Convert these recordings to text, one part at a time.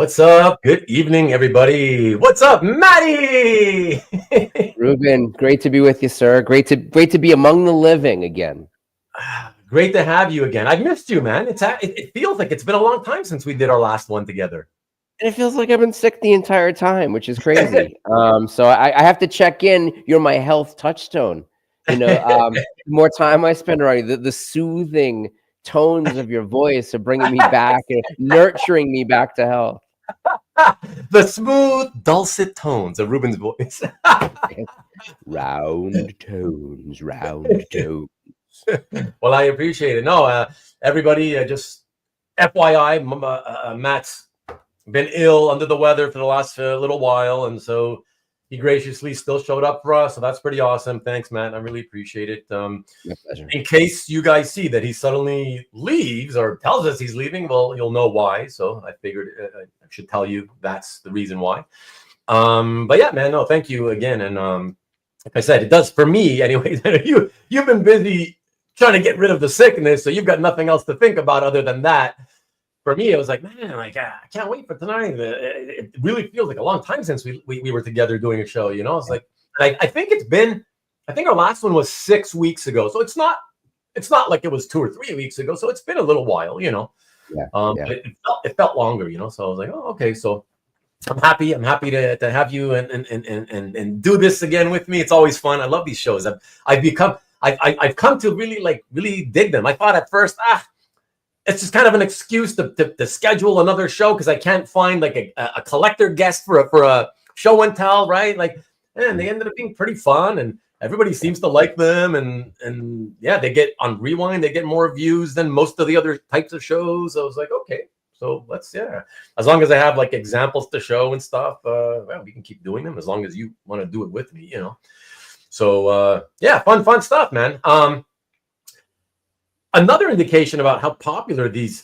What's up? Good evening, everybody. What's up, Maddie? Ruben, great to be with you, sir. Great to be among the living again. Great to have you again. I've missed you, man. It feels like it's been a long time since we did our last one together. And it feels like I've been sick the entire time, which is crazy. So I have to check in. You're my health touchstone. You know, the more time I spend around you, the soothing tones of your voice are bringing me back and nurturing me back to health. The smooth, dulcet tones of Ruben's voice. Round tones, round tones. Well, I appreciate it. No, everybody, just FYI, Matt's been ill, under the weather for the last little while, and so he graciously still showed up for us. So that's pretty awesome. Thanks, Matt. I really appreciate it. My pleasure. In case you guys see that he suddenly leaves or tells us he's leaving, well, you'll know why. So I figured I should tell you that's the reason why. But yeah, man, no, thank you again. And like I said, it does for me anyways. You've been busy trying to get rid of the sickness, so you've got nothing else to think about other than that. For me, it was like, man, like I can't wait for tonight. It really feels like a long time since we were together doing a show. You know, it's like I think our last one was 6 weeks ago, so it's not like it was 2 or 3 weeks ago. So it's been a little while, you know. Yeah. But it felt longer, you know. So I was like, oh, okay. So I'm happy to have you and do this again with me. It's always fun. I love these shows. I've come to really dig them. I thought at first, it's just kind of an excuse to schedule another show because I can't find like a collector guest for a show and tell, right? Like, and they ended up being pretty fun, and everybody seems to like them, and yeah, they get on Rewind, they get more views than most of the other types of shows. I was like, okay, so as long as I have like examples to show and stuff, well, we can keep doing them as long as you want to do it with me, you know. So yeah, fun stuff, man. Another indication about how popular this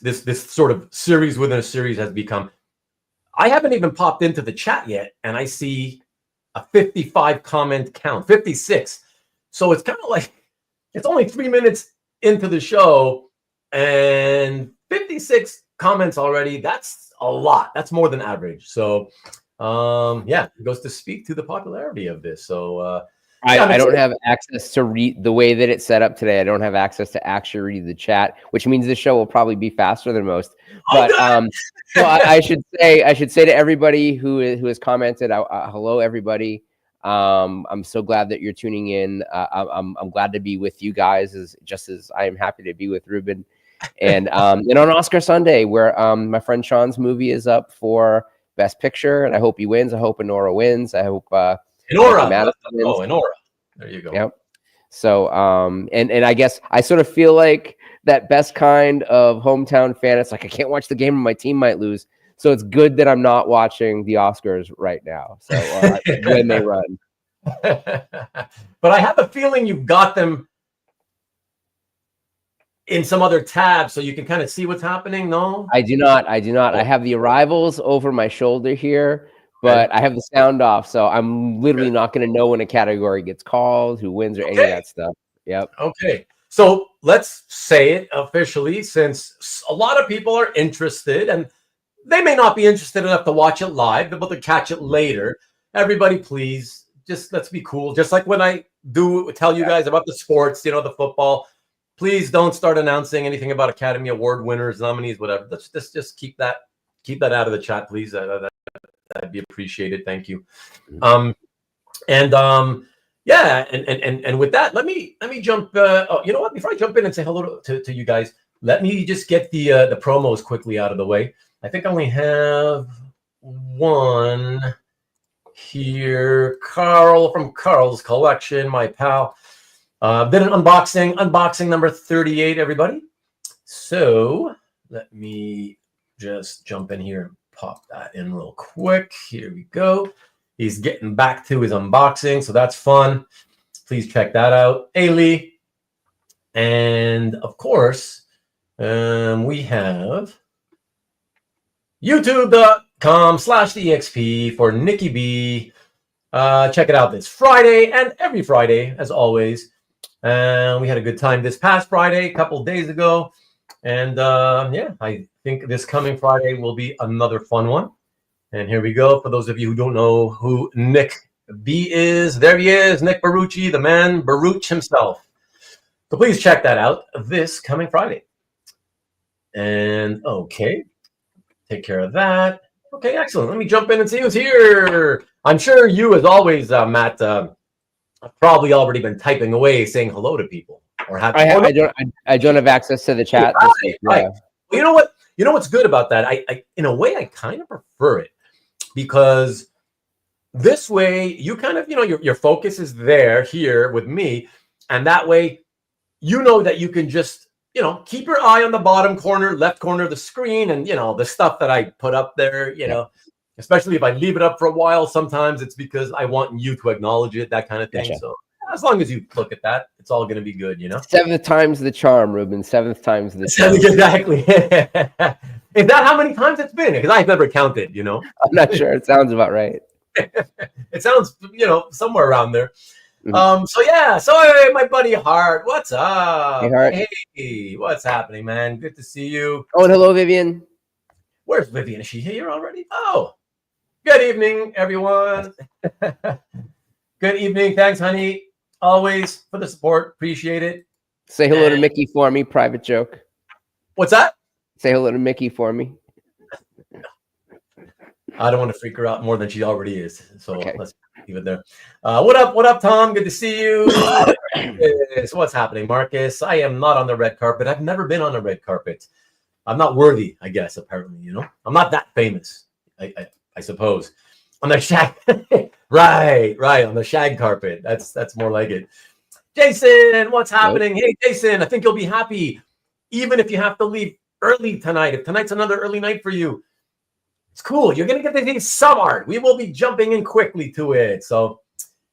sort of series within a series has become. I haven't even popped into the chat yet, and I see a 55 comment count, 56. So it's kind of like it's only 3 minutes into the show, and 56 comments already. That's a lot. That's more than average. So yeah, it goes to speak to the popularity of this. So I don't have access to read the way that it's set up today. I don't have access to actually read the chat, which means the show will probably be faster than most. But so I should say to everybody who has commented, hello everybody. I'm so glad that you're tuning in. I'm glad to be with you guys, just as I am happy to be with Ruben. And on Oscar Sunday, where my friend Sean's movie is up for Best Picture, and I hope he wins. I hope Enora wins. I hope. Enora. Enora. There you go. Yep. So, and I guess I sort of feel like that best kind of hometown fan. It's like I can't watch the game or my team might lose. So it's good that I'm not watching the Oscars right now. So when they run. But I have a feeling you've got them in some other tab so you can kind of see what's happening. No, I do not. I have the arrivals over my shoulder here. But I have the sound off, so I'm literally not going to know when a category gets called, who wins, or any of that stuff. Yep. Okay. So let's say it officially, since a lot of people are interested, and they may not be interested enough to watch it live, but to catch it later. Everybody, please, just let's be cool. Just like when I do tell you guys about the sports, you know, the football. Please don't start announcing anything about Academy Award winners, nominees, whatever. Let's just keep that out of the chat, please. That'd be appreciated. Thank you. Yeah, and with that, let me jump. You know what? Before I jump in and say hello to you guys, let me just get the promos quickly out of the way. I think I only have one here. Carl from Carl's Collection, my pal. Did an unboxing number 38, everybody. So let me just jump in here. Pop that in real quick. Here we go. He's getting back to his unboxing, so that's fun. Please check that out. Ailey. And of course, we have youtube.com/EXP for Nikki B. Check it out this Friday and every Friday, as always. We had a good time this past Friday, a couple days ago. And yeah, I think this coming Friday will be another fun one. And here we go. For those of you who don't know who Nick B is, there he is, Nick Barucci, the man Baruch himself. So please check that out this coming Friday. And okay, take care of that. Okay, excellent. Let me jump in and see who's here. I'm sure you, as always, Matt, have probably already been typing away, saying hello to people. Or have I don't have access to the chat. Right, right. Well, you know what? You know what's good about that? I in a way, I kind of prefer it because this way you kind of, your focus is here with me, and that way, you know that you can just, keep your eye on the bottom corner, left corner of the screen, and the stuff that I put up there, especially if I leave it up for a while, sometimes it's because I want you to acknowledge it, that kind of thing. Gotcha. So as long as you look at that, it's all going to be good, Seventh time's the charm, Ruben. Seventh time's the charm. Exactly. Is that how many times it's been? Because I've never counted, I'm not sure. It sounds about right. It sounds, somewhere around there. Mm-hmm. So hey, my buddy Hart, what's up? Hey, Hart. Hey, what's happening, man? Good to see you. Oh, and hello, Vivian. Where's Vivian? Is she here already? Oh, good evening, everyone. Good evening. Thanks, honey. Always for the support. Appreciate it. Say hello to Mickey for me. Private joke. What's that? Say hello to Mickey for me. I don't want to freak her out more than she already is. So let's leave it there. What up, Tom? Good to see you. So what's happening, Marcus? I am not on the red carpet. I've never been on the red carpet. I'm not worthy, I guess, apparently, I'm not that famous, I suppose. On the shag, right, on the shag carpet. That's more like it. Jason, what's happening? Nope. Hey, Jason, I think you'll be happy, even if you have to leave early tonight. If tonight's another early night for you, it's cool. You're going to get to see some art. We will be jumping in quickly to it. So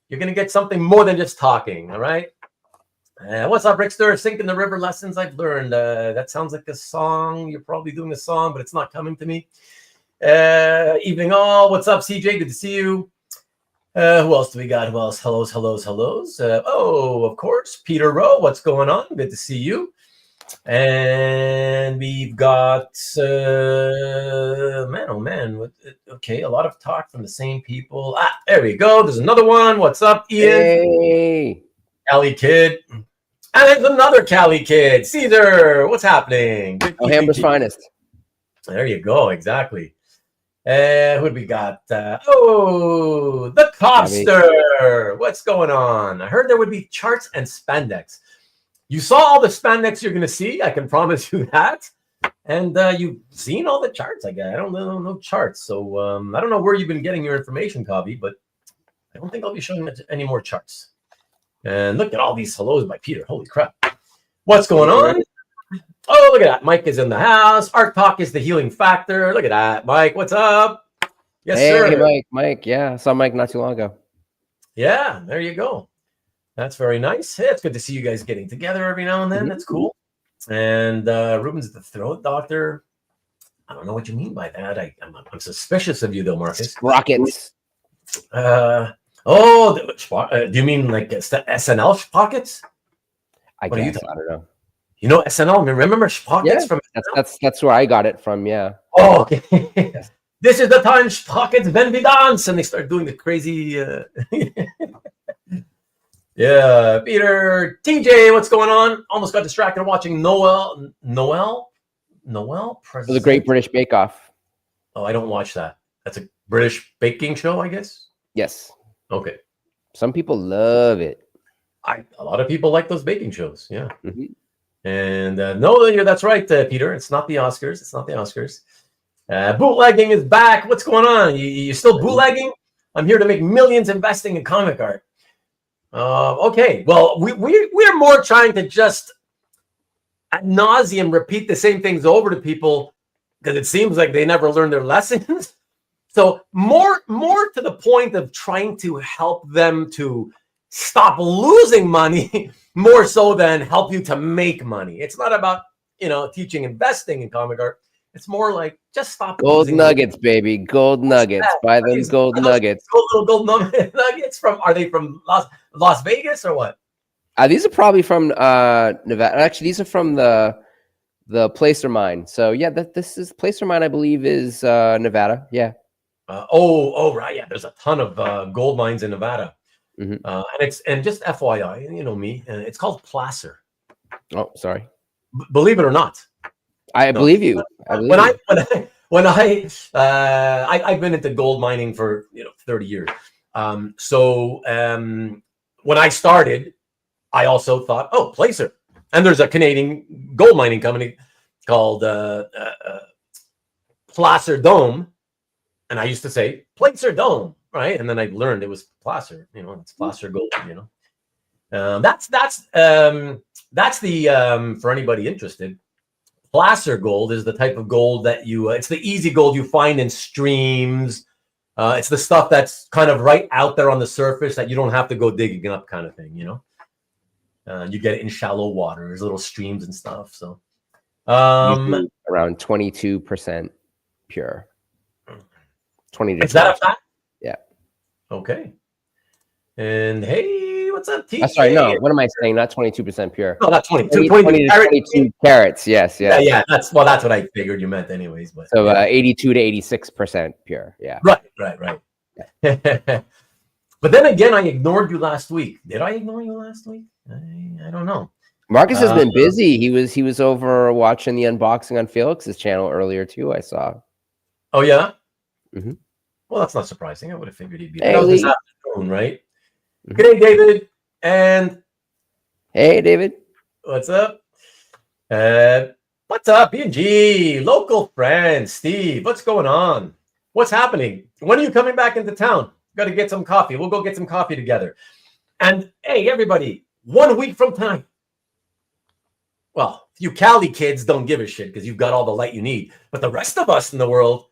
you're going to get something more than just talking, all right? What's up, Rickster? Sink in the River lessons I've learned. That sounds like a song. You're probably doing a song, but it's not coming to me. Evening all. What's up, CJ? Good to see you. Who else do we got? Who else? Hellos. Of course, Peter Rowe. What's going on? Good to see you. And we've got man. Okay, a lot of talk from the same people. There we go. There's another one. What's up, Ian? Hey, Cali Kid. And there's another Cali Kid. Caesar, what's happening? Hamburg's finest. There you go. Exactly. Who do we got? The Copster. What's going on? I heard there would be charts and spandex. You saw all the spandex you're going to see. I can promise you that. And you've seen all the charts, I guess. I don't know no charts. So I don't know where you've been getting your information, Cobby, but I don't think I'll be showing any more charts. And look at all these hellos by Peter. Holy crap. What's going on? Oh, look at that. Mike is in the house. Art Talk is the healing factor. Look at that. Mike, what's up? Yes, sir. Hey, Mike. Yeah, I saw Mike not too long ago. Yeah, there you go. That's very nice. Hey, it's good to see you guys getting together every now and then. Mm-hmm. That's cool. And Ruben's the throat doctor. I don't know what you mean by that. I'm suspicious of you, though, Marcus. Rockets. Do you mean like SNL pockets? I don't know. You know SNL? Remember pockets from SNL? That's where I got it from. Yeah. Oh, okay. Yes. This is the time pockets when we dance, and they start doing the crazy. Yeah, Peter, TJ, what's going on? Almost got distracted watching Noel. The Great British Bake Off. Oh, I don't watch that. That's a British baking show, I guess. Yes. Okay. Some people love it. A lot of people like those baking shows. Yeah. Mm-hmm. And that's right, Peter. It's not the Oscars. Bootlegging is back. What's going on? You still bootlegging? I'm here to make millions investing in comic art. Okay. Well, we're more trying to just ad nauseum repeat the same things over to people because it seems like they never learn their lessons. So more to the point of trying to help them to stop losing money more so than help you to make money. It's not about, teaching investing in comic art. It's more like just stop. Gold nuggets, money. Baby. Gold nuggets. Buy them gold nuggets. Gold nuggets are they from Las Vegas or what? These are probably from Nevada. Actually, these are from the Placer Mine. So yeah, this is Placer Mine, I believe, is Nevada. Yeah. Right, yeah. There's a ton of gold mines in Nevada, and just FYI, you know me, it's called placer. Oh, sorry. Believe it or not, I believe you. I've been into gold mining for 30 years. When I started, I also thought, oh, placer. And there's a Canadian gold mining company called Placer Dome. And I used to say Placer Dome, right? And then I learned it was placer, it's placer gold, That's the for anybody interested, placer gold is the type of gold that it's the easy gold you find in streams. It's the stuff that's kind of right out there on the surface that you don't have to go digging up, kind of thing, you get it in shallow waters, little streams and stuff. So around 22% pure. 20 to is that a fact? Yeah. Okay. And hey, what's up, TJ? Sorry, no. What am I saying? Not 22% pure. No, not 22. 22 carats. Yes. Yeah. That's what I figured you meant, anyways. But so 82 to 86% pure. Yeah. Right. But then again, I ignored you last week. Did I ignore you last week? I don't know. Marcus has been busy. He was over watching the unboxing on Felix's channel earlier too. I saw. Oh yeah. Mm-hmm. Well, that's not surprising. I would have figured he'd be there. That was this afternoon, right? Mm-hmm. Good day, David. And hey, David. What's up? What's up, B&G? Local friend, Steve. What's going on? What's happening? When are you coming back into town? Got to get some coffee. We'll go get some coffee together. And hey, everybody, 1 week from tonight. Well, you Cali kids don't give a shit because you've got all the light you need. But the rest of us in the world,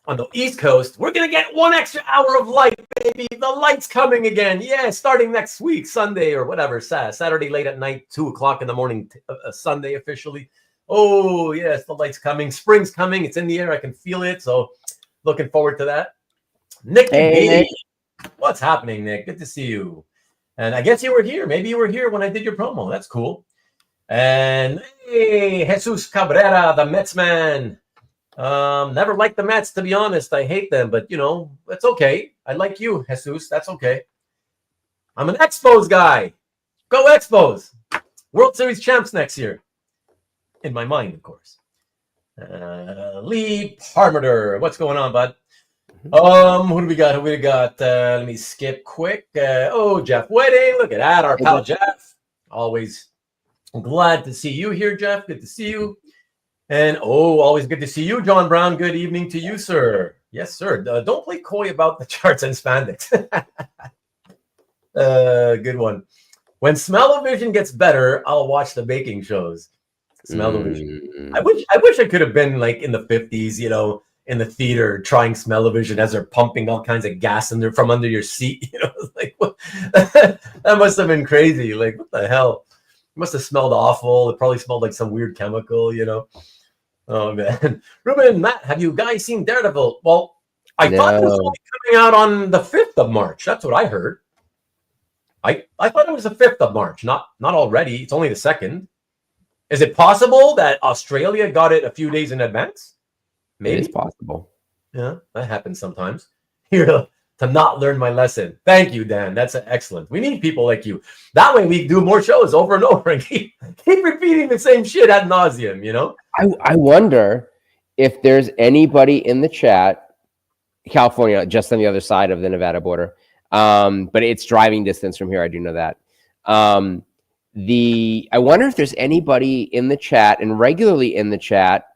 on the East Coast, we're going to get 1 extra hour of light, baby. The light's coming again. Yeah, starting next week, Sunday or whatever. Saturday late at night, 2 o'clock in the morning, Sunday officially. Oh, yes, the light's coming. Spring's coming. It's in the air. I can feel it. So looking forward to that. Nick, what's happening, Nick? Good to see you. And I guess you were here. Maybe you were here when I did your promo. That's cool. And hey, Jesus Cabrera, the Mets man. Never liked the Mets, to be honest. I hate them, but that's okay. I like you, Jesus. That's okay. I'm an Expos guy. Go Expos. World Series champs next year. In my mind, of course. Lee Parmenter. What's going on, bud? Who do we got? Let me skip quick. Jeff Wedding. Look at that. Our pal Jeff. Always glad to see you here, Jeff. Good to see you. And always good to see you, John Brown. Good evening to you, sir. Yes, sir. Don't play coy about the charts and spandex. Good one. When Smell-O-Vision gets better, I'll watch the baking shows. Smell-O-Vision. I wish I could have been like in the 50s, in the theater trying Smell-O-Vision as they're pumping all kinds of gas from under your seat. Like what? That must have been crazy. Like what the hell? It must have smelled awful. It probably smelled like some weird chemical, Oh man, Ruben, Matt, have you guys seen Daredevil? Well, I thought it was only coming out on the 5th of March. That's what I heard. I thought it was the 5th of March, not already. It's only the 2nd. Is it possible that Australia got it a few days in advance? Maybe it's possible. Yeah, that happens sometimes. Here to not learn my lesson. Thank you, Dan. That's excellent. We need people like you. That way we do more shows over and over and keep repeating the same shit ad nauseum, I wonder if there's anybody in the chat, California, just on the other side of the Nevada border. But it's driving distance from here. I do know that. I wonder if there's anybody in the chat and regularly in the chat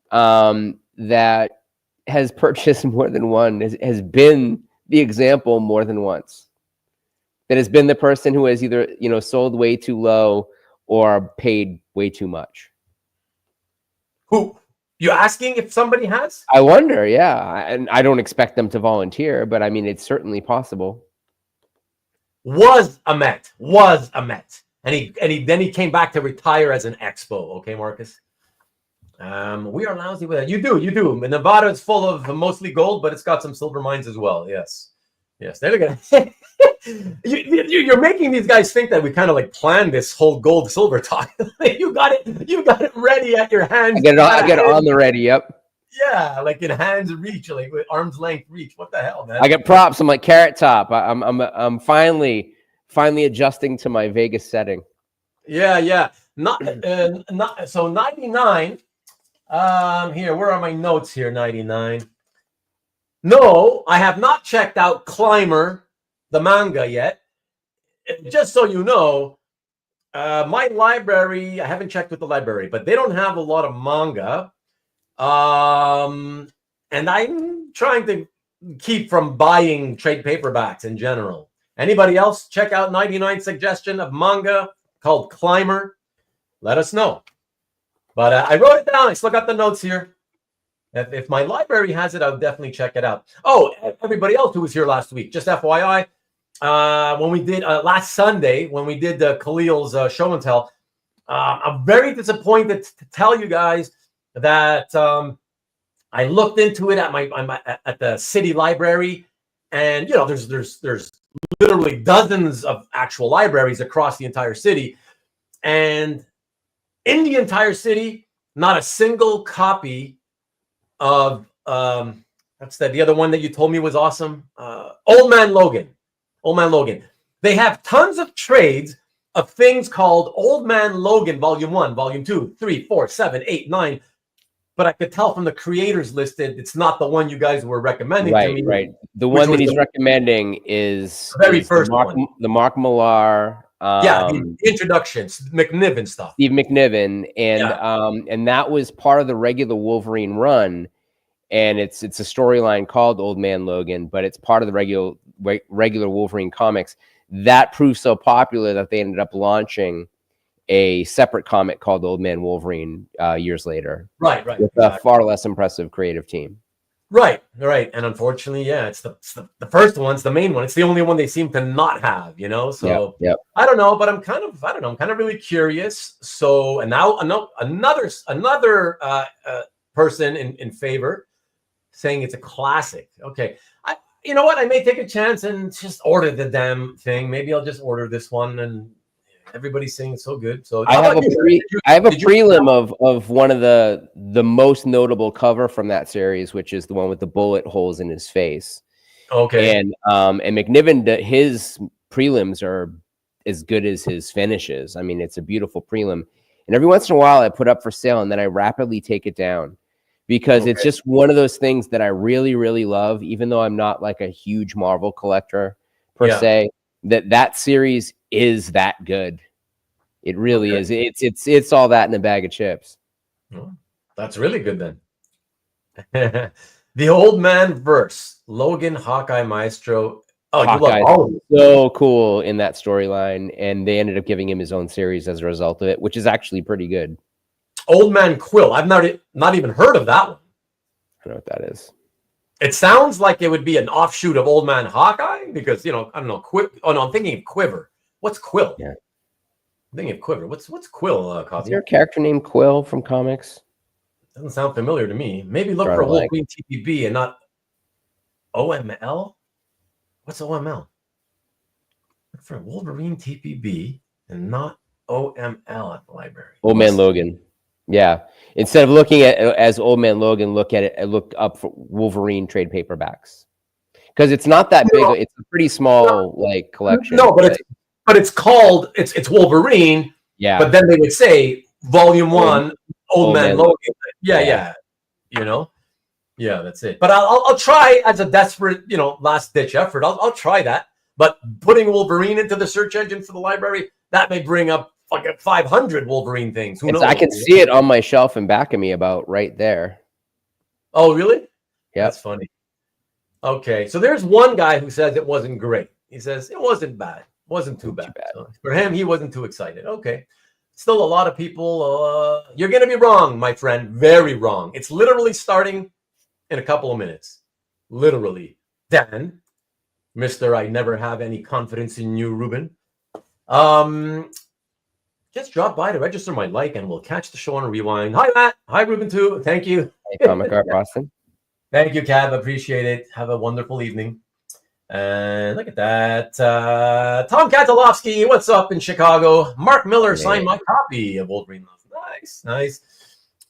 that has purchased more than one, has been the example more than once. That has been the person who has either, sold way too low or paid way too much. Who? You asking if somebody has? I wonder, yeah. And I don't expect them to volunteer, but I mean, it's certainly possible. Was a Met. And he came back to retire as an Expo. Okay, Marcus? We are lousy with that. You do. Nevada is full of mostly gold, but it's got some silver mines as well. Yes. There you go. You're making these guys think that we kind of like planned this whole gold silver talk. You got it ready at your hands. I get it on the ready. Yep. Yeah, like in hands reach, like with arm's length reach. What the hell, man? I get props. I'm like Carrot Top. I'm finally adjusting to my Vegas setting. Yeah. Not so 99. Here, where are my notes here? 99. No, I have not checked out Climber, the manga yet. Just so you know, my library, I haven't checked with the library, but they don't have a lot of manga. And I'm trying to keep from buying trade paperbacks in general. Anybody else check out 99 suggestion of manga called Climber? Let us know. But I wrote it down. I still got the notes here. If my library has it, I'll definitely check it out. Oh, everybody else who was here last week, just FYI, when we did last Sunday, when we did Khalil's show and tell, I'm very disappointed to tell you guys that I looked into it at the city library, and there's literally dozens of actual libraries across the entire city, and in the entire city, not a single copy of the other one that you told me was awesome, Old Man Logan. They have tons of trades of things called Old Man Logan Volume 1, Volume 2, 3, 4, 7, 8, 9. But I could tell from the creators listed, it's not the one you guys were recommending to me. Right. The one that he's recommending is the very first one. The Mark Millar. The introduction, McNiven stuff. Steve McNiven, and that was part of the regular Wolverine run, and it's a storyline called Old Man Logan, but it's part of the regular Wolverine comics. That proved so popular that they ended up launching a separate comic called Old Man Wolverine years later. Right. With a far less impressive creative team. Right. And unfortunately, it's the first one. It's the main one. It's the only one they seem to not have, So yep. I don't know, but I'm kind of really curious. So, and now another person in favor saying it's a classic. Okay. You know what? I may take a chance and just order the damn thing. Maybe I'll just order this one, and everybody's saying it's so good. So I have a prelim of one of the most notable cover from that series, which is the one with the bullet holes in his face. Okay. And McNiven, his prelims are as good as his finishes. I mean, it's a beautiful prelim. And every once in a while I put up for sale and then I rapidly take it down because it's just one of those things that I really, really love, even though I'm not like a huge Marvel collector per se, that series is that good. It really is. It's all that in a bag of chips. Oh, that's really good then. The Old Man verse, Logan, Hawkeye, Maestro. Oh, Hawkeye, you love all of it. So cool in that storyline, and they ended up giving him his own series as a result of it, which is actually pretty good. Old Man Quill. I've not even heard of that one. I don't know what that is. It sounds like it would be an offshoot of Old Man Hawkeye because I don't know. I'm thinking of Quiver. What's Quill? Yeah. I'm thinking of Quiver. What's Quill? Is there a character named Quill from comics? Doesn't sound familiar to me. Maybe look for Wolverine TPB and not OML. What's OML? Look for Wolverine TPB and not OML at the library. Old Man Logan. Yeah. Instead of looking at it as Old Man Logan, look up for Wolverine trade paperbacks. Because it's not that big. It's a pretty small collection. No, but it's called it's Wolverine. Yeah. But then they would say Volume 1, Old Man Logan. Yeah. Yeah, that's it. But I'll try as a desperate, last ditch effort. I'll try that. But putting Wolverine into the search engine for the library, that may bring up like 500 Wolverine things. Who knows? I can see it on my shelf in back of me about right there. Oh, really? Yeah. That's funny. Okay. So there's one guy who says it wasn't great. He says it wasn't bad. Wasn't too bad. So for him, he wasn't too excited. Okay. Still a lot of people. You're going to be wrong, my friend. Very wrong. It's literally starting in a couple of minutes. Literally. Dan, Mr. I never have any confidence in you, Ruben. Just drop by to register my and we'll catch the show on a rewind. Hi, Matt. Hi, Ruben, too. Thank you. Hey, Comic Art Boston. Thank you, Cab. Appreciate it. Have a wonderful evening. And look at that. Tom Katalowski, what's up in Chicago? Mark Miller signed my copy of Wolverine. Nice.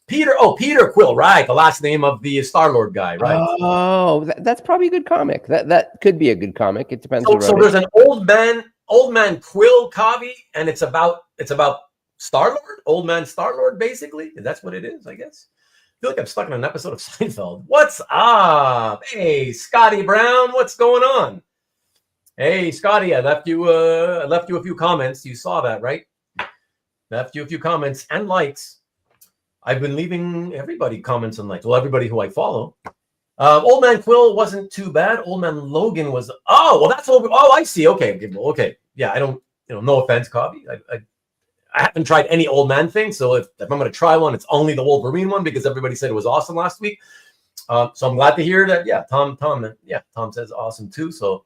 Peter. Oh, Peter Quill, right? The last name of the Star-Lord guy, right? Oh, that's probably a good comic. That could be a good comic. It depends. So there's an old man Quill Kavi, and it's about Star-Lord, old man Star-Lord, basically. That's what it is, I guess. I feel like I'm stuck in an episode of Seinfeld. What's up? Hey, Scotty Brown, what's going on? Hey, Scotty, I left you a few comments. You saw that, right? Left you a few comments and likes. I've been leaving everybody comments and likes. Well, everybody who I follow. Old Man Quill wasn't too bad. Old Man Logan was. Oh, well, that's what. Oh, I see. Okay. Yeah, I don't. No offense, Cobby. I haven't tried any Old Man thing. So if I'm going to try one, it's only the Wolverine one because everybody said it was awesome last week. So I'm glad to hear that. Yeah, Tom says awesome too. So,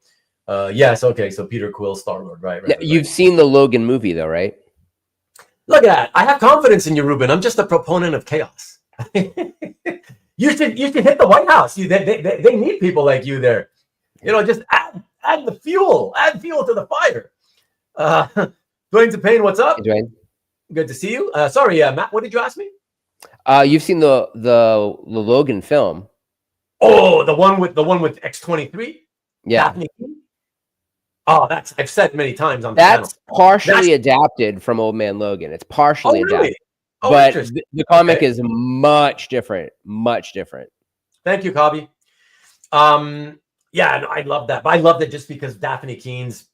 yes, okay. So Peter Quill, Star-Lord, right? Yeah, you've seen the Logan movie though, right? Look at that. I have confidence in you, Ruben. I'm just a proponent of chaos. You should hit the White House. They need people like you there. Just add the fuel. Add fuel to the fire. Dwayne Payne, what's up? Hey, Dwayne. Good to see you. Sorry, Matt, what did you ask me? You've seen the Logan film. Oh, the one with X-23? Yeah. Daphne King? Oh, I've said many times on the channel. That's partially That's adapted from Old Man Logan. It's partially adapted. Oh, but the comic is much different. Much different. Thank you, Cobby. Yeah, I love that. But I loved it just because Daphne Keen's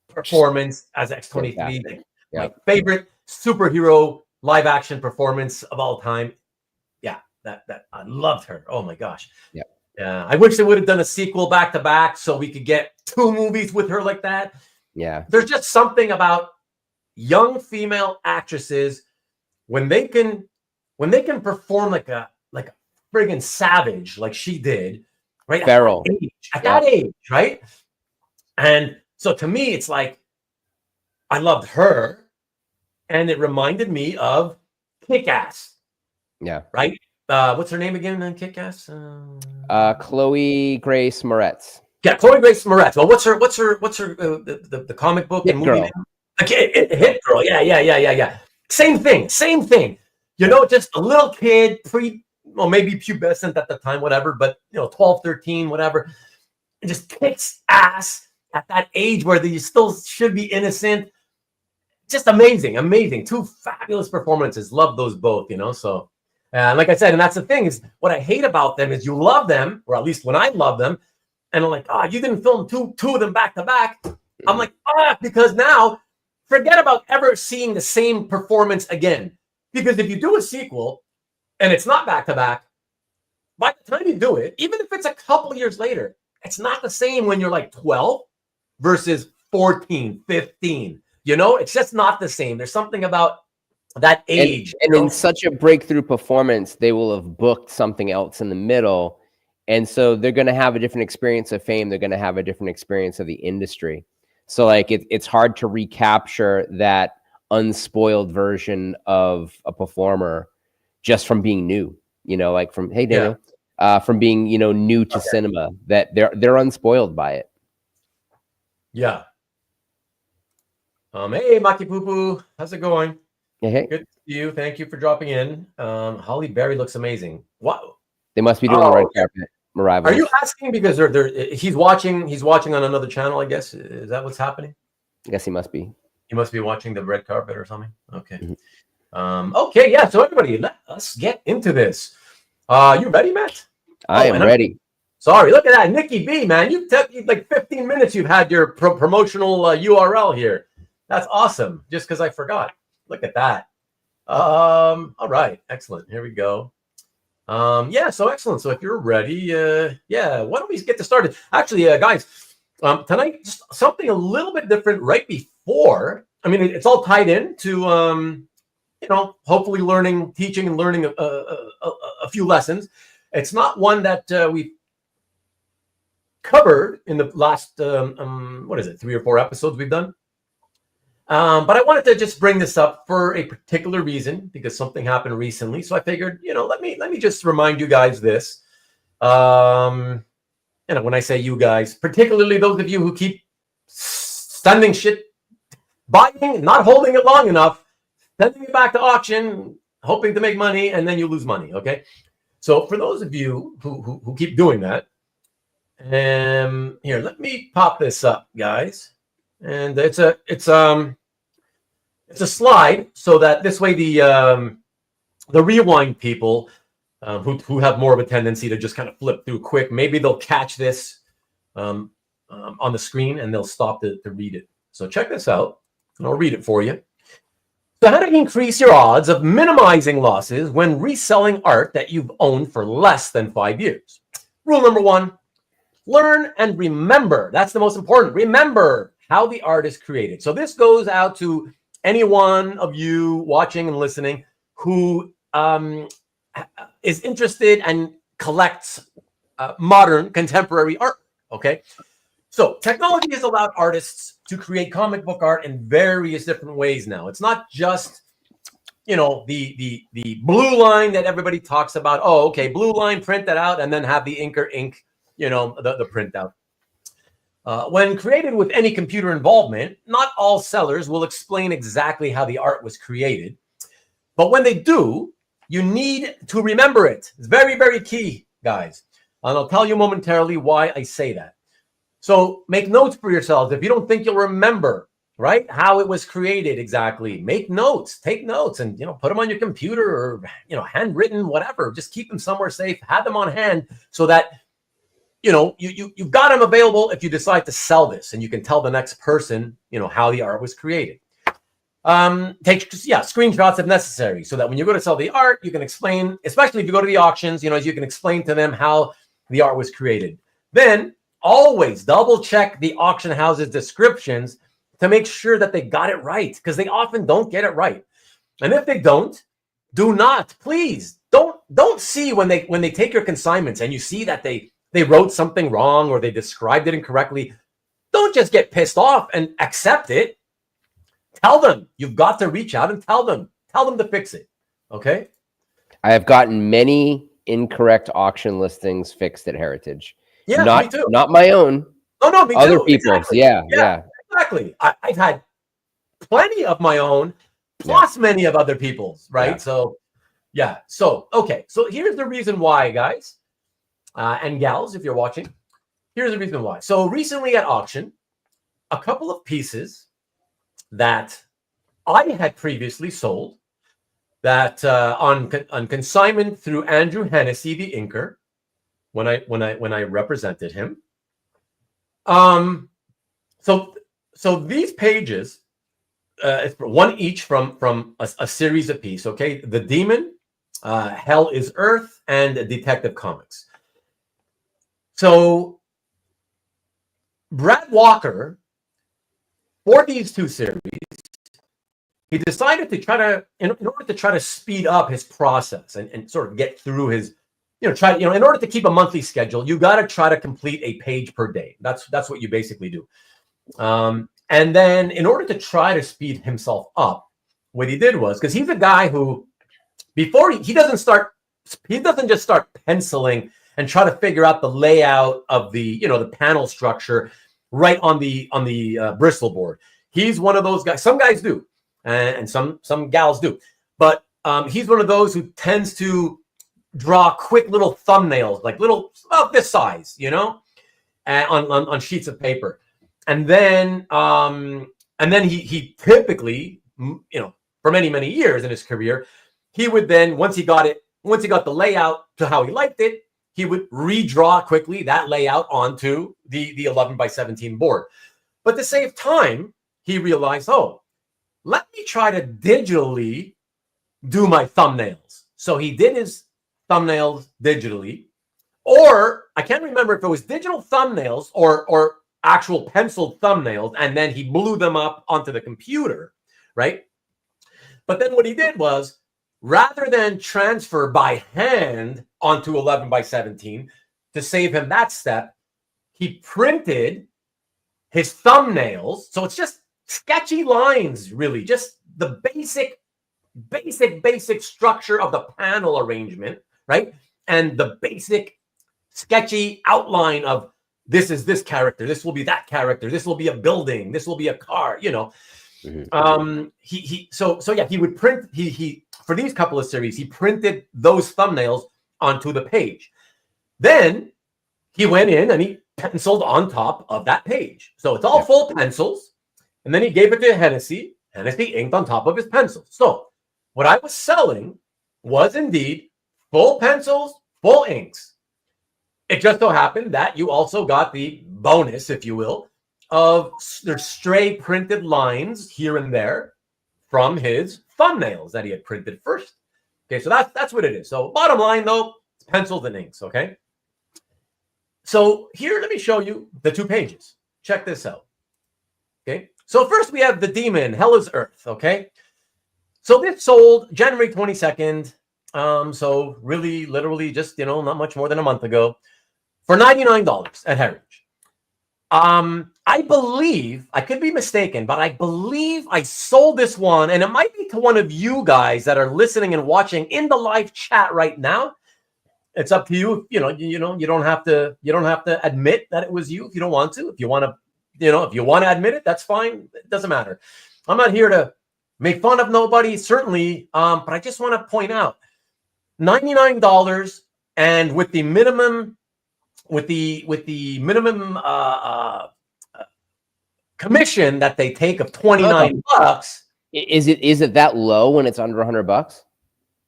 performance as X-23, my favorite superhero live action performance of all time. Yeah, that I loved her. Oh my gosh. Yeah. Yeah, I wish they would have done a sequel back to back so we could get 2 movies with her like that. Yeah. There's just something about young female actresses when they can perform like a friggin' savage like she did, right? Feral. At that age, right? And so to me, it's like I loved her, and it reminded me of Kick-Ass. Yeah. Right? What's her name again in Kick-Ass? Chloe Grace Moretz. Yeah, Chloe Grace Moretz. Well, what's her the comic book Hit and movie Girl. name? Okay, Hit Girl. Yeah. Same thing. Just a little kid, maybe pubescent at the time, whatever, but 12, 13, whatever. It just kicks ass at that age where you still should be innocent. Just amazing. 2 fabulous performances. Love those both, so. And like I said, and that's the thing is what I hate about them is you love them, or at least when I love them, and I'm like, you didn't film two of them back to back. I'm like, because now forget about ever seeing the same performance again. Because if you do a sequel and it's not back to back, by the time you do it, even if it's a couple of years later, it's not the same when you're like 12 versus 14, 15. It's just not the same. There's something about that age. And in such a breakthrough performance, they will have booked something else in the middle. And so they're going to have a different experience of fame. They're going to have a different experience of the industry. So like it's hard to recapture that unspoiled version of a performer just from being new, like from, hey, Daniel, from being, new to cinema, that they're unspoiled by it. Yeah. Hey, Maki Poo Poo, how's it going? Hey. Good to see you. Thank you for dropping in. Holly Berry looks amazing. Wow. They must be doing the red carpet arrival. Are you asking because he's watching on another channel, I guess? Is that what's happening? I guess he must be. He must be watching the red carpet or something. Okay. Mm-hmm. Okay, yeah. So everybody, let's get into this. You ready, Matt? I am ready. Sorry, look at that. Nikki B, man. You took like 15 minutes. You've had your promotional URL here. That's awesome. Just because I forgot. Look at that. All right. Excellent. Here we go. So excellent. So if you're ready, why don't we get this started? Actually, guys, tonight, just something a little bit different right before. I mean, it's all tied in to, hopefully teaching and learning a few lessons. It's not one that we've covered in the last, 3 or 4 episodes we've done. But I wanted to just bring this up for a particular reason because something happened recently. So I figured, let me just remind you guys this. When I say you guys, particularly those of you who keep sending shit, buying, not holding it long enough, sending it back to auction, hoping to make money, and then you lose money. Okay, so for those of you who keep doing that, here, let me pop this up, guys, and it's a slide, so that this way the rewind people who have more of a tendency to just kind of flip through quick, maybe they'll catch this on the screen and they'll stop to read it. So check this out, and I'll read it for you. So how to increase your odds of minimizing losses when reselling art that you've owned for less than 5 years. Rule number 1, learn and remember. That's the most important. Remember how the art is created. So this goes out to any one of you watching and listening who is interested and collects modern contemporary art. Okay. So technology has allowed artists to create comic book art in various different ways now. It's not just, the blue line that everybody talks about. Oh, okay, blue line, print that out, and then have the inker ink, the printout. When created with any computer involvement, not all sellers will explain exactly how the art was created. But when they do, you need to remember it. It's very, very key, guys. And I'll tell you momentarily why I say that. So make notes for yourselves. If you don't think you'll remember, right, how it was created exactly, make notes, take notes, and put them on your computer or handwritten, whatever. Just keep them somewhere safe. Have them on hand so that you've got them available if you decide to sell this, and you can tell the next person how the art was created. Take screenshots if necessary, so that when you go to sell the art, you can explain, especially if you go to the auctions, you can explain to them how the art was created. Then always double check the auction house's descriptions to make sure that they got it right, because they often don't get it right. And if they don't, please don't see when they take your consignments and you see that they wrote something wrong or they described it incorrectly. Don't just get pissed off and accept it. Tell them. You've got to reach out and tell them to fix it. Okay. I have gotten many incorrect auction listings fixed at Heritage. Yeah, me too. Not my own. Oh no, me too. Other people's. Exactly. Yeah. Exactly. I've had plenty of my own, plus many of other people's. Right. Yeah. So, yeah. So okay. So here's the reason why, guys, and gals, if you're watching. Here's the reason why. So recently at auction, a couple of pieces that I had previously sold, that on consignment through Andrew Hennessy, the inker, when I represented him. So these pages, it's one each from a series of pieces. Okay, The Demon, Hell is Earth, and Detective Comics. So Brad Walker, for these two series, he decided to try to, in order to try to speed up his process and sort of get through his, in order to keep a monthly schedule, you got to try to complete a page per day. That's what you basically do. And then in order to try to speed himself up, what he did was, because he's a guy who, before he doesn't just start penciling and try to figure out the layout of the, the panel structure right on the Bristol board. He's one of those guys. Some guys do, and some gals do, but he's one of those who tends to draw quick little thumbnails, like little about this size, on sheets of paper, and then he typically, for many years in his career, he would then once he got the layout to how he liked it, he would redraw quickly that layout onto the 11 by 17 board. But to save time, he realized, let me try to digitally do my thumbnails. So he did his thumbnails digitally, or I can't remember if it was digital thumbnails or actual penciled thumbnails, and then he blew them up onto the computer, right? But then what he did was, rather than transfer by hand onto 11 by 17, to save him that step, he printed his thumbnails. So it's just sketchy lines, really, just the basic structure of the panel arrangement, right? And the basic sketchy outline of this is this character, this will be that character, this will be a building, this will be a car, He would print he for these couple of series, he printed those thumbnails onto the page. Then he went in and he penciled on top of that page. So it's all full pencils. And then he gave it to Hennessy. Hennessy inked on top of his pencils. So what I was selling was indeed full pencils, full inks. It just so happened that you also got the bonus, if you will, of there's stray printed lines here and there from his thumbnails that he had printed first. Okay, so that's what it is. So bottom line, though, it's pencils and inks, okay? So here, let me show you the 2 pages. Check this out, okay? So first we have The Demon, Hell is Earth, okay? So this sold January 22nd, so really, literally just, not much more than a month ago, for $99 at Heritage. I believe, I could be mistaken, but I believe I sold this one, and it might be to one of you guys that are listening and watching in the live chat right now. It's up to you. You don't have to admit that it was you if you don't want to. If you want to, if you want to admit it, that's fine. It doesn't matter. I'm not here to make fun of nobody, certainly. But I just want to point out $99, and with the minimum commission that they take of $29. Is it that low when it's under $100?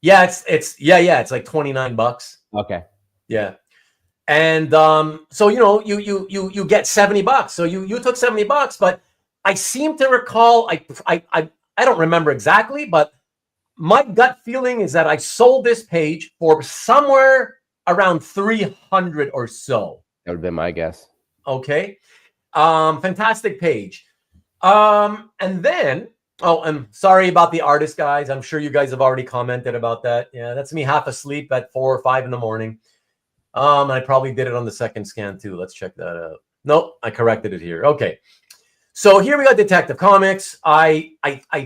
Yeah, it's like $29. Okay. Yeah. And so you get $70. So you took $70, but I seem to recall, I don't remember exactly, but my gut feeling is that I sold this page for somewhere around 300 or so. That would have been my guess. Okay. Fantastic page. And then, I'm sorry about the artist, guys. I'm sure you guys have already commented about that. Yeah, that's me half asleep at 4 or 5 in the morning. I probably did it on the second scan too. Let's check that out. Nope, I corrected it here. Okay. So here we got Detective Comics. I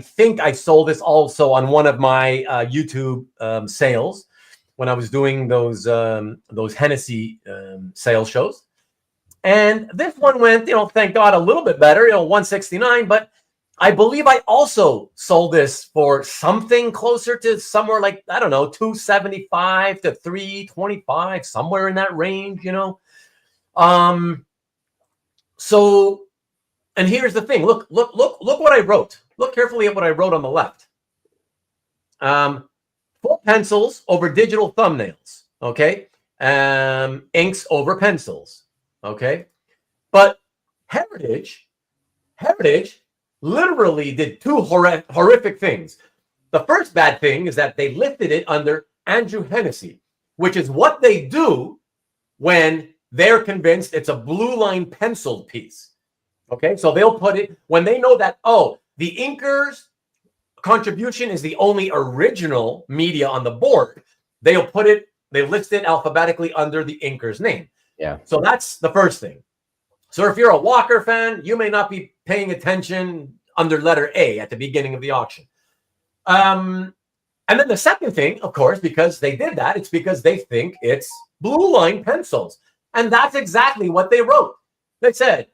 think I sold this also on one of my YouTube sales when I was doing those Hennessy sales shows. And this one went, thank God, a little bit better, $169. But I believe I also sold this for something closer to somewhere like, I don't know, $275 to $325, somewhere in that range, So, and here's the thing. Look what I wrote. Look carefully at what I wrote on the left. Full pencils over digital thumbnails. Okay. Inks over pencils. Okay. But Heritage literally did 2 horrific things. The first bad thing is that they listed it under Andrew Hennessy, which is what they do when they're convinced it's a blue line penciled piece. Okay, so they'll put it when they know that, the inker's contribution is the only original media on the board. They list it alphabetically under the inker's name. Yeah. So that's the first thing. So if you're a Walker fan, you may not be paying attention under letter A at the beginning of the auction. And then the second thing, of course, because they did that, it's because they think it's blue line pencils. And that's exactly what they wrote. They said,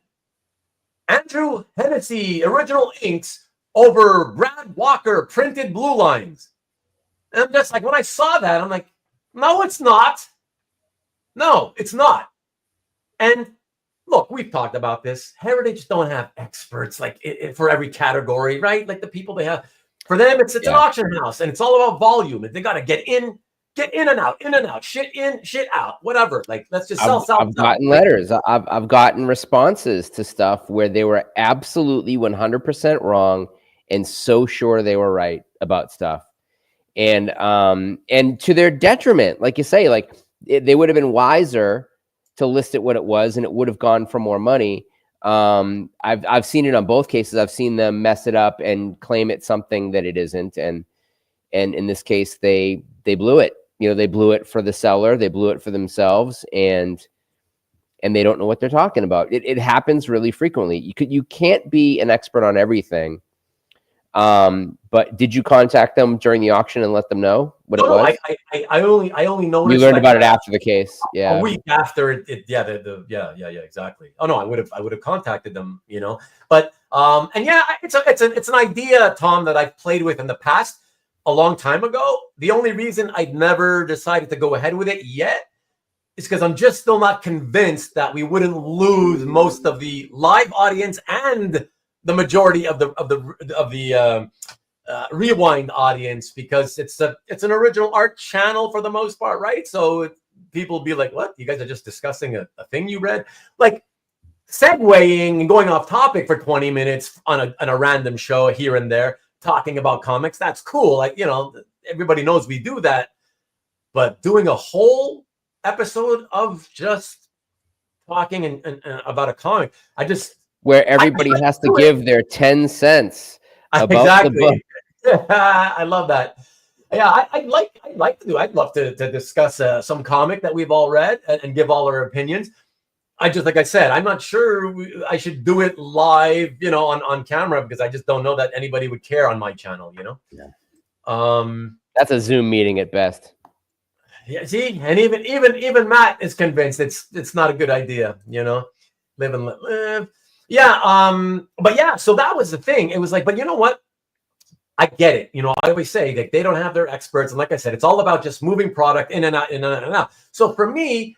Andrew Hennessy original inks over Brad Walker printed blue lines. And I'm just like, when I saw that, I'm like, no, it's not. No, it's not. And look, we've talked about this. Heritage don't have experts like for every category, right? Like the people they have. For them, it's an auction house, and it's all about volume. And they got to get in and out, shit in, shit out, whatever. Like, let's just sell. I've gotten letters. I've gotten responses to stuff where they were absolutely 100% wrong and so sure they were right about stuff. And to their detriment, like you say, like they would have been wiser to list it what it was, and it would have gone for more money. I've seen it on both cases. I've seen them mess it up and claim it's something that it isn't. And in this case, they blew it. They blew it for the seller. They blew it for themselves, and they don't know what they're talking about. It happens really frequently. You can't be an expert on everything. But did you contact them during the auction and let them know what it was? I only noticed. You learned about it after the case. Yeah. A week after it. Yeah. Exactly. Oh no, I would have contacted them, but and yeah, it's an idea, Tom, that I've played with in the past a long time ago. The only reason I'd never decided to go ahead with it yet is because I'm just still not convinced that we wouldn't lose most of the live audience and the majority of the rewind audience, because it's an original art channel for the most part, right? So people will be like, what, you guys are just discussing a thing you read, like segueing and going off topic for 20 minutes on a random show here and there talking about comics. That's cool, like, everybody knows we do that, but doing a whole episode of just talking and about a comic, where everybody has to give their 10 cents about the book. I love that. Yeah, I'd love to discuss some comic that we've all read and give all our opinions. Like I said, I'm not sure I should do it live, on camera, because I just don't know that anybody would care on my channel, Yeah. That's a Zoom meeting at best. Yeah, see, and even Matt is convinced it's not a good idea, live and let live. Yeah, but yeah, so that was the thing. It was like, but you know what? I get it. I always say that they don't have their experts, and like I said, it's all about just moving product in and out, in and out, in and out. So for me,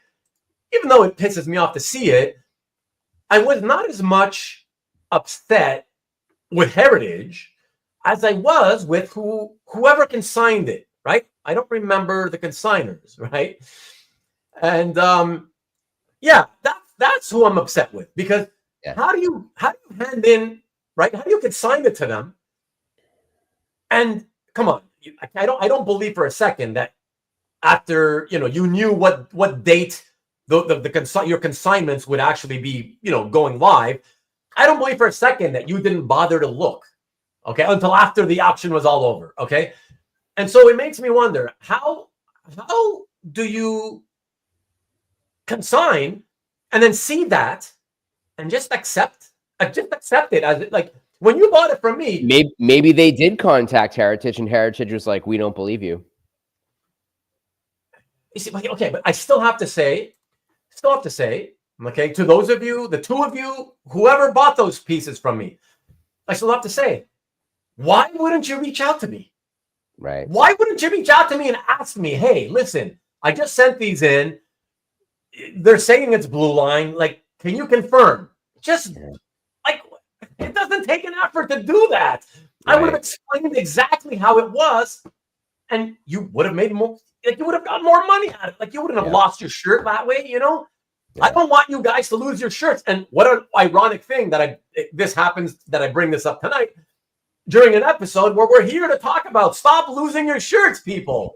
even though it pisses me off to see it, I was not as much upset with Heritage as I was with whoever consigned it, right? I don't remember the consigners, right? And yeah, that's who I'm upset with, because how do you hand in, right? How do you consign it to them? And come on, I don't believe for a second that after you knew what date your consignments would actually be going live. I don't believe for a second that you didn't bother to look, okay, until after the auction was all over, okay. And so it makes me wonder, how do you consign and then see that and just accept it as like, when you bought it from me? Maybe they did contact Heritage, and Heritage was like, we don't believe you. You see, okay, but I still have to say, okay, to those of you, the two of you, whoever bought those pieces from me, I still have to say, why wouldn't you reach out to me? Right. Why wouldn't you reach out to me and ask me, hey, listen, I just sent these in. They're saying it's Blue Line. Like, can you confirm? Just like, it doesn't take an effort to do that. Right. I would have explained exactly how it was, and you would have made more. Like, you would have got more money out of it. Like, you wouldn't have lost your shirt that way. Yeah. I don't want you guys to lose your shirts. And what an ironic thing that this happens, that I bring this up tonight during an episode where we're here to talk about stop losing your shirts, people.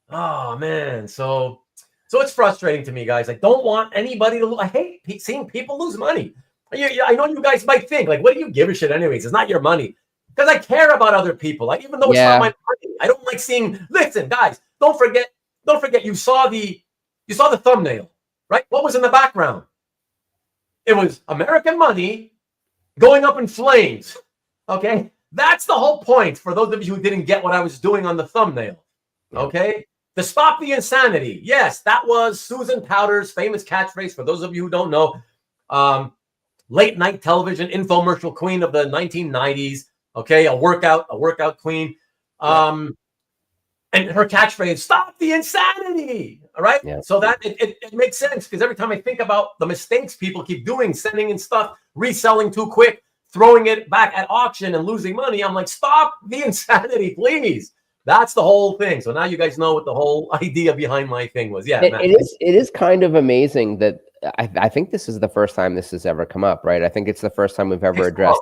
Oh man, so it's frustrating to me, guys. I don't want anybody to. I hate seeing people lose money. I know you guys might think, like, what do you give a shit anyways? It's not your money. Because I care about other people. Like, even though it's not my money, I don't like seeing. Listen, guys, don't forget. You saw the thumbnail, right? What was in the background? It was American money going up in flames. Okay, that's the whole point. For those of you who didn't get what I was doing on the thumbnail, okay, to stop the insanity. Yes, that was Susan Powter's famous catchphrase. For those of you who don't know, late night television infomercial queen of the 1990s. Okay, a workout queen. And her catchphrase, stop the insanity. All right. Yeah. So that it makes sense, because every time I think about the mistakes people keep doing, sending in stuff, reselling too quick, throwing it back at auction and losing money, I'm like, stop the insanity, please. That's the whole thing. So now you guys know what the whole idea behind my thing was. Yeah. It is kind of amazing that I think this is the first time this has ever come up, right? I think it's the first time we've ever addressed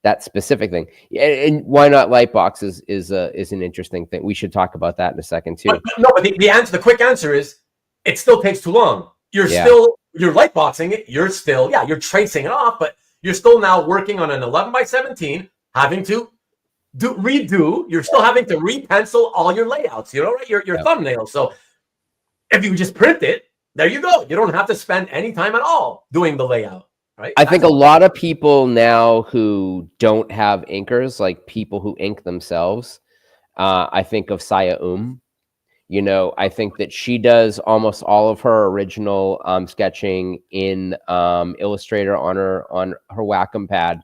that specific thing. And why not Lightbox is an interesting thing. We should talk about that in a second too. But the quick answer is, it still takes too long. You're lightboxing it. You're tracing it off, but you're still now working on an 11x17, having to redo. You're still having to repencil all your layouts, right? Your thumbnails. So if you just print it, there you go. You don't have to spend any time at all doing the layout. right? I think a lot of people now who don't have inkers, like people who ink themselves, I think of Saya You know, I think that she does almost all of her original sketching in Illustrator on her Wacom pad,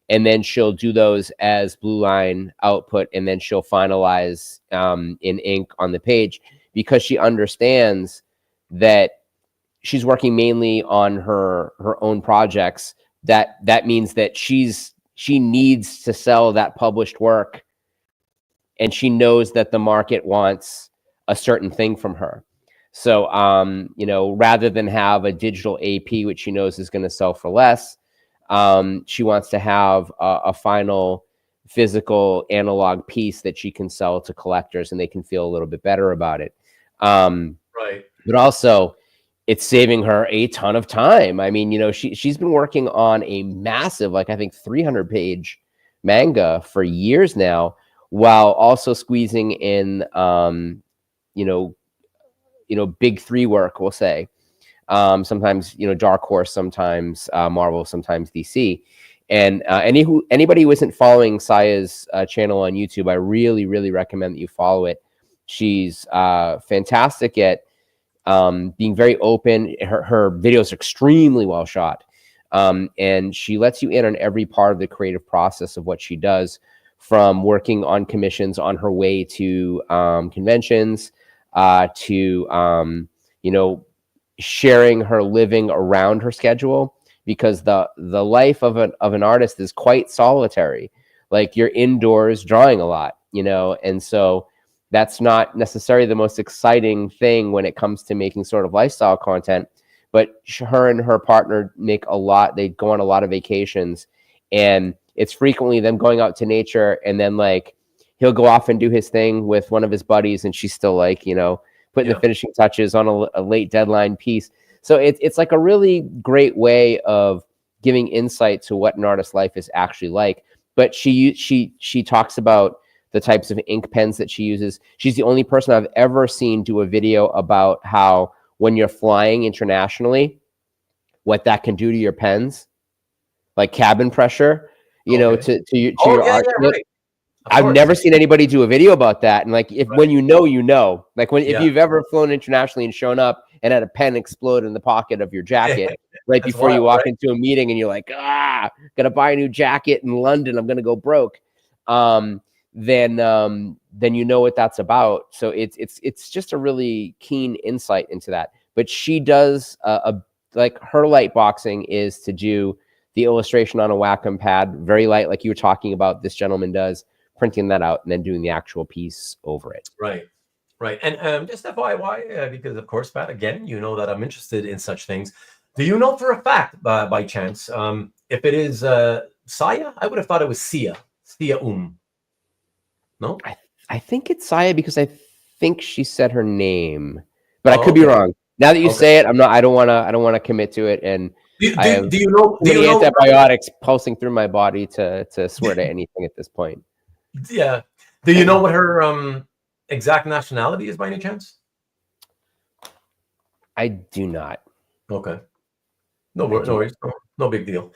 and then she'll do those as blue line output, and then she'll finalize in ink on the page, because she understands that she's working mainly on her own projects. That means that she needs to sell that published work, and she knows that the market wants a certain thing from her. So, you know, rather than have a digital AP, which she knows is going to sell for less, she wants to have a final physical analog piece that she can sell to collectors, and they can feel a little bit better about it. Right. But also, it's saving her a ton of time. I mean, you know, she's been working on a massive, like, I think 300-page manga for years now, while also squeezing in, you know, big three work, we'll say. Sometimes, you know, Dark Horse, sometimes Marvel, sometimes DC. And anybody who isn't following Saya's channel on YouTube, I really, really recommend that you follow it. She's fantastic at being very open. Her videos are extremely well shot. And she lets you in on every part of the creative process of what she does, from working on commissions on her way to conventions, to you know, sharing her living around her schedule, because the life of an artist is quite solitary. Like, you're indoors drawing a lot, you know, and so that's not necessarily the most exciting thing when it comes to making sort of lifestyle content. But her and her partner make a lot. They go on a lot of vacations, and it's frequently them going out to nature, and then, like, he'll go off and do his thing with one of his buddies, and she's still, like, you know, putting the finishing touches on a late deadline piece. So it's like a really great way of giving insight to what an artist's life is actually like. But she talks about the types of ink pens that she uses. She's the only person I've ever seen do a video about how, when you're flying internationally, what that can do to your pens, like cabin pressure, you know, to your art. Right. I've never seen anybody do a video about that. And, like, when you know, like, if you've ever flown internationally and shown up and had a pen explode in the pocket of your jacket right before you walk into a meeting, and you're like, gotta buy a new jacket in London, I'm gonna go broke. Then you know what that's about. So it's just a really keen insight into that. But she does like, her light boxing is to do the illustration on a Wacom pad, very light, like you were talking about. This gentleman does, printing that out and then doing the actual piece over it. Right. And just FYI, because of course, Pat, again, you know that I'm interested in such things. Do you know for a fact, by chance, if it is Saya? I would have thought it was Sia. No? I think it's Saya, because I think she said her name, but I could be wrong. Now that you say it, I don't want to commit to it. And do you know antibiotics pulsing through my body to swear to anything at this point. Yeah. Do you know what her exact nationality is, by any chance? I do not. Okay. No worries. No big deal.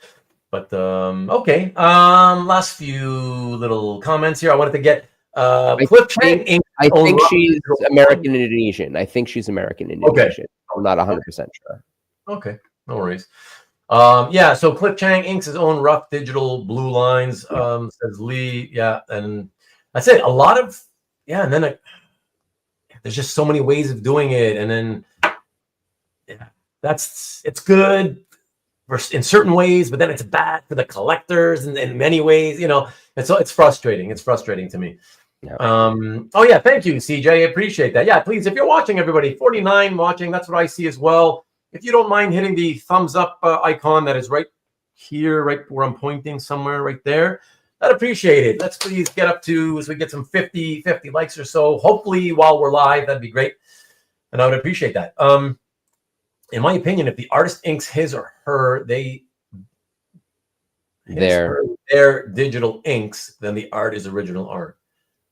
But okay. Last few little comments here. I wanted to get Cliff Chang. I think she's American Indonesian. Okay. I'm not 100% sure. Okay. No worries. Yeah, so Cliff Chang inks his own rough digital blue lines, says Lee. Yeah, and that's it. A lot of, and then there's just so many ways of doing it. And then, it's good in certain ways, but then it's bad for the collectors in many ways, you know. It's frustrating. It's frustrating to me. Yeah. Thank you, CJ. I appreciate that. Yeah, please, if you're watching, everybody, 49 watching, that's what I see as well. If you don't mind hitting the thumbs up icon that is right here, right where I'm pointing, somewhere right there, I'd appreciate it. Let's please get up to, as we get some 50 likes or so, hopefully while we're live, that'd be great. And I would appreciate that. In my opinion, if the artist inks his or her, their digital inks, then the art is original art.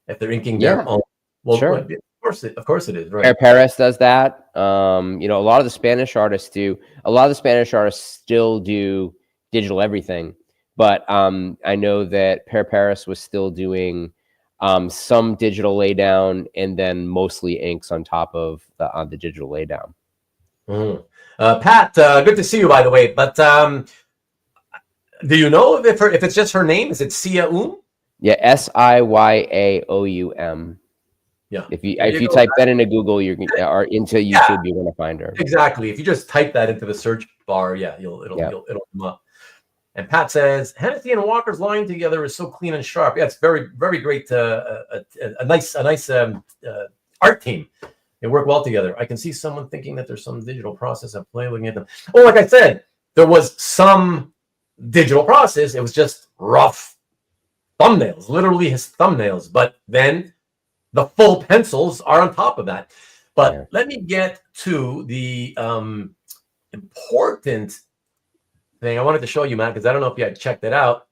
If they're inking their own, well, sure. Of Of course it is. Right. Per Perez does that. You know, a lot of the Spanish artists do. A lot of the Spanish artists still do digital everything, but I know that Per Perez was still doing some digital laydown and then mostly inks on top of the digital laydown. Mm. Pat, good to see you, by the way. But do you know if it's just her name? Is it Siyaum? Yeah, Siyaoum. Yeah. If you type that into Google, or into YouTube, you're gonna find her. Exactly. If you just type that into the search bar, it'll come up. And Pat says Hennessy and Walker's line together is so clean and sharp. Yeah, it's very, very great. A nice art team. They work well together. I can see someone thinking that there's some digital process at play looking at them. Oh, like I said, there was some digital process. It was just rough thumbnails, literally his thumbnails. But then the full pencils are on top of that. But let me get to the important thing I wanted to show you, Matt, because I don't know if you had checked it out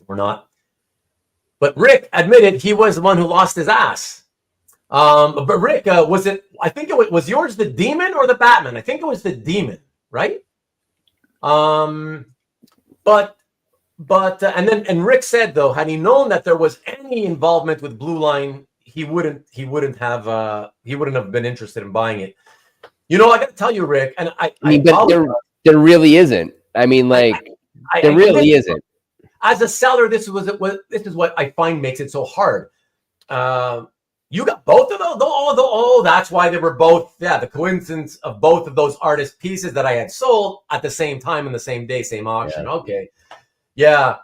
or not. But Rick admitted he was the one who lost his ass. But Rick, was it? I think it was yours, the demon or the Batman? I think it was the demon, right? But and Rick said, though, had he known that there was any involvement with Blue Line, he wouldn't have been interested in buying it. You know, I got to tell you, Rick, and I mean, but there really isn't. I mean, like, there really isn't. As a seller, this is what I find makes it so hard. You got both of those. That's why they were both. Yeah, the coincidence of both of those artist pieces that I had sold at the same time in the same day, same auction. Yeah. Okay. Yeah.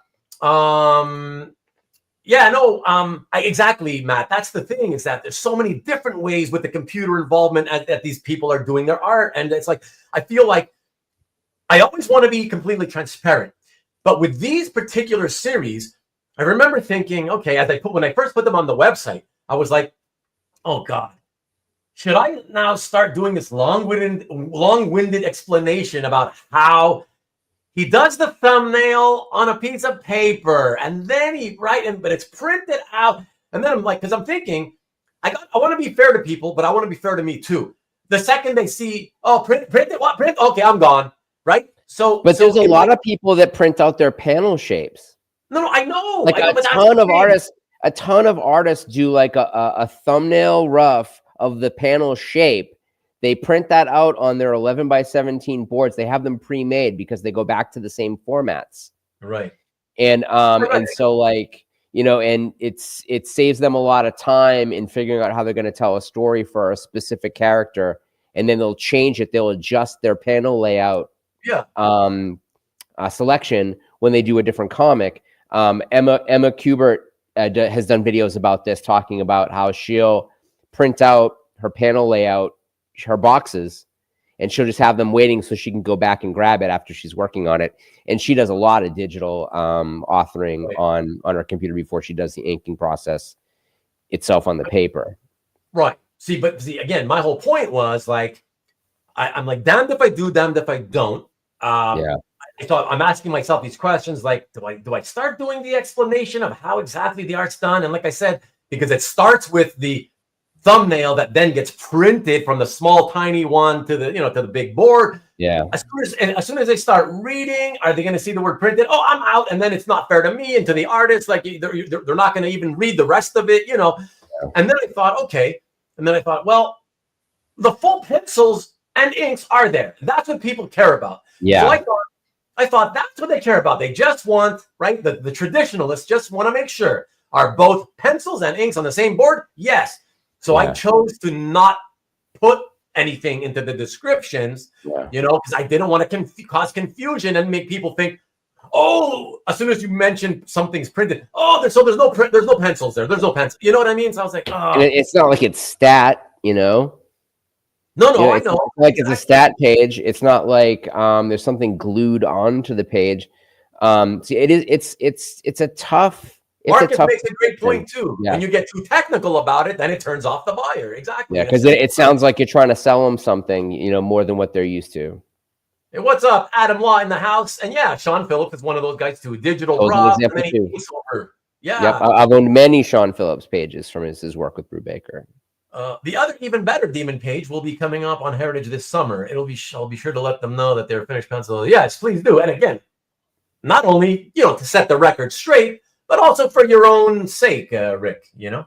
Exactly, Matt. That's the thing, is that there's so many different ways with the computer involvement that these people are doing their art. And it's like, I feel like I always want to be completely transparent. But with these particular series, I remember thinking, okay, when I first put them on the website, I was like, oh God, should I now start doing this long-winded explanation about how he does the thumbnail on a piece of paper and then but it's printed out. And then I'm like, because I'm thinking, I want to be fair to people, but I want to be fair to me too. The second they see, oh, print it, what print? Okay, I'm gone. Right. But there's a lot of people that print out their panel shapes. No, I know. Like a ton of artists do like a thumbnail rough of the panel shape. They print that out on their 11x17 boards. They have them pre-made because they go back to the same formats. Right. And so, like, you know, and it saves them a lot of time in figuring out how they're going to tell a story for a specific character. And then they'll change it. They'll adjust their panel layout selection when they do a different comic. Emma Kubert has done videos about this, talking about how she'll print out her panel layout, her boxes, and she'll just have them waiting so she can go back and grab it after she's working on it. And she does a lot of digital authoring on her computer before she does the inking process itself on the paper. Right. See, again, my whole point was like, I'm like, damned if I do, damned if I don't. So I'm asking myself these questions, like, do I start doing the explanation of how exactly the art's done? And like I said, because it starts with the thumbnail that then gets printed from the small, tiny one to the big board. Yeah. As soon as they start reading, are they going to see the word printed? Oh, I'm out. And then it's not fair to me and to the artist. Like they're not going to even read the rest of it, Yeah. And then I thought, okay. And then I thought, well, the full pencils and inks are there. That's what people care about. Yeah. So I thought that's what they care about. They just want, right? The traditionalists just want to make sure, are both pencils and inks on the same board? Yes. So I chose to not put anything into the descriptions, because I didn't want to cause confusion and make people think, oh, as soon as you mention something's printed, oh, there's no pencils there. There's no pencil. You know what I mean? So I was like, oh. And it's not like it's stat, No, I know. Like it's a stat page. It's not like there's something glued onto the page. See, it's a tough. Marcus makes a great point too. Yeah. When you get too technical about it, then it turns off the buyer. Exactly. Yeah, because it sounds like you're trying to sell them something, more than what they're used to. Hey, what's up, Adam Law in the house? And yeah, Sean Phillips is one of those guys too. Digital Rob, and then he Yeah. Yep, I've owned many Sean Phillips pages from his work with Brubaker. the other even better demon page will be coming up on Heritage this summer. I'll be sure to let them know that they're finished pencil. Yes, please do. And again, not only, to set the record straight, but also for your own sake, Rick, Yeah.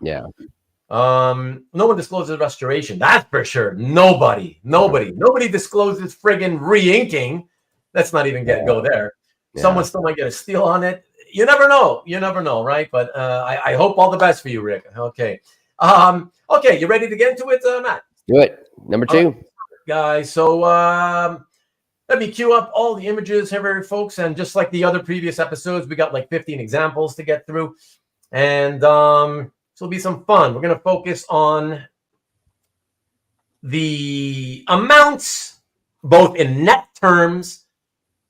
No one discloses restoration. That's for sure. Nobody discloses friggin' re-inking. Let's not even go there. Yeah. Someone still might get a steal on it. You never know, right? But I hope all the best for you, Rick. Okay. Okay, you ready to get into it, Matt? Do it. Number 2. Guys, so let me queue up all the images here, folks. And just like the other previous episodes, we got like 15 examples to get through. And so it'll be some fun. We're going to focus on the amounts, both in net terms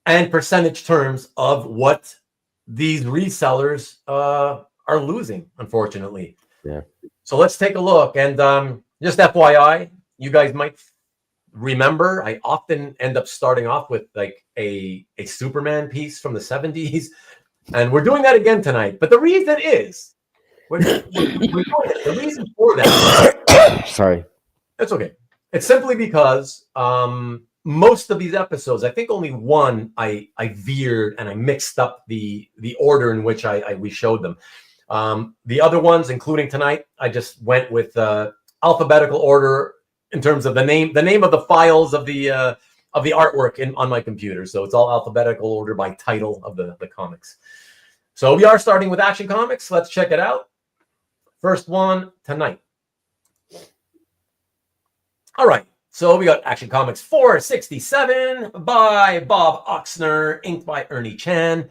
and percentage terms, of what these resellers are losing, unfortunately. Yeah. So let's take a look. And just FYI, you guys might remember, I often end up starting off with like a Superman piece from the 70s. And we're doing that again tonight. But the reason is, we're doing it. The reason for that. Sorry. That's okay. It's simply because most of these episodes, I think only one I veered and I mixed up the order in which we showed them. The other ones, including tonight, I just went with alphabetical order in terms of the name of the files of the artwork on my computer. So it's all alphabetical order by title of the comics. So we are starting with Action Comics. Let's check it out. First one tonight. All right. So we got Action Comics 467 by Bob Oksner, inked by Ernie Chan.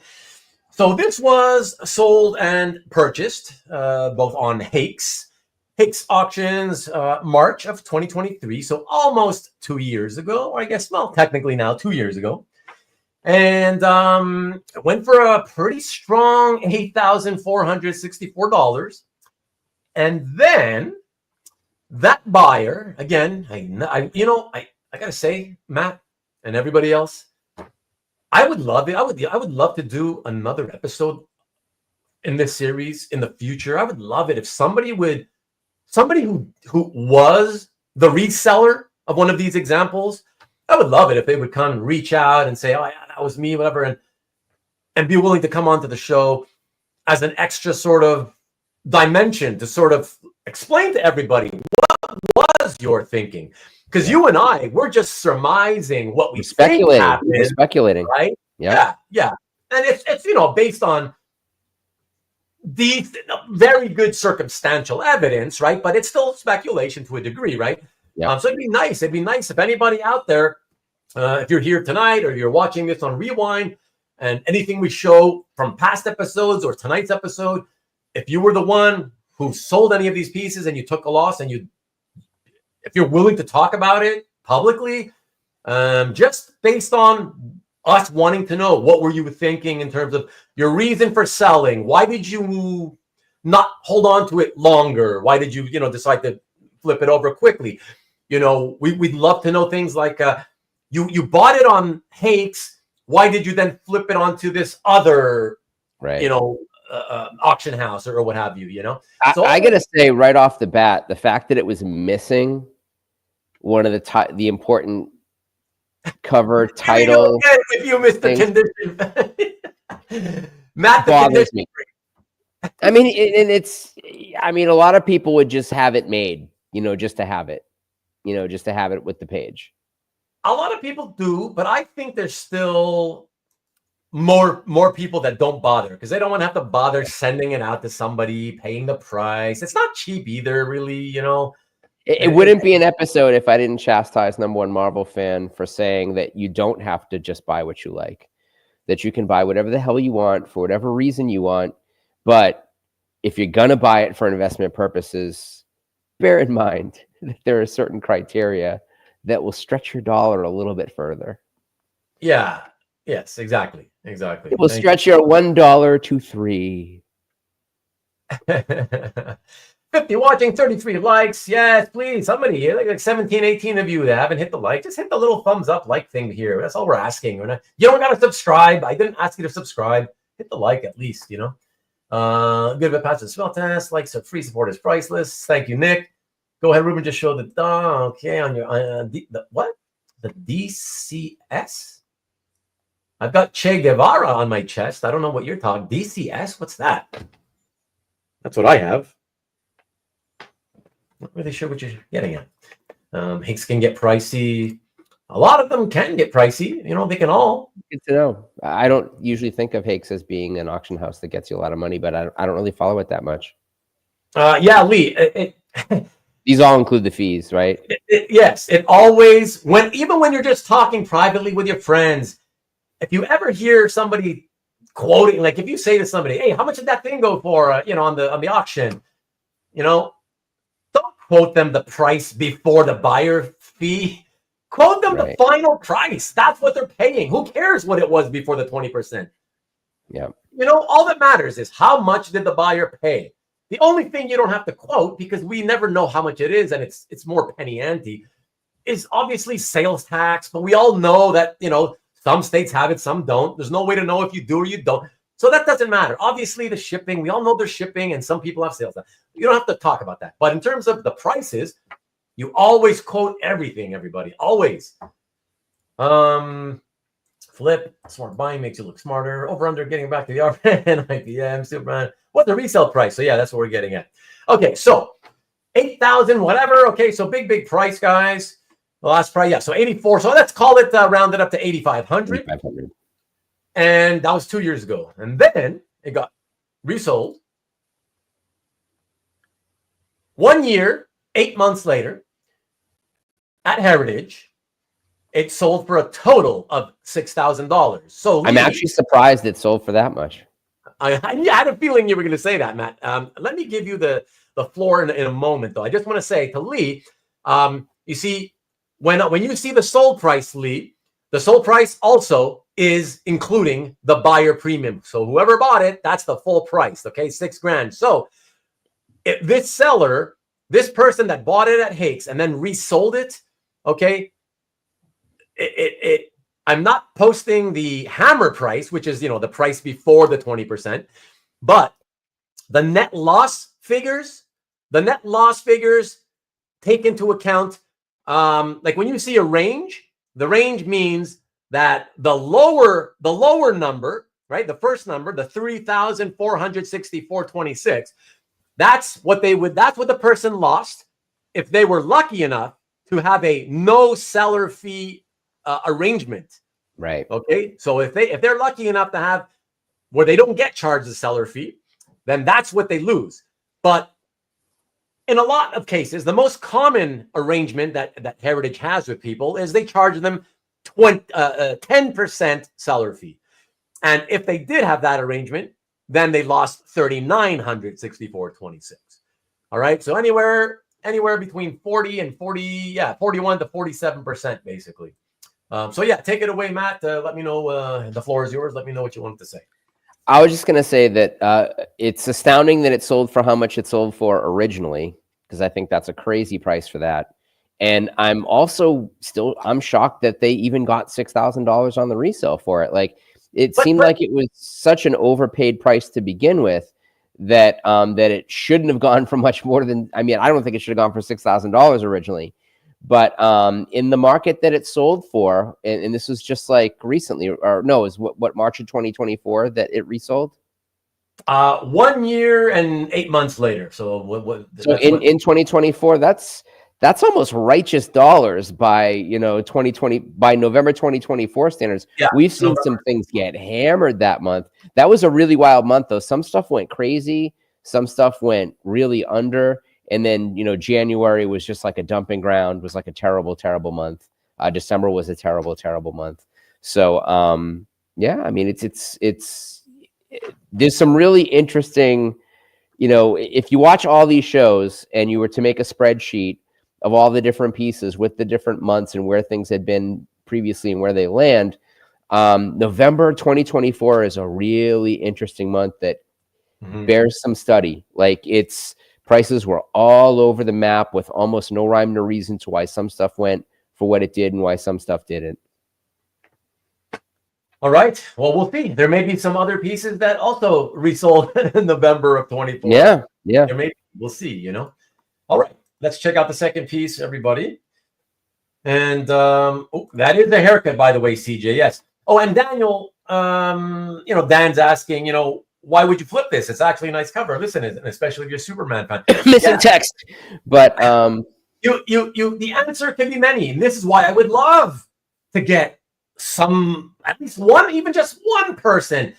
So this was sold and purchased both on Hakes auctions, March of 2023. So almost 2 years ago, or I guess, well, technically now 2 years ago. And it went for a pretty strong $8,464. And then that buyer, again, I gotta say, Matt and everybody else, I would love it. I would love to do another episode in this series in the future. I would love it if somebody who was the reseller of one of these examples. I would love it if they would come and reach out and say, "Oh, yeah, that was me," whatever, and be willing to come onto the show as an extra sort of dimension to sort of explain to everybody what was your thinking. Because you and I, we're just surmising what we think happened. We're speculating, right? Yeah. And it's based on these very good circumstantial evidence, right? But it's still speculation to a degree, right? Yeah. So it'd be nice if anybody out there, if you're here tonight or you're watching this on Rewind, and anything we show from past episodes or tonight's episode, if you were the one who sold any of these pieces and you took a loss, and if you're willing to talk about it publicly, just based on us wanting to know what were you thinking in terms of your reason for selling, why did you not hold on to it longer, why did you decide to flip it over quickly? We'd love to know things like you bought it on Hakes, why did you then flip it onto this other auction house or what have you? So I gotta say right off the bat, the fact that it was missing one of the important cover title. If you missed the condition, Matt, bothers me. I mean, a lot of people would just have it made, just to have it, just to have it with the page. A lot of people do, but I think there's still more people that don't bother because they don't want to have to bother sending it out to somebody, paying the price. It's not cheap either, really, It wouldn't be an episode if I didn't chastise #1 Marvel fan for saying that you don't have to just buy what you like, that you can buy whatever the hell you want for whatever reason you want. But if you're going to buy it for investment purposes, bear in mind that there are certain criteria that will stretch your dollar a little bit further. Yeah. Yes, exactly. It will stretch your $1 to $3. 50 watching, 33 likes. Yes, please. Somebody, like 17, 18 of you that haven't hit the like, just hit the little thumbs up like thing here. That's all we're asking. You don't got to subscribe. I didn't ask you to subscribe. Hit the like at least, Good of a pass the smell test. Likes are free, support is priceless. Thank you, Nick. Go ahead, Ruben. Just show the okay on your what? The DCS. I've got Che Guevara on my chest. I don't know what you're talking. DCS. What's that? That's what I have. Not really sure what you're getting at. Hinks can get pricey. A lot of them can get pricey. You know, they can all. Good to know. I don't usually think of Hakes as being an auction house that gets you a lot of money, but I don't really follow it that much. Yeah, Lee. These all include the fees, right? Yes. It always, even when you're just talking privately with your friends, if you ever hear somebody quoting, like if you say to somebody, "Hey, how much did that thing go for?" You know, on the auction, you know, don't quote them the price before the buyer fee. Quote them the final price. That's what they're paying. Who cares what it was before the 20%? Yeah. You know, all that matters is how much did the buyer pay. The only thing you don't have to quote, because we never know how much it is, and it's more penny ante, is obviously sales tax. But we all know that, you know, some states have it, some don't. There's no way to know if you do or you don't. So that doesn't matter. Obviously, the shipping, we all know there's shipping, and some people have sales tax. You don't have to talk about that. But in terms of the prices, you always quote everything, everybody. Always. Flip. Smart buying makes you look smarter. Over under, getting back to the RPM, IPM, Superman. What's the resale price? So yeah, that's what we're getting at. Okay, so 8,000, whatever. Okay, so big price, guys. The last price, yeah. So 84. So let's call it rounded up to 8,500. 8,500. And that was 2 years ago. And then it got resold. 1 year, 8 months later, at Heritage, it sold for a total of $6,000. So I'm actually surprised it sold for that much. I had a feeling you were going to say that, Matt. Let me give you the floor in a moment, though. I just want to say to Lee, you see, when you see the sold price, Lee, the sold price also is including the buyer premium. So whoever bought it, that's the full price. Okay, $6,000. So if this seller, this person that bought it at Hakes and then resold it, okay, I'm not posting the hammer price, which is, you know, the price before the 20%, but the net loss figures take into account, like when you see a range, the range means that the lower number, right? The first number, the 3,464.26, that's what the person lost if they were lucky enough to have a no seller fee arrangement. Right. Okay. So if they're lucky enough to have where they don't get charged the seller fee, then that's what they lose. But in a lot of cases, the most common arrangement that Heritage has with people is they charge them 10% seller fee. And if they did have that arrangement, then they lost 3,964.26. All right. So anywhere between 40 and 41 to 47%, basically. So yeah, take it away, Matt. Let me know. The floor is yours. Let me know what you wanted to say. I was just going to say that it's astounding that it sold for how much it sold for originally, because I think that's a crazy price for that. And I'm also I'm shocked that they even got $6,000 on the resale for it. Like it seemed like it was such an overpaid price to begin with that that it shouldn't have gone for much more than, I mean, I don't think it should have gone for $6,000 originally. But in the market that it sold for, and this was just like recently, or no, is what March of 2024 that it resold? 1 year and 8 months later. So in 2024, that's almost righteous dollars by 2020 by November 2024 standards. Yeah, we've seen some things get hammered that month. That was a really wild month though. Some stuff went crazy, some stuff went really under. And then, January was just like a dumping ground, was like a terrible, terrible month. December was a terrible, terrible month. So, yeah, I mean, it's there's some really interesting, if you watch all these shows and you were to make a spreadsheet of all the different pieces with the different months and where things had been previously and where they land, November 2024 is a really interesting month that bears some study. Like prices were all over the map with almost no rhyme or reason to why some stuff went for what it did and why some stuff didn't. All right. Well, we'll see. There may be some other pieces that also resold in November of 24. Yeah. We'll see, All right. let's check out the second piece, everybody. And that is the haircut, by the way, CJ. Yes. Oh, and Daniel, Dan's asking, why would you flip this? It's actually a nice cover. Listen, especially if you're a Superman fan. Missing text, but the answer can be many, and this is why I would love to get at least one, even just one person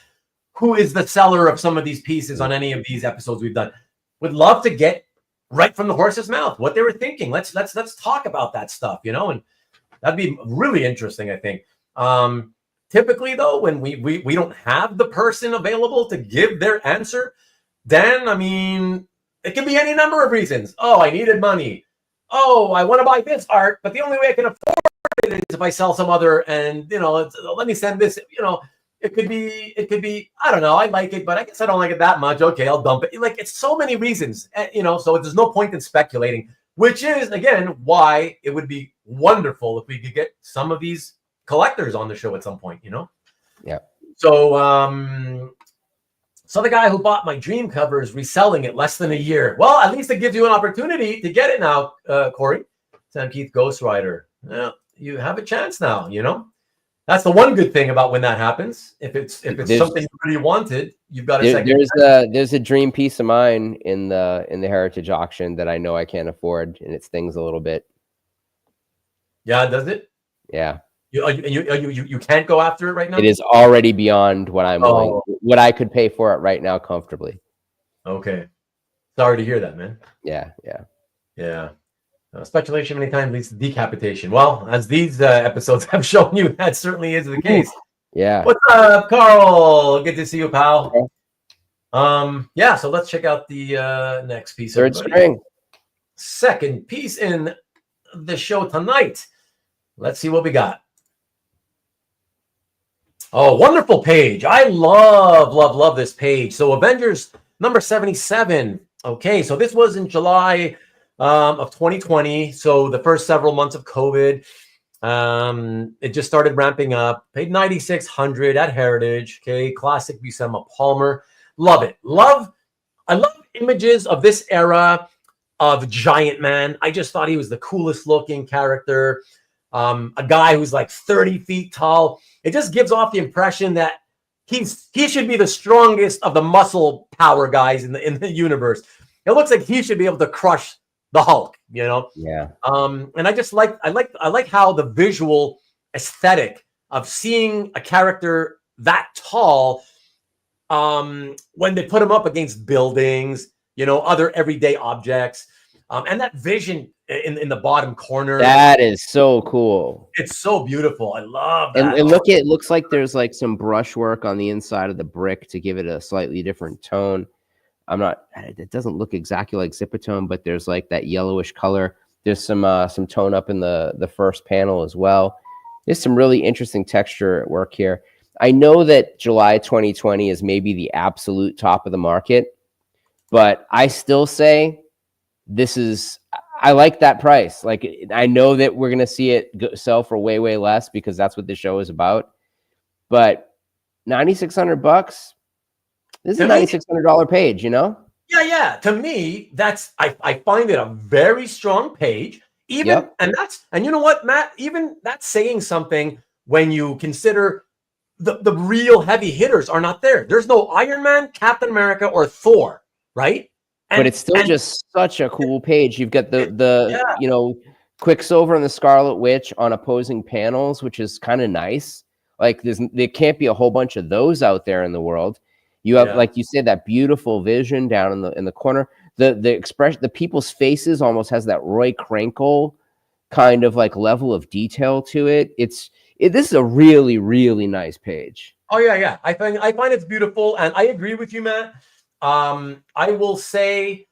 who is the seller of some of these pieces on any of these episodes we've done. Would love to get right from the horse's mouth what they were thinking. Let's talk about that stuff, and that'd be really interesting, I think. Typically, though, when we don't have the person available to give their answer, then it can be any number of reasons. Oh, I needed money. Oh, I want to buy this art, but the only way I can afford it is if I sell some other, and let me send this. It could be. I don't know. I like it, but I guess I don't like it that much. Okay, I'll dump it. Like, it's so many reasons, So there's no point in speculating. Which is again why it would be wonderful if we could get some of these collectors on the show at some point. Yeah. So so the guy who bought my dream cover is reselling it less than a year. Well, at least it gives you an opportunity to get it now, Corey. Sam Keith Ghostwriter. Well, you have a chance now. That's the one good thing about when that happens. If it's something you really wanted, you've got a second. There's a dream piece of mine in the Heritage auction that I know I can't afford, and it stings a little bit. Yeah, does it? Yeah. You can't go after it right now. It is already beyond what what I could pay for it right now comfortably. Okay. Sorry to hear that, man. Yeah. Speculation many times leads to decapitation. Well, as these episodes have shown you, that certainly is the case. Yeah. What's up, Carl? Good to see you, pal. Yeah. So let's check out the next piece. Third string. Second piece in the show tonight. Let's see what we got. Oh, wonderful page. I love this page. So Avengers number 77. Okay, so this was in July of 2020. So the first several months of COVID. It just started ramping up. Paid $9,600 at Heritage. Okay, classic Buscema Palmer. Love it. I love images of this era of Giant Man. I just thought he was the coolest looking character. A guy who's like 30 feet tall. It just gives off the impression that he should be the strongest of the muscle power guys in the universe. It looks like he should be able to crush the Hulk, Yeah. And I just like how the visual aesthetic of seeing a character that tall, when they put him up against buildings, other everyday objects, and that vision in the bottom corner. That is so cool. It's so beautiful. I love that. And it looks like there's like some brushwork on the inside of the brick to give it a slightly different tone. It doesn't look exactly like Zipatone, but there's like that yellowish color. There's some tone up in the first panel as well. There's some really interesting texture at work here. I know that July 2020 is maybe the absolute top of the market, but I still say I like that price. Like, I know that we're going to see it sell for way, way less because that's what the show is about. But $9,600, this is a $9,600 page, Yeah. To me, I find it a very strong page. And you know what, Matt? Even that's saying something when you consider the real heavy hitters are not there. There's no Iron Man, Captain America, or Thor, right? But it's still just such a cool page. You've got the Quicksilver and the Scarlet Witch on opposing panels, which is kind of nice. Like, there can't be a whole bunch of those out there in the world. You have, like you said, that beautiful Vision down in the corner. The expression, the people's faces almost has that Roy Krankle kind of like level of detail to it. This is a really, really nice page. Oh yeah. I find it's beautiful, and I agree with you, Matt. I will say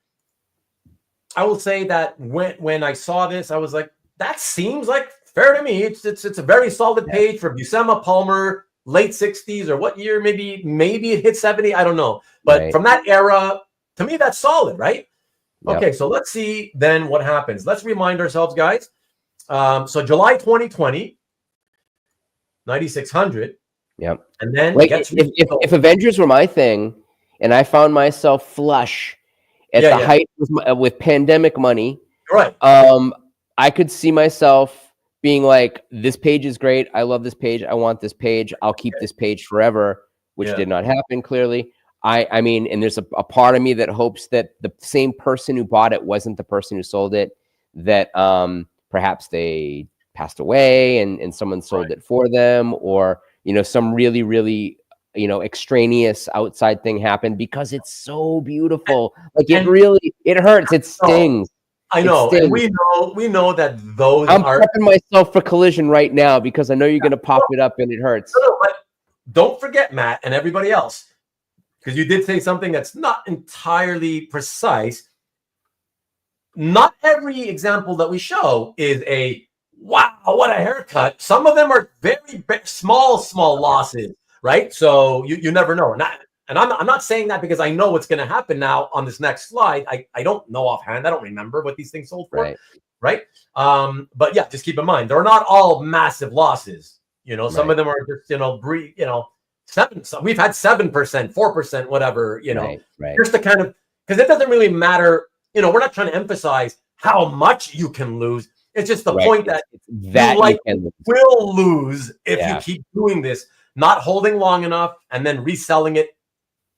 that when I saw this, I was like, that seems like fair to me. It's a very solid page for Buscema Palmer, late 60s, or what year? Maybe it hit 70. I don't know. But from that era, to me, that's solid, right? Yep. Okay, so let's see then what happens. Let's remind ourselves, guys. So July 2020, 9,600. Yep. And then if Avengers were my thing, and I found myself flush at the height with pandemic money, Right. I could see myself being like, this page is great. I love this page. I want this page. I'll keep this page forever, which did not happen, clearly. I mean, and there's a part of me that hopes that the same person who bought it wasn't the person who sold it, that perhaps they passed away and someone sold it for them, or, you know, some really, really, you know, extraneous outside thing happened, because it's so beautiful. Like, it hurts. It stings. I know, and we know that those I'm prepping myself for collision right now, because I know you're going to pop it up and it hurts. But don't forget, Matt, and everybody else, because you did say something that's not entirely precise. Not every example that we show is a wow, what a haircut. Some of them are very small losses, right? So you never know. And I'm not saying that because I know what's going to happen now on this next slide. I don't know offhand. I don't remember what these things sold for, right? But yeah, just keep in mind, they're not all massive losses. You know, some of them are just, you know, 7. So we've had 7%, 4%, whatever. You know, just the kind of, because it doesn't really matter. You know, we're not trying to emphasize how much you can lose. It's just the point that you will lose if you keep doing this, not holding long enough and then reselling it,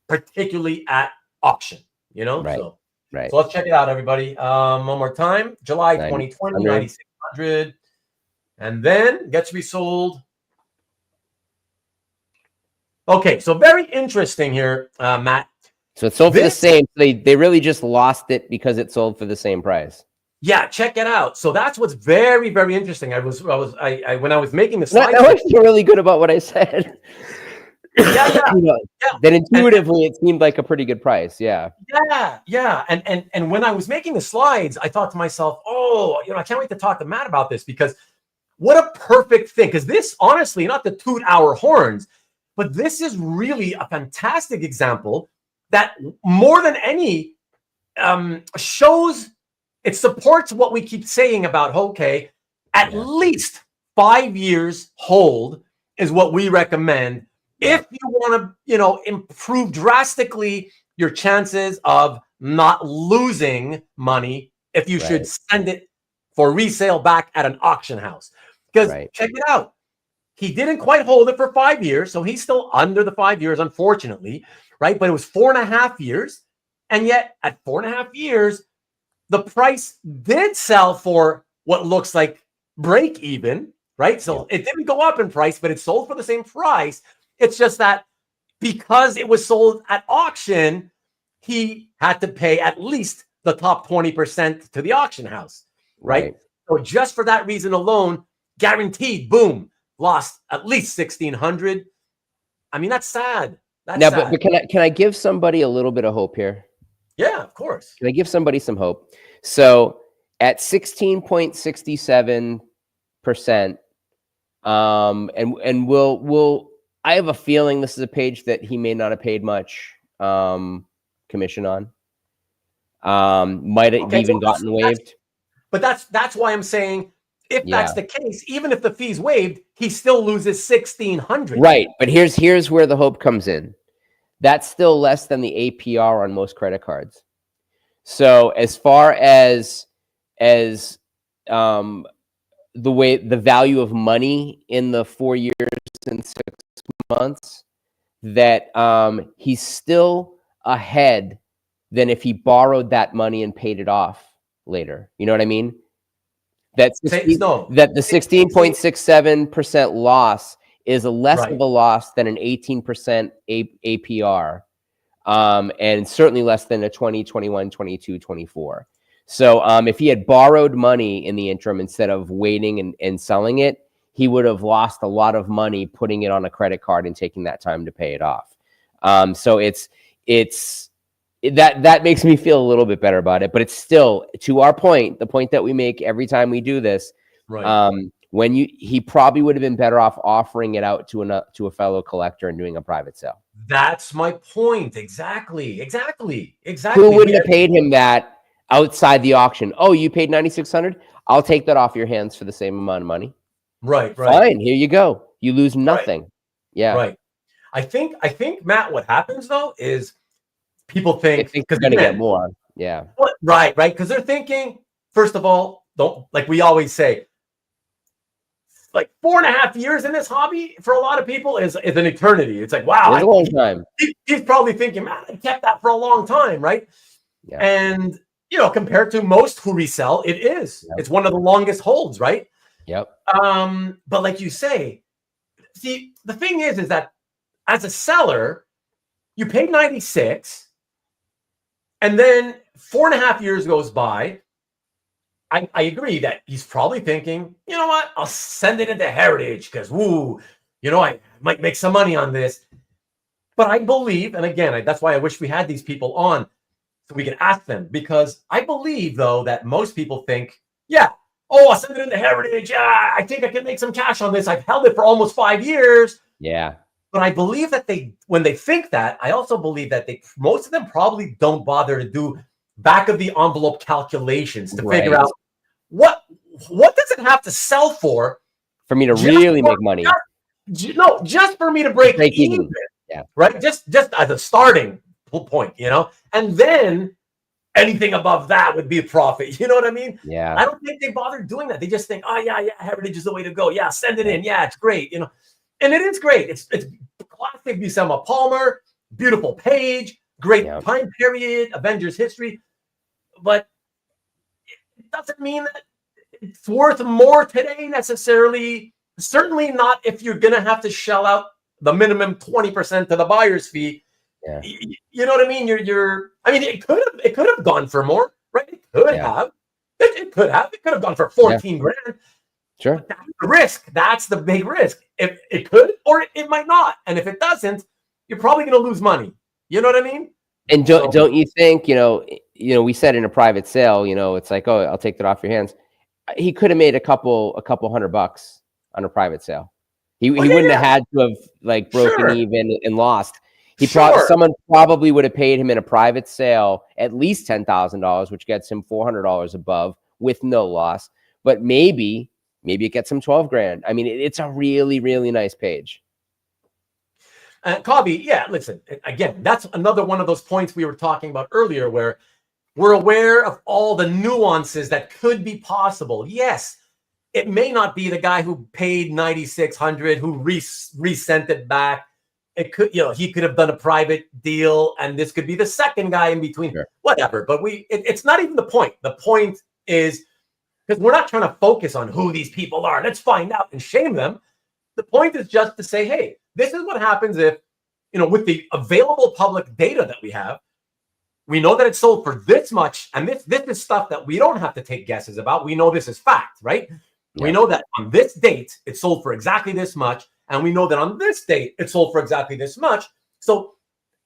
particularly at auction, you know? So let's check it out, everybody. One more time. July 2020, 9,600. And then gets resold. Okay, so very interesting here, Matt. So it sold for the same. They really just lost it because it sold for the same price. Yeah, check it out. So that's what's very, very interesting. I when I was making the slide, I feel really good about what I said. Then intuitively it seemed like a pretty good price. And when I was making the slides, I thought to myself, oh, you know, I can't wait to talk to Matt about this, because what a perfect thing. Because this, honestly, not to toot our horns, but this is really a fantastic example that more than any shows, it supports what we keep saying about, okay, at least 5 years hold is what we recommend. If you want to, you know, improve drastically your chances of not losing money, if you should send it for resale back at an auction house. Because check it out. He didn't quite hold it for 5 years, so he's still under the 5 years, unfortunately, right? But it was 4.5 years. And yet at 4.5 years, the price did sell for what looks like break even, right? So it didn't go up in price, but it sold for the same price. It's just that because it was sold at auction, he had to pay at least the top 20% to the auction house, right? So just for that reason alone, guaranteed, boom, lost at least 1,600. I mean, that's sad. That's sad. But can I give somebody a little bit of hope here? Yeah, of course. Can I give somebody some hope? So at 16.67%, and we'll I have a feeling this is a page that he may not have paid much commission on. Might have even gotten waived. But that's why I'm saying, if that's the case, even if the fee's waived, he still loses 1,600. Right. But here's where the hope comes in. That's still less than the APR on most credit cards. So as far as the value of money in the 4 years and 6 months, that he's still ahead than if he borrowed that money and paid it off later. You know what I mean? That the 16.67% loss is less of a loss than an 18% APR, and certainly less than a 20, 21, 22, 24. So if he had borrowed money in the interim instead of waiting and selling it, he would have lost a lot of money putting it on a credit card and taking that time to pay it off. So that makes me feel a little bit better about it, but it's still, to our point, the point that we make every time we do this, he probably would have been better off offering it out to a fellow collector and doing a private sale. That's my point. Exactly. Who wouldn't have paid him that outside the auction? Oh, you paid $9,600? I'll take that off your hands for the same amount of money. Right. Fine. Here you go. You lose nothing. Right. I think, Matt, what happens though is people think they're going to get more. Yeah. Right. Because they're thinking, first of all, don't, like we always say, like 4.5 years in this hobby for a lot of people is an eternity. It's like, wow, it's a long time. He's probably thinking, man, I kept that for a long time, right? Yeah. And compared to most who resell, it is. Yep. It's one of the longest holds, right? Yep. But like you say, see, the thing is that as a seller, you paid 96, and then 4.5 years goes by. I agree that he's probably thinking, you know what, I'll send it into Heritage because, I might make some money on this. But I believe, and again, that's why I wish we had these people on so we can ask them, because I believe, though, that most people think, I'll send it into Heritage. Yeah, I think I can make some cash on this. I've held it for almost 5 years. Yeah. But I believe that when they think that, I also believe that most of them probably don't bother to do back of the envelope calculations to figure out what does it have to sell for me to really make money. Just for me to break even. Yeah. Right? Just as a starting point, and then anything above that would be a profit. You know what I mean? Yeah. I don't think they bother doing that. They just think, oh yeah, Heritage is the way to go. Yeah, send it in. Yeah, it's great. And it is great. It's classic Buscema Palmer, beautiful page, great time period, Avengers history. But it doesn't mean that it's worth more today necessarily. Certainly not if you're going to have to shell out the minimum 20% to the buyer's fee. Yeah. You know what I mean? It could have gone for more, right? It could have. It could have gone for 14 grand. Sure. But that's the risk. That's the big risk. If it could, or it might not. And if it doesn't, you're probably going to lose money. You know what I mean? And don't you think, we said in a private sale, it's like, oh, I'll take that off your hands. He could have made a couple $100 on a private sale. He wouldn't have had to have broken even and lost. Someone probably would have paid him in a private sale at least $10,000, which gets him $400 above with no loss. But maybe it gets him 12 grand. I mean, it's a really, really nice page. Cobby, listen, again, that's another one of those points we were talking about earlier where we're aware of all the nuances that could be possible. Yes, it may not be the guy who paid $9,600 who resent it back. It could, he could have done a private deal, and this could be the second guy in between. Sure. Whatever. But it's not even the point. The point is, because we're not trying to focus on who these people are. Let's find out and shame them. The point is just to say, hey, this is what happens if, with the available public data that we have, we know that it's sold for this much, and this is stuff that we don't have to take guesses about. We know this is fact, right? Yeah. We know that on this date, it sold for exactly this much, and we know that on this date, it sold for exactly this much. So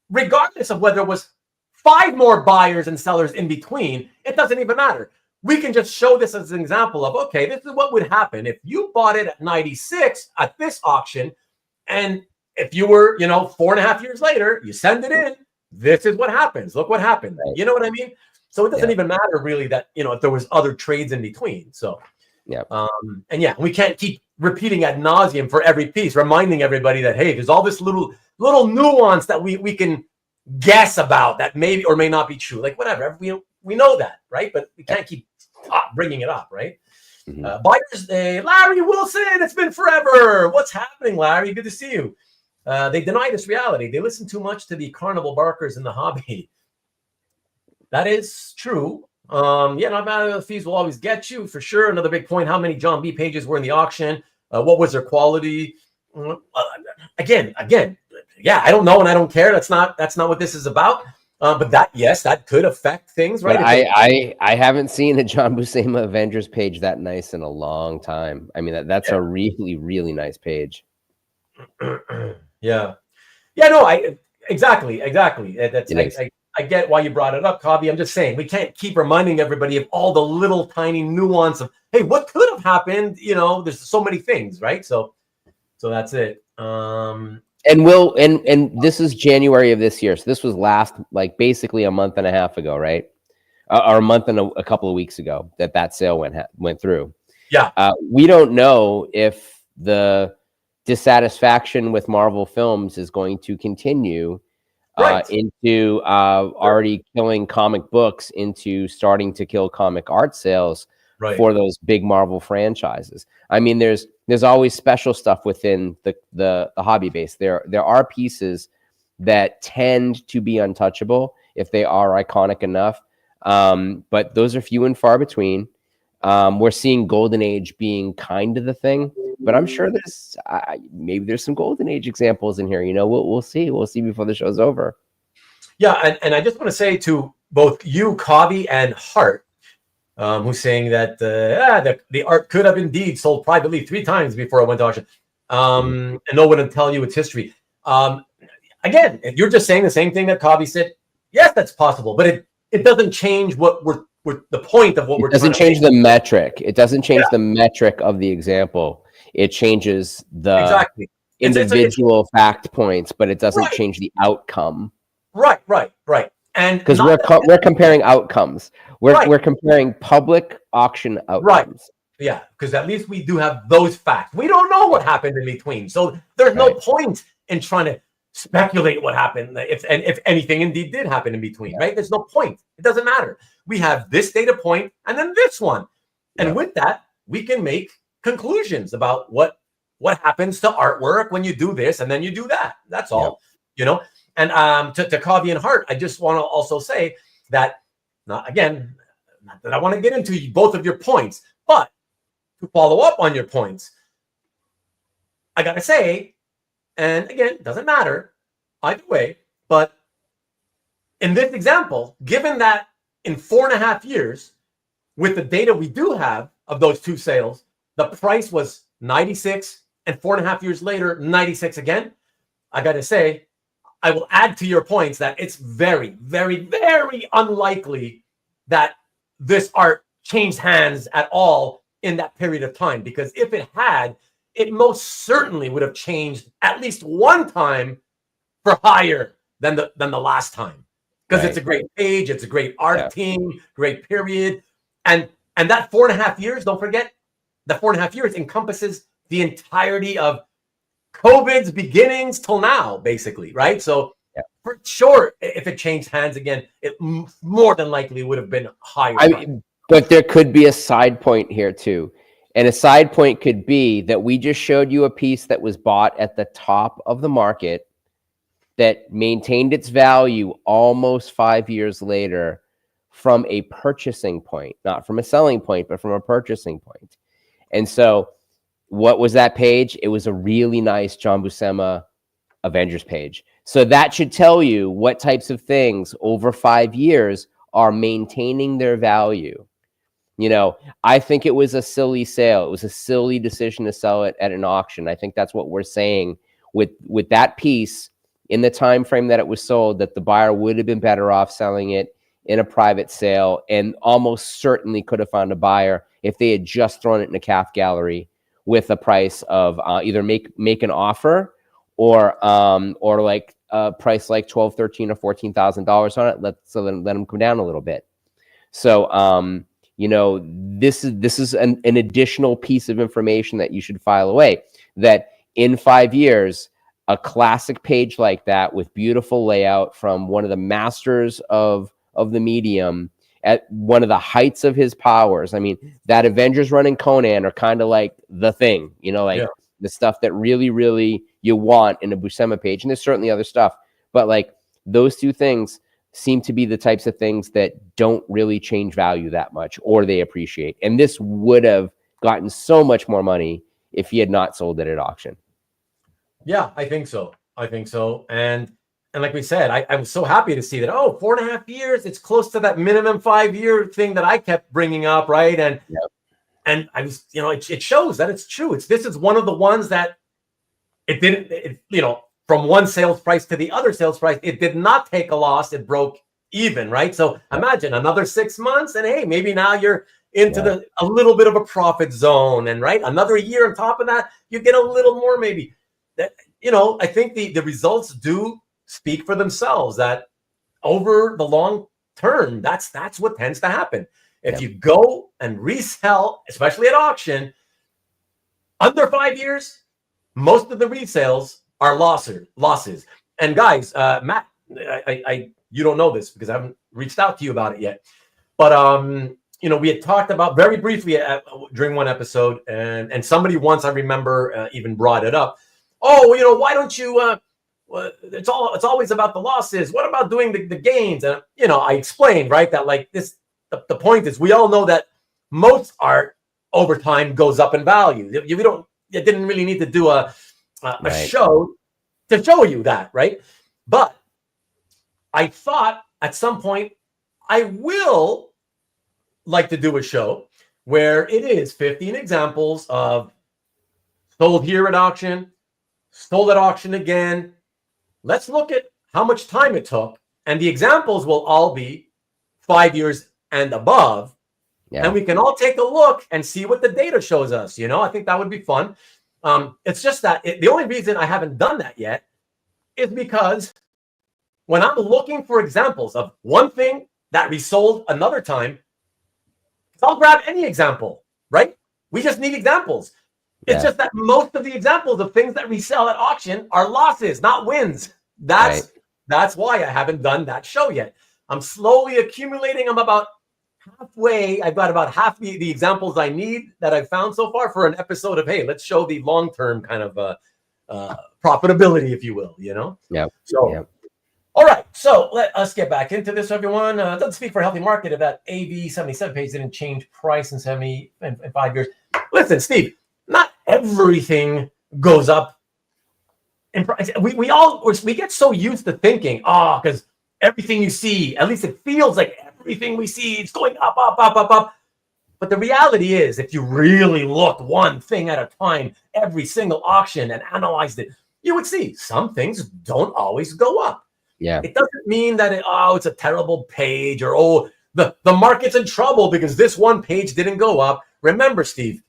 regardless of whether it was 5 more buyers and sellers in between, it doesn't even matter. We can just show this as an example of, okay, this is what would happen if you bought it at 96 at this auction, and if you were, 4.5 years later, you send it in, this is what happens. Look what happened. Right. You know what I mean? So it doesn't even matter really that, if there was other trades in between. So, we can't keep repeating ad nauseum for every piece, reminding everybody that, hey, there's all this little nuance that we can guess about that may or may not be true. Like whatever, we know that, right? But we can't keep bringing it up, right? Mm-hmm. Buyers, Larry Wilson, it's been forever. What's happening, Larry? Good to see you. They deny this reality. They listen too much to the carnival barkers in the hobby. That is true. Not matter the fees will always get you for sure. Another big point: how many John B pages were in the auction? What was their quality? Again, I don't know and I don't care. That's not what this is about. But that could affect things, right? But I haven't seen a John Buscema Avengers page that nice in a long time. I mean, that's a really, really nice page. Exactly. I get why you brought it up, Cobby. I'm just saying we can't keep reminding everybody of all the little tiny nuance of, hey, what could have happened? There's so many things, right? So that's it. And this is January of this year. So this was basically a month and a half ago, right? Or a month and a couple of weeks ago that sale went through. Yeah. We don't know if the dissatisfaction with Marvel films is going to continue Right. into already killing comic books, into starting to kill comic art sales Right. for those big Marvel franchises. I mean, there's always special stuff within the hobby base. There are pieces that tend to be untouchable if they are iconic enough, but those are few and far between. We're seeing Golden Age being kind of the thing, but I'm sure there's maybe there's some Golden Age examples in here. You know, we'll see. We'll see before the show's over. Yeah, and I just want to say to both you, Cobby, and Hart, who's saying that the art could have indeed sold privately 3 times before it went to auction, and no one will tell you its history. Again, if you're just saying the same thing that Cobby said, yes, that's possible, but it doesn't change what we're the point of what we're. It doesn't change the metric. It doesn't change the metric of the example. It changes the individual fact points, but it doesn't change the outcome. Right. And because we're comparing outcomes. We're comparing public auction outcomes. Right. Yeah, because at least we do have those facts. We don't know what happened in between, so there's no point in trying to speculate what happened if anything indeed did happen in between. Right? There's no point. It doesn't matter. We have this data point and then this one, and with that, we can make conclusions about what happens to artwork when you do this and then you do that. That's all. You know. And to Cobby and Hart, I just want to also say that, not that I want to get into both of your points, but to follow up on your points, I got to say, and again, doesn't matter either way, but in this example, given that in 4.5 years, with the data we do have of those 2 sales, the price was 96, and 4.5 years later, 96 again, I got to say, I will add to your points that it's very, very, very unlikely that this art changed hands at all in that period of time. Because if it had, it most certainly would have changed at least one time for higher than the last time. Because it's a great page, it's a great art team, great period. And that 4.5 years, don't forget, the 4.5 years encompasses the entirety of COVID's beginnings till now, basically, right? So for sure, if it changed hands again, it more than likely would have been higher. But there could be a side point here too. And a side point could be that we just showed you a piece that was bought at the top of the market that maintained its value almost 5 years later from a purchasing point, not from a selling point, but from a purchasing point. And so what was that page? It was a really nice John Buscema Avengers page. So that should tell you what types of things over 5 years are maintaining their value. You know, I think it was a silly sale. It was a silly decision to sell it at an auction. I think that's what we're saying with that piece in the time frame that it was sold, that the buyer would have been better off selling it in a private sale, and almost certainly could have found a buyer if they had just thrown it in a calf gallery with a price of either make an offer or like a price like $12,000, $13,000 or $14,000 on it. Let them come down a little bit. So you know, this is an additional piece of information that you should file away. That in 5 years, a classic page like that with beautiful layout from one of the masters of the medium at one of the heights of his powers. I mean, that Avengers run and Conan are kind of like the thing, you know, like the stuff that really, really you want in a Buscema page. And there's certainly other stuff, but like those 2 things seem to be the types of things that don't really change value that much, or they appreciate. And this would have gotten so much more money if he had not sold it at auction. Yeah, I think so. And like we said, I was so happy to see that, 4.5 years, it's close to that minimum 5-year thing that I kept bringing up, right? And and I was, you know, it shows that it's true. This is one of the ones that from one sales price to the other sales price, it did not take a loss. It broke even, right? So imagine another 6 months, and hey, maybe now you're into a little bit of a profit zone, and right, another year on top of that, you get a little more maybe. That, you know, I think the results do speak for themselves, that over the long term, that's what tends to happen. If you go and resell, especially at auction, under 5 years, most of the resales are losses. And guys, Matt you don't know this because I haven't reached out to you about it yet. But we had talked about very briefly during one episode, and somebody once, I remember, even brought it up. Oh, why don't you? It's always about the losses. What about doing the gains? And I explained, right, that like this. The point is, we all know that most art over time goes up in value. You didn't really need to do a show to show you that, right? But I thought at some point I will like to do a show where it is 15 examples of sold here at auction, sold at auction again. Let's look at how much time it took, and the examples will all be 5 years and above. Yeah. And we can all take a look and see what the data shows us. I think that would be fun. It's just that the only reason I haven't done that yet is because when I'm looking for examples of one thing that resold another time, I'll grab any example, right? We just need examples. It's just that most of the examples of things that resell at auction are losses, not wins. That's why I haven't done that show yet. I'm slowly accumulating. I'm about halfway. I've got about half the examples I need that I've found so far for an episode of, hey, let's show the long-term kind of profitability, if you will, Yeah. So, all right. So let us get back into this, everyone. It doesn't speak for a healthy market if that AV 77 page didn't change price in 5 years. Listen, Steve, not everything goes up in price. We get so used to thinking, because everything you see, at least it feels like everything we see, it's going up, up, up, up, up. But the reality is, if you really look one thing at a time, every single auction, and analyzed it, you would see some things don't always go up. Yeah. It doesn't mean that it's a terrible page, or the market's in trouble because this one page didn't go up. Remember, Steve,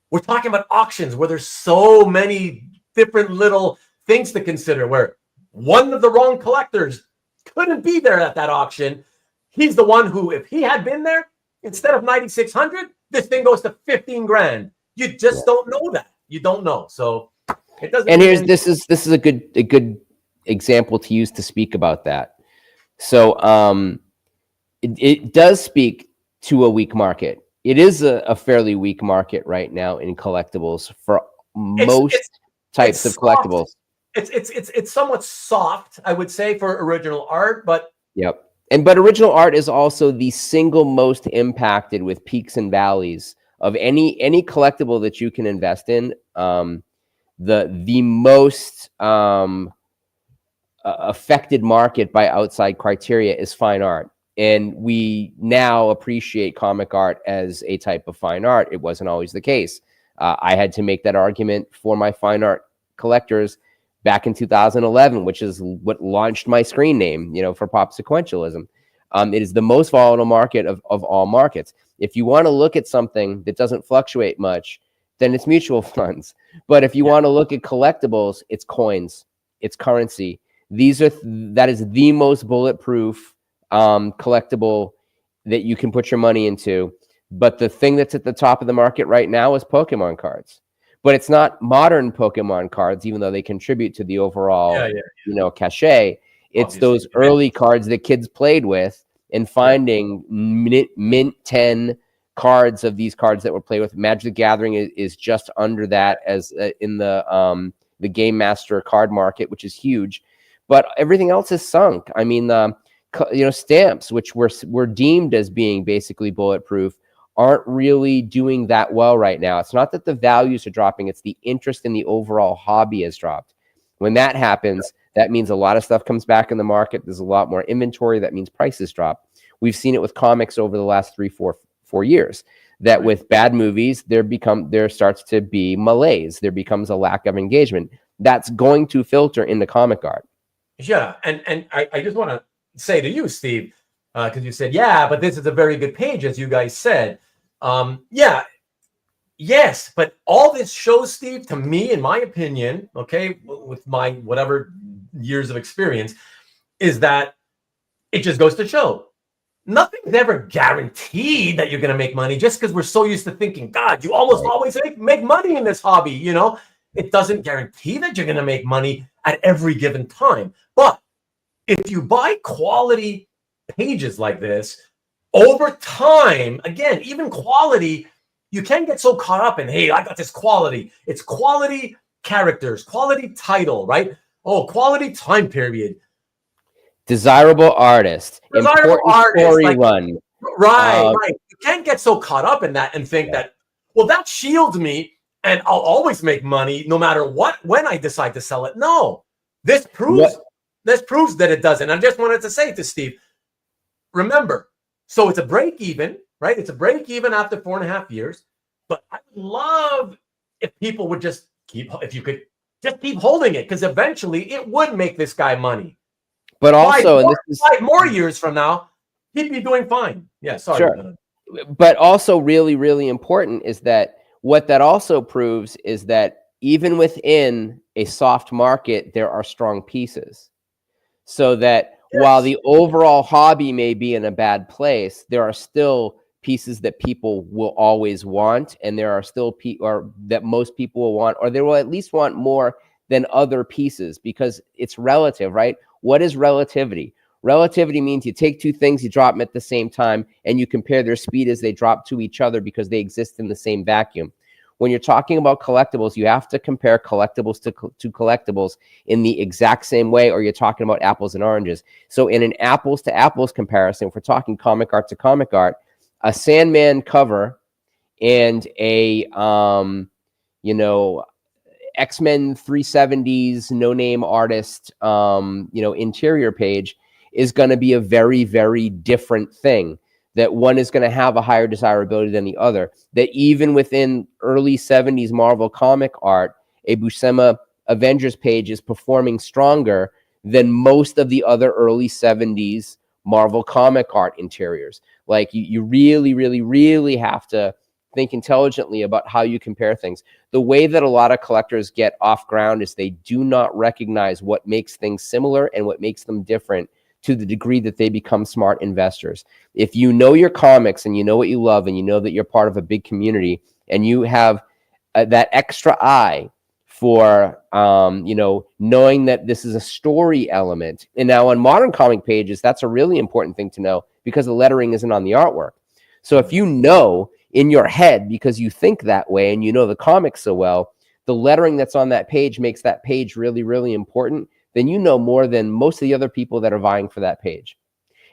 we're talking about auctions where there's so many different little things to consider, where one of the wrong collectors couldn't be there at that auction. He's the one who, if he had been there, instead of 9,600, this thing goes to 15 grand. You just don't know that. You don't know. So it doesn't. And this is a good example to use to speak about that. So it does speak to a weak market. It is a fairly weak market right now in collectibles for most types of collectibles. It's somewhat soft, I would say, for original art, but but original art is also the single most impacted with peaks and valleys of any collectible that you can invest in. The most affected market by outside criteria is fine art. And we now appreciate comic art as a type of fine art. It wasn't always the case. I had to make that argument for my fine art collectors back in 2011, which is what launched my screen name, for pop sequentialism. It is the most volatile market of all markets. If you want to look at something that doesn't fluctuate much, then it's mutual funds. But if you want to look at collectibles, it's coins, it's currency. That is the most bulletproof collectible that you can put your money into. But the thing that's at the top of the market right now is Pokemon cards. But it's not modern Pokemon cards, even though they contribute to the overall, cachet. It's obviously those early cards that kids played with, and finding mint 10 cards of these cards that were played with. Magic the Gathering is just under that as in the Game Master card market, which is huge. But everything else is sunk. I mean, stamps, which were deemed as being basically bulletproof, aren't really doing that well right now. It's not that the values are dropping, it's the interest in the overall hobby has dropped. When that happens, that means a lot of stuff comes back in the market. There's a lot more inventory. That means prices drop. We've seen it with comics over the last 4 years, that with bad movies, there starts to be malaise. There becomes a lack of engagement. That's going to filter into comic art. Yeah, and I just want to say to you, Steve, because you said, but this is a very good page, as you guys said. Yes, but all this shows, Steve, to me, in my opinion, okay, with my whatever years of experience, is that it just goes to show nothing's ever guaranteed that you're going to make money, just because we're so used to thinking, God, you almost always make money in this hobby. It doesn't guarantee that you're going to make money at every given time. But if you buy quality pages like this, over time, again, even quality, you can't get so caught up in, hey, I got this quality. It's quality characters, quality title, right? Oh, quality time period. Desirable artist. Desirable Important artist, story like, run. right. You can't get so caught up in that and think that, well, that shields me and I'll always make money no matter what, when I decide to sell it. No, this proves that it doesn't. I just wanted to say to Steve, remember, so it's a break even, right? It's a break even after 4.5 years. But I would love if people would just if you could just keep holding it, because eventually it would make this guy money. But also, five more years from now, he'd be doing fine. Yeah, sorry. Sure. But also really, really important is that what that also proves is that even within a soft market, there are strong pieces. So that while the overall hobby may be in a bad place, there are still pieces that people will always want, and there are still or that most people will want, or they will at least want more than other pieces, because it's relative, right? What is relativity? Relativity means you take two things, you drop them at the same time, and you compare their speed as they drop to each other because they exist in the same vacuum. When you're talking about collectibles, you have to compare collectibles to collectibles in the exact same way, or you're talking about apples and oranges. So in an apples to apples comparison, if we're talking comic art to comic art, a Sandman cover and a X-Men 370s no-name artist interior page is going to be a very, very different thing. That one is going to have a higher desirability than the other. That even within early 70s Marvel comic art, a Buscema Avengers page is performing stronger than most of the other early 70s Marvel comic art interiors. Like you really, really, really have to think intelligently about how you compare things. The way that a lot of collectors get off ground is they do not recognize what makes things similar and what makes them different to the degree that they become smart investors. If you know your comics and you know what you love and you know that you're part of a big community and you have that extra eye for, knowing that this is a story element. And now on modern comic pages, that's a really important thing to know because the lettering isn't on the artwork. So if you know in your head, because you think that way and you know the comics so well, the lettering that's on that page makes that page really, really important, then you know more than most of the other people that are vying for that page.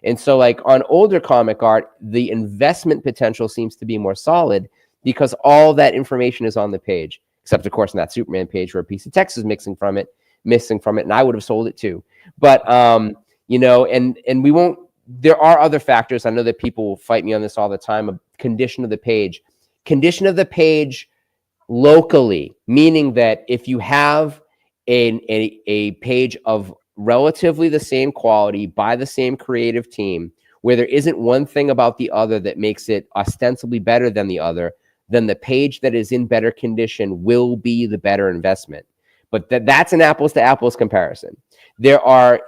And so like on older comic art, the investment potential seems to be more solid because all that information is on the page, except of course in that Superman page where a piece of text is missing from it, and I would have sold it too. But, and we won't, there are other factors. I know that people will fight me on this all the time, of condition of the page. Condition of the page locally, meaning that if you have a page of relatively the same quality by the same creative team, where there isn't one thing about the other that makes it ostensibly better than the other, then the page that is in better condition will be the better investment. But that's an apples to apples comparison. There are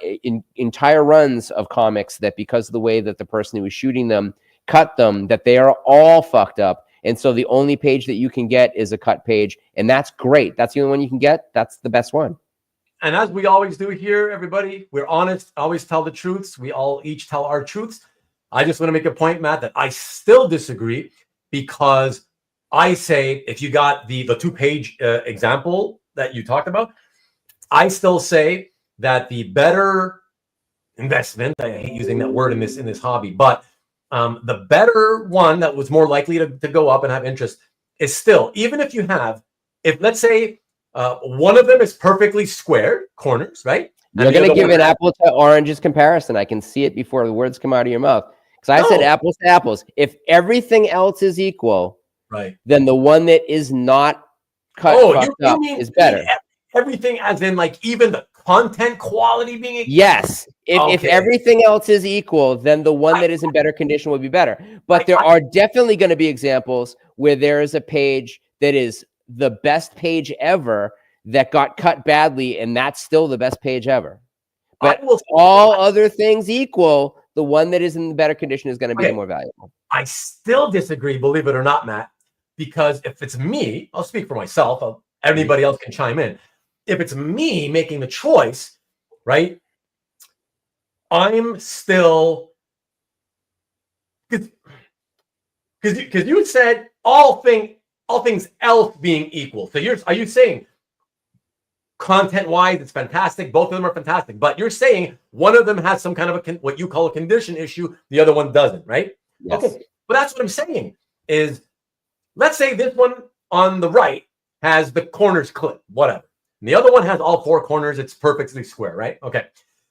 entire runs of comics that, because of the way that the person who was shooting them cut them, that they are all fucked up. And so the only page that you can get is a cut page. And that's great. That's the only one you can get. That's the best one. And as we always do here, everybody, we're honest, always tell the truths. We all each tell our truths. I just want to make a point, Matt, that I still disagree, because I say if you got the two-page example that you talked about, I still say that the better investment, I hate using that word in this hobby, but the better one that was more likely to go up and have interest is still, even if you have, if let's say one of them is perfectly squared corners, right? You're going to give an apple to oranges comparison. I can see it before the words come out of your mouth. Because I said apples to apples. If everything else is equal, right, then the one that is not cut fucked up is better. Everything as in like even the content quality being equal? Yes. If everything else is equal, then the one that is in better condition will be better. But there are definitely going to be examples where there is a page that is the best page ever that got cut badly, and that's still the best page ever. But all other things equal, the one that is in the better condition is going to be the more valuable. I still disagree, believe it or not, Matt, because if it's me, I'll speak for myself. Anybody else can chime in. If it's me making the choice, right? I'm still, because you said all things else being equal. So are you saying content-wise, it's fantastic. Both of them are fantastic, but you're saying one of them has some kind of what you call a condition issue, the other one doesn't, right? Yes. Okay, but that's what I'm saying is, let's say this one on the right has the corners clipped, whatever. And the other one has all four corners. It's perfectly square, right? Okay.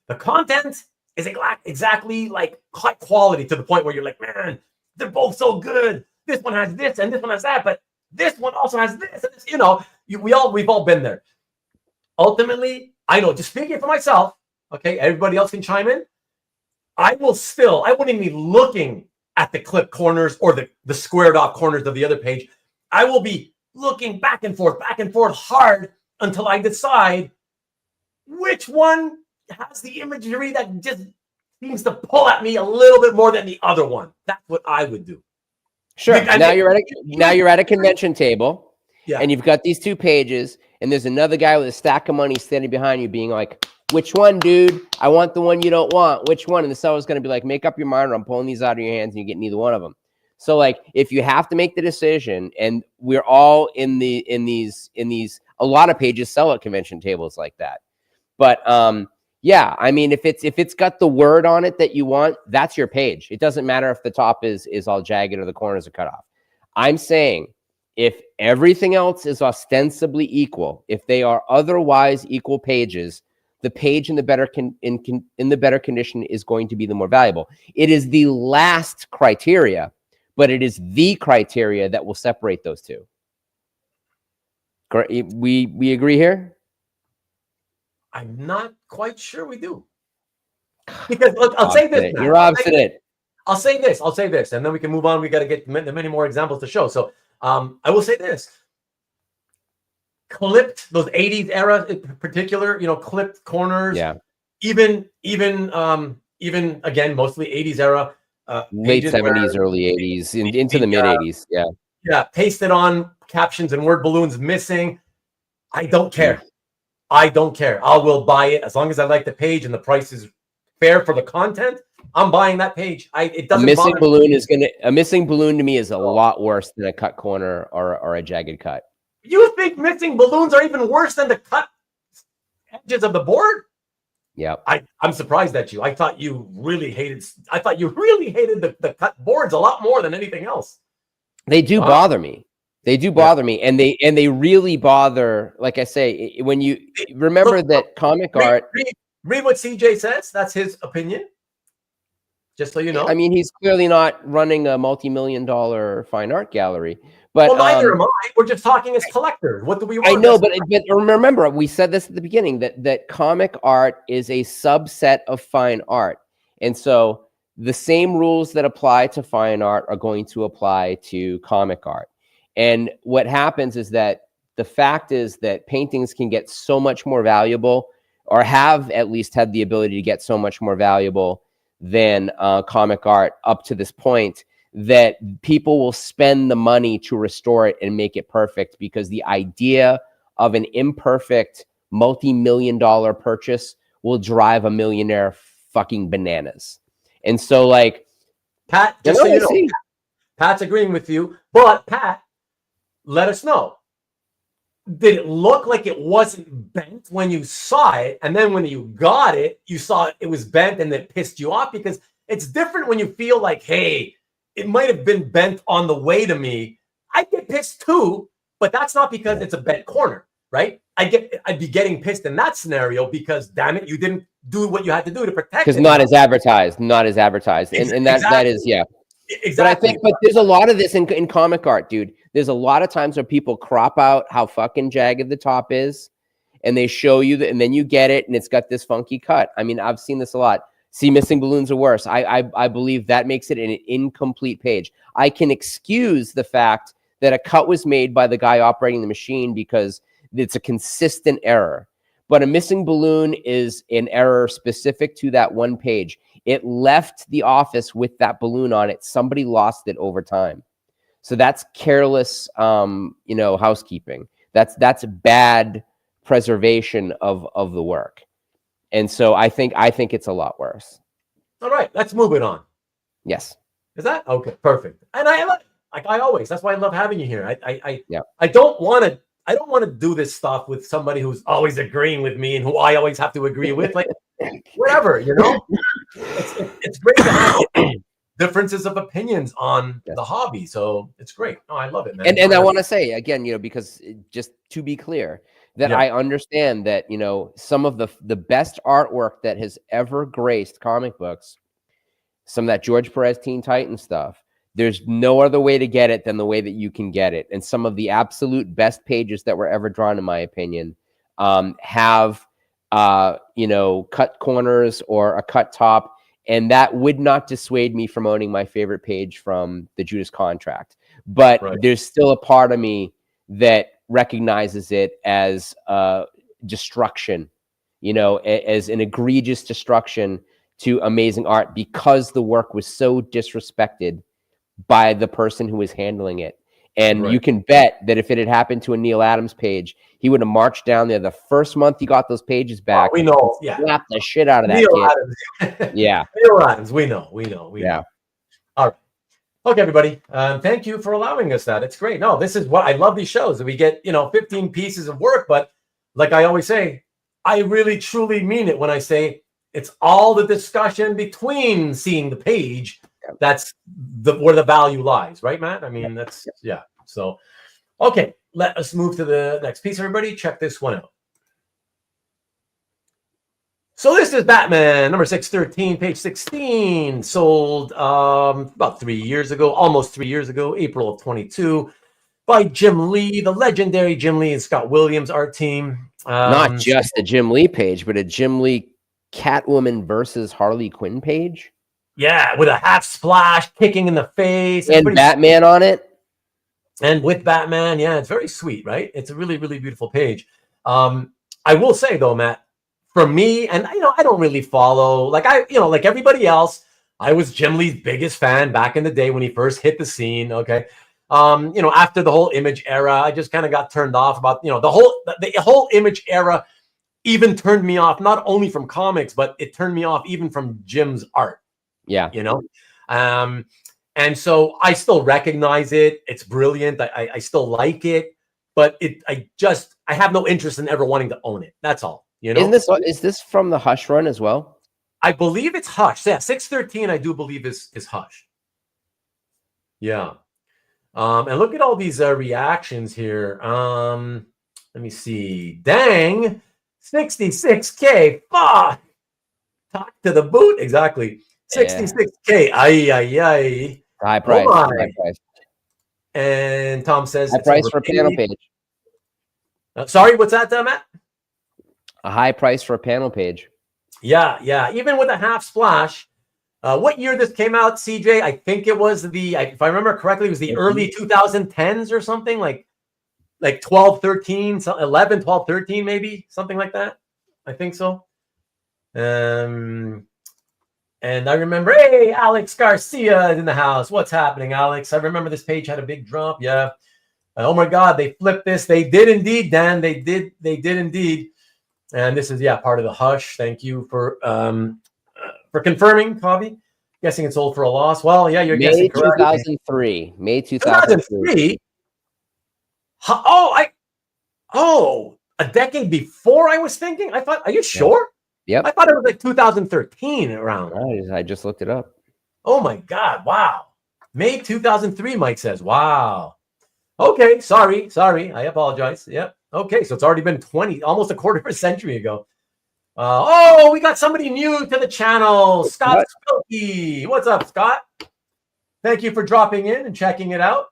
The content is exactly like high quality to the point where you're like, man, they're both so good. This one has this and this one has that, but this one also has this. And this, we've all been there. Ultimately, I know, just speaking for myself, okay, everybody else can chime in. I wouldn't even be looking at the clip corners or the squared off corners of the other page. I will be looking back and forth hard until I decide which one has the imagery that just seems to pull at me a little bit more than the other one. That's what I would do. Sure. Now you're at a convention table, yeah, and you've got these two pages, and there's another guy with a stack of money standing behind you being like, which one, dude? I want the one you don't want. Which one? And the seller's going to be like, make up your mind, or I'm pulling these out of your hands and you get neither one of them. So like, if you have to make the decision, and we're all in these, a lot of pages sell at convention tables like that. But yeah, I mean, if it's got the word on it that you want, that's your page. It doesn't matter if the top is all jagged or the corners are cut off. I'm saying if everything else is ostensibly equal, if they are otherwise equal pages, the page in the better in the better condition is going to be the more valuable. It is the last criteria, but it is the criteria that will separate those two. We agree here? I'm not quite sure we do. Because look, I'll say this. You're obstinate. I'll say this, and then we can move on. We got to get many more examples to show. So I will say this. Clipped, those 80s era in particular, clipped corners. Yeah. Even again, mostly 80s era. Late 70s, early 80s, into the mid 80s. Yeah. Yeah. Pasted on captions and word balloons missing. I don't care. I don't care. I will buy it as long as I like the page and the price is fair for the content. I'm buying that page. It doesn't. A missing balloon to me is a lot worse than a cut corner or a jagged cut. You think missing balloons are even worse than the cut edges of the board? Yeah. I'm surprised at you. I thought you really hated the cut boards a lot more than anything else. They do bother me. They do bother me, and they really bother. Like I say, when you remember that comic art. Read what CJ says. That's his opinion. Just so you know. I mean, he's clearly not running a multi-million-dollar fine art gallery. But neither am I. We're just talking as collectors. What do we want? I know, but remember, we said this at the beginning that comic art is a subset of fine art, and so the same rules that apply to fine art are going to apply to comic art. And what happens is that the fact is that paintings can get so much more valuable, or have at least had the ability to get so much more valuable than comic art up to this point, that people will spend the money to restore it and make it perfect, because the idea of an imperfect multi-million-dollar purchase will drive a millionaire fucking bananas. And so, like, Pat, just so you know, Pat's agreeing with you, but Pat, let us know. Did it look like it wasn't bent when you saw it, and then when you got it, you saw it was bent and it pissed you off? Because it's different when you feel like, hey, it might have been bent on the way to me. I get pissed too, but that's not because it's a bent corner, right? I'd be getting pissed in that scenario because, damn it, you didn't do what you had to do to protect it. Because not as advertised. And that is, yeah. Exactly. But there's a lot of this in comic art, dude. There's a lot of times where people crop out how fucking jagged the top is, and they show you that, and then you get it, and it's got this funky cut. I mean, I've seen this a lot. See, missing balloons are worse. I believe that makes it an incomplete page. I can excuse the fact that a cut was made by the guy operating the machine because it's a consistent error. But a missing balloon is an error specific to that one page. It left the office with that balloon on it. Somebody lost it over time. So that's careless, housekeeping. That's bad preservation of the work. And so I think it's a lot worse. All right, let's move it on. Yes. Is that okay? Perfect. And like I always, that's why I love having you here. Yeah. I don't want to do this stuff with somebody who's always agreeing with me and who I always have to agree with. Like, whatever, you know. It's great to have differences of opinions on the hobby. So it's great. Oh, I love it, man. And I want to say again, because just to be clear, that I understand that, some of the best artwork that has ever graced comic books, some of that George Perez Teen Titans stuff, there's no other way to get it than the way that you can get it. And some of the absolute best pages that were ever drawn, in my opinion, have, cut corners or a cut top. And that would not dissuade me from owning my favorite page from the Judas Contract. But there's still a part of me that recognizes it as destruction, as an egregious destruction to amazing art, because the work was so disrespected by the person who was handling it. And you can bet that if it had happened to a Neal Adams page, he would have marched down there the first month he got those pages back. We know, slapped the shit out of that Neal kid. Yeah, Neal Adams. We know. Yeah. All right. Okay, everybody. Thank you for allowing us that. It's great. No, this is what I love. These shows that we get, 15 pieces of work. But like I always say, I really truly mean it when I say it's all the discussion between seeing the page. That's where the value lies, right, Matt? I mean, that's So, okay, let us move to the next piece. Everybody, check this one out. So this is Batman number 613, page 16, sold about 3 years ago, almost 3 years ago, April of 22, by Jim Lee, the legendary Jim Lee and Scott Williams art team. Not just a Jim Lee page, but a Jim Lee Catwoman versus Harley Quinn page. Yeah, with a half splash, kicking in the face. And Batman on it. And with Batman, it's very sweet, right? It's a really, really beautiful page. I will say, though, Matt, for me, and I don't really follow, like everybody else, I was Jim Lee's biggest fan back in the day when he first hit the scene, okay? After the whole Image era, I just kind of got turned off about, the whole Image era even turned me off, not only from comics, but it turned me off even from Jim's art. Yeah. And so I still recognize it. It's brilliant. I still like it, but I have no interest in ever wanting to own it. That's all. Is this from the Hush run as well? I believe it's Hush. Yeah, 613 I do believe is Hush. Yeah. And look at all these reactions here. Let me see. Dang, 66K. Fuck. Talk to the boot. Exactly. 66K. Ay. High price. High price. And Tom says high price for a panel page. Sorry, what's that, Matt? A high price for a panel page. Yeah. Even with a half splash. What year this came out, CJ? I think it was if I remember correctly, it was the early 2010s or something, like 12, 13, 11, 12, 13, maybe something like that. I think so. And I remember, hey, Alex Garcia is in the house. What's happening, Alex? I remember this page had a big drop. Yeah. Oh my God, they flipped this. They did indeed, Dan. They did indeed. And this is part of the Hush. Thank you for confirming, Coffee. Guessing it's sold for a loss. Well, yeah, you're guessing correct. 2003. May 2003. A decade before I was thinking? I thought, are you sure? Yep. I thought it was like 2013 around. I just looked it up. Oh my God. Wow. May 2003, Mike says. Wow. Okay. Sorry. I apologize. Yep. Okay. So it's already been almost a quarter of a century ago. We got somebody new to the channel. Scott Spilkey. What's up, Scott? Thank you for dropping in and checking it out.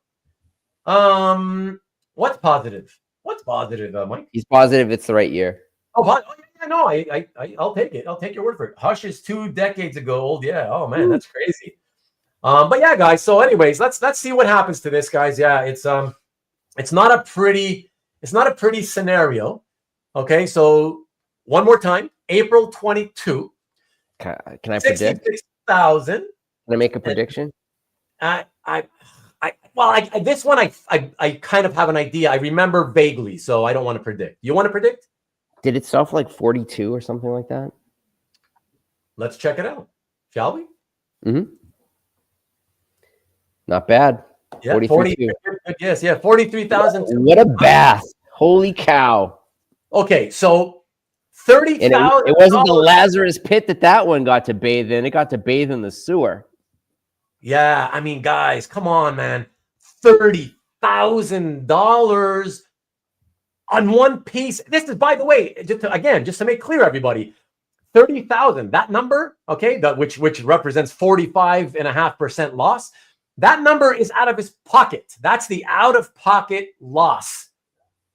What's positive? Mike? He's positive it's the right year. No, I'll take it. I'll take your word for it. Hush is 2 decades ago old. Yeah. Oh man, that's crazy. But yeah, guys. So, anyways, let's see what happens to this, guys. Yeah, it's not a pretty scenario. Okay, so one more time, April 22. Can I predict? 66,000. Can I make a prediction? This one I kind of have an idea. I remember vaguely, so I don't want to predict. You want to predict? Did it sell for like 42 or something like that? Let's check it out. shall we? Mm-hmm. Not bad. Yeah, 43. Yes, yeah, 43,000. What a bath! Holy cow! Okay, so 30,000. It wasn't the Lazarus pit that one got to bathe in. It got to bathe in the sewer. Yeah, I mean, guys, come on, man. $30,000 on one piece. This is, by the way, just to make clear, everybody, 30,000. That number, okay, which represents 45.5% loss. That number is out of his pocket. That's the out-of-pocket loss.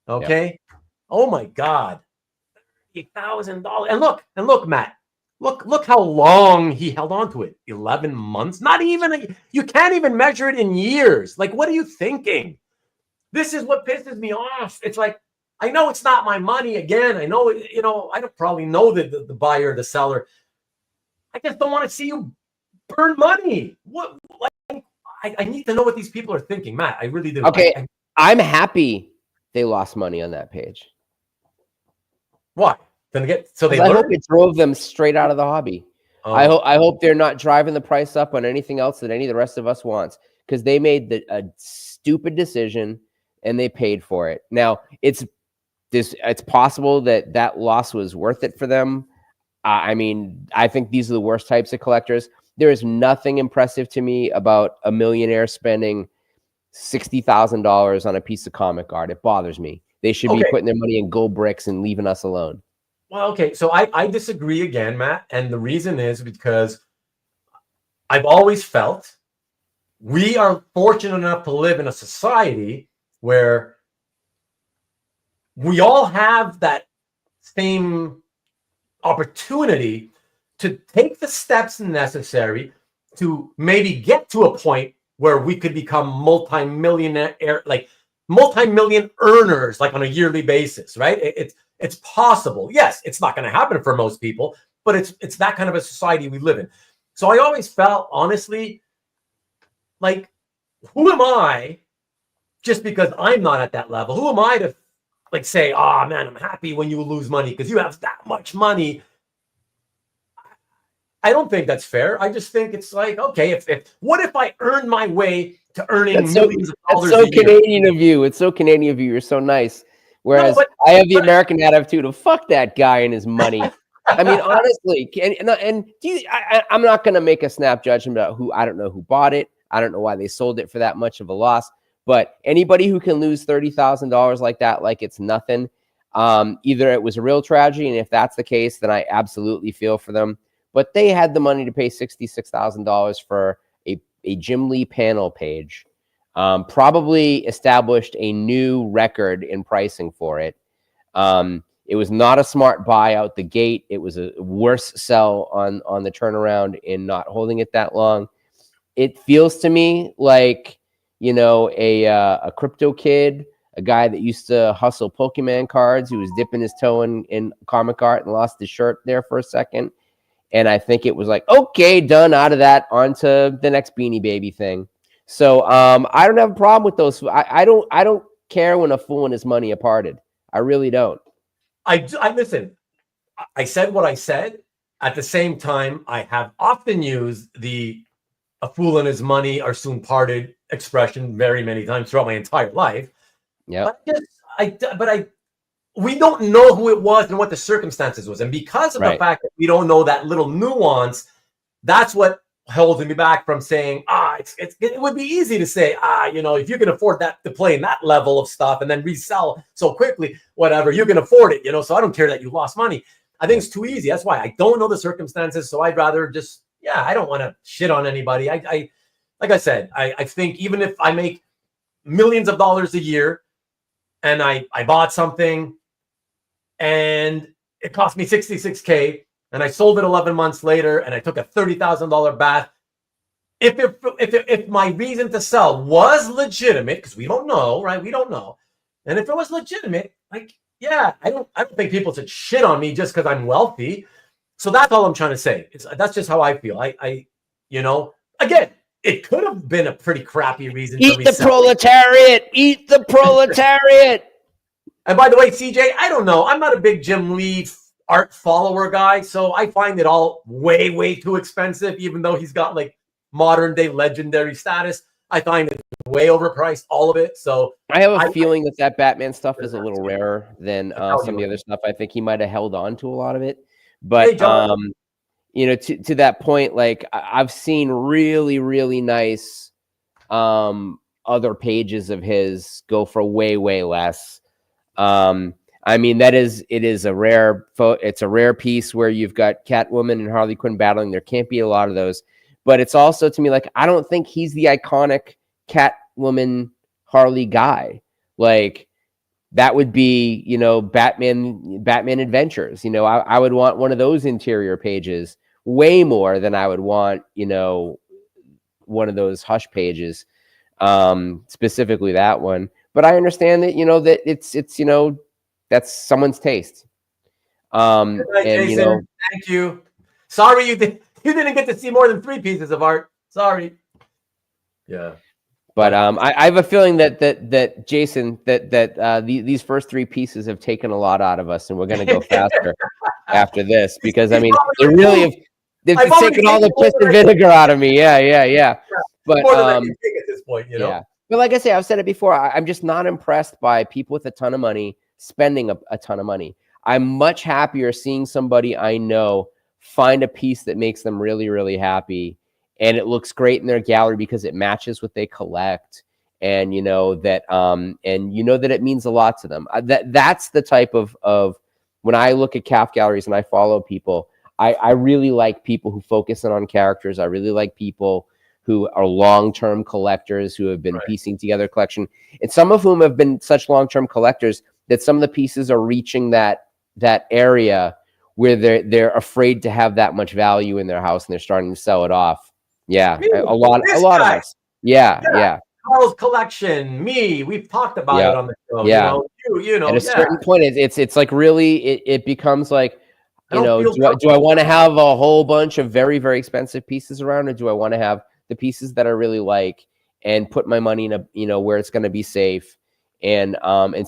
Okay. Yep. Oh my God. $30,000. And look, Matt. Look how long he held on to it. 11 months. Not even you can't even measure it in years. Like, what are you thinking? This is what pisses me off. It's like, I know it's not my money again. I know, I don't probably know the buyer or the seller. I just don't want to see you burn money. What? Like, I need to know what these people are thinking, Matt. I really do. Okay, I'm happy they lost money on that page. Why? I hope it drove them straight out of the hobby. Oh. I hope they're not driving the price up on anything else that any of the rest of us wants, because they made a stupid decision and they paid for it. Now it's possible that loss was worth it for them. I mean, I think these are the worst types of collectors. There is nothing impressive to me about a millionaire spending $60,000 on a piece of comic art. It bothers me. They should be putting their money in gold bricks and leaving us alone. Well, okay. So I disagree again, Matt. And the reason is because I've always felt we are fortunate enough to live in a society where we all have that same opportunity to take the steps necessary to maybe get to a point where we could become multi-million earners, like on a yearly basis, right? It's possible. Yes, it's not going to happen for most people, but it's that kind of a society we live in. So I always felt, honestly, like, who am I, just because I'm not at that level, who am I to like say, oh man, I'm happy when you lose money because you have that much money. I don't think that's fair. I just think it's like, okay, what if I earn my way to earning millions of dollars? That's so Canadian of you. It's so Canadian of you. You're so nice. Whereas I have the American attitude of fuck that guy and his money. I mean, honestly, I'm not going to make a snap judgment about I don't know who bought it. I don't know why they sold it for that much of a loss. But anybody who can lose $30,000 like that, like it's nothing, either it was a real tragedy, and if that's the case, then I absolutely feel for them. But they had the money to pay $66,000 for a Jim Lee panel page. Probably established a new record in pricing for it. It was not a smart buy out the gate. It was a worse sell on the turnaround in not holding it that long. It feels to me like, a crypto kid, a guy that used to hustle Pokemon cards, who was dipping his toe in comic art and lost his shirt there for a second. And I think it was like, okay, done, out of that, onto the next Beanie Baby thing. So I don't have a problem with those. I don't care when a fool and his money are parted. I really don't. I listen. I said what I said. At the same time, I have often used a fool and his money are soon parted expression very many times throughout my entire life. Yeah. We don't know who it was and what the circumstances was. And because of the fact that we don't know that little nuance, that's what holds me back from saying, it would be easy to say, if you can afford that to play in that level of stuff and then resell so quickly, whatever, you can afford it, so I don't care that you lost money. I think it's too easy. That's why I don't know the circumstances. So I'd rather just, I don't want to shit on anybody. Like I said, I think even if I make millions of dollars a year and I bought something and it cost me $66K and I sold it 11 months later and I took a $30,000 bath. If my reason to sell was legitimate, because we don't know, right? We don't know. And if it was legitimate, I don't think people should shit on me just because I'm wealthy. So that's all I'm trying to say. That's just how I feel. Again, it could have been a pretty crappy reason. Eat the proletariat. Eat the proletariat. And by the way, CJ, I don't know. I'm not a big Jim Lee art follower guy, so I find it all way too expensive, even though he's got like modern day legendary status. I find it way overpriced, all of it. So I have a feeling that Batman stuff is a little Yeah. rarer than tell some of you. the other stuff. I think he might have held on to a lot of it. Hey, But John. you know, to that point, like I've seen really nice other pages of his go for way less. I mean, it is a rare it's a rare piece where you've got Catwoman and Harley Quinn battling. There can't be a lot of those. But it's also, to me, like, I don't think he's the iconic Catwoman Harley guy. Like, that would be, you know, Batman Adventures. You know, I would want one of those interior pages way more than I would want, you know, one of those Hush pages, specifically that one. But I understand that, you know, that it's you know, that's someone's taste. Good night, And Jason. you know, Thank you. Sorry you didn't get to see more than 3 pieces of art. Sorry. Yeah. but I have a feeling that Jason, these first 3 pieces have taken a lot out of us, and we're going to go faster after this, because I mean, they've taken all the piss and vinegar out of me. Yeah. But more than I can take at this point, you know. Yeah. But like I say, I've said it before. I'm just not impressed by people with a ton of money spending a ton of money. I'm much happier seeing somebody I know find a piece that makes them really happy, and it looks great in their gallery because it matches what they collect, and you know that it means a lot to them. That's the type of when I look at calf galleries and I follow people, I really like people who focus in on characters. I really like people who are long-term collectors who have been piecing together a collection, and some of whom have been such long-term collectors that some of the pieces are reaching that area where they're afraid to have that much value in their house, and they're starting to sell it off. Yeah, a lot of us. Yeah. Carl's collection, me. We've talked about it on the show. Yeah. You know. At a certain point, it's like really it becomes like, you know, do I want to have a whole bunch of very expensive pieces around, or do I want to have the pieces that I really like and put my money in a, you know, where it's going to be safe and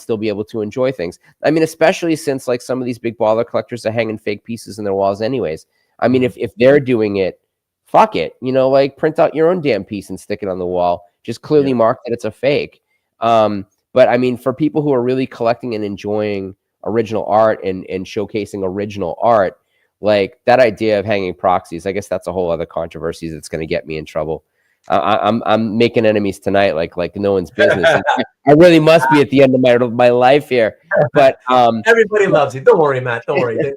still be able to enjoy things. I mean, especially since like some of these big baller collectors are hanging fake pieces in their walls anyways. I mean, if they're doing it, fuck it, you know, like print out your own damn piece and stick it on the wall. Just clearly mark that it's a fake. But I mean, for people who are really collecting and enjoying original art and showcasing original art, like that idea of hanging proxies, I guess that's a whole other controversy that's going to get me in trouble. I'm making enemies tonight, like no one's business. I really must be at the end of my life here. But everybody loves you. Don't worry, Matt. Don't worry.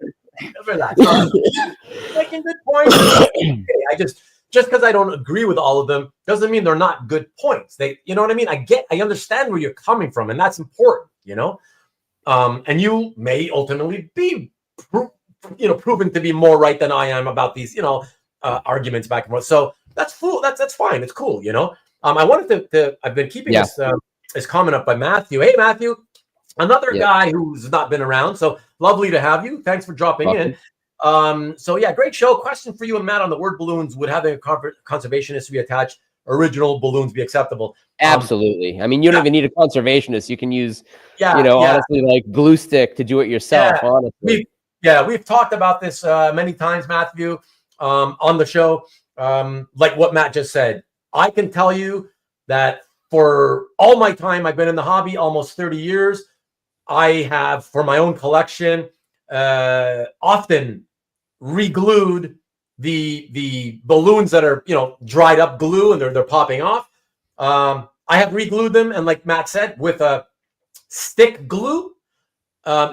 Relax. Making good points. I just because I don't agree with all of them doesn't mean they're not good points. You know what I mean? I understand where you're coming from, and that's important. You know, and you may ultimately be proven to be more right than I am about these arguments back and forth. So that's fine. It's cool. You know, I wanted to I've been keeping this comment up by Matthew. Hey, Matthew, another guy who's not been around. So lovely to have you. Thanks for dropping in. So yeah, great show. Question for you and Matt on the word balloons. Would having a conservationist reattach original balloons be acceptable? Absolutely. I mean, you don't even need a conservationist. You can use, honestly, like glue stick to do it yourself. Honestly. We've talked about this many times, Matthew, on the show. Like what Matt just said, I can tell you that for all my time I've been in the hobby, almost 30 years, I have, for my own collection, often re-glued the balloons that are dried up glue and they're popping off. I have re-glued them, and like Matt said, with a stick glue.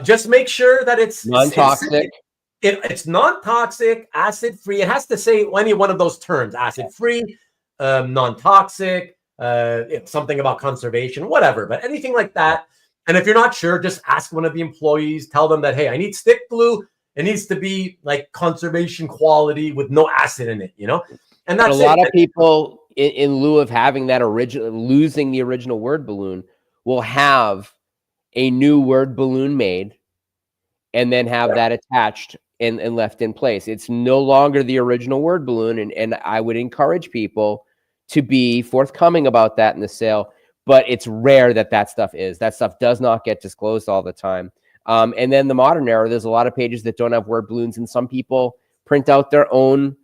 Just make sure that it's non-toxic. It's non-toxic, acid-free. It has to say any one of those terms: acid-free, non-toxic, something about conservation, whatever. But anything like that. And if you're not sure, just ask one of the employees. Tell them that, hey, I need stick glue. It needs to be like conservation quality with no acid in it, And that's a lot of people, in lieu of having that losing the original word balloon, will have a new word balloon made and then have that attached and left in place. It's no longer the original word balloon. And I would encourage people to be forthcoming about that in the sale, but it's rare that stuff does not get disclosed all the time. And then the modern era, there's a lot of pages that don't have word balloons, and some people print out their own,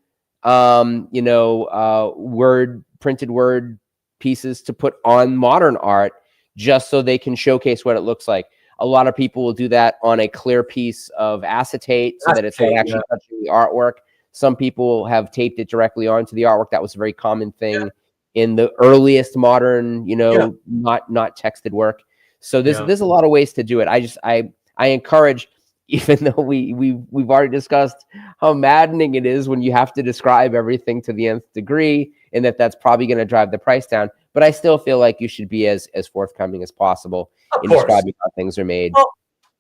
printed word pieces to put on modern art just so they can showcase what it looks like. A lot of people will do that on a clear piece of acetate so that it's not actually touching the artwork. Some people have taped it directly onto the artwork. That was a very common thing in the earliest modern, not texted work. So there's a lot of ways to do it. I encourage, even though we've already discussed how maddening it is when you have to describe everything to the nth degree, and that's probably going to drive the price down. But I still feel like you should be as forthcoming as possible in describing how things are made. Well,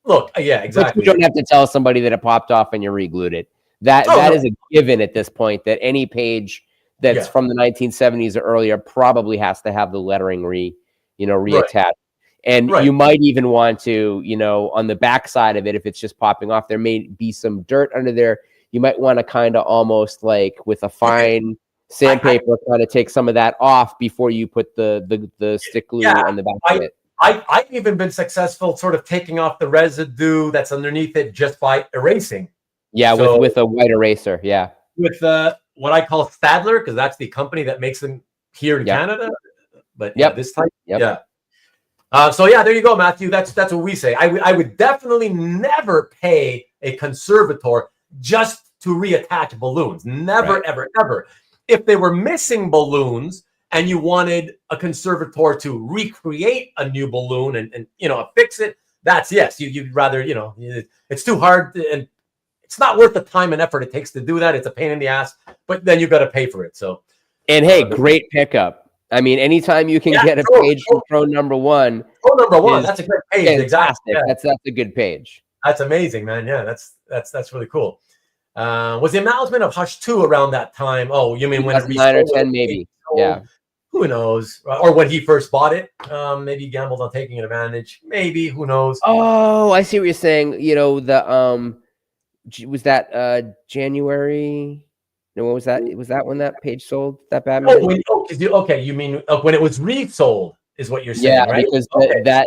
look, yeah, exactly. But you don't have to tell somebody that it popped off and you re-glued it. That is a given at this point, that any page that's from the 1970s or earlier probably has to have the lettering reattached. Right. And you might even want to, on the back side of it, if it's just popping off, there may be some dirt under there. You might want to kind of almost like with a fine sandpaper kind of take some of that off before you put the stick glue on the back of it. I've even been successful sort of taking off the residue that's underneath it just by erasing. Yeah, so, with a white eraser, With what I call Stadler, because that's the company that makes them here in Canada. But this type, so there you go, Matthew. That's what we say. I would definitely never pay a conservator just to reattach balloons. Never, ever, ever. If they were missing balloons and you wanted a conservator to recreate a new balloon and fix it, that's you'd rather, it's too hard and it's not worth the time and effort it takes to do that. It's a pain in the ass, but then you got to pay for it. So, and hey, great pickup. I mean, anytime you can get a page from Pro number one. Pro number one, that's a great page. Exactly. Yeah. That's a good page. That's amazing, man. Yeah, that's really cool. Was the announcement of Hush 2 around that time? Oh, you mean when it 9 or 10 maybe? Yeah. Who knows? Or when he first bought it, maybe he gambled on taking advantage. Maybe, who knows? Oh, I see what you're saying. Was that January? No, what was that? Was that when that page sold? That Batman? You mean when it was resold is what you're saying, right? Because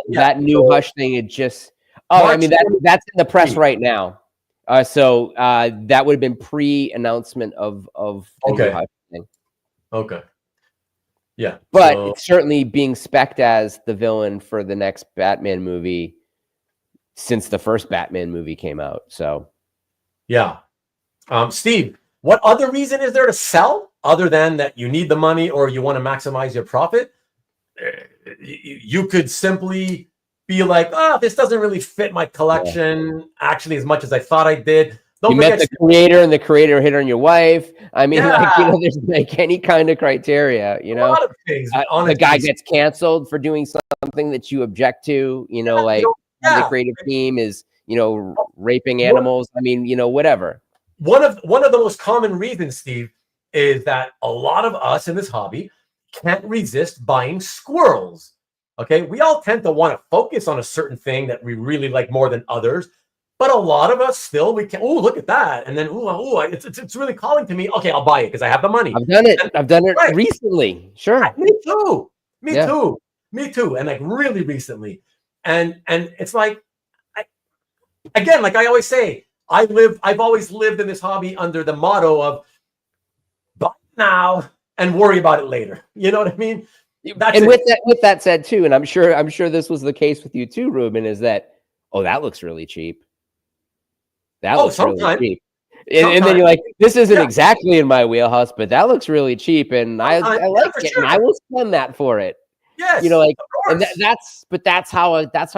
that new Hush thing, it just. Oh, March, I mean that's in the press right now. So that would have been pre-announcement of the new Hush thing. Okay. Yeah, but it's certainly being spec'd as the villain for the next Batman movie since the first Batman movie came out. So, yeah, Steve, what other reason is there to sell other than that you need the money or you want to maximize your profit? You could simply be like, this doesn't really fit my collection actually as much as I thought I did. You met the creator and the creator hit on your wife. I mean, there's like any kind of criteria, A lot of things. The guy gets canceled for doing something that you object to, the creative team is, raping animals. I mean, whatever. One of the most common reasons, Steve, is that a lot of us in this hobby can't resist buying squirrels. Okay. We all tend to want to focus on a certain thing that we really like more than others. But a lot of us still, we can, look at that. And then, it's really calling to me. Okay, I'll buy it because I have the money. I've done it recently. Sure. Me too. Me too. And like really recently. And it's like, again, like I always say, I've always lived in this hobby under the motto of buy now and worry about it later. You know what I mean? With that said too, and I'm sure this was the case with you too, Ruben, is that, that looks really cheap. That looks really cheap. And then you're like, this isn't exactly in my wheelhouse, but that looks really cheap. And I like it. Sure. And I will spend that for it. Yes. And that's how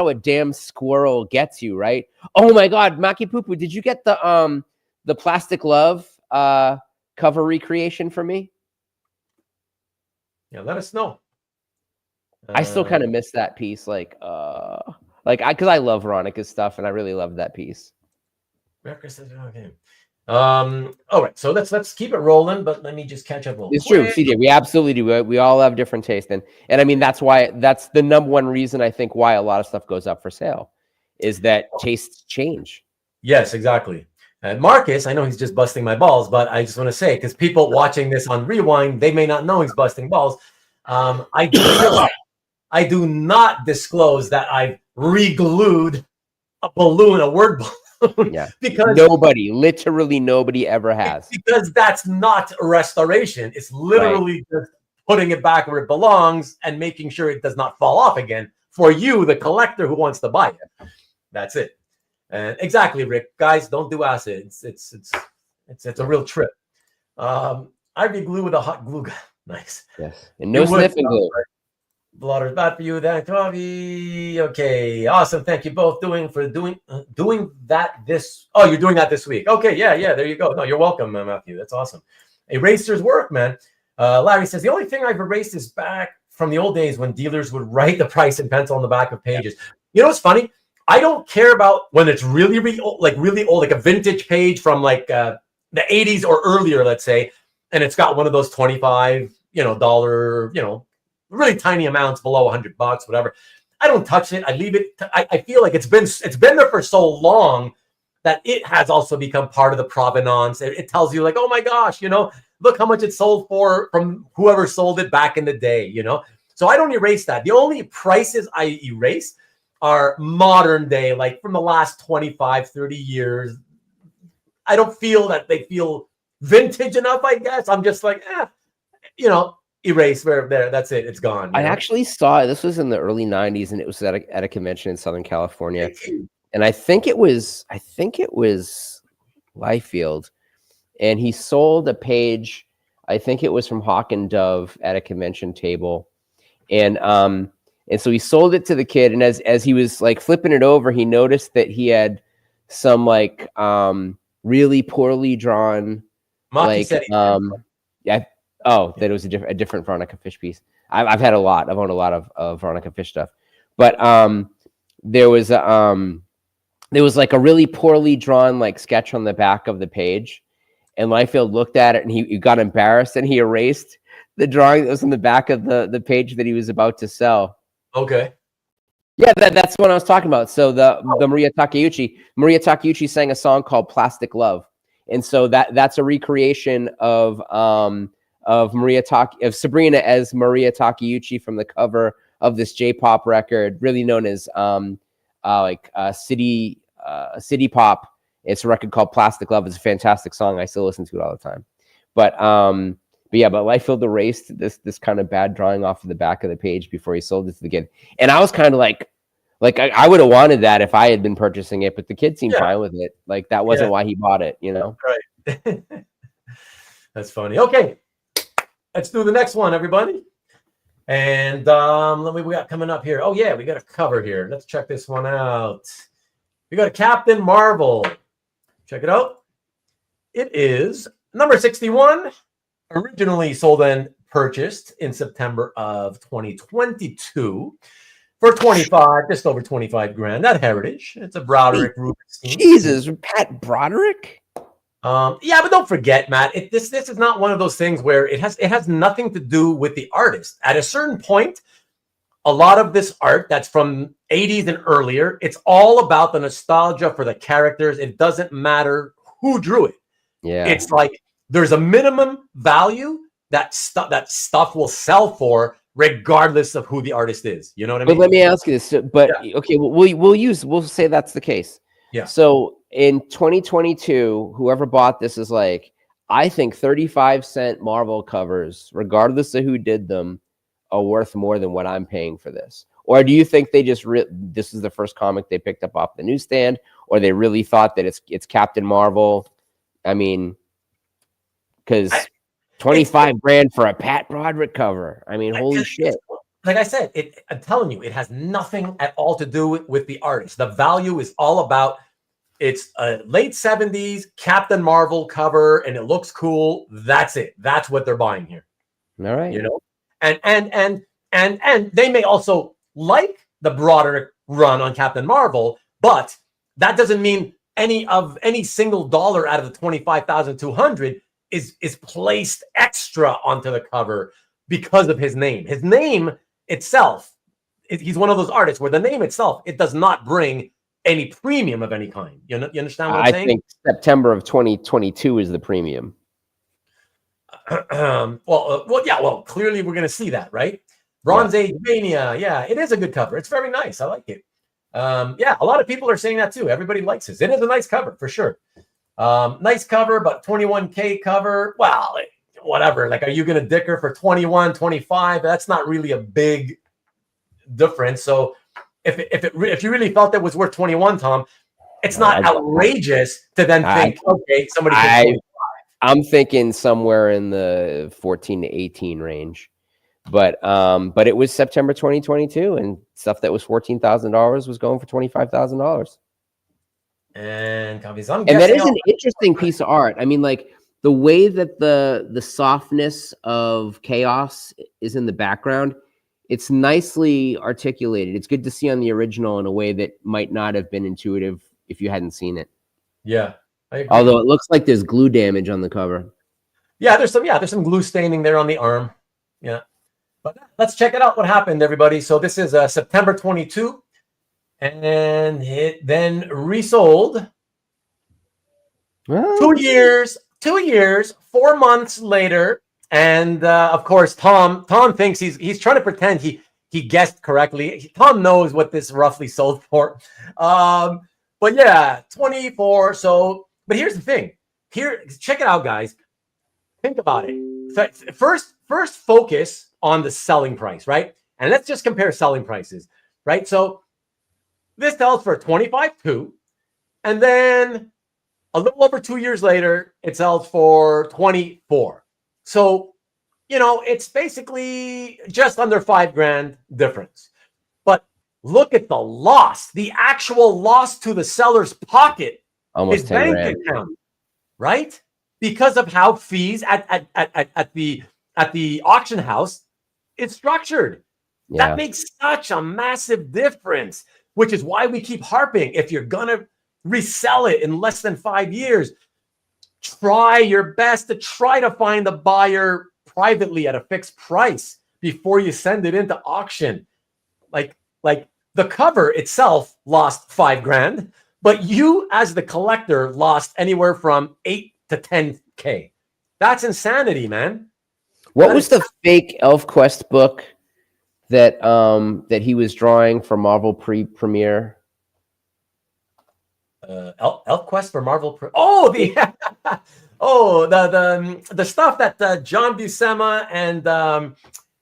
a damn squirrel gets you, right? Oh my God, Maki Poo-Poo, did you get the Plastic Love cover recreation for me? Yeah, let us know. I still kind of miss that piece, because I love Veronica's stuff and I really loved that piece. Okay. All right, so let's keep it rolling, but let me just catch up a little. It's true, CJ. We absolutely do. We all have different taste, and I mean that's the number one reason I think why a lot of stuff goes up for sale is that tastes change. Yes, exactly. And Marcus, I know he's just busting my balls, but I just want to say, because people watching this on Rewind, they may not know he's busting balls. I do not disclose that I've re-glued a balloon, a word balloon. Yeah. Because literally nobody ever has. Because that's not a restoration. It's literally just putting it back where it belongs and making sure it does not fall off again for you, the collector who wants to buy it. That's it. And exactly, Rick. Guys, don't do acid. It's a real trip. Ivy glue with a hot glue gun. Nice. Yes. And no sniffing glue. Blotter's bad for you. That Toby. Okay. Awesome. Thank you both doing that this. Oh, you're doing that this week. Okay. Yeah. There you go. No, you're welcome, Matthew. That's awesome. Erasers work, man. Larry says the only thing I've erased is back from the old days when dealers would write the price in pencil on the back of pages. You know what's funny? I don't care about when it's really old, like a vintage page from like the 80s or earlier, let's say, and it's got one of those $25, dollar, really tiny amounts below $100, whatever. I don't touch it. I leave it. I feel like it's been there for so long that it has also become part of the provenance. It tells you like, oh my gosh, look how much it sold for from whoever sold it back in the day, So I don't erase that. The only prices I erase are modern day, like from the last 25, 30 years. I don't feel that they feel vintage enough, I guess. I'm just like, erase there. That's it. It's gone. I actually saw it. This was in the early 90s, and it was at a convention in Southern California. And I think it was Liefeld. And he sold a page, I think it was from Hawk and Dove at a convention table. And so he sold it to the kid, and as he was like flipping it over, he noticed that he had some like really poorly drawn that it was a different Veronica Fish piece. I've had a lot. I've owned a lot of Veronica Fish stuff, but there was like a really poorly drawn like sketch on the back of the page, and Liefeld looked at it and he got embarrassed and he erased the drawing that was on the back of the page that he was about to sell. Okay. Yeah, that's what I was talking about. So the Maria Takeuchi sang a song called "Plastic Love," and so that's a recreation of Sabrina as Maria Takeuchi from the cover of this J-pop record, really known as city pop. It's a record called "Plastic Love." It's a fantastic song. I still listen to it all the time. But Liefeld erased this kind of bad drawing off of the back of the page before he sold it to the kid. And I was kind of like I would have wanted that if I had been purchasing it, but the kid seemed fine with it. Like that wasn't why he bought it, Right. That's funny. Okay. Let's do the next one, everybody. And we got coming up here. Oh yeah, we got a cover here. Let's check this one out. We got a Captain Marvel. Check it out. It is number 61. Originally sold and purchased in September of 2022 for 25, just over 25 grand. That Heritage. It's a Broderick Rubinstein. Jesus, Pat Broderick. Yeah, but don't forget, Matt. This is not one of those things where it has nothing to do with the artist. At a certain point, a lot of this art that's from 80s and earlier, it's all about the nostalgia for the characters. It doesn't matter who drew it. Yeah, it's like there's a minimum value that stuff will sell for, regardless of who the artist is. You know what I mean? But let me ask you this. Okay, we'll say that's the case. Yeah. So in 2022, whoever bought this is like, I think 35-cent Marvel covers, regardless of who did them, are worth more than what I'm paying for this. Or do you think they just this is the first comic they picked up off the newsstand, or they really thought that it's Captain Marvel? I mean, because 25 grand for a Pat Broderick cover. I mean, holy shit. Like I said, I'm telling you, it has nothing at all to do with the artist. The value is all about it's a late 70s Captain Marvel cover and it looks cool. That's it. That's what they're buying here. All right. You know? And they may also like the Broderick run on Captain Marvel, but that doesn't mean any single dollar out of the 25,200 is placed extra onto the cover because of his name. His name itself, he's one of those artists where the name itself, it does not bring any premium of any kind. You understand what I'm saying? I think September of 2022 is the premium. Well, clearly we're going to see that, right? Bronze Age Mania. Yeah, it is a good cover. It's very nice. I like it. Yeah, a lot of people are saying that too. Everybody likes this. It is a nice cover for sure. Nice cover, but 21K cover. Well, whatever. Like, are you going to dicker for 21, 25? That's not really a big difference. So if you really felt that was worth 21, Tom, it's not outrageous to then think, okay, somebody can. I'm thinking somewhere in the 14 to 18 range. But it was September 2022, and stuff that was $14,000 was going for $25,000. And that is an interesting piece of art. I mean, like the way that the softness of chaos is in the background, it's nicely articulated. It's good to see on the original in a way that might not have been intuitive if you hadn't seen it. Yeah. Although it looks like there's glue damage on the cover. Yeah, there's some glue staining there on the arm. Yeah. But let's check it out. What happened, everybody? So this is September 22, and it then resold 2 years, 4 months later. And of course, Tom thinks he's trying to pretend he guessed correctly. Tom knows what this roughly sold for. But yeah, 24. So, but here's the thing. Here, check it out, guys. Think about it. So first focus on the selling price, right? And let's just compare selling prices, right? So this sells for 25.2, and then a little over 2 years later, it sells for 24. So, it's basically just under $5,000 difference. But look at the loss, the actual loss to the seller's pocket, almost his bank account, right? Because of how fees at the auction house is structured. Yeah. That makes such a massive difference, which is why we keep harping. If you're gonna resell it in less than 5 years, try your best to try to find a buyer privately at a fixed price before you send it into auction. Like the cover itself lost $5,000, but you as the collector lost anywhere from 8 to 10K. That's insanity, man. What was the fake ElfQuest book that he was drawing for Marvel premiere? ElfQuest for Marvel. The stuff that John Buscema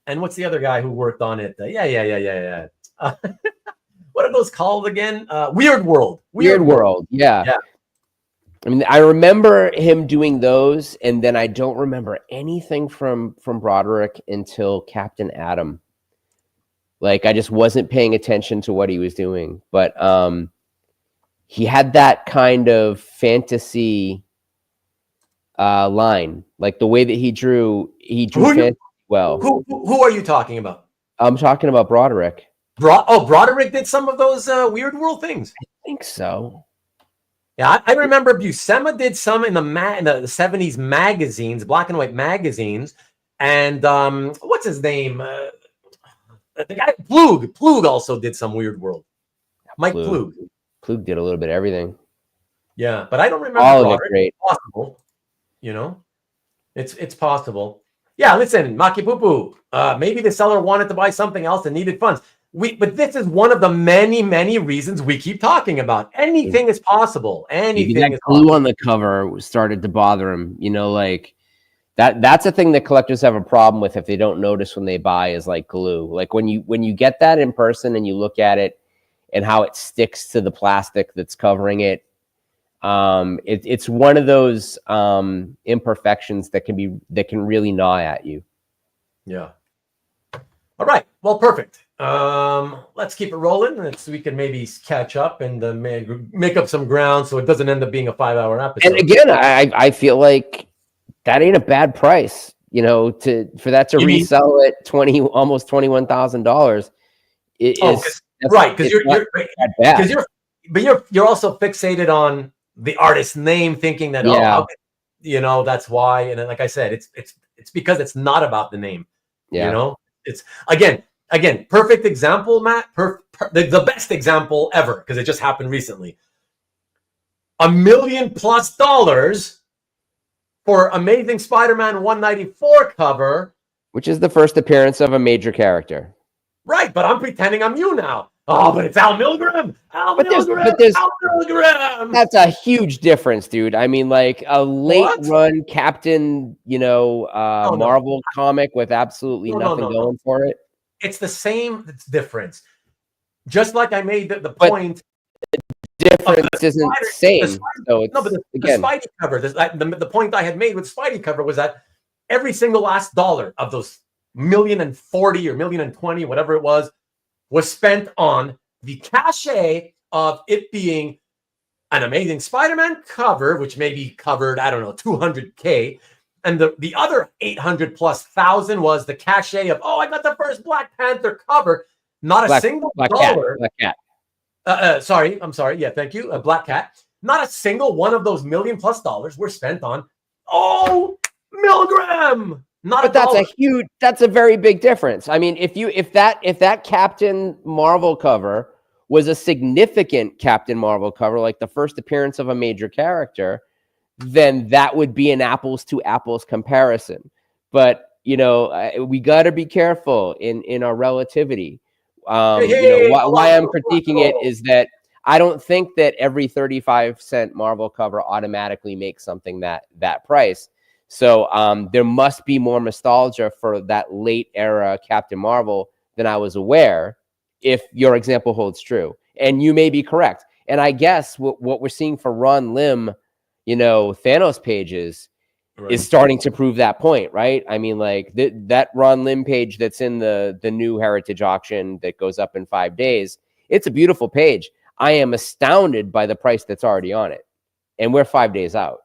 and what's the other guy who worked on it? Yeah. What are those called again? Weird World. Weird World. Yeah. I mean, I remember him doing those, and then I don't remember anything from Broderick until Captain Atom. Like, I just wasn't paying attention to what he was doing. But he had that kind of fantasy line, like the way that he drew fantasy well. Who are you talking about? I'm talking about Broderick. Broderick did some of those Weird World things. I think so. Yeah, I remember Buscema did some in the 70s magazines, black and white magazines, and what's his name? The guy Plug also did some Weird World. Mike Plug. Plug did a little bit of everything. Yeah, but I don't remember. All of it great. It's possible, it's possible. Yeah, listen, Maki Poo Poo. Maybe the seller wanted to buy something else and needed funds. But this is one of the many, many reasons we keep talking about. Anything is possible. Anything is glue possible. On the cover started to bother him. Like that's a thing that collectors have a problem with if they don't notice when they buy is like glue. Like when you get that in person and you look at it and how it sticks to the plastic that's covering it, it's one of those imperfections that can really gnaw at you. Yeah. All right. Well, perfect. Let's keep it rolling. So we can maybe catch up and make up some ground so it doesn't end up being a 5-hour episode. And again, I feel like that ain't a bad price, for that to resell at almost $21,000. Right, because you're also fixated on the artist's name, thinking that that's why. And then, like I said, it's because it's not about the name. Yeah. It's again, perfect example, Matt. The best example ever, because it just happened recently. $1 million+ for Amazing Spider-Man 194 cover, which is the first appearance of a major character. Right, but I'm pretending I'm you now. Oh, but it's Al Milgram. Al Milgram. That's a huge difference, dude. I mean, like a late run Captain, Marvel comic with absolutely nothing going for it. It's the same difference. Just like I made the point. Difference isn't the same. So it's, the Spidey cover. The point I had made with Spidey cover was that every single last dollar of those $1,040,000 or $1,020,000, whatever it was spent on the cachet of it being an Amazing Spider-Man cover, which maybe covered, I don't know, $200K. And the other 800,000+ was the cachet of, I got the first Black Panther cover. Not a single dollar. Black Cat. I'm sorry. Yeah, thank you. Black Cat. Not a single one of those $1 million+ were spent on, Milgram. That's a very big difference. I mean, if that Captain Marvel cover was a significant Captain Marvel cover, like the first appearance of a major character, then that would be an apples to apples comparison. But, we got to be careful in our relativity. Why I'm critiquing it is that I don't think that every 35-cent Marvel cover automatically makes something that price. So there must be more nostalgia for that late era Captain Marvel than I was aware, if your example holds true. And you may be correct. And I guess what we're seeing for Ron Lim, Thanos pages is starting to prove that point, right? I mean, like that Ron Lim page that's in the new Heritage auction that goes up in 5 days, it's a beautiful page. I am astounded by the price that's already on it. And we're 5 days out.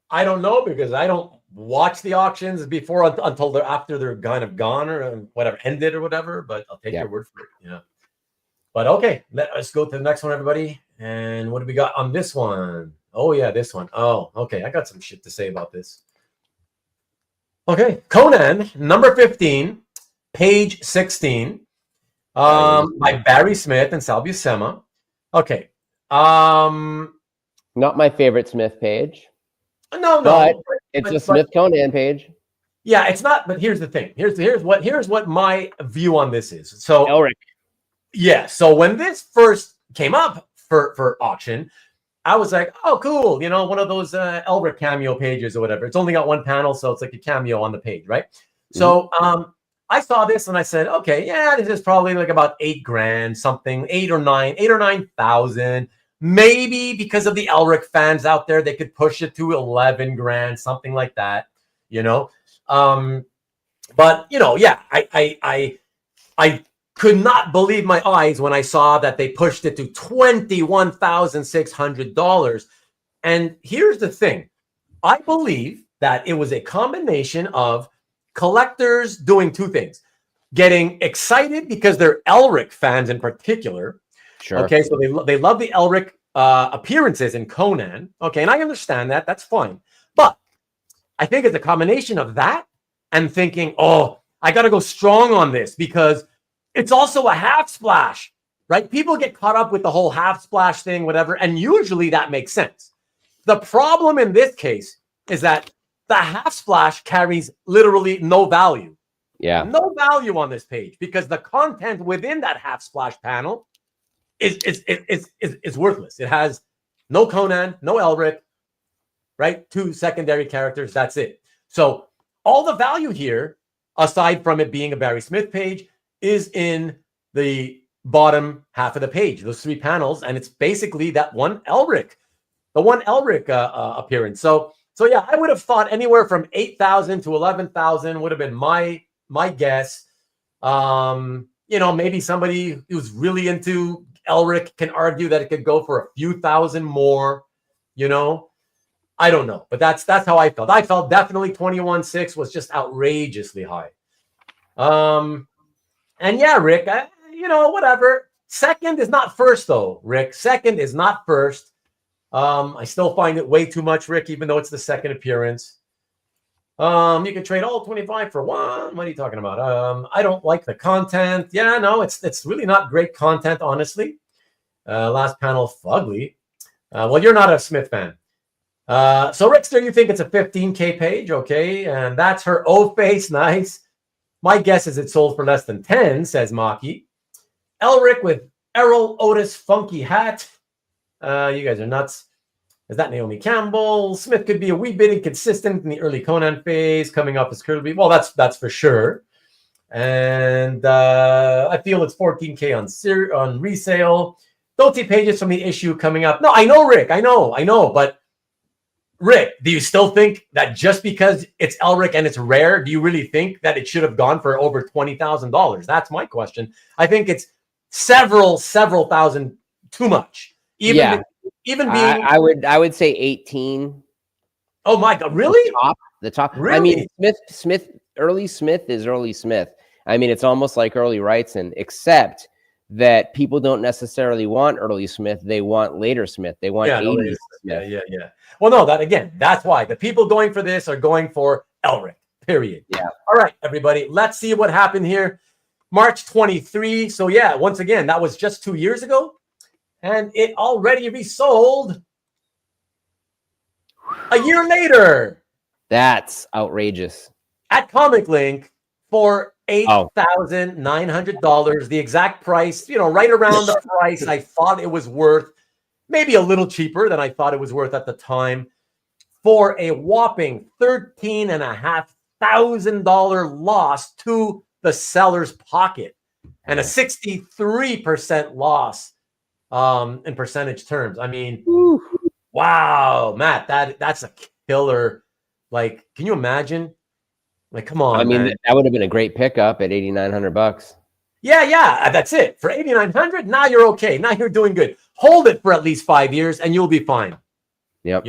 I don't know, because I don't watch the auctions before until after they're kind of gone or whatever, ended or whatever, but I'll take your word for it. Yeah. But okay, let's go to the next one, everybody. And what do we got on this one? Oh, yeah, this one. Oh, okay. I got some shit to say about this. Okay. Conan, number 15, page 16, by Barry Smith and Sal Buscema. Okay. Not my favorite Smith page. No. But it's a Smith Conan page. Yeah, it's not. But here's the thing. Here's what my view on this is. So Elric. Yeah. So when this first came up for auction, I was like, oh, cool. One of those Elric cameo pages or whatever. It's only got one panel, so it's like a cameo on the page, right? Mm-hmm. So I saw this and I said, okay, yeah, this is probably like about $8,000, something, 8 or 9,000. Maybe because of the Elric fans out there, they could push it to $11,000, something like that, But yeah, I could not believe my eyes when I saw that they pushed it to $21,600. And here's the thing. I believe that it was a combination of collectors doing two things. Getting excited because they're Elric fans in particular. Sure. Okay, so they love the Elric appearances in Conan. Okay, and I understand that. That's fine. But I think it's a combination of that and thinking, I got to go strong on this because it's also a half splash, right? People get caught up with the whole half splash thing, whatever, and usually that makes sense. The problem in this case is that the half splash carries literally no value. Yeah. No value on this page because the content within that half splash panel is worthless. It has no Conan, no Elric, right? 2 secondary characters. That's it. So all the value here, aside from it being a Barry Smith page, is in the bottom half of the page, those 3 panels, and it's basically that one Elric, appearance. So yeah, I would have thought anywhere from 8,000 to 11,000 would have been my guess. Maybe somebody who's really into Elric can argue that it could go for a few thousand more. I don't know, but that's how I felt. I felt definitely 21.6 was just outrageously high. And yeah, Rick, whatever. Second is not first, though, Rick. Second is not first. I still find it way too much, Rick, even though it's the second appearance. You can trade all 25 for one. What are you talking about? I don't like the content. Yeah, no, it's really not great content, honestly. Last panel, fugly. Well, you're not a Smith fan. So, Rickster, you think it's a 15K page? Okay, and that's her O-face. Nice. My guess is it sold for less than 10, says Maki. Elric with Errol Otis funky hat. You guys are nuts. Is that Naomi Campbell? Smith could be a wee bit inconsistent in the early Conan phase, coming off as Kirby. Well, that's for sure. And I feel it's $14K on resale. Don't see pages from the issue coming up. No, I know, Rick. I know. But Rick, do you still think that just because it's Elric and it's rare, do you really think that it should have gone for over $20,000? That's my question. I think it's several thousand too much. Even being, I would say 18. Oh my God, really? The top. Really? I mean, early Smith is early Smith. I mean, it's almost like early Wrightson, except that people don't necessarily want early Smith. They want later Smith. They want 80s Smith. Yeah. Well, no, that's why the people going for this are going for Elric, period. Yeah. All right, everybody, let's see what happened here. March 23. So yeah, once again, that was just 2 years ago. And it already resold a year later. That's outrageous. At Comic Link for $8,900. The exact price, right around the price I thought it was worth. Maybe a little cheaper than I thought it was worth at the time. For a whopping $13,500 loss to the seller's pocket. And a 63% loss. In percentage terms. I mean, wow, Matt, that's a killer. Like, can you imagine? Like, come on. I mean, man. That would have been a great pickup at $8,900. Yeah, that's it. For $8,900, now you're okay. Now you're doing good. Hold it for at least 5 years and you'll be fine. Yep.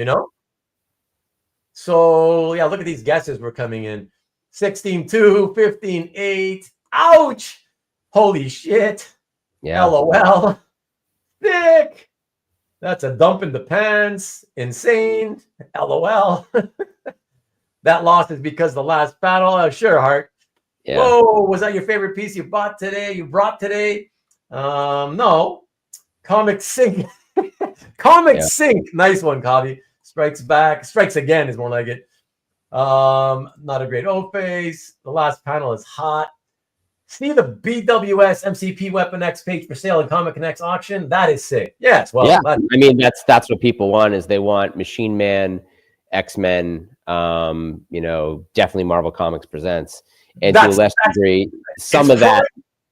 So, yeah, look at these guesses were coming in. 16.2, 15.8. Ouch. Holy shit. Yeah. LOL. Thick. That's a dump in the pants. Insane. LOL. That loss is because the last battle. Oh, sure, Hart. Yeah. Whoa, was that your favorite piece you brought today? No. Comic Sync. Sync. Nice one, Kavi. Strikes again is more like it. Not a great O-face. The last panel is hot. See the BWS MCP Weapon X page for sale in Comic Connect's auction? That is sick. Yes. Well, yeah. I mean, that's what people want, is they want Machine Man, X-Men, definitely Marvel Comics Presents. And to a lesser degree, some of that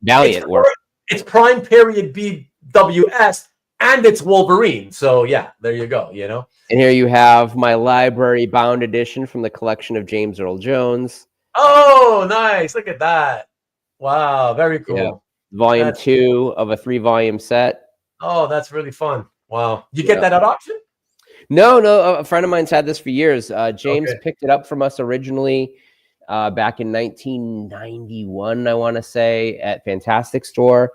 Valiant work. It's prime period BWS and it's Wolverine. So yeah, there you go, And here you have my library bound edition from the collection of James Earl Jones. Oh, nice. Look at that. Wow, very cool. Yeah. Volume 2 of a 3-volume set. Oh, that's really fun. Wow. Did you get that at auction? No. A friend of mine's had this for years. James picked it up from us originally back in 1991, I want to say, at Fantastic Store.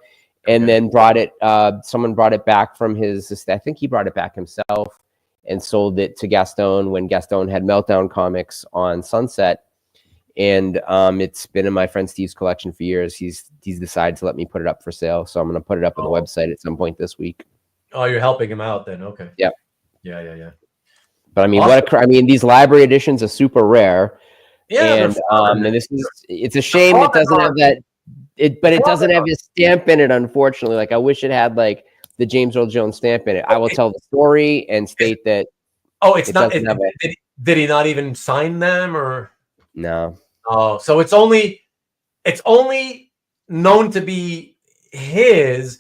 And then someone brought it back from I think he brought it back himself and sold it to Gaston when Gaston had Meltdown Comics on Sunset. And it's been in my friend Steve's collection for years. He's decided to let me put it up for sale. So I'm going to put it up on the website at some point this week. Oh, you're helping him out then. Okay. Yep. Yeah. But I mean, awesome. These library editions are super rare. Yeah. And it's a shame it doesn't have that. It doesn't have his stamp in it, unfortunately. Like, I wish it had like the James Earl Jones stamp in it. I will tell the story and state that. Oh, it's not. Did he not even sign them or? No. Oh, so it's only known to be his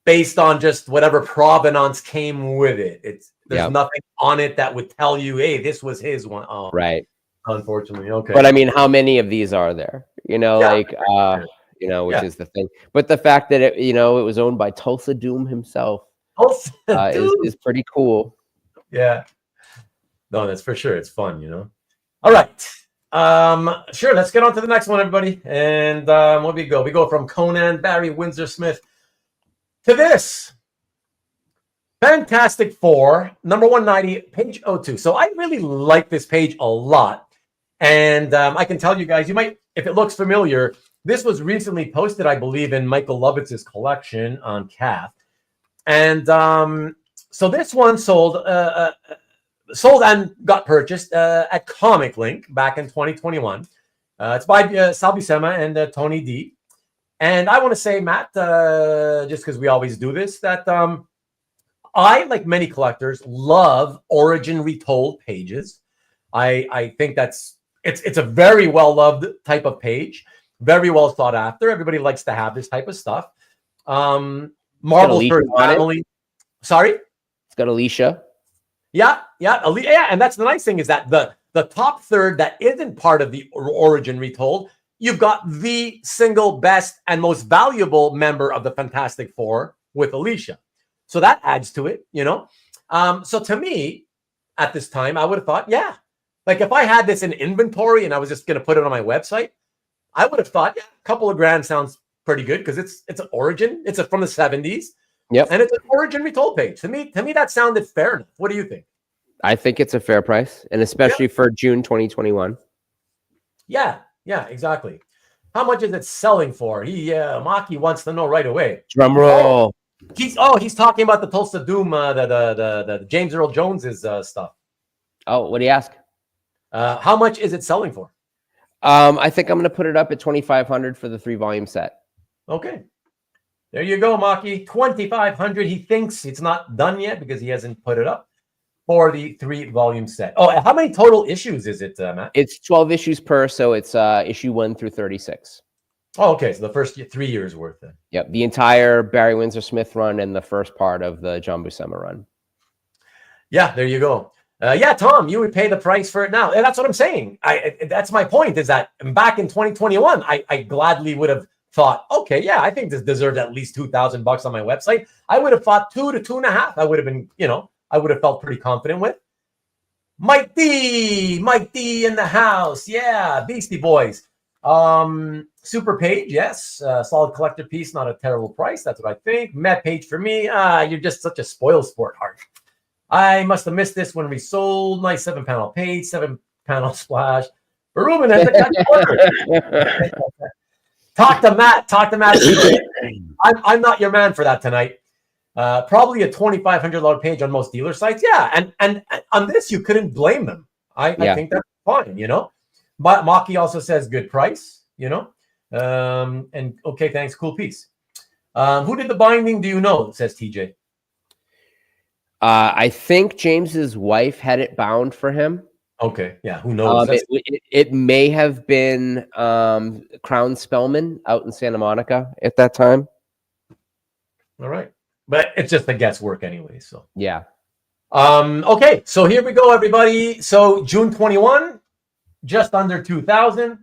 based on just whatever provenance came with it. There's nothing on it that would tell you, hey, this was his one. Oh, right. Unfortunately, okay. But I mean, how many of these are there? Which is the thing. But the fact that it was owned by Tulsa Doom himself is pretty cool. Yeah. No, that's for sure. It's fun, All right. Sure, let's get on to the next one, everybody. And where we go? We go from Conan, Barry Windsor Smith to this. Fantastic Four, number 190, page 02. So I really like this page a lot. And I can tell you guys, you might, if it looks familiar, this was recently posted, I believe, in Michael Lovitz's collection on CAF. And so this one sold and got purchased at Comic Link back in 2021. It's by Sal Buscema and Tony D. And I want to say, Matt, just because we always do this, that I, like many collectors, love Origin Retold pages. I think it's a very well-loved type of page, very well thought after. Everybody likes to have this type of stuff. Marvel's First Family. Sorry? It's got Alicia. Yeah, and that's the nice thing is that the top third that isn't part of the Origin Retold, you've got the single best and most valuable member of the Fantastic Four with Alicia. So that adds to it, you know. So to me, at this time, I would have thought, yeah, like if I had this in inventory and I was just going to put it on my website, I would have thought, yeah, a couple of grand sounds pretty good because it's an Origin. It's from the 70s. Yep. And it's an Origin Retold page. To me, that sounded fair enough. What do you think? I think it's a fair price, and especially for June 2021. Yeah, exactly. How much is it selling for? Maki wants to know right away. Drum roll. He's talking about the Tulsa Doom, the James Earl Jones's stuff. Oh, what do you ask? How much is it selling for? I think I'm going to put it up at $2,500 for the 3-volume set. Okay. There you go, Maki. $2,500. He thinks it's not done yet because he hasn't put it up for the 3-volume set. Oh, how many total issues is it, Matt? It's 12 issues per, so it's issue 1 through 36. Oh, okay. So the first 3 years worth then. Yep. The entire Barry Windsor Smith run and the first part of the John Buscema run. Yeah, there you go. Tom, you would pay the price for it now. And that's what I'm saying. That's my point, is that back in 2021, I gladly would have thought, okay, yeah, I think this deserves at least $2,000 on my website. I would have thought 2 to 2.5. I would have been, I would have felt pretty confident with. Mike D in the house. Yeah, Beastie Boys. Super page, yes. Solid collector piece, not a terrible price. That's what I think. Met page for me. You're just such a spoiled sport, Hart. I must have missed this when we sold. Nice 7-panel page, 7-panel splash. Ruben has the Talk to Matt. I'm not your man for that tonight. Probably a $2,500 page on most dealer sites. Yeah, and on this, you couldn't blame them. I think that's fine, But Maki also says good price, and okay, thanks, cool piece. Who did the binding? Do you know? Says TJ. I think James's wife had it bound for him. Okay, yeah, who knows? It may have been Crown Spellman out in Santa Monica at that time. All right, but it's just a guesswork anyway. So yeah. Okay, so here we go, everybody. So June 21, just under 2,000,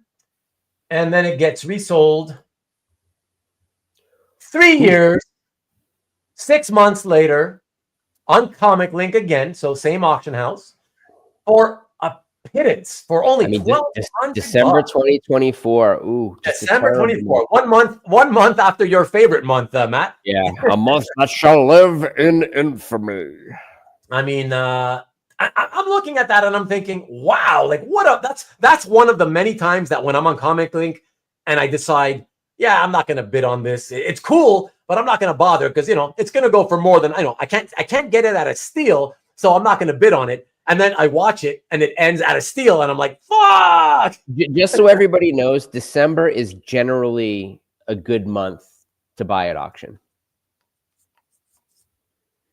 and then it gets resold 3 years, 6 months later on Comic Link again. So same auction house for a pittance for only December 2024. Ooh, December 24. 1 month after your favorite month, Matt. Yeah, a month that shall live in infamy. I mean, I'm looking at that and I'm thinking, wow, like that's one of the many times that when I'm on Comic Link and I decide, yeah, I'm not going to bid on this. It's cool, but I'm not going to bother because it's going to go for more than I can't get it at a steal, so I'm not going to bid on it. And then I watch it and it ends at a steal and I'm like, fuck. Just so everybody knows, December is generally a good month to buy at auction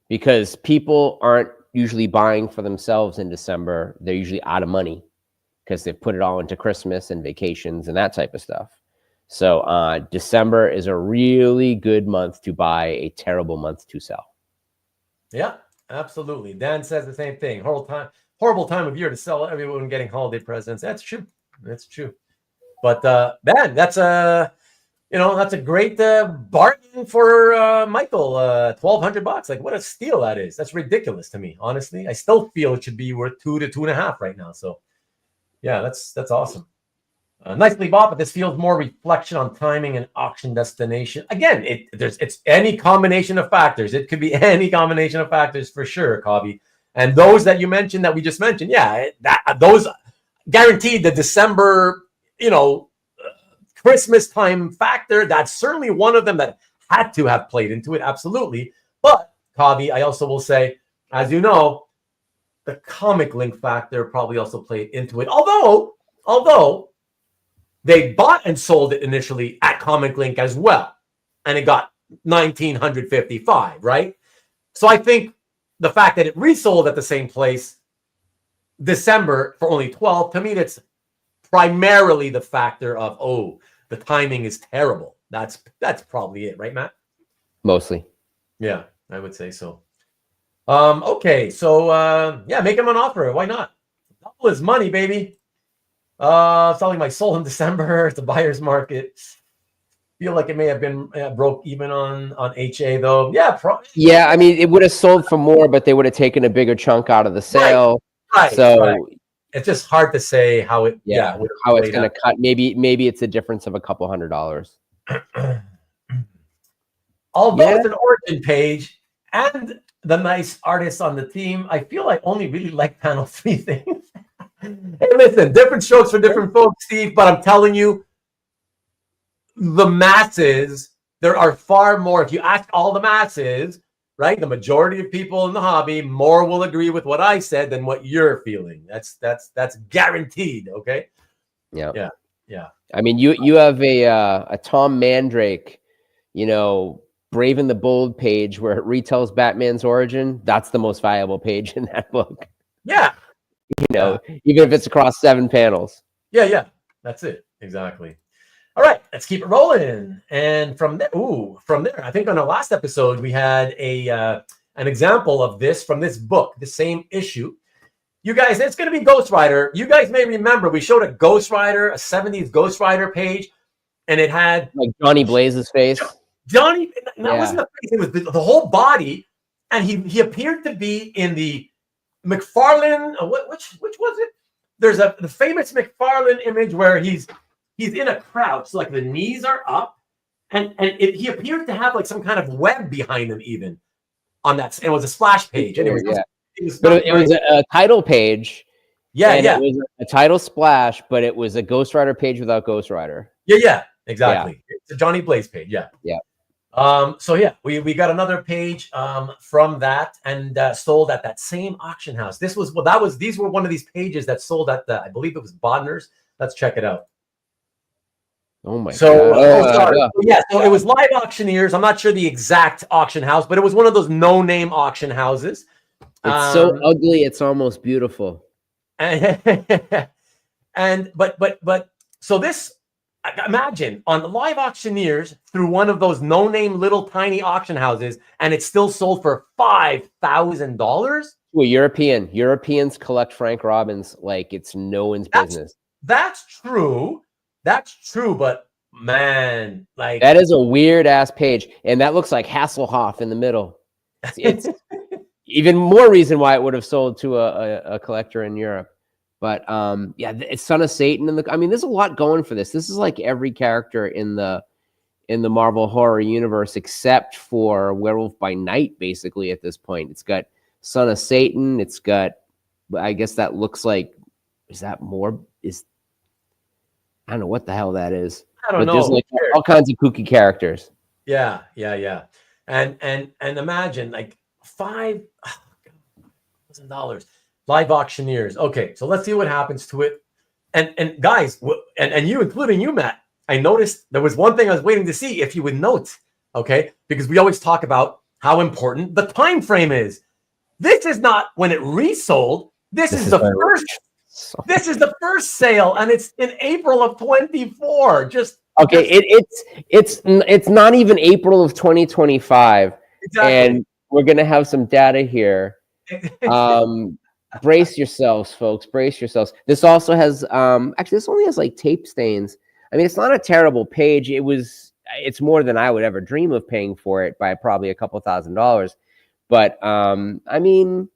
because people aren't usually buying for themselves in December. They're usually out of money because they've put it all into Christmas and vacations and that type of stuff. So December is a really good month to buy, a terrible month to sell. Yeah, absolutely. Dan says the same thing. Horrible time of year to sell everyone getting holiday presents. That's true. But man, that's a great bargain for Michael. $1,200. Like, what a steal that is. That's ridiculous to me. Honestly, I still feel it should be worth 2 to 2.5 right now. So, yeah, that's awesome. Nicely bought, but this feels more reflection on timing and auction destination. Again, it's any combination of factors. It could be any combination of factors for sure, Cobby. And those that you mentioned, that we just mentioned, yeah, those guaranteed the December, Christmas time factor. That's certainly one of them that had to have played into it. Absolutely. But Cobby, I also will say, as you know, the Comic Link factor probably also played into it. Although they bought and sold it initially at Comic Link as well, and it got 1,955, right? So I think the fact that it resold at the same place December for only 12, to me, that's primarily the factor of, oh, the timing is terrible. That's probably it, right, Matt? Mostly. Yeah, I would say so. Okay, so yeah, make him an offer. Why not? Double his money, baby. Selling my soul in December. It's a buyer's market. Feel like it may have been broke even on HA though. Yeah, yeah. I mean, it would have sold for more, but they would have taken a bigger chunk out of the sale. Right. So right. It's just hard to say how it. Yeah, how it's going to cut. Maybe it's a difference of a couple $100. Although it's an origin page and the nice artists on the team, I feel I only really like panel 3 things. Hey, listen, different strokes for different folks, Steve, but I'm telling you, the masses, there are far more. If you ask all the masses, right, the majority of people in the hobby, more will agree with what I said than what you're feeling. That's guaranteed. Okay. Yeah. Yeah. I mean, you have a Tom Mandrake, Brave and the Bold page where it retells Batman's origin. That's the most valuable page in that book. Yeah. Even if it's across 7 panels. Yeah. That's it. Exactly. All right, let's keep it rolling. And from there, I think on our last episode, we had an example of this from this book, the same issue. You guys, it's going to be Ghost Rider. You guys may remember we showed a Ghost Rider, a 70s Ghost Rider page, and it had like Johnny Blaze's face. Johnny, that wasn't the face, it was the whole body, and he appeared to be in the McFarlane. Which was it? There's the famous McFarlane image where he's in a crouch, so like the knees are up, and he appeared to have like some kind of web behind him, even on that. It was a splash page. Anyways, it was a title page. Yeah. It was a title splash, but it was a Ghost Rider page without Ghost Rider. Yeah, exactly. Yeah. It's a Johnny Blaze page. Yeah. So yeah, we got another page from that and sold at that same auction house. These were one of these pages that sold at I believe it was Bodner's. Let's check it out. Oh my god. So it was Live Auctioneers. I'm not sure the exact auction house, but it was one of those no-name auction houses. It's so ugly, it's almost beautiful. But so this, imagine on the Live Auctioneers through one of those no-name little tiny auction houses, and it's still sold for $5,000. Well, Europeans collect Frank Robbins like it's no one's business. That's true. But man, like that is a weird ass page, and that looks like Hasselhoff in the middle. It's even more reason why it would have sold to a collector in Europe. But it's Son of Satan, and there's a lot going for this. This is like every character in the Marvel horror universe except for Werewolf by Night. Basically, at this point, it's got Son of Satan. It's got, I guess that looks like, I don't know what the hell that is. I don't know. There's like all kinds of kooky characters. Yeah. And imagine like $5,000 Live Auctioneers. Okay, so let's see what happens to it. And guys, and you, including you, Matt, I noticed there was one thing I was waiting to see if you would note. Okay, because we always talk about how important the time frame is. This is not when it resold. This is the first. This is the first sale, and it's in April of 24. It's not even April of 2025, exactly. And we're gonna have some data here. Brace yourselves, folks. Brace yourselves. This also has actually this only has like tape stains. I mean, it's not a terrible page. It's more than I would ever dream of paying for it by probably a couple $1,000. But I mean,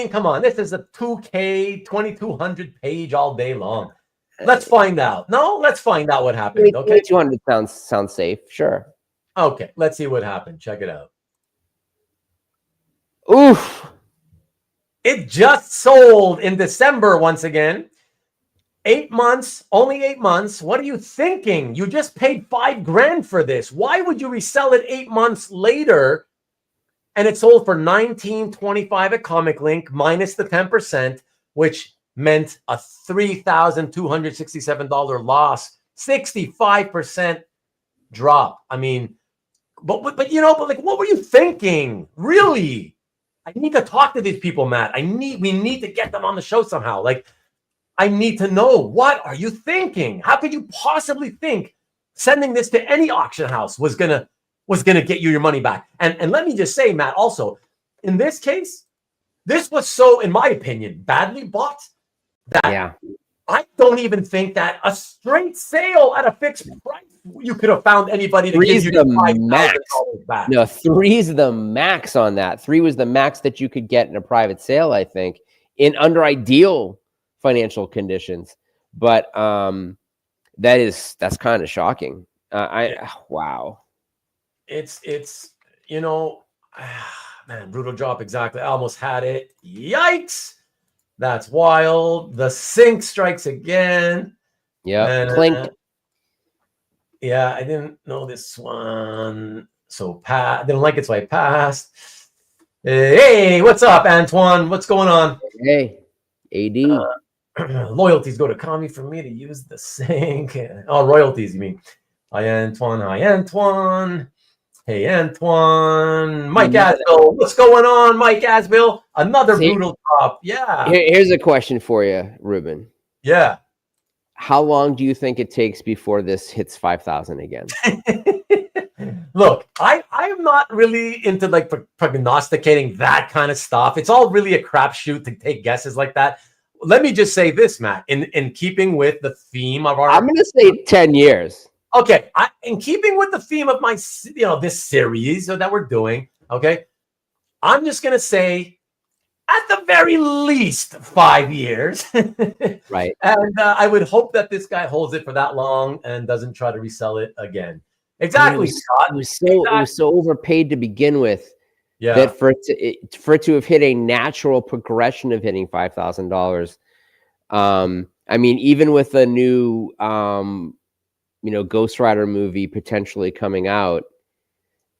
come on. This is a 2K 2200 page all day long. Let's find out. No, let's find out what happened. Okay, 200 sounds safe. Sure. Okay, let's see what happened. Check it out. Oof. It just sold in December once again. 8 months, only 8 months. What are you thinking? You just paid $5,000 for this. Why would you resell it 8 months later? And it sold for $19.25 at Comic Link minus the 10%, which meant a $3,267 loss, 65% drop. I mean, but like, what were you thinking? Really? I need to talk to these people, Matt. We need to get them on the show somehow. Like, I need to know, what are you thinking? How could you possibly think sending this to any auction house was gonna get you your money back? And let me just say, Matt, also, in this case, this was so, in my opinion, badly bought that I don't even think that a straight sale at a fixed price, you could have found anybody to give you the $5,000 back. No, 3's the max on that. 3 was the max that you could get in a private sale, I think, in under ideal financial conditions. But that's kind of shocking. Wow. It's man, brutal drop. Exactly. I almost had it. Yikes. That's wild. The sink strikes again. Yeah. Clink. Yeah, I didn't know this one. So I didn't like it, so I passed. Hey, what's up, Antoine? What's going on? Hey, AD. Loyalties go to Kami for me to use the sink. Oh, royalties, you mean? Hi, Antoine. Hi, Antoine. Hey, Antoine. Mike Asbill. What's going on, Mike Asbill? Another brutal drop. Yeah. Here's a question for you, Ruben. Yeah. How long do you think it takes before this hits 5,000 again? Look, I am not really into like prognosticating that kind of stuff. It's all really a crapshoot to take guesses like that. Let me just say this, Matt, in keeping with the theme of our... I'm going to say 10 years. Okay, in keeping with the theme of my, this series that we're doing, okay, I'm just going to say at the very least 5 years. Right. And I would hope that this guy holds it for that long and doesn't try to resell it again. Exactly, Scott. It was so overpaid to begin with. Yeah. That for it to have hit a natural progression of hitting $5,000. I mean, even with a new Ghost Rider movie potentially coming out,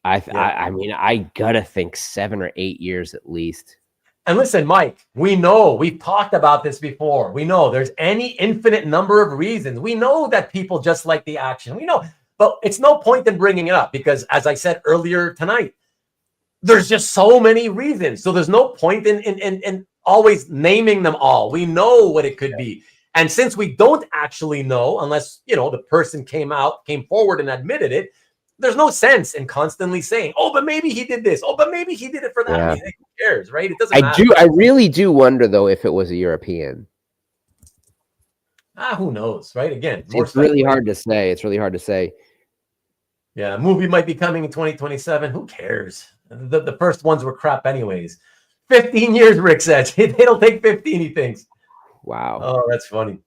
I mean, I gotta think 7 or 8 years at least. And listen, Mike, we know, we've talked about this before. We know there's any infinite number of reasons. We know that people just like the action. We know, but it's no point in bringing it up because, as I said earlier tonight, there's just so many reasons. So there's no point in always naming them all. We know what it could be. And since we don't actually know, unless, the person came forward and admitted it, there's no sense in constantly saying, oh, but maybe he did this. Oh, but maybe he did it for that. Yeah. I mean, who cares, right? It doesn't matter. I really do wonder, though, if it was a European. Who knows, right? Again, it's really hard to say. It's really hard to say. Yeah, a movie might be coming in 2027. Who cares? The first ones were crap anyways. 15 years, Rick says. It'll take 15, he thinks. Wow. Oh, that's funny.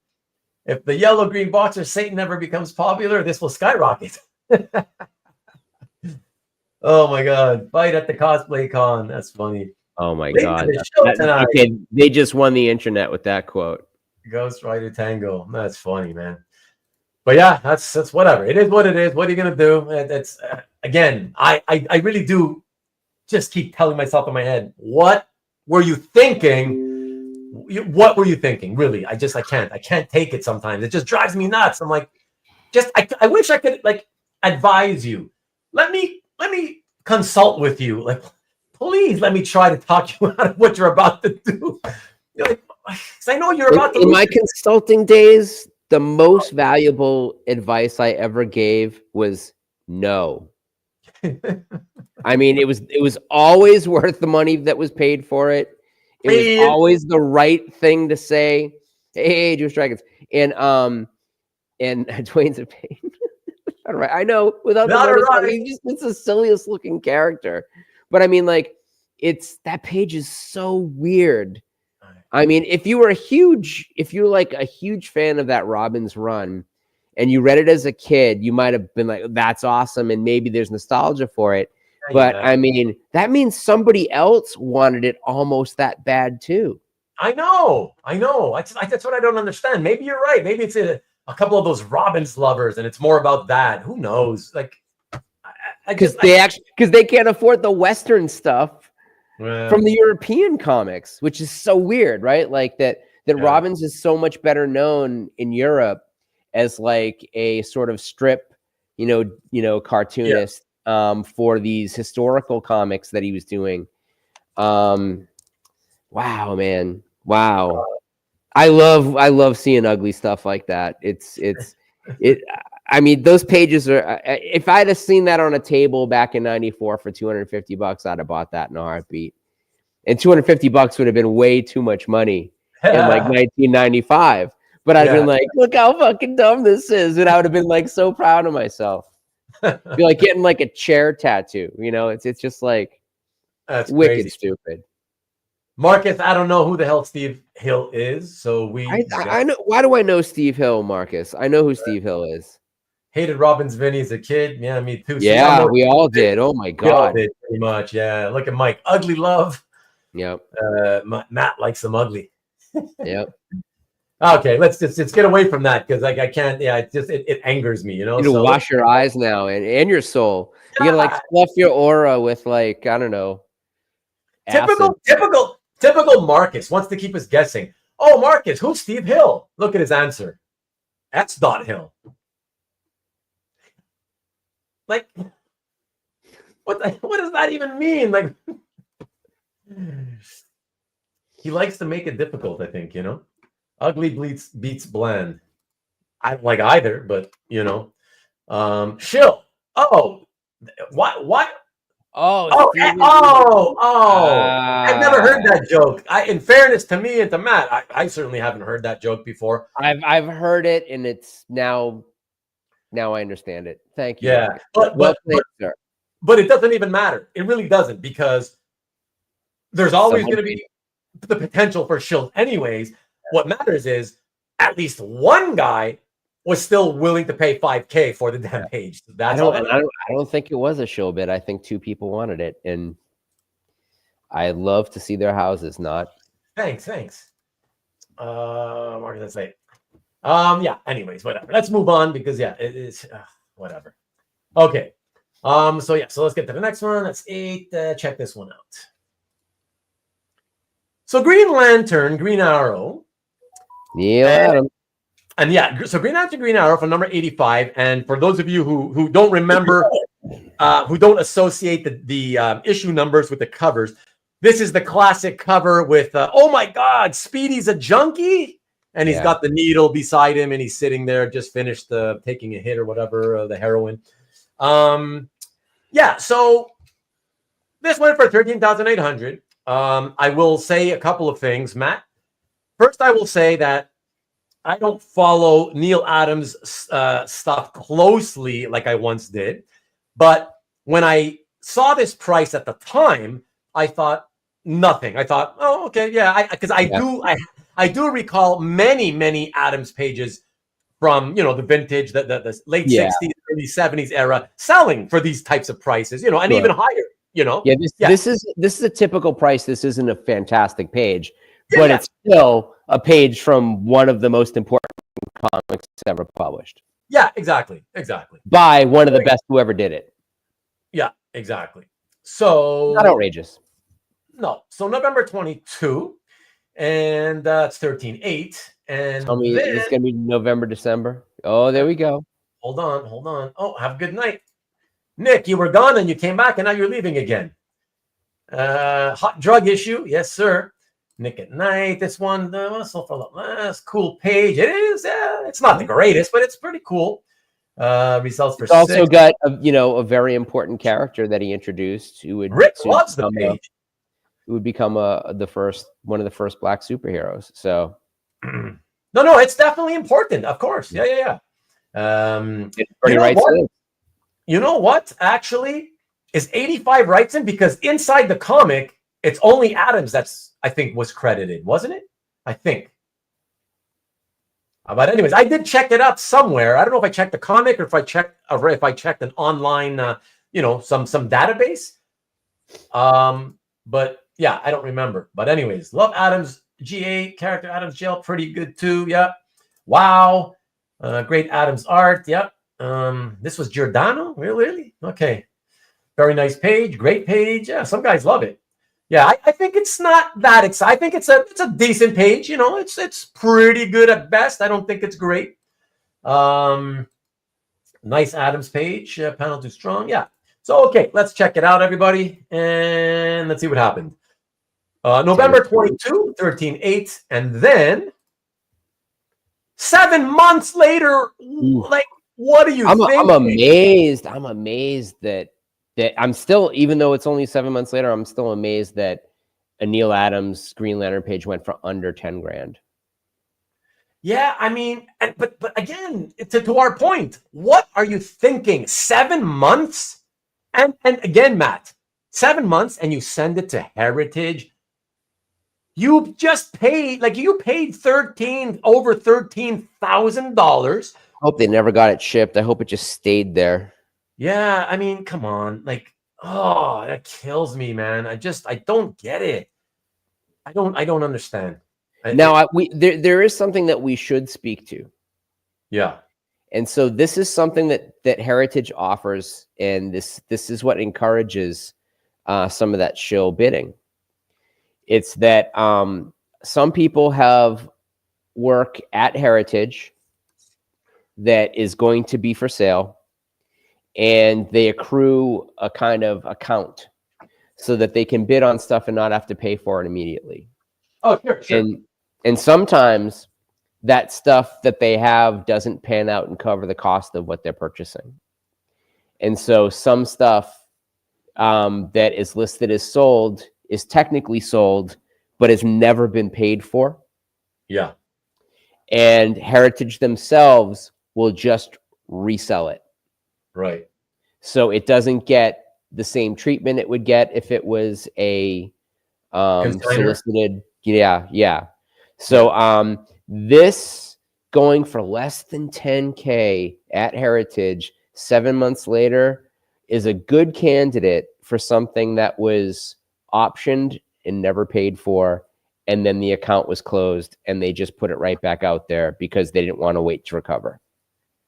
If the yellow-green boxer Satan never becomes popular, this will skyrocket. Oh, my God. Fight at the cosplay con. That's funny. Oh, my God. They just won the internet with that quote. Ghost Rider Tango. That's funny, man. But yeah, that's whatever. It is what it is. What are you going to do? It's again, I really do just keep telling myself in my head, what were you thinking? What were you thinking? Really? I can't take it sometimes. It just drives me nuts. I'm like, I wish I could like advise you. Let me consult with you. Like, please let me try to talk you out of what you're about to do. Like, I know you're about to. In my consulting days, the most valuable advice I ever gave was no. I mean, it was always worth the money that was paid for it. It was always the right thing to say. Hey, Jewish Dragons. And Dwayne's a pain. All right. I know without the motorcycle, it's the silliest looking character. But I mean, like, that page is so weird. I mean, if you're like a huge fan of that Robbins run and you read it as a kid, you might have been like, that's awesome. And maybe there's nostalgia for it. But I mean, that means somebody else wanted it almost that bad too. I know. That's what I don't understand. Maybe you're right. Maybe it's a couple of those Robbins lovers and it's more about that. Who knows? Like, because they can't afford the Western stuff from the European comics, which is so weird, right? Like that that Robbins is so much better known in Europe as like a sort of strip, cartoonist for these historical comics that he was doing. Wow, man. Wow. I love seeing ugly stuff like that. I mean, those pages are, if I'd have seen that on a table back in 94 for $250, I'd have bought that in a heartbeat. And $250 would have been way too much money in like 1995. But I'd been like, look how fucking dumb this is. And I would have been like so proud of myself. Be like getting like a chair tattoo, it's just like, that's wicked crazy. Stupid. Marcus, I don't know who the hell Steve Hill is. So I know. Why do I know Steve Hill, Marcus? I know who Steve Hill is. Hated Robin's Vinny as a kid. Yeah, me too. Yeah, we all did. Oh my God. We all did pretty much. Yeah. Look at Mike. Ugly love. Yep. Matt likes them ugly. Yep. Okay, let's get away from that because like I can't. Yeah, it angers me. You need to wash your eyes now and your soul. You gotta like fluff your aura with like, I don't know. Typical Marcus wants to keep us guessing. Oh, Marcus, who's Steve Hill? Look at his answer. That's Hill. Like, what does that even mean? Like, he likes to make it difficult, I think, Ugly beats bland. I don't like either, but, Shill. Oh, what? Oh! I've never heard that joke. In fairness to me and to Matt, I certainly haven't heard that joke before. I've heard it, and it's now I understand it. Thank you. Yeah, but it doesn't even matter. It really doesn't, because there's always going to be the potential for Shill anyways. What matters is at least one guy was still willing to pay $5,000 for the damn page. That's I don't think it was a show bid. I think two people wanted it, and I love to see their houses. Not thanks. Mark, that's late. Yeah. Anyways, whatever. Let's move on because it is whatever. Okay. So let's get to the next one. That's 8. Check this one out. So Green Lantern, Green Arrow. Neal. And so Green Lantern, Green Arrow from number 85. And for those of you who don't remember, who don't associate the issue numbers with the covers, this is the classic cover with, oh my God, Speedy's a junkie. And he's got the needle beside him and he's sitting there, just finished taking a hit or whatever, the heroin. So this went for $13,800. I will say a couple of things, Matt. First, I will say that I don't follow Neal Adams' stuff closely like I once did. But when I saw this price at the time, I thought nothing. I thought, oh, okay, because I do recall many Adams pages from the vintage, the late 60s, early 70s era, selling for these types of prices, and even higher. This is a typical price. This isn't a fantastic page, but it's still a page from one of the most important comics ever published. Yeah, exactly. By one of the best who ever did it. Yeah, exactly. So not outrageous. No. So November 22, and it's 13/8. And tell me it's gonna be November, December. Oh, there we go. Hold on. Oh, have a good night. Nick, you were gone and you came back and now you're leaving again. Hot drug issue. Yes, sir. Nick at Night. This one, cool page. It is. It's not the greatest, but it's pretty cool. Results for. It's also got a very important character that he introduced who would Rick loves the page. Who would become one of the first black superheroes. So no, it's definitely important. Of course. Yeah. You know what? Actually, is 85 writes in because inside the comic, it's only Adams I think was credited, wasn't it? I think. But anyways, I did check it out somewhere. I don't know if I checked the comic or if I checked an online, some database. But yeah, I don't remember. But anyways, love Adams GA character. Adams Jail, pretty good too. Yeah. Wow. Great Adams art. Yep. This was Giordano. Really? Okay. Very nice page. Great page. Yeah. Some guys love it. Yeah, I think it's not that exciting. I think it's a decent page. You know, it's pretty good at best. I don't think it's great. Nice Adams page. Panel too strong. Yeah. So okay, let's check it out, everybody, and let's see what happened. November 22, 13/8, and then 7 months later. Like, what do you think? I'm amazed. I'm amazed that I'm still, even though it's only 7 months later, I'm still amazed that a Neal Adams Green Lantern page went for under 10 grand. Yeah, I mean, but again, to our point, what are you thinking? 7 months? And again, Matt, 7 months, and you send it to Heritage. You just paid, like, you paid over $13,000. I hope they never got it shipped. I hope it just stayed there. Yeah, I mean, come on. Like, oh, that kills me, man. I don't get it. I don't understand. There is something that we should speak to. Yeah. And so this is something that Heritage offers, and this is what encourages some of that shill bidding. It's that some people have work at Heritage that is going to be for sale, and they accrue a kind of account so that they can bid on stuff and not have to pay for it immediately. Oh, sure. And sometimes that stuff that they have doesn't pan out and cover the cost of what they're purchasing. And so some stuff that is listed as sold is technically sold, but has never been paid for. Yeah. And Heritage themselves will just resell it. Right. So it doesn't get the same treatment it would get if it was a solicited. Yeah. So this going for less than 10K at Heritage 7 months later is a good candidate for something that was optioned and never paid for, and then the account was closed and they just put it right back out there because they didn't want to wait to recover.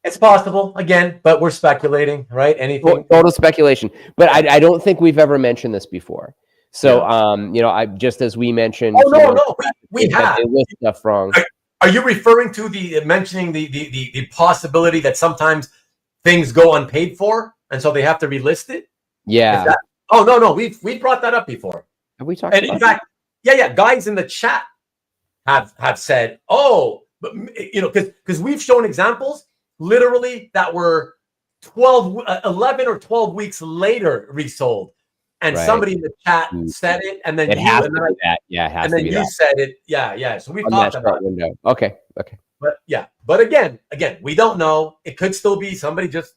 It's possible, again, but we're speculating, right? Anything. Total speculation. But I don't think we've ever mentioned this before. So, I just as we mentioned. Oh, no, we have. It was stuff wrong. Are you referring to mentioning the possibility that sometimes things go unpaid for, and so they have to relist it? Yeah. No, we brought that up before. Have we talked? And in fact, guys in the chat have said, because we've shown examples literally that were 11 or 12 weeks later resold. And somebody in the chat said it, and then it you has and to then, be that. Yeah, it has and to then be you that. said it. Yeah. So we've talked about it. Window. Okay. But again, we don't know. It could still be somebody just,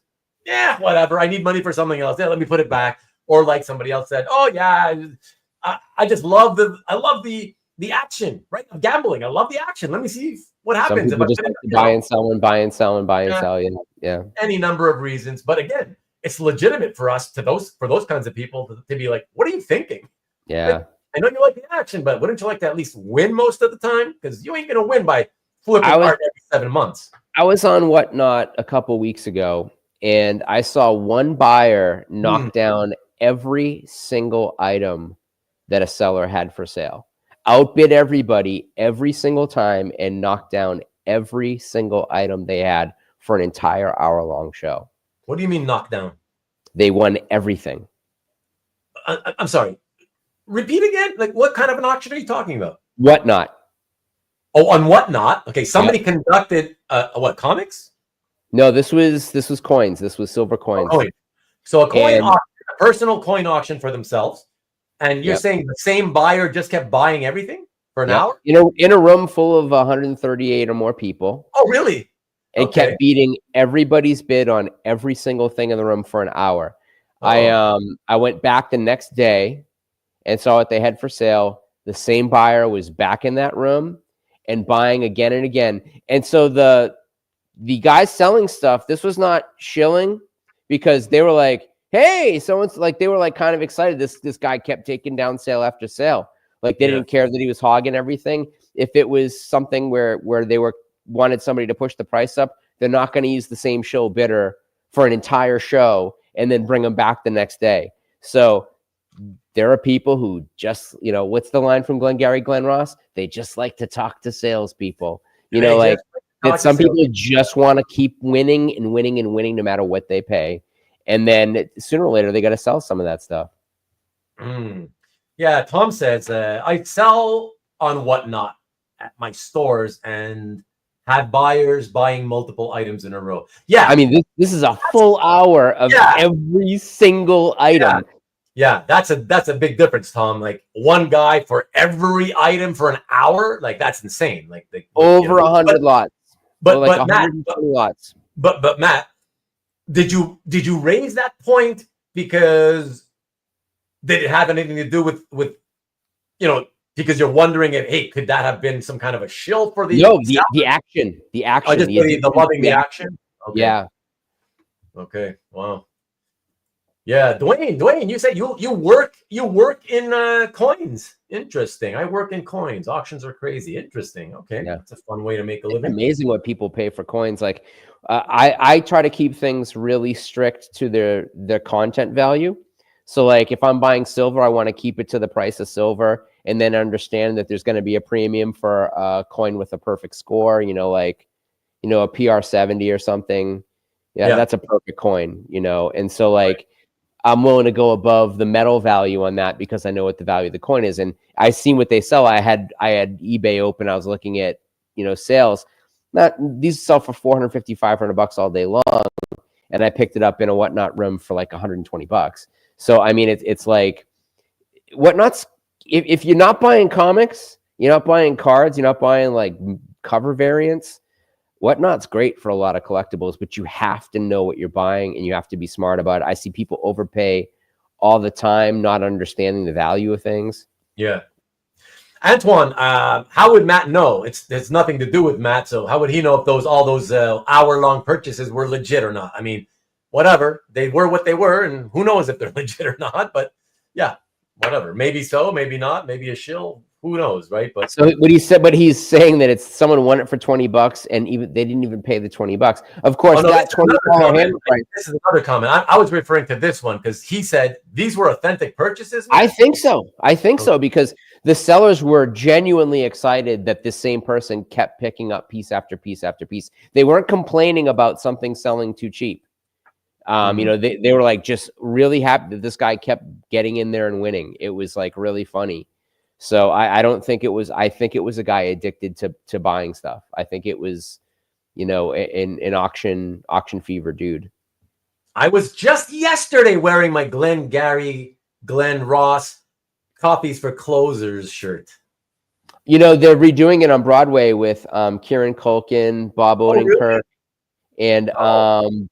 whatever. I need money for something else. Yeah, let me put it back. Or like somebody else said, oh yeah, I just love the action, right? Of gambling. I love the action. Let me see what happens. Some people just like to buy and sell and buy and sell and buy and sell. Yeah. Any number of reasons, but again, it's legitimate for us for those kinds of people to be like, what are you thinking? Yeah. Like, I know you like the action, but wouldn't you like to at least win most of the time? Because you ain't gonna win by flipping art every 7 months. I was on Whatnot a couple weeks ago, and I saw one buyer knock down every single item that a seller had for sale. Outbid everybody every single time and knock down every single item they had for an entire hour-long show. What do you mean knock down? They won everything. I'm sorry. Repeat again? Like, what kind of an auction are you talking about? Whatnot. Oh, on Whatnot? Okay, somebody conducted comics? No, this was coins. This was silver coins. Oh, so a coin auction, a personal coin auction for themselves. And you're saying the same buyer just kept buying everything for an hour? In a room full of 138 or more people. Oh, really? It kept beating everybody's bid on every single thing in the room for an hour. I went back the next day and saw what they had for sale. The same buyer was back in that room and buying again and again. And so the guys selling stuff, this was not shilling, because they were like, hey, someone's like, they were like kind of excited. This guy kept taking down sale after sale. Like they didn't care that he was hogging everything. If it was something where they wanted somebody to push the price up, they're not going to use the same show bidder for an entire show and then bring them back the next day. So there are people who just, what's the line from Glengarry Glen Ross? They just like to talk to salespeople. That some people just want to keep winning and winning and winning no matter what they pay. And then sooner or later, they got to sell some of that stuff. Yeah, Tom says, I sell on Whatnot at my stores and have buyers buying multiple items in a row. Yeah. I mean, this is a full hour of every single item. Yeah, that's a big difference, Tom. Like one guy for every item for an hour, like that's insane. Like over 100 lots. But like Matt, 120 lots. But Matt, did you raise that point because did it have anything to do with because you're wondering if, hey, could that have been some kind of a shill for the action. The action. Oh, just the loving the action. Okay. Yeah. Okay. Wow. Yeah, Dwayne, you said you work in coins. Interesting. I work in coins. Auctions are crazy. Interesting. Okay, that's a fun way to make a living. It's amazing what people pay for coins. Like, I try to keep things really strict to their content value. So, like, if I'm buying silver, I want to keep it to the price of silver, and then understand that there's going to be a premium for a coin with a perfect score. A PR 70 or something. Yeah, that's a perfect coin. And so like. I'm willing to go above the metal value on that because I know what the value of the coin is. And I seen what they sell. I had eBay open. I was looking at, sales. These sell for $450, $500 all day long. And I picked it up in a Whatnot room for like $120. So, I mean, it's like Whatnot's, if you're not buying comics, you're not buying cards, you're not buying like cover variants, Whatnot's great for a lot of collectibles, but you have to know what you're buying and you have to be smart about it. I see people overpay all the time, not understanding the value of things. Yeah. Antoine, how would Matt know? It's nothing to do with Matt. So how would he know if all those hour-long purchases were legit or not? I mean, whatever. They were what they were, and who knows if they're legit or not. But yeah, whatever. Maybe so, maybe not. Maybe a shill. Who knows, right? But so what he said, but he's saying that it's someone won it for $20, and even they didn't even pay the $20. Of course, that $20 handle price. This is another comment. I was referring to this one because he said these were authentic purchases. I think so. So because the sellers were genuinely excited that this same person kept picking up piece after piece after piece. They weren't complaining about something selling too cheap. They were like just really happy that this guy kept getting in there and winning. It was like really funny. So I don't think it was. I think it was a guy addicted to buying stuff. I think it was, an auction fever dude. I was just yesterday wearing my Glen Ross Copies for Closers shirt. They're redoing it on Broadway with Kieran Culkin, Bob Odenkirk, and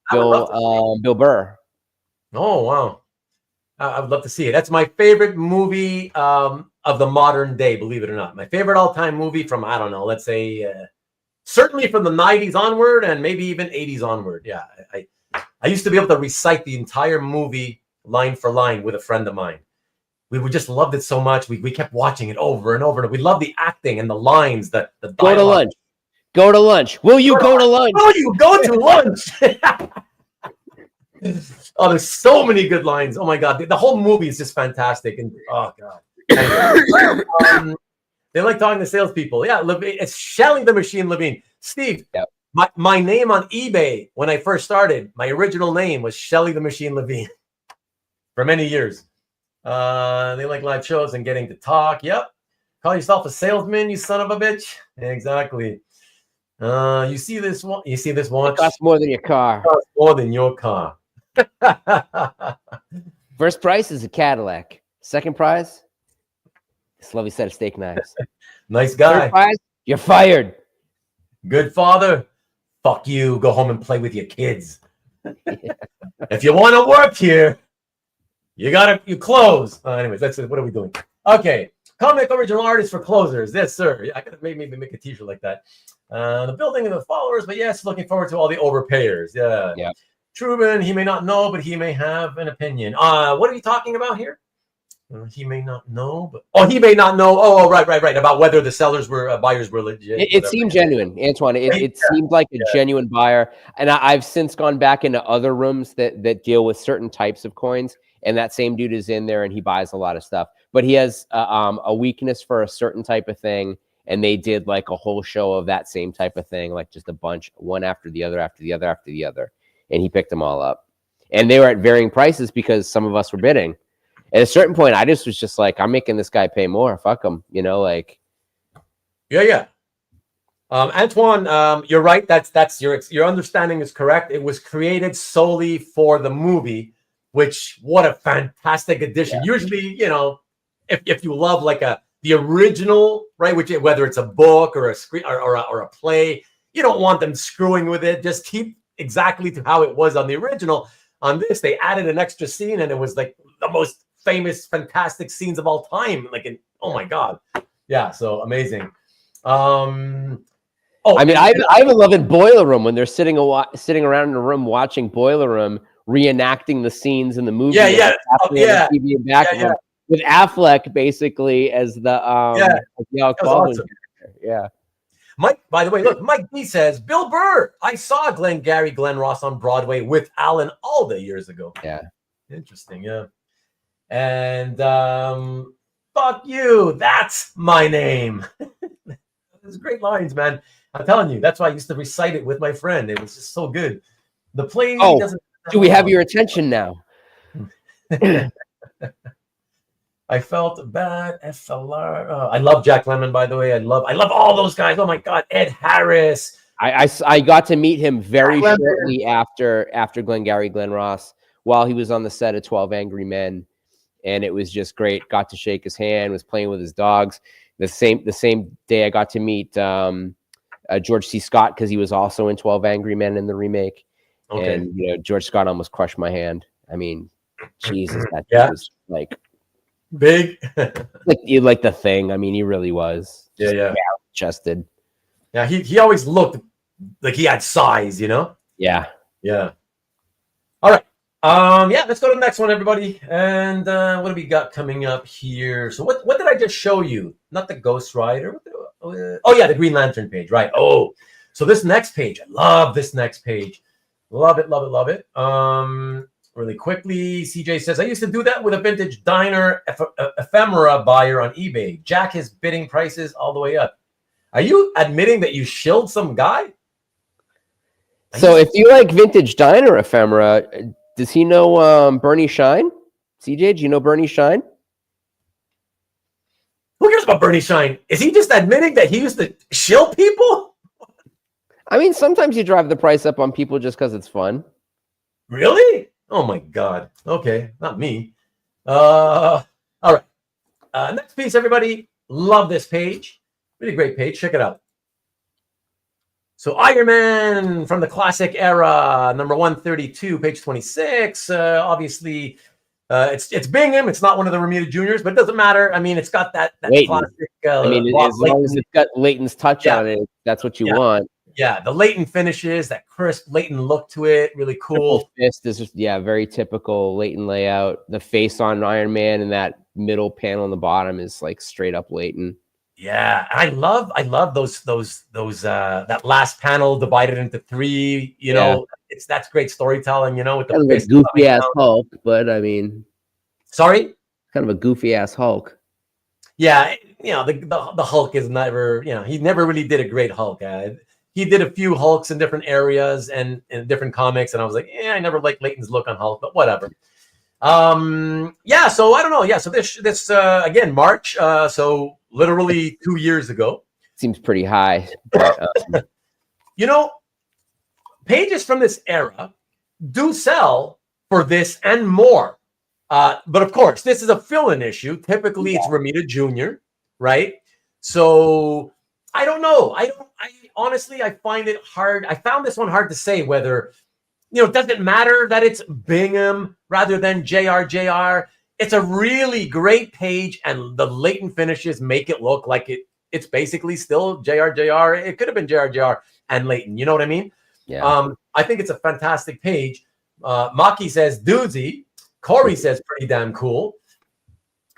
Bill Burr. Oh wow! I would love to see it. That's my favorite movie of the modern day, believe it or not. My favorite all-time movie from, I don't know, let's say, certainly from the 90s onward and maybe even 80s onward. Yeah, I used to be able to recite the entire movie line for line with a friend of mine. We just loved it so much. We kept watching it over and over. And we loved the acting and the lines, the dialogue. Go to lunch. Go to lunch. Will you go to lunch? Will you go to lunch? Oh, there's so many good lines. Oh my God. The whole movie is just fantastic. And oh God. Anyway, they like talking to salespeople. Yeah, it's Shelly the Machine Levine. Steve, yep. my name on eBay when I first started, my original name was Shelly the Machine Levine for many years. They like live shows and getting to talk. Yep. Call yourself a salesman, you son of a bitch. Exactly. You see this one? You see this watch? It costs more than your car. It costs more than your car. First prize is a Cadillac. Second prize, this lovely set of steak knives. Nice guy. Third prize, you're fired. Good father. Fuck you. Go home and play with your kids. If you want to work here, you close. Anyways, what are we doing? Okay. Comic original artist for closers. Yes, sir. Yeah, I could maybe make a t-shirt like that. The building of the followers, but yes, looking forward to all the overpayers. Yeah. Truman, he may not know, but he may have an opinion. What are you talking about here? He may not know, but he may not know. Oh, right. About whether the sellers were buyers were legit. It seemed genuine, Antoine. It seemed like a genuine buyer. And I've since gone back into other rooms that deal with certain types of coins, and that same dude is in there and he buys a lot of stuff. But he has a weakness for a certain type of thing, and they did like a whole show of that same type of thing, like just a bunch, one after the other, after the other, after the other, and he picked them all up. And they were at varying prices because some of us were bidding. At a certain point, I was just like, I'm making this guy pay more. Fuck him, like. Yeah. Antoine, you're right. That's your understanding is correct. It was created solely for the movie, which what a fantastic addition. Yeah. Usually, if you love like the original, right, which whether it's a book or a screen or a play, you don't want them screwing with it. Just keep exactly to how it was on the original. On this, they added an extra scene, and it was like the most famous, fantastic scenes of all time. Like, oh my god, yeah, so amazing. I even love in Boiler Room when they're sitting around in a room watching Boiler Room, reenacting the scenes in the movie. With Affleck basically as the awesome. Yeah. Mike, by the way, look, Mike B says, Bill Burr, I saw Glenn Ross on Broadway with Alan Alda years ago. Yeah. Interesting, yeah. And fuck you, that's my name. Those great lines, man. I'm telling you, that's why I used to recite it with my friend. It was just so good. The play doesn't. Do we have your attention now? I felt bad. FLR. I love Jack Lemmon, by the way. I love all those guys. Oh my God, Ed Harris. I got to meet him very shortly after Glenn Ross while he was on the set of 12 Angry Men, and it was just great. Got to shake his hand. Was playing with his dogs. The same day I got to meet George C. Scott because he was also in 12 Angry Men in the remake. Okay. And George Scott almost crushed my hand. I mean, Jesus, that was like. Big, like the Thing. I mean, he really was. Yeah. Chested. Yeah, he always looked like he had size, Yeah. All right. Let's go to the next one, everybody. And what do we got coming up here? So what did I just show you? Not the Ghost Rider. The Green Lantern page, right? Oh, so this next page, I love this next page. Love it. Really quickly, CJ says, I used to do that with a vintage diner ephemera buyer on eBay. Jack his bidding prices all the way up. Are you admitting that you shilled some guy? So if you like vintage diner ephemera, does he know Bernie Shine? CJ, do you know Bernie Shine? Who cares about Bernie Shine? Is he just admitting that he used to shill people? I mean, sometimes you drive the price up on people just because it's fun. Really? Oh my God. Okay, not me. All right. Next piece, everybody. Love this page. Really great page. Check it out. So Iron Man from the classic era, number 132, page 26. Obviously, it's Bingham. It's not one of the Romita Juniors, but it doesn't matter. I mean, it's got that classic. As long as it's got Layton's touch on it, that's what you want. Yeah, the Layton finishes, that crisp Layton look to it, really cool. Triple fist is just, very typical Layton layout. The face on Iron Man and that middle panel on the bottom is like straight up Layton. Yeah, I love those that last panel divided into three. That's great storytelling. With the kind of a goofy ass Hulk, but I mean, sorry, kind of a goofy ass Hulk. Yeah, the Hulk is never. He never really did a great Hulk. He did a few Hulks in different areas and in different comics, and I was like, I never liked Layton's look on Hulk, but whatever. So I don't know. Yeah, so this again, March. So literally 2 years ago. Seems pretty high. Pages from this era do sell for this and more. But of course, this is a fill-in issue. Typically, it's Romita Jr., right? So I don't know. I honestly, I find it hard. I found this one hard to say whether, does it matter that it's Bingham rather than JR? It's a really great page, and the Layton finishes make it look like it's basically still JR. It could have been JR and Layton. You know what I mean? Yeah. I think it's a fantastic page. Maki says doozy. Corey says pretty damn cool.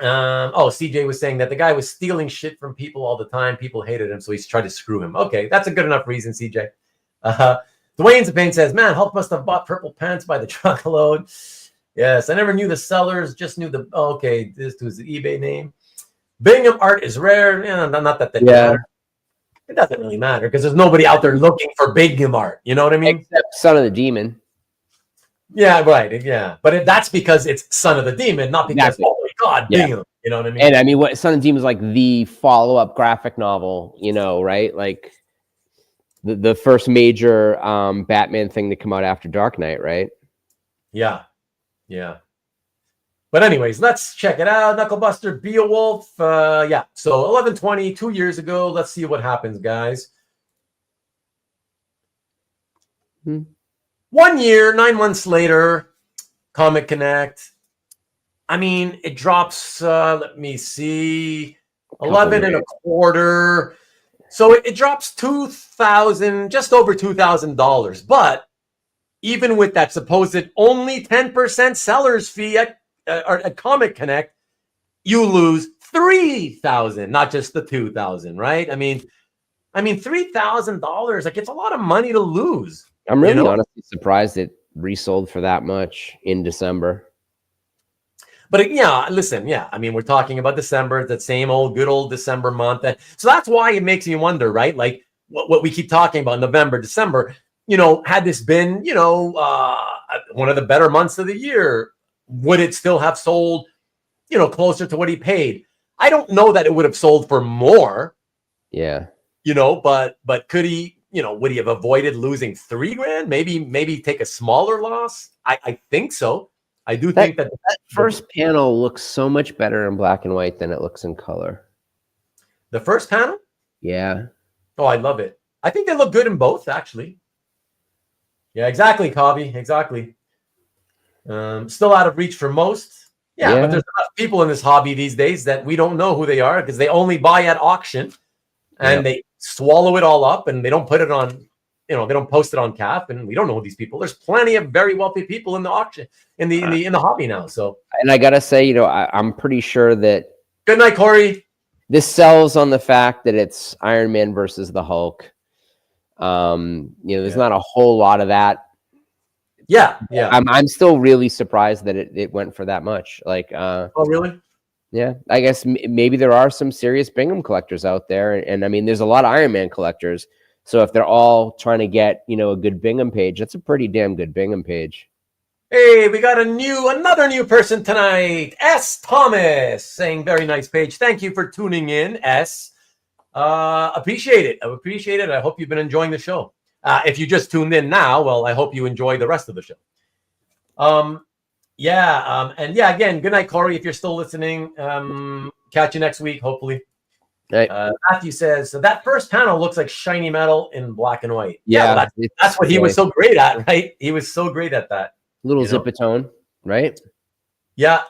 CJ was saying that the guy was stealing shit from people all the time. People hated him, so he's tried to screw him. Okay, that's a good enough reason, CJ. Dwayne's Pain says, man, Hulk must have bought purple pants by the truckload. Yes, I never knew the sellers, just knew the... okay, this was the eBay name. Bingham art is rare. Not that matter. It doesn't really matter because there's nobody out there looking for Bingham art. You know what I mean? Except Son of the Demon. Yeah, right. Yeah, but that's because it's Son of the Demon, not because, oh my God, Bingham. You know what I mean? And I mean, what Son of the Demon is like the follow-up graphic novel, you know, right? Like the first major Batman thing to come out after Dark Knight, right? Yeah. But anyways, let's check it out. Knucklebuster, Beowulf. Yeah, so 11/20, 2 years ago. Let's see what happens, guys. 1 year, 9 months later, Comic Connect. I mean, it drops, let me see, 11 and a quarter. So it drops $2,000, just over $2,000. But even with that supposed only 10% seller's fee at Comic Connect, you lose $3,000, not just the $2,000, right? I mean, $3,000, like it's a lot of money to lose. I'm really honestly surprised it resold for that much in December. But yeah, listen, I mean, we're talking about December, that same old good old December month. And so that's why it makes me wonder, right? Like what we keep talking about, November, December, had this been, one of the better months of the year, would it still have sold, closer to what he paid? I don't know that it would have sold for more. Yeah. But could he, would he have avoided losing $3,000? Maybe take a smaller loss? I think so. I do think that first panel looks so much better in black and white than it looks in color. The first panel? Yeah. Oh, I love it. I think they look good in both, actually. Yeah, exactly, Cobby. Exactly. Still out of reach for most. Yeah, but there's enough people in this hobby these days that we don't know who they are because they only buy at auction and they swallow it all up and they don't put it on, they don't post it on CAF, and we don't know these people. There's plenty of very wealthy people in the auction, in the hobby now. So, and I gotta say, I'm pretty sure that. Good night, Corey. This sells on the fact that it's Iron Man versus the Hulk. There's not a whole lot of that. Yeah. I'm still really surprised that it went for that much. Like, oh, really? Yeah, I guess maybe there are some serious Bingham collectors out there, and I mean, there's a lot of Iron Man collectors. So if they're all trying to get, a good Bingham page, that's a pretty damn good Bingham page. Hey, we got another new person tonight. S. Thomas saying very nice page. Thank you for tuning in, S. Appreciate it. I appreciate it. I hope you've been enjoying the show. If you just tuned in now, well, I hope you enjoy the rest of the show. And again, good night, Corey. If you're still listening, catch you next week, hopefully. Right. Matthew says, so that first panel looks like shiny metal in black and white. Yeah, that's what he was so great at, right? He was so great at that. Little zipatone, right? Yeah.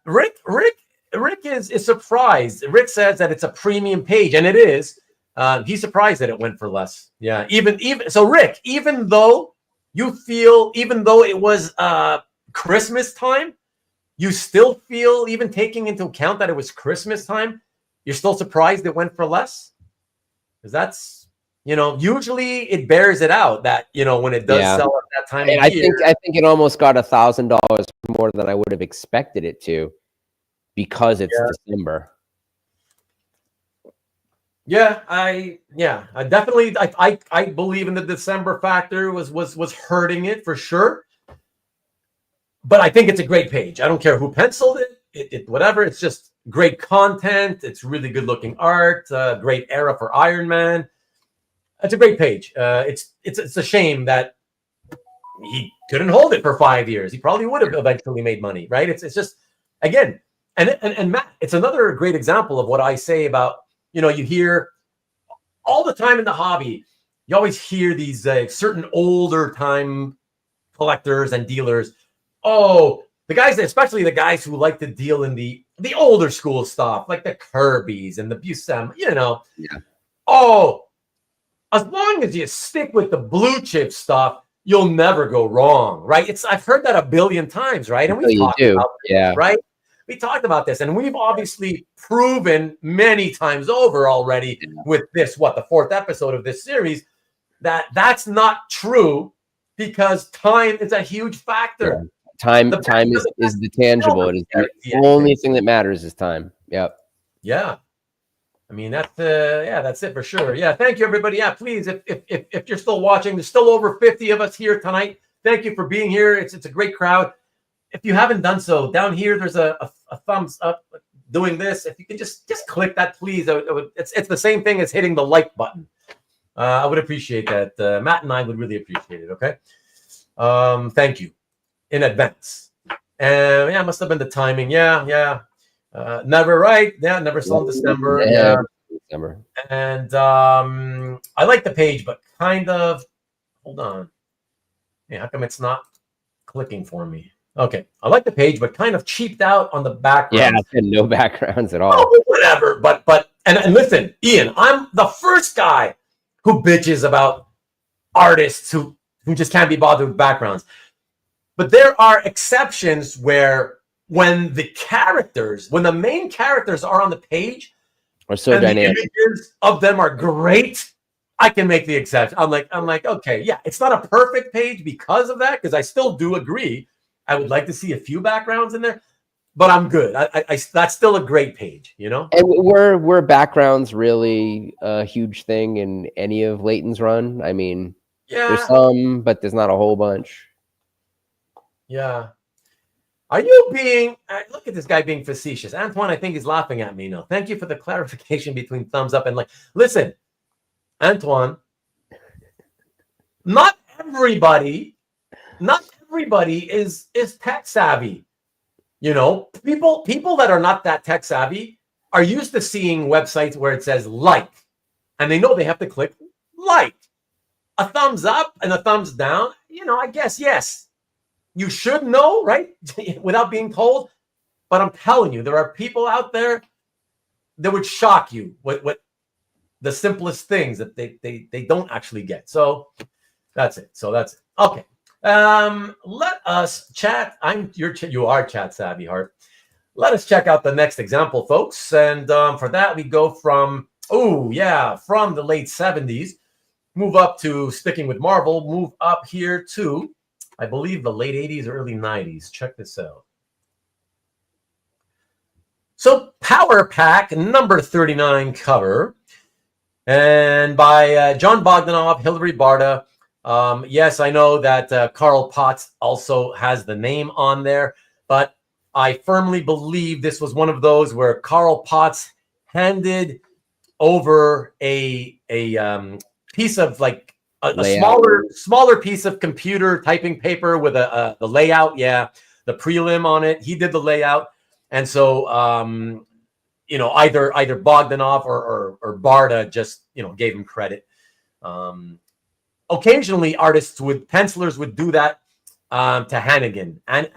Rick is surprised. Rick says that it's a premium page, and it is. He's surprised that it went for less. Yeah, even so, Rick, even though it was Christmas time, you still feel, even taking into account that it was Christmas time, you're still surprised it went for less? Because that's, usually it bears it out that, when it does sell at that time of year. I think it almost got $1,000 more than I would have expected it to because it's December. Yeah, I definitely, I believe in the December factor was hurting it for sure. But I think it's a great page. I don't care who penciled it, whatever. It's just great content. It's really good looking art. Great era for Iron Man. It's a great page. It's a shame that he couldn't hold it for 5 years. He probably would have eventually made money, right? It's just, again, and Matt, it's another great example of what I say about, you hear all the time in the hobby, you always hear these certain older time collectors and dealers. Oh, the guys, especially the guys who like to deal in the older school stuff, like the Kirbys and the Buscema, Yeah. Oh, as long as you stick with the blue chip stuff, you'll never go wrong, right? I've heard that a billion times, right? And we talked about it, right? we talked about this, and we've obviously proven many times over already with this, the 4th episode of this series, that that's not true because time is a huge factor. Yeah. Time is the tangible. It is the only thing that matters is time. Yep. Yeah. I mean, that's it for sure. Yeah. Thank you, everybody. Yeah, please, if you're still watching, there's still over 50 of us here tonight. Thank you for being here. It's a great crowd. If you haven't done so, down here there's a thumbs up doing this. If you can just click that, please. It's the same thing as hitting the like button. I would appreciate that. Matt and I would really appreciate it. Okay. Thank you in advance. And yeah, it must have been the timing. Yeah. Never right. Yeah, never saw in December. Yeah. December. And I like the page, but kind of hold on. Yeah, how come it's not clicking for me? Okay. I like the page, but kind of cheaped out on the background. Yeah, no backgrounds at all. Oh, whatever. But listen, Ian, I'm the first guy who bitches about artists who just can't be bothered with backgrounds. But there are exceptions where when the main characters are on the page, are so dynamic, the images of them are great, I can make the exception. I'm like, okay, yeah, it's not a perfect page because of that, because I still do agree. I would like to see a few backgrounds in there, but I'm good. I that's still a great page, you know. And were backgrounds really a huge thing in any of Layton's run? I mean, there's some, but there's not a whole bunch. Yeah. Are you being, look at this guy being facetious. Antoine, I think he's laughing at me now. Thank you for the clarification between thumbs up and like. Listen, Antoine, not everybody is tech savvy. You know, people that are not that tech savvy are used to seeing websites where it says like, and they know they have to click like. A thumbs up and a thumbs down, you know, I guess, yes. You should know, right? Without being told. But I'm telling you, there are people out there that would shock you with the simplest things that they don't actually get. So that's it. Okay. Let us chat. You are chat savvy, Hart. Let us check out the next example, folks. And for that, we go from the late 70s, move up to sticking with Marvel, move up here to, I believe, the late 80s or early 90s. Check this out. So Power Pack number 39 cover, and by John Bogdanove, Hilary, Barta. Yes, I know that Carl Potts also has the name on there, but I firmly believe this was one of those where Carl Potts handed over a piece of like a smaller piece of computer typing paper with the layout. Yeah, the prelim on it. He did the layout, and so either Bogdanove or Barta just gave him credit. Occasionally, pencilers would do that to Hannigan and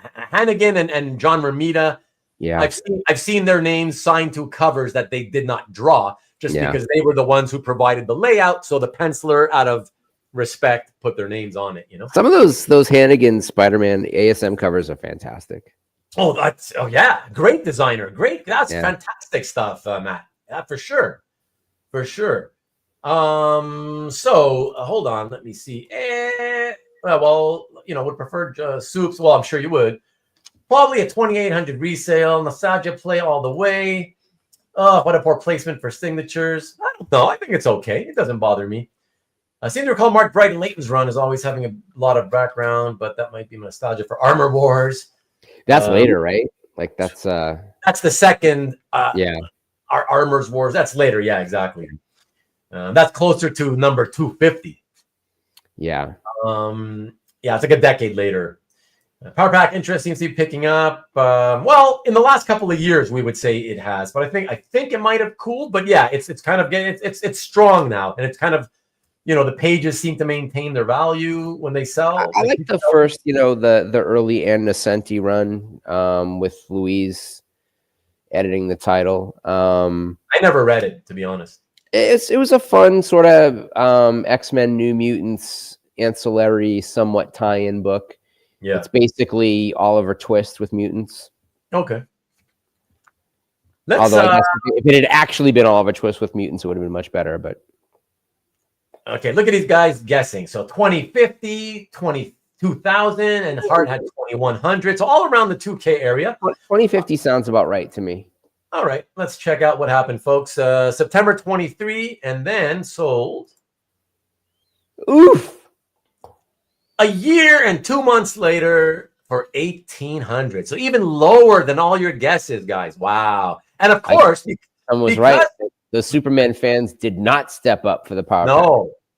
John Romita. Yeah, I've seen their names signed to covers that they did not draw, just because they were the ones who provided the layout. So the penciler, out of respect, put their names on it. Some of those Hannigan Spider-Man ASM covers are fantastic. Oh yeah, great designer, that's fantastic stuff, Matt. Yeah, for sure. So hold on, let me see. Would prefer Soups. Well, I'm sure you would. Probably a 2,800 resale. Nostalgia play all the way. Oh, what a poor placement for signatures. I don't know. I think it's okay. It doesn't bother me. I seem to recall Mark Bright and Layton's run is always having a lot of background, but that might be nostalgia for Armor Wars. That's later, right? Like that's the second. Our Armor Wars. That's later. Yeah, exactly. That's closer to number 250. Yeah. It's like a decade later. Power Pack interest seems to be picking up. In the last couple of years, we would say it has, but I think it might have cooled. But yeah, it's kind of getting it's strong now, and it's kind of the pages seem to maintain their value when they sell. I like the first, the early Ann Nocenti run with Louise editing the title. I never read it, to be honest. It was a fun sort of X-Men New Mutants ancillary, somewhat tie-in book. Yeah, it's basically Oliver Twist with mutants. Okay. Although I guess if it had actually been Oliver Twist with mutants, it would have been much better. But okay, look at these guys guessing. So 2050, 22,000, and Hart had 2100. So all around the 2K area. 2050 sounds about right to me. All right, let's check out what happened, folks. September 23, and then sold. Oof. A year and 2 months later for 1,800. So even lower than all your guesses, guys. Wow. And of course, someone was right. The Superman fans did not step up for the power.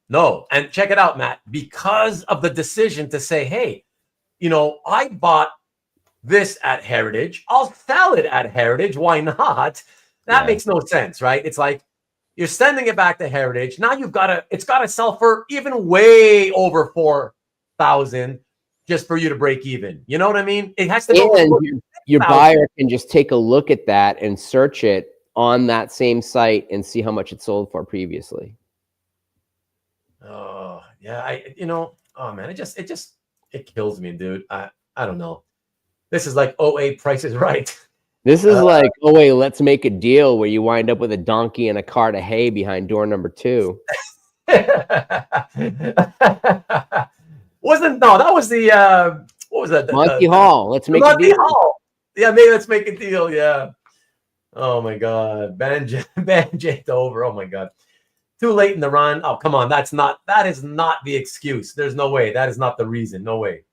No. And check it out, Matt. Because of the decision to say, hey, I bought this at Heritage. I'll sell it at Heritage. Why not? That makes no sense, right? It's like you're sending it back to Heritage. Now it's got to sell for even way over 4,000 just for you to break even. You know what I mean? It has to go. And your buyer can just take a look at that and search it on that same site and see how much it sold for previously. Oh, yeah. Oh man, it kills me, dude. I don't know. This is like OA Price is Right. This is like, let's make a deal where you wind up with a donkey and a cart of hay behind door number 2. That was the what was that? Monty Hall. Let's make a deal. Hall. Yeah, maybe let's make a deal. Yeah. Oh my God. Banjay over. Oh my God. Too late in the run. Oh, come on. That is not the excuse. There's no way. That is not the reason. No way.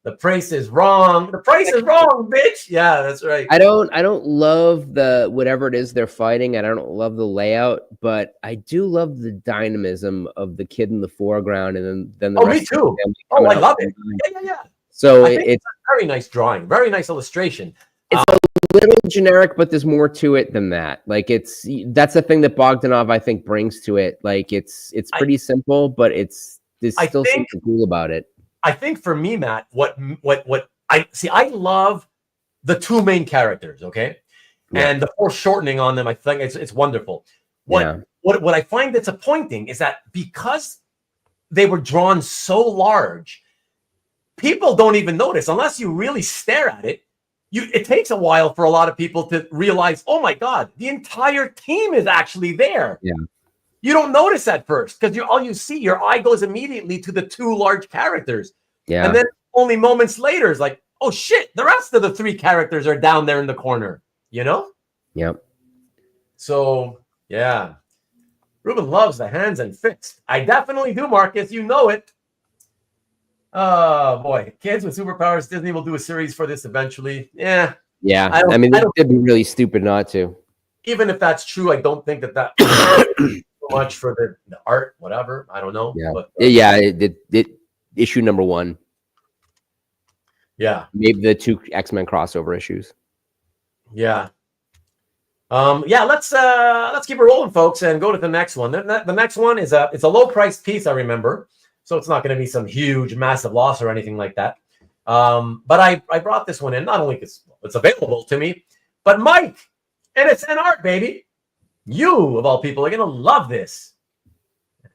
The price is wrong. The price is wrong, bitch. Yeah, that's right. I don't love the whatever it is they're fighting. I don't love the layout, but I do love the dynamism of the kid in the foreground, and then the rest me too. I love it. Yeah. So it's a very nice drawing, very nice illustration. It's a little generic, but there's more to it than that. Like that's the thing that Bogdanove I think brings to it. Like it's pretty simple, but there's still something cool about it. I think for me, Matt, what I see, I love the 2 main characters, okay, and the foreshortening on them. I think it's wonderful. What I find disappointing is that because they were drawn so large, people don't even notice unless you really stare at it. It takes a while for a lot of people to realize, oh my God, the entire team is actually there. Yeah. You don't notice at first because all you see, your eye goes immediately to the 2 large characters. Yeah. And then only moments later, it's like, oh shit, the rest of the 3 characters are down there in the corner, Yep. So, yeah. Ruben loves the hands and fixed. I definitely do, Marcus. You know it. Oh, boy. Kids with superpowers, Disney will do a series for this eventually. Yeah. Yeah. I mean, it'd be really stupid not to. Even if that's true, I don't think that much for the art, whatever. I don't know. Yeah. But, it issue number 1. Yeah. Maybe the 2 X-Men crossover issues. Yeah. Let's keep it rolling, folks, and go to the next one. The next one is it's a low price piece, I remember. So it's not going to be some huge, massive loss or anything like that. But I brought this one in, not only because it's available to me, but Mike, and it's an art, baby. You, of all people, are going to love this.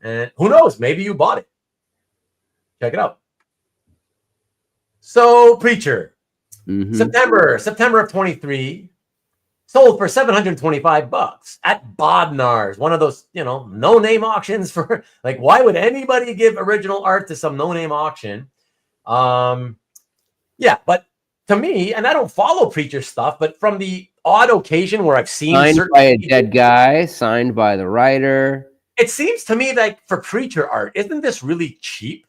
And who knows? Maybe you bought it. Check it out. So, Preacher, September of 23, sold for $725 at Bodnar's, one of those, no-name auctions for, like, why would anybody give original art to some no-name auction? Yeah, but to me, and I don't follow Preacher stuff, but from the odd occasion where I've seen signed by a dead guy, signed by the writer. It seems to me that for Preacher art, isn't this really cheap?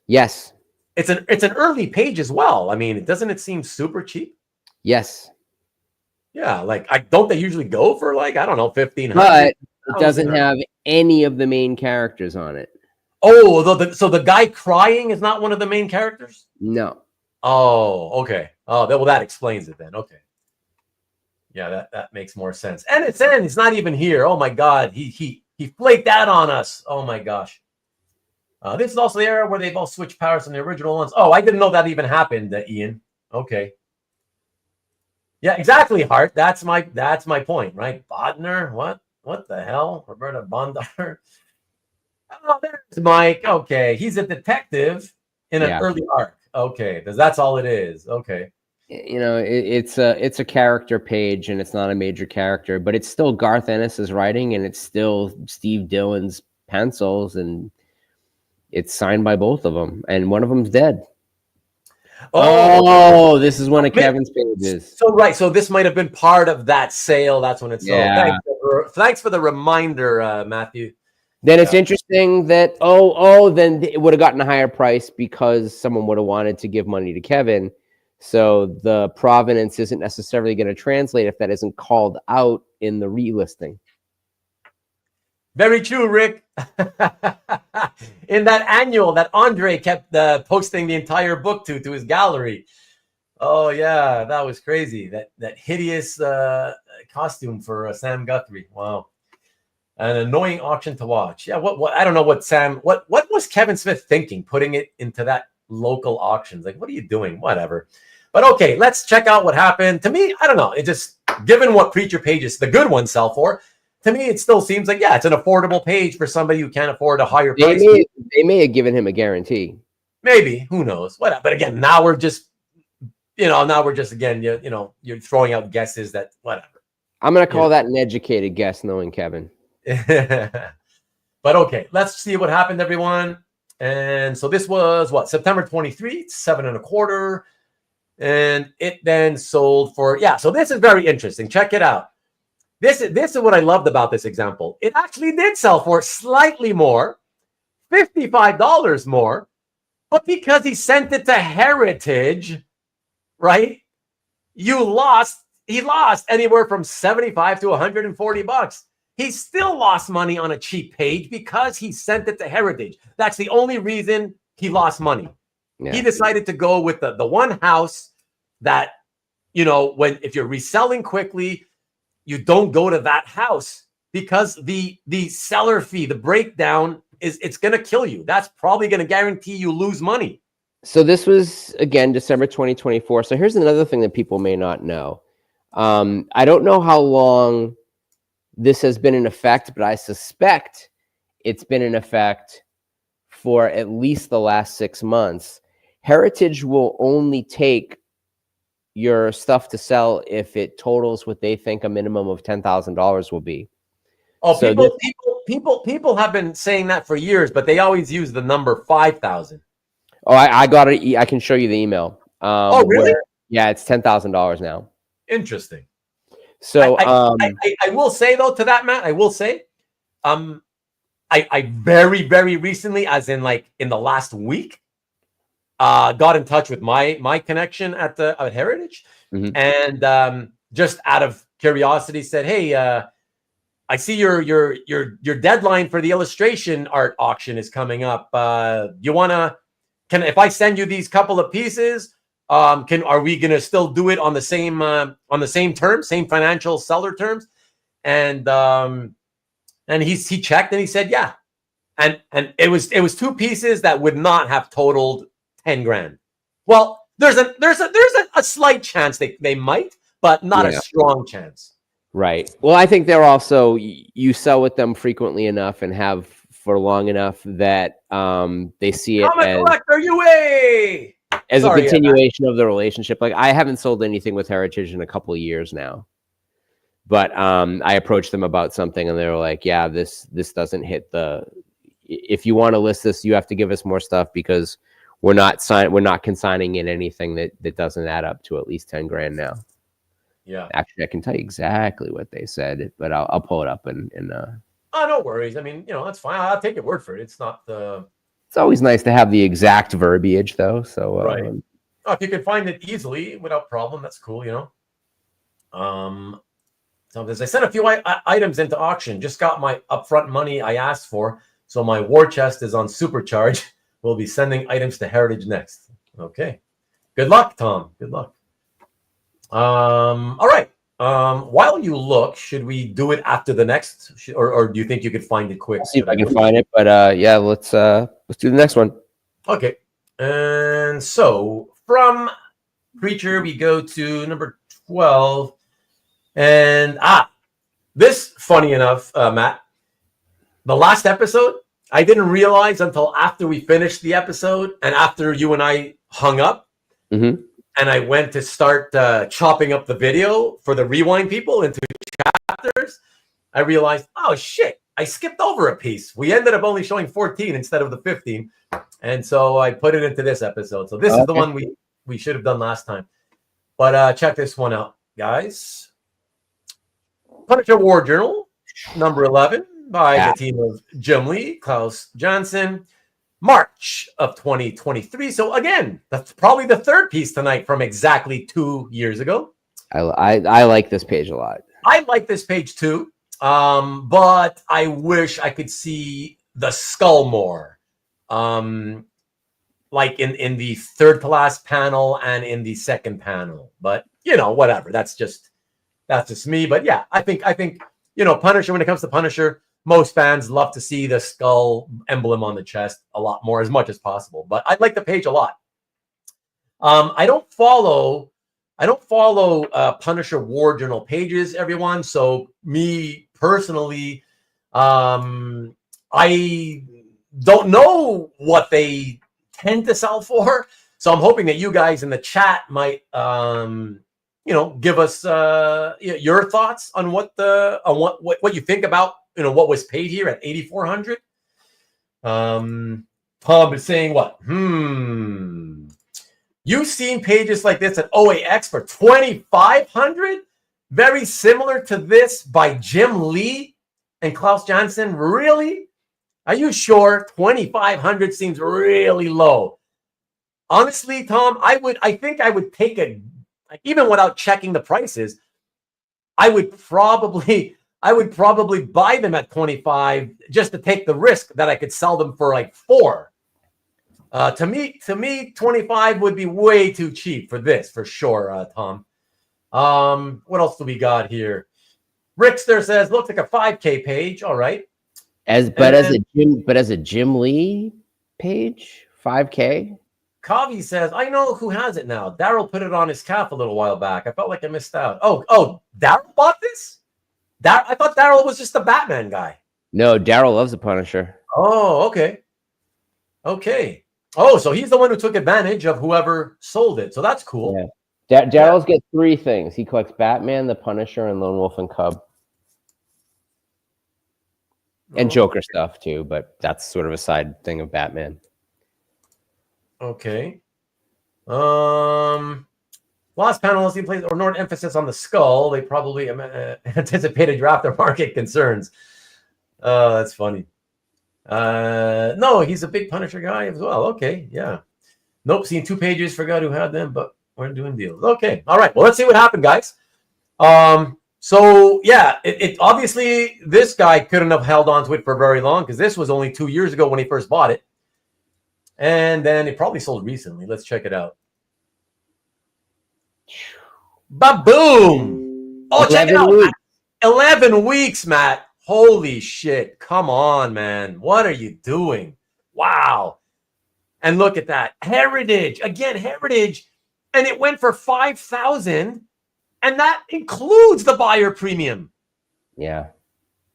Yes. It's an early page as well. I mean, doesn't it seem super cheap? Yes. Yeah, like don't they usually go for like, I don't know, 1,500? But it doesn't have any of the main characters on it. Oh, so the guy crying is not one of the main characters? No. Oh, okay. Oh, that explains it then. Okay. Yeah, that makes more sense. And it's not even here. Oh my God, he flaked out on us. Oh my gosh. This is also the era where they both switched powers from the original ones. Oh, I didn't know that even happened, Ian. Okay. Yeah, exactly, Hart. That's my point, right? Bodner, what the hell? Roberta Bondar. Oh, there's Mike. Okay, he's a detective in an early arc. Okay, because that's all it is. Okay. it's a character page, and it's not a major character, but it's still Garth Ennis's writing, and it's still Steve Dillon's pencils, and it's signed by both of them, and one of them's dead. Oh, this is one of Kevin's pages. So this might have been part of that sale. That's when it's sold. Yeah. Thanks for the reminder, Matthew. Then it's interesting that then it would have gotten a higher price because someone would have wanted to give money to Kevin. So the provenance isn't necessarily going to translate if that isn't called out in the relisting. Very true, Rick. In that annual that Andre kept posting the entire book to his gallery. Oh yeah, that was crazy. That hideous costume for Sam Guthrie. Wow, an annoying auction to watch. Yeah, what I don't know what was Kevin Smith thinking putting it into that local auctions? Like, what are you doing? Whatever. But okay, let's check out what happened. To me, I don't know. It just, given what Preacher pages, the good ones, sell for. To me, it still seems like, it's an affordable page for somebody who can't afford a higher price. They may have given him a guarantee. Maybe, who knows? Whatever. But again, now we're just again, you're throwing out guesses that whatever. I'm going to call that an educated guess, knowing Kevin. But okay, let's see what happened, everyone. And so this was September 23, $7.25, and it then sold for So this is very interesting. Check it out. This is what I loved about this example. It actually did sell for slightly more, $55 more, but because he sent it to Heritage, right? He lost anywhere from $75 to $140. He still lost money on a cheap page because he sent it to Heritage. That's the only reason he lost money. Yeah. He decided to go with the one house that, if you're reselling quickly, you don't go to that house because the seller fee, the breakdown it's going to kill you. That's probably going to guarantee you lose money. So this was, again, December 2024. So here's another thing that people may not know. I don't know how long this has been in effect, but I suspect it's been in effect for at least the last 6 months. Heritage will only take your stuff to sell if it totals what they think a minimum of $10,000 will be. Oh, so people have been saying that for years, but they always use the number 5,000. Oh, I got it. I can show you the email. Really? It's $10,000 now. Interesting. So I will say though, to that, Matt, I will say, I very, very recently, as in like in the last week, got in touch with my connection at Heritage, and just out of curiosity said, "Hey, I see your deadline for the illustration art auction is coming up. If I send you these couple of pieces, are we gonna still do it on the same terms, same financial seller terms?" And he checked and he said, yeah, and it was two pieces that would not have totaled 10 grand. Well, there's a slight chance they might, but not a strong chance. Right. Well, I think they're also, you sell with them frequently enough and have for long enough that they see it as a continuation of the relationship. Like, I haven't sold anything with Heritage in a couple of years now, but I approached them about something and they were like, yeah, this doesn't hit if you want to list this, you have to give us more stuff because we're not consigning in anything that doesn't add up to at least 10 grand now. Yeah. Actually, I can tell you exactly what they said, but I'll pull it up and oh, no worries. I mean, that's fine. I'll take your word for it. It's not It's always nice to have the exact verbiage, though. So right. If you can find it easily without problem, that's cool. So as I sent a few items into auction, just got my upfront money I asked for, so my war chest is on supercharge. We'll be sending items to Heritage next. Okay. Good luck, Tom. Good luck. All right. While you look, should we do it after the next, or do you think you could find it quick? I'll see if I can find it, but let's do the next one. Okay. And so from Preacher, we go to number 12, and this, funny enough, Matt, the last episode, I didn't realize until after we finished the episode and after you and I hung up. Mm-hmm. and I went to start chopping up the video for the rewind people into chapters, I realized, oh shit, I skipped over a piece. We ended up only showing 14 instead of the 15. And so I put it into this episode. So this is the one we should have done last time. But check this one out, guys. Punisher War Journal, number 11, by the team of Jim Lee, Klaus, Janson, March of 2023. So again, that's probably the third piece tonight from exactly 2 years ago. I like this page a lot. I like this page too, but I wish I could see the skull more, like in the third to last panel and in the second panel. But you know, whatever. That's just me. But yeah, I think Punisher. When it comes to Punisher, most fans love to see the skull emblem on the chest a lot more, as much as possible. But I like the page a lot. I don't follow Punisher War Journal pages, everyone. So me personally, I don't know what they tend to sell for. So I'm hoping that you guys in the chat might, give us your thoughts on what you think about what was paid here at 8,400. Tom is saying what? You've seen pages like this at OAX for 2,500? Very similar to this by Jim Lee and Klaus Janson. Really? Are you sure? 2,500 seems really low. Honestly, Tom, I think I would take even without checking the prices, I would probably buy them at 25 just to take the risk that I could sell them for like 4. To me, 25 would be way too cheap for this, for sure, Tom. What else do we got here? Rickster says, looks like a 5K page. All right. As a Jim Lee page, 5K. Kavi says, I know who has it now. Daryl put it on his calf a little while back. I felt like I missed out. Oh, Daryl bought this? I thought Daryl was just a Batman guy. No, Daryl loves the Punisher. Oh, okay. Oh, so he's the one who took advantage of whoever sold it. So that's cool. Yeah. Daryl's got 3 things. He collects Batman, the Punisher, and Lone Wolf and Cub. And Joker stuff too, but that's sort of a side thing of Batman. Okay. Last panel, he plays or more emphasis on the skull. They probably anticipated your aftermarket concerns. That's funny. No, he's a big Punisher guy as well. Okay, yeah. Nope, seen 2 pages, forgot who had them, but we're doing deals. Okay, all right. Well, let's see what happened, guys. So yeah, it obviously this guy couldn't have held on to it for very long because this was only 2 years ago when he first bought it. And then it probably sold recently. Let's check it out. Ba-boom! Oh, check it out. 11 weeks, Matt. Holy shit. Come on, man. What are you doing? Wow. And look at that. Heritage. Again, Heritage. And it went for $5,000. And that includes the buyer premium. Yeah.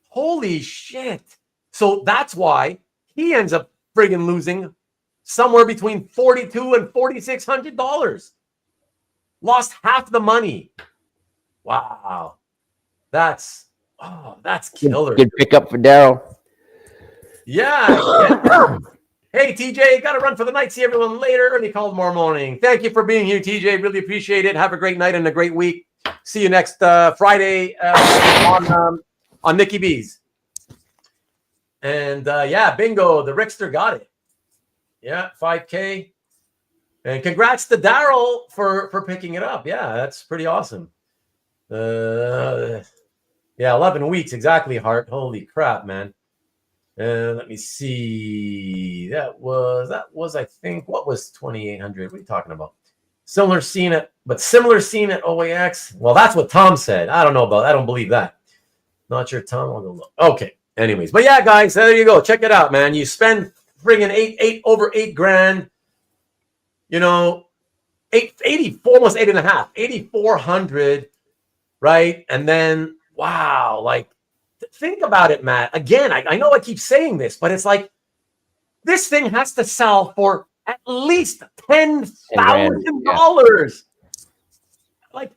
Holy shit. So that's why he ends up friggin' losing somewhere between $4,200 and $4,600. Lost half the money. Wow. That's killer. Good pickup for Daryl. Yeah. Hey, TJ, got to run for the night. See everyone later. Ernie called tomorrow morning. Thank you for being here, TJ. Really appreciate it. Have a great night and a great week. See you next Friday on Nikki B's. And bingo, the Rickster got it. Yeah, 5K. And congrats to Daryl for picking it up. Yeah, that's pretty awesome. 11 weeks exactly, Hart. Holy crap, man. Let me see. That was I think, what was 2,800? What are you talking about? Similar scene at OAX. Well, that's what Tom said. I don't believe that. Not sure, Tom. I'll go look. Okay. Anyways, but yeah, guys, there you go. Check it out, man. You spend friggin' over $8,000. 84, almost 8.5, 8,400, right? And then wow, like think about it, Matt. Again, I know I keep saying this, but it's like this thing has to sell for at least $10,000. Like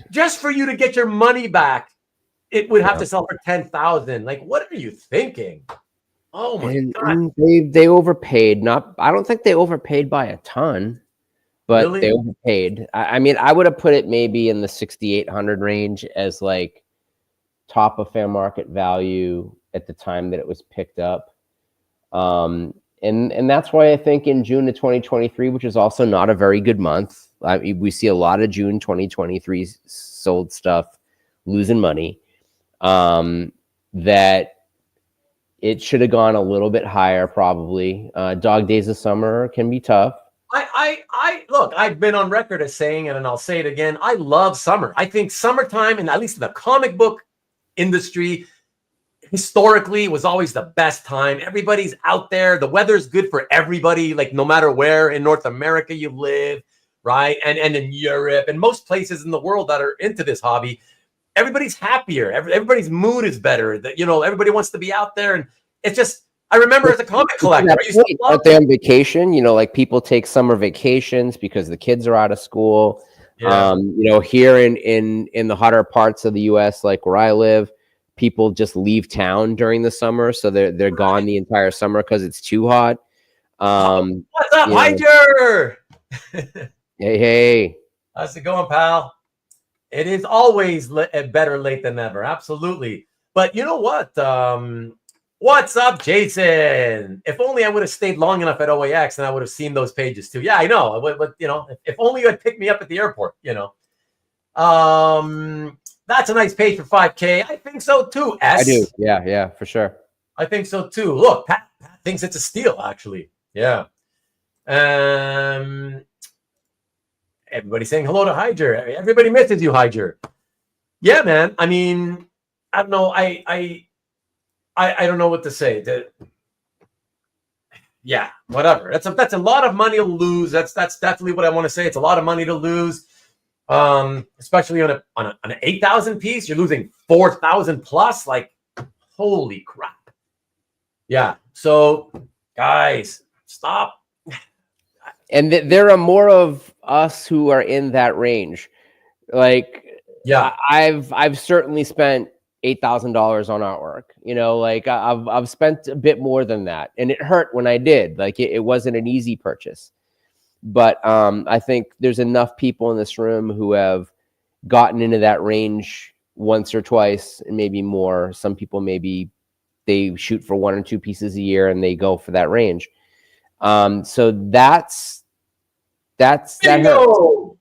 just for you to get your money back, it would have to sell for 10,000. Like, what are you thinking? Oh my God! They overpaid. I don't think they overpaid by a ton, but Really? they overpaid. I mean, I would have put it maybe in the 6,800 range as like top of fair market value at the time that it was picked up. And that's why I think in June of 2023, which is also not a very good month, we see a lot of June 2023 sold stuff losing money. That it should have gone a little bit higher, probably. Dog Days of Summer can be tough. I look, I've been on record as saying it, and I'll say it again. I love summer. I think summertime, and at least in the comic book industry, historically was always the best time. Everybody's out there. The weather's good for everybody, like no matter where in North America you live, right? And in Europe and most places in the world that are into this hobby, everybody's happier. Everybody's mood is better. That, you know, everybody wants to be out there. And it's just, I remember as a comic collector, I used to love out there on vacation, you know, like people take summer vacations because the kids are out of school. Yeah. You know, here in the hotter parts of the US, like where I live, people just leave town during the summer, so they're gone the entire summer because it's too hot. What's up, Hiker? Hey, how's it going, pal? It is always better late than never, absolutely. But you know what? What's up, Jason? If only I would have stayed long enough at OAX, and I would have seen those pages too. Yeah, I know. But you know, if only you had picked me up at the airport. You know. That's a nice page for 5K. I think so too. I do. Yeah, for sure. I think so too. Look, Pat thinks it's a steal, actually. Yeah. Everybody's saying hello to Hyder. Everybody misses you, Hyder. Yeah, man. I mean, I don't know. I don't know what to say. Yeah, whatever. That's a lot of money to lose. That's definitely what I want to say. It's a lot of money to lose. Especially on an 8,000 piece, you're losing 4,000 plus. Like, holy crap! Yeah. So, guys, stop. And there are more of us who are in that range. Like, yeah, I've certainly spent $8,000 on artwork. You know, like I've spent a bit more than that, and it hurt when I did. Like, it wasn't an easy purchase. But I think there's enough people in this room who have gotten into that range once or twice, and maybe more. Some people, maybe they shoot for 1 or 2 pieces a year and they go for that range. So that hurts.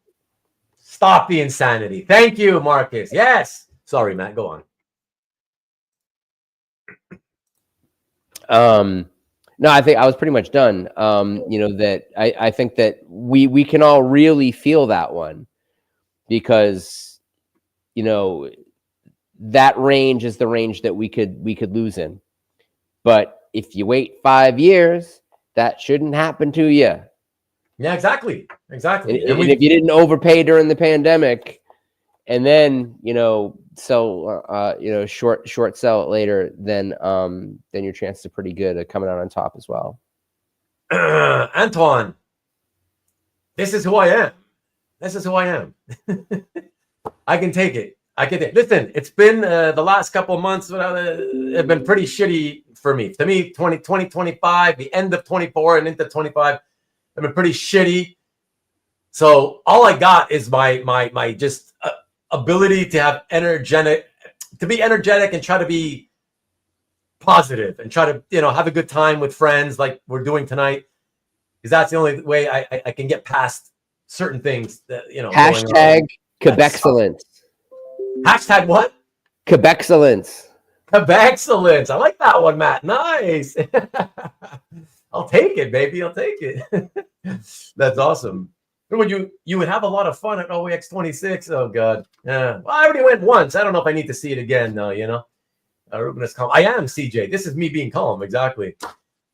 Stop the insanity. Thank you, Marcus. Yes. Sorry, Matt. Go on. No, I think I was pretty much done. You know, that I think that we can all really feel that one, because, you know, that range is the range that we could lose in. But if you wait 5 years, that shouldn't happen to you. Yeah, exactly. And if you didn't overpay during the pandemic, and then, you know, sell, you know, short sell it later, then your chances are pretty good at coming out on top as well. Antoine, this is who I am. I can take it. Listen, it's been the last couple of months have been pretty shitty for me. To me, 2025, the end of 24 and into 25 have been pretty shitty. So all I got is my just ability to have to be energetic and try to be positive and try to, you know, have a good time with friends like we're doing tonight, because that's the only way I can get past certain things that, you know. Hashtag Quebexcellence. Hashtag what? Quebexcellence. Quebexcellence. I like that one, Matt. Nice. I'll take it, baby. I'll take it. That's awesome. When you would have a lot of fun at OEX 26. Oh God. Yeah. Well, I already went once. I don't know if I need to see it again though, you know. Ruben is calm. I am CJ. This is me being calm, exactly.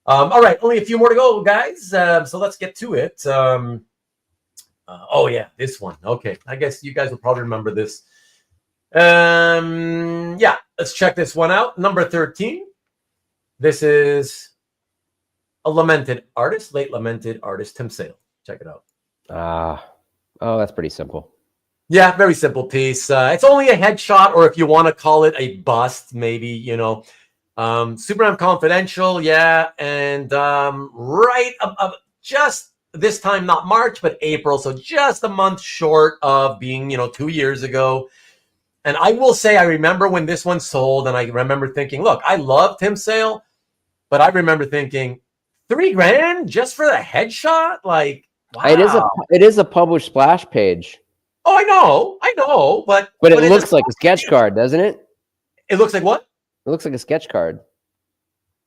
All right, only a few more to go, guys. So let's get to it. Oh yeah, this one. Okay. I guess you guys will probably remember this. Yeah, let's check this one out. Number 13. This is a lamented artist, late lamented artist, Tim Sale. Check it out. Oh, that's pretty simple. Yeah, very simple piece. It's only a headshot, or if you want to call it a bust, maybe, you know. Superman Confidential, yeah, and just this time, not March, but April, so just a month short of being, 2 years ago. And I will say, I remember when this one sold, and I remember thinking, look, I love Tim Sale, but I remember thinking, $3,000 just for the headshot? Like, wow. It is a published splash page. Oh, I know, but it looks like a sketch card, doesn't it? It looks like what? It looks like a sketch card.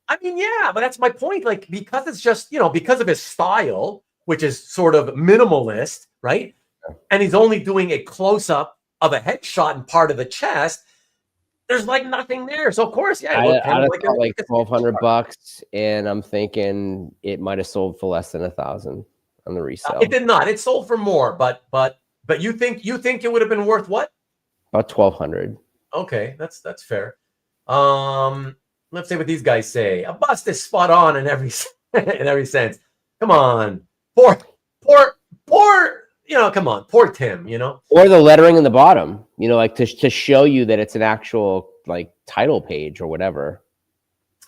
I mean, yeah, but that's my point. Like, because it's just, because of his style, which is sort of minimalist, right? And he's only doing a close-up of a headshot and part of the chest. There's like nothing there. So of course, yeah. I thought like $1,200, and I'm thinking it might have sold for less than 1,000 on the resale. It did not. It sold for more, but you think it would have been worth what? About 1,200. Okay, that's fair. Let's see what these guys say. A bust is spot on in every sense. Come on, poor. Come on, poor Tim. Or the lettering in the bottom. Like to show you that it's an actual like title page or whatever.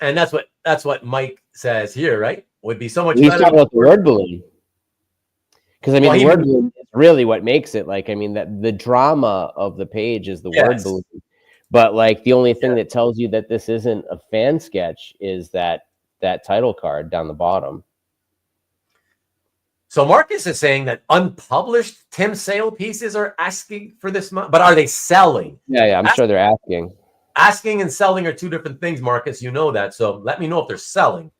And that's what Mike says here, right? Would be so much He's better. talking about the word balloon. Because the word balloon is really what makes it. Like, that the drama of the page is the word balloon. But like the only thing that tells you that this isn't a fan sketch is that title card down the bottom. So Marcus is saying that unpublished Tim Sale pieces are asking for this month, but are they selling? Yeah, I'm sure they're asking. Asking and selling are two different things, Marcus. You know that. So let me know if they're selling.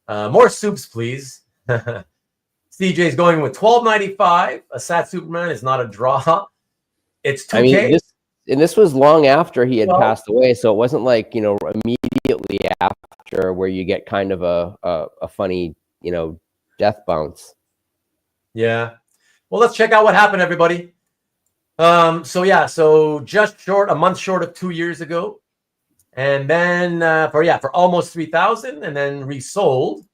More soups, please. CJ's going with $12.95. A Sat Superman is not a draw. It's $2K. This was long after he had passed away, so it wasn't like immediately after where you get kind of a funny death bounce. Yeah. Well, let's check out what happened, everybody. So just a month short of 2 years ago, and then for almost 3,000, and then resold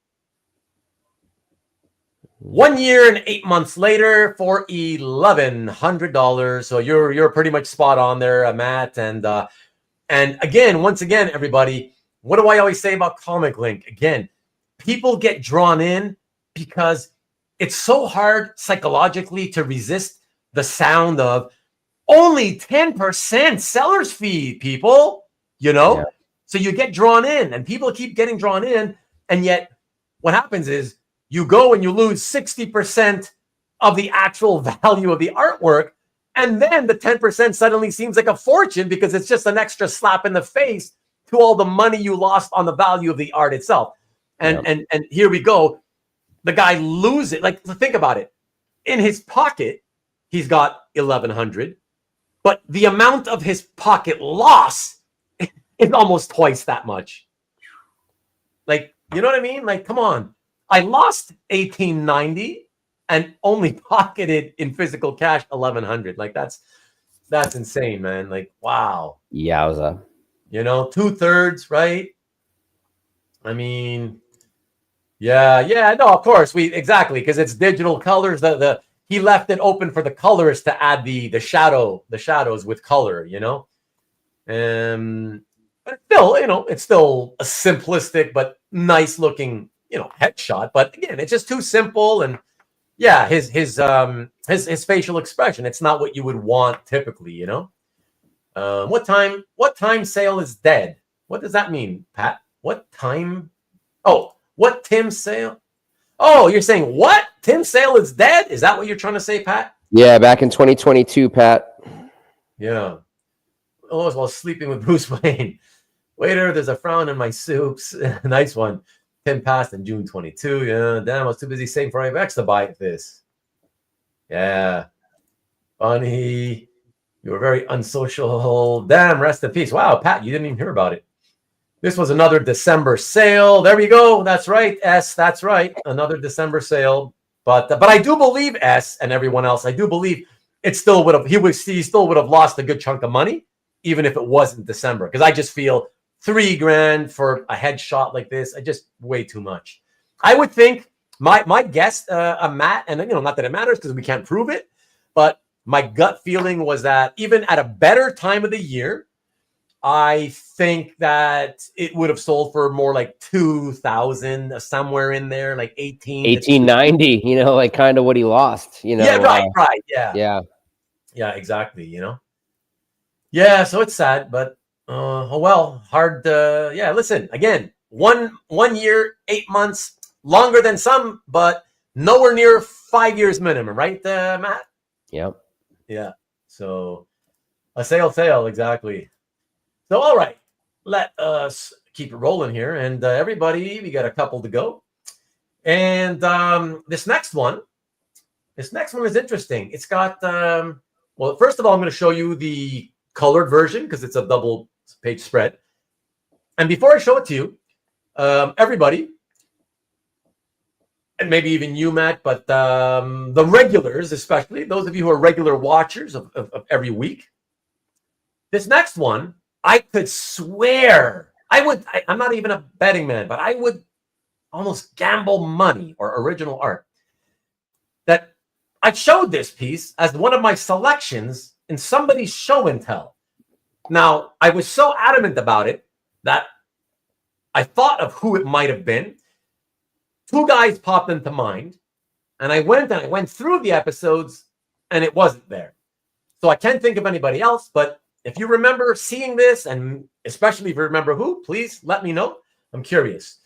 1 year and 8 months later for $1,100. So you're pretty much spot on there, Matt. And once again, everybody, what do I always say about Comic Link? Again, people get drawn in because it's so hard psychologically to resist the sound of only 10% seller's fee, people, So you get drawn in, and people keep getting drawn in. And yet what happens is you go and you lose 60% of the actual value of the artwork. And then the 10% suddenly seems like a fortune because it's just an extra slap in the face to all the money you lost on the value of the art itself. And here we go. The guy loses. Like, think about it. In his pocket, he's got 1,100, but the amount of his pocket loss is almost twice that much. Like, you know what I mean? Like, come on. I lost 1,890 and only pocketed in physical cash 1,100. Like, that's insane, man. Like, wow. Yowza. 2/3, right? I mean, yeah, no, of course, because it's digital colors. He left it open for the colors to add the shadows with color, But still, it's still a simplistic but nice looking, headshot. But again, it's just too simple. And yeah, his facial expression, it's not what you would want typically, What time Sale is dead? What does that mean, Pat? What time? Oh, what Tim Sale? Oh, you're saying what? Tim Sale is dead? Is that what you're trying to say, Pat? Yeah, back in 2022, Pat. Yeah. Oh, while sleeping with Bruce Wayne. Waiter, there's a frown in my soups. Nice one. Tim passed in June 22. Yeah, damn, I was too busy saving for IVX to buy this. Yeah. Funny. You were very unsocial. Damn, rest in peace. Wow, Pat, you didn't even hear about it. This was another December sale. There we go. That's right, S. That's right. Another December sale. But I do believe S and everyone else. I do believe it still would have. He still would have lost a good chunk of money, even if it wasn't December. Because I just feel $3,000 for a headshot like this, just way too much. I would think my guess, Matt, and not that it matters because we can't prove it, but my gut feeling was that even at a better time of the year, I think that it would have sold for more like 2,000, somewhere in there, like 1890, you know, like kind of what he lost, you know. Yeah, right. Yeah, exactly. Yeah, so it's sad, but oh well, hard. Yeah, listen, again, one year, 8 months, longer than some, but nowhere near 5 years minimum, right, Matt? Yep. Yeah. So a sale, exactly. So all right, let us keep it rolling here, and everybody, we got a couple to go, and this next one is interesting. It's got well, first of all, I'm going to show you the colored version because it's a double page spread. And before I show it to you, everybody, and maybe even you, Matt, but the regulars, especially those of you who are regular watchers of every week, this next one, I could swear, I'm not even a betting man, but I would almost gamble money or original art that I showed this piece as one of my selections in somebody's show and tell. Now, I was so adamant about it that I thought of who it might have been. Two guys popped into mind, and I went through the episodes, and it wasn't there. So I can't think of anybody else, but if you remember seeing this, and especially if you remember who, please let me know. I'm curious.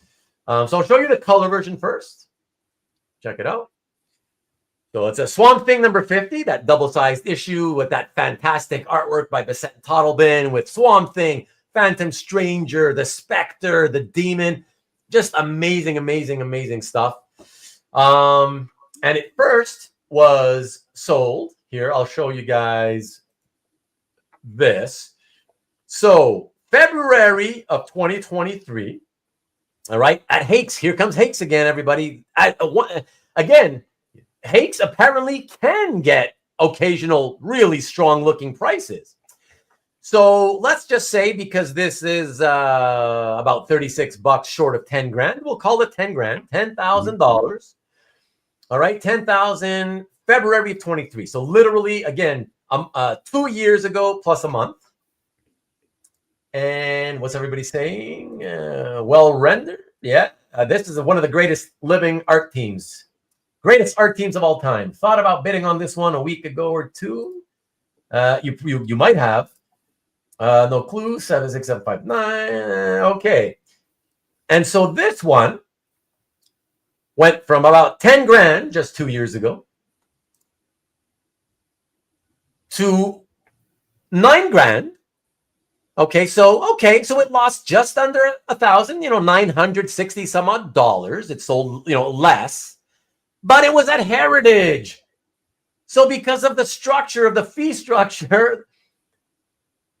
So I'll show you the color version first. Check it out. So it's a Swamp Thing number 50, that double-sized issue with that fantastic artwork by Bissette and Totleben with Swamp Thing, Phantom Stranger, the Spectre, the Demon. Just amazing, amazing, amazing stuff. And it first was sold. Here, I'll show you guys this. So February of 2023. All right, at Hakes. Here comes Hakes again, everybody. Again, Hakes apparently can get occasional really strong looking prices. So let's just say, because this is about $36 short of 10 grand, we'll call it 10 grand, $10,000. All right, 10,000, February of 23. So literally, again, 2 years ago plus a month. And what's everybody saying? Well rendered. Yeah, this is one of the greatest living art teams. Greatest art teams of all time. Thought about bidding on this one a week ago or two. You might have. No clue. 76759. Okay. And so this one went from about 10 grand just 2 years ago to 9 grand. Okay, so it lost just under 1,000, $960 some odd dollars. It sold, less. But it was at Heritage. So because of the structure of the fee structure,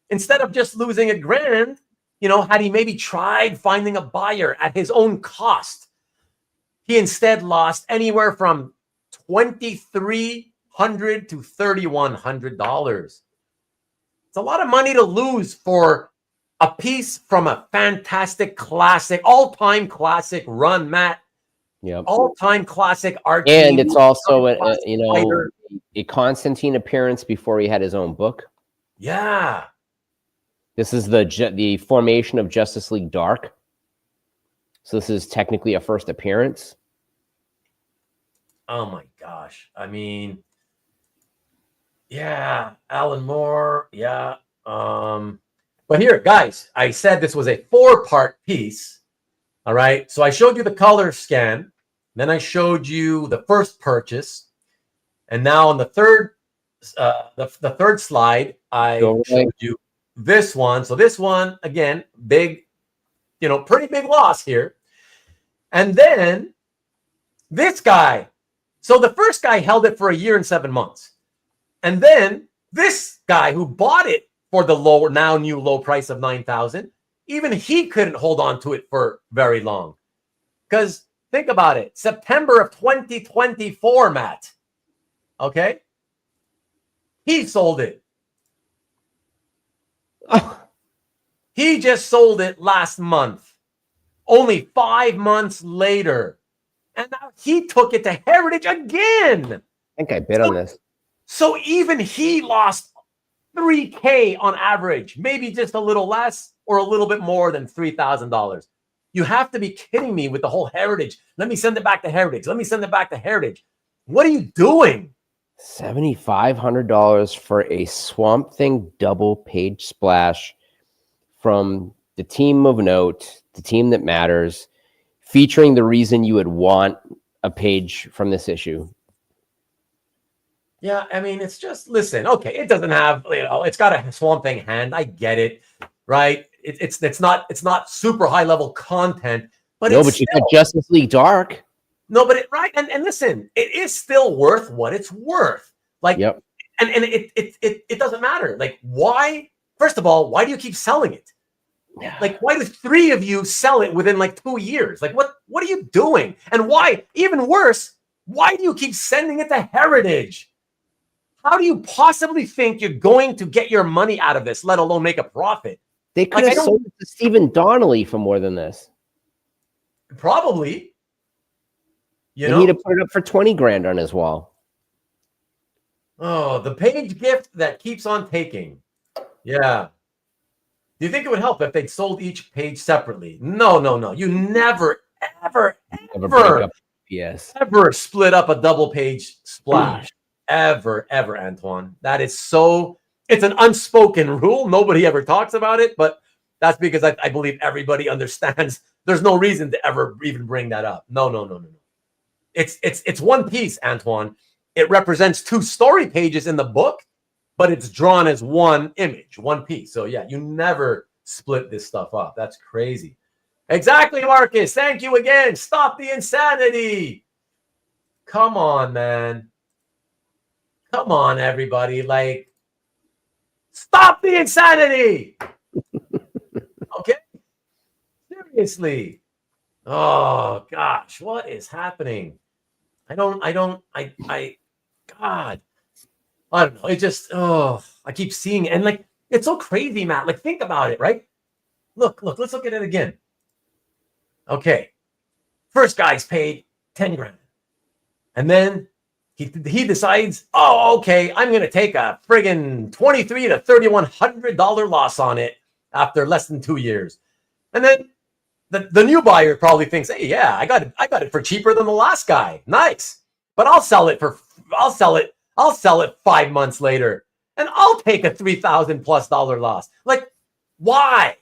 instead of just losing a grand, had he maybe tried finding a buyer at his own cost, he instead lost anywhere from $2,300 to $3,100. It's a lot of money to lose for a piece from a fantastic classic, all-time classic run, Matt. Yep. All-time classic art. And it's also a Constantine appearance before he had his own book. Yeah. This is the formation of Justice League Dark. So this is technically a first appearance. Oh my gosh. I mean, yeah, Alan Moore. Yeah. But here, guys, I said this was a 4-part piece. All right. So I showed you the color scan. Then I showed you the first purchase. And now on the third, the third slide, I showed you this one. So this one, again, big, pretty big loss here. And then this guy. So the first guy held it for a year and 7 months. And then this guy who bought it for the now new low price of 9,000, even he couldn't hold on to it for very long. Because think about it, September of 2024, Matt. Okay? He sold it. He just sold it last month. Only 5 months later. And now he took it to Heritage again. I think I bid on this. So even he lost $3K on average, maybe just a little less or a little bit more than $3,000. You have to be kidding me with the whole Heritage. Let me send it back to Heritage. Let me send it back to Heritage. What are you doing? $7,500 for a Swamp Thing double page splash from the team of note, the team that matters, featuring the reason you would want a page from this issue. Yeah, I mean, it's just, listen, okay, it doesn't have, it's got a Swamp Thing hand. I get it, right? It's not super high level content, but but you got Justice League Dark. No, but right, and listen, it is still worth what it's worth. Like, yep. And it doesn't matter. Like, why? First of all, why do you keep selling it? Like, why do 3 of you sell it within like 2 years? Like, what are you doing? And why? Even worse, why do you keep sending it to Heritage? How do you possibly think you're going to get your money out of this, let alone make a profit? They could have sold it to Stephen Donnelly for more than this. Probably. He'd have put it up for 20 grand on his wall. Oh, the page gift that keeps on taking. Yeah. Do you think it would help if they sold each page separately? No. You never, ever split up a double page splash. Ever, Antoine. That is so, it's an unspoken rule. Nobody ever talks about it, but that's because I believe everybody understands there's no reason to ever even bring that up. No. It's one piece, Antoine. It represents 2 story pages in the book, but it's drawn as one image, one piece. So yeah, you never split this stuff up. That's crazy. Exactly, Marcus. Thank you again. Stop the insanity. Come on, man. Come on, everybody. Like, stop the insanity. Okay? Seriously. Oh, gosh. What is happening? God. I don't know. It just, I keep seeing it. And like, it's so crazy, Matt. Like, think about it, right? Look, let's look at it again. Okay. First guy's paid 10 grand. And then he decides, okay, I'm going to take a friggin' $2,300 to $3,100 loss on it after less than 2 years. And then the new buyer probably thinks, hey, yeah, I got it for cheaper than the last guy. Nice. But I'll sell it 5 months later, and I'll take a $3,000+ loss. Like, why?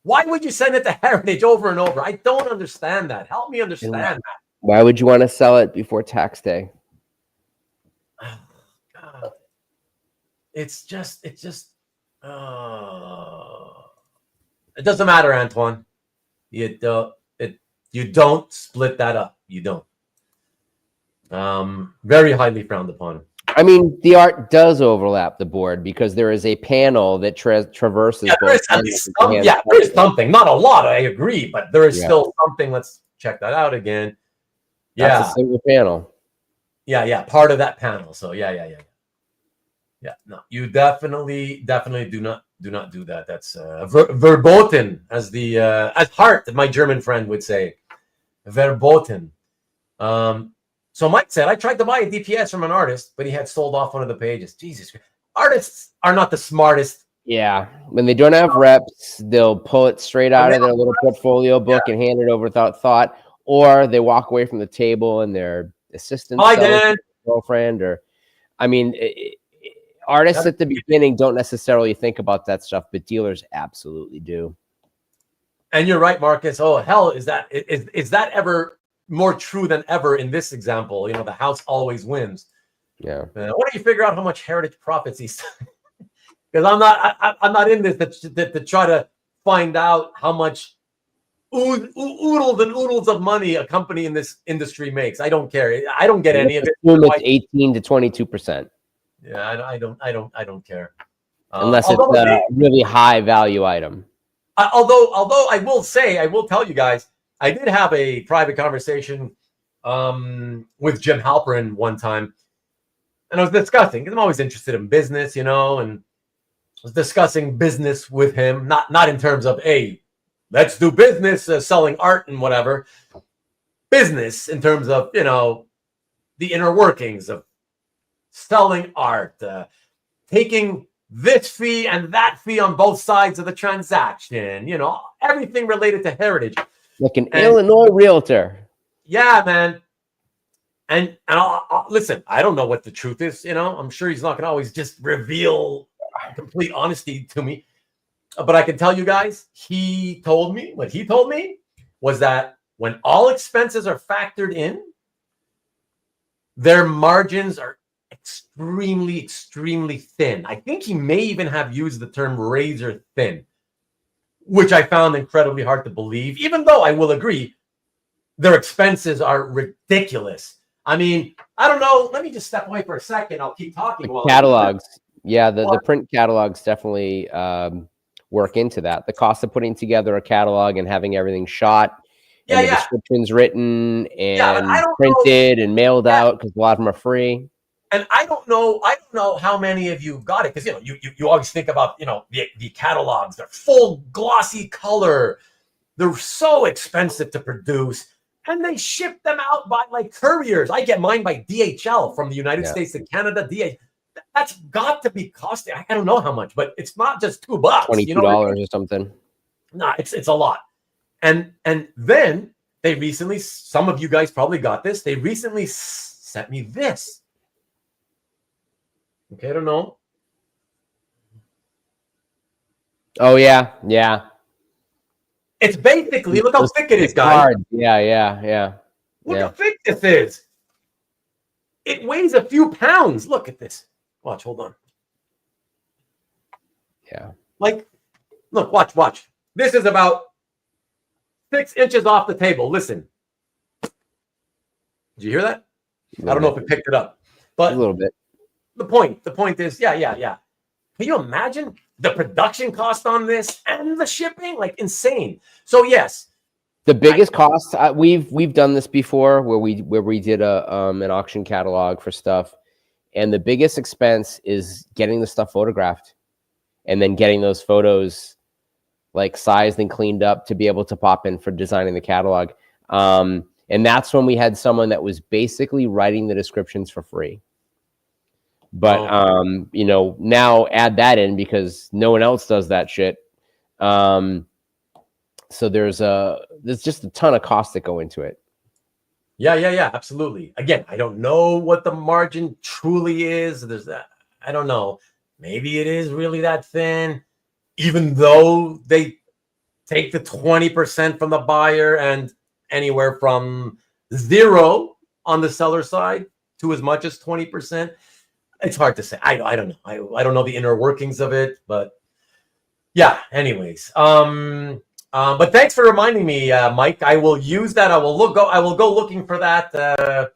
Why would you send it to Heritage over and over? I don't understand that. Help me understand that. Why would you want to sell it before tax day? Oh, God. It doesn't matter, Antoine. You don't split that up. You don't. Very highly frowned upon. I mean, the art does overlap the board because there is a panel that traverses. There is something. Not a lot, I agree, but there is still something. Let's check that out again. That's a single panel. Yeah, part of that panel. So yeah. No, you definitely do not do that. That's verboten, as Hart, my German friend, would say. Verboten. So Mike said, I tried to buy a DPS from an artist, but he had sold off one of the pages. Jesus Christ. Artists are not the smartest. Yeah. When they don't have reps, they'll pull it straight out of their little portfolio book and hand it over without thought, or they walk away from the table and their assistant, girlfriend, or, I mean, artists at the beginning don't necessarily think about that stuff, but dealers absolutely do. And you're right, Marcus. Oh, hell, is that ever more true than ever in this example? The house always wins. Yeah. Why don't you figure out how much Heritage profits he's? Because I'm not in this to try to find out how much oodles and oodles of money a company in this industry makes. I don't care. I don't get any of it. It's 18 to 22%. Yeah, I don't care. Unless it's a really high value item. Although I will tell you guys, I did have a private conversation with Jim Halperin one time, and I was discussing, because I'm always interested in business, and I was discussing business with him, not in terms of, hey, let's do business, selling art and whatever. Business in terms of, the inner workings of selling art, taking this fee and that fee on both sides of the transaction, everything related to heritage. Like an Illinois realtor. Yeah, man. And I'll listen, I don't know what the truth is, I'm sure he's not going to always just reveal complete honesty to me. But I can tell you guys, what he told me was that when all expenses are factored in, their margins are extremely, extremely thin. I think he may even have used the term razor thin, which I found incredibly hard to believe, even though I will agree their expenses are ridiculous. I mean, I don't know. Let me just step away for a second. I'll keep talking. The catalogs. Yeah, the print catalogs definitely work into that. The cost of putting together a catalog and having everything shot, and the descriptions written and printed and mailed out, because a lot of them are free. And I don't know how many of you got it, because you always think about the catalogs. They're full glossy color. They're so expensive to produce, and they ship them out by like couriers. I get mine by DHL from the United States to Canada. That's got to be costing. I don't know how much, but it's not just $2. $22 or something. No, it's a lot. And then they recently, some of you guys probably got this. They recently sent me this. Okay, I don't know. Oh yeah. It's basically, look how thick it is, guys. Yeah. Look how thick this is. It weighs a few pounds. Look at this. Watch, hold on. Yeah. Like, look, watch. This is about 6 inches off the table. Listen. Did you hear that? I don't know if it picked it up, but a little bit. The point is, yeah. Can you imagine the production cost on this and the shipping? Like, insane. So yes, the biggest cost, we've done this before, where we did an auction catalog for stuff, and the biggest expense is getting the stuff photographed, and then getting those photos like sized and cleaned up to be able to pop in for designing the catalog. And that's when we had someone that was basically writing the descriptions for free. But now add that in, because no one else does that shit. So there's just a ton of costs that go into it. Yeah, absolutely. Again, I don't know what the margin truly is. I don't know. Maybe it is really that thin, even though they take the 20% from the buyer and anywhere from 0 on the seller side to as much as 20%. It's hard to say. I don't know. I don't know the inner workings of it, but yeah. Anyways, but thanks for reminding me, Mike. I will use that. I will go looking for that.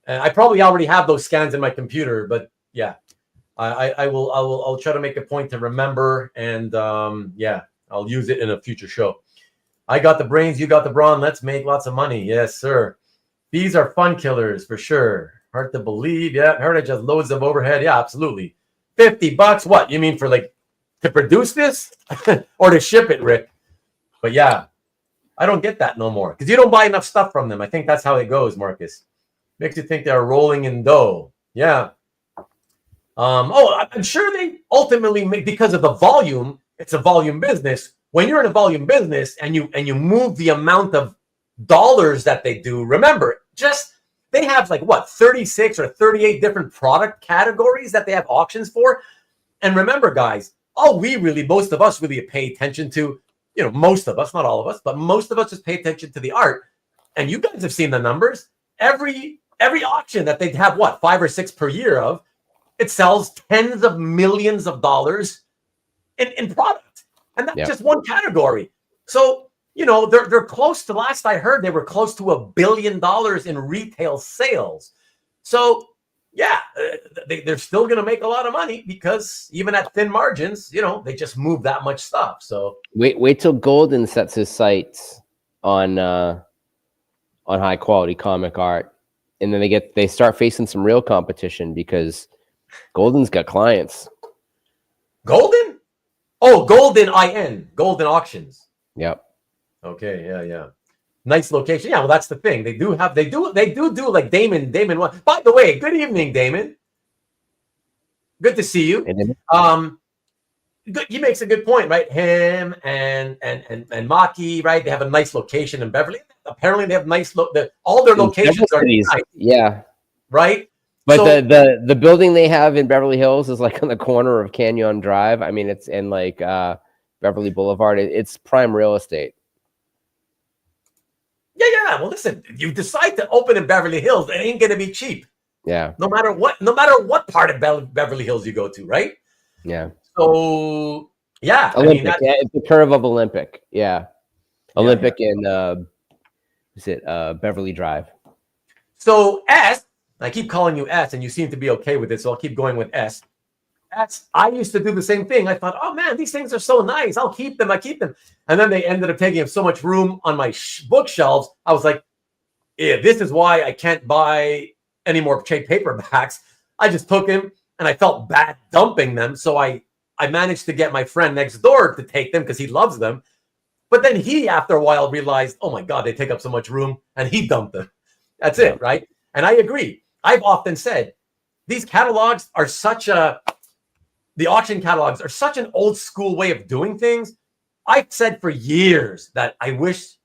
I probably already have those scans in my computer, but yeah, I'll try to make a point to remember, and I'll use it in a future show. I got the brains, you got the brawn. Let's make lots of money. Yes, sir. These are fun killers for sure. Hard to believe. Yeah, Heritage has loads of overhead. Yeah, absolutely. $50. What you mean for like to produce this or to ship it, Rick? But yeah, I don't get that no more, because you don't buy enough stuff from them. I think that's how it goes, Marcus. Makes you think they're rolling in dough. Yeah. I'm sure they ultimately make, because of the volume. It's a volume business. When you're in a volume business and you move the amount of dollars that they do, remember, they have like 36 or 38 different product categories that they have auctions for. And remember, guys, most of us really pay attention to, most of us, not all of us, but most of us just pay attention to the art. And you guys have seen the numbers. Every auction that they have, 5 or 6 per year of, it sells tens of millions of dollars in product. And that's just one category. So, they're close to, last I heard, they were close to $1 billion in retail sales. So, yeah, they're still going to make a lot of money, because even at thin margins, they just move that much stuff. So wait till Golden sets his sights on high quality comic art, and then they start facing some real competition, because Golden's got clients. Golden? Oh, Golden Golden Auctions. Yep. Okay, yeah. Nice location. Yeah, well, that's the thing. They do like Damon. By the way, good evening, Damon. Good to see you. Good, he makes a good point, right? Him and Maki, right? They have a nice location in Beverly. Apparently, they have nice all their locations are nice. Yeah, right. But so, the building they have in Beverly Hills is like on the corner of Canyon Drive. I mean, it's in like Beverly Boulevard. It's prime real estate. Yeah. Well, listen, you decide to open in Beverly Hills, it ain't gonna be cheap. Yeah. No matter what part of Beverly Hills you go to, right? Yeah. So yeah, Olympic. It's the curve of Olympic. Yeah. Olympic and Beverly Drive. So S, I keep calling you S, and you seem to be okay with it, so I'll keep going with S. I used to do the same thing. I thought, oh man, these things are so nice. I'll keep them. And then they ended up taking up so much room on my bookshelves. I was like, yeah, this is why I can't buy any more trade paperbacks. I just took them, and I felt bad dumping them. So I managed to get my friend next door to take them because he loves them. But then he, after a while, realized, oh my God, they take up so much room, and he dumped them. That's it, right? And I agree. I've often said these catalogs are the auction catalogs are such an old school way of doing things. I've said for years that I wish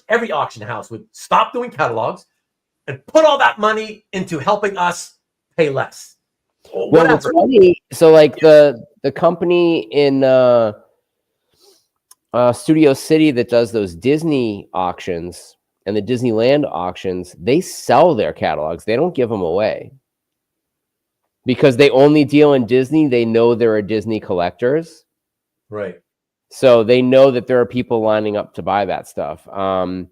every auction house would stop doing catalogs and put all that money into helping us pay less. Well, it's funny. So like the company in Studio City that does those Disney auctions and the Disneyland auctions, they sell their catalogs. They don't give them away. Because they only deal in Disney, they know there are Disney collectors. Right. So they know that there are people lining up to buy that stuff. I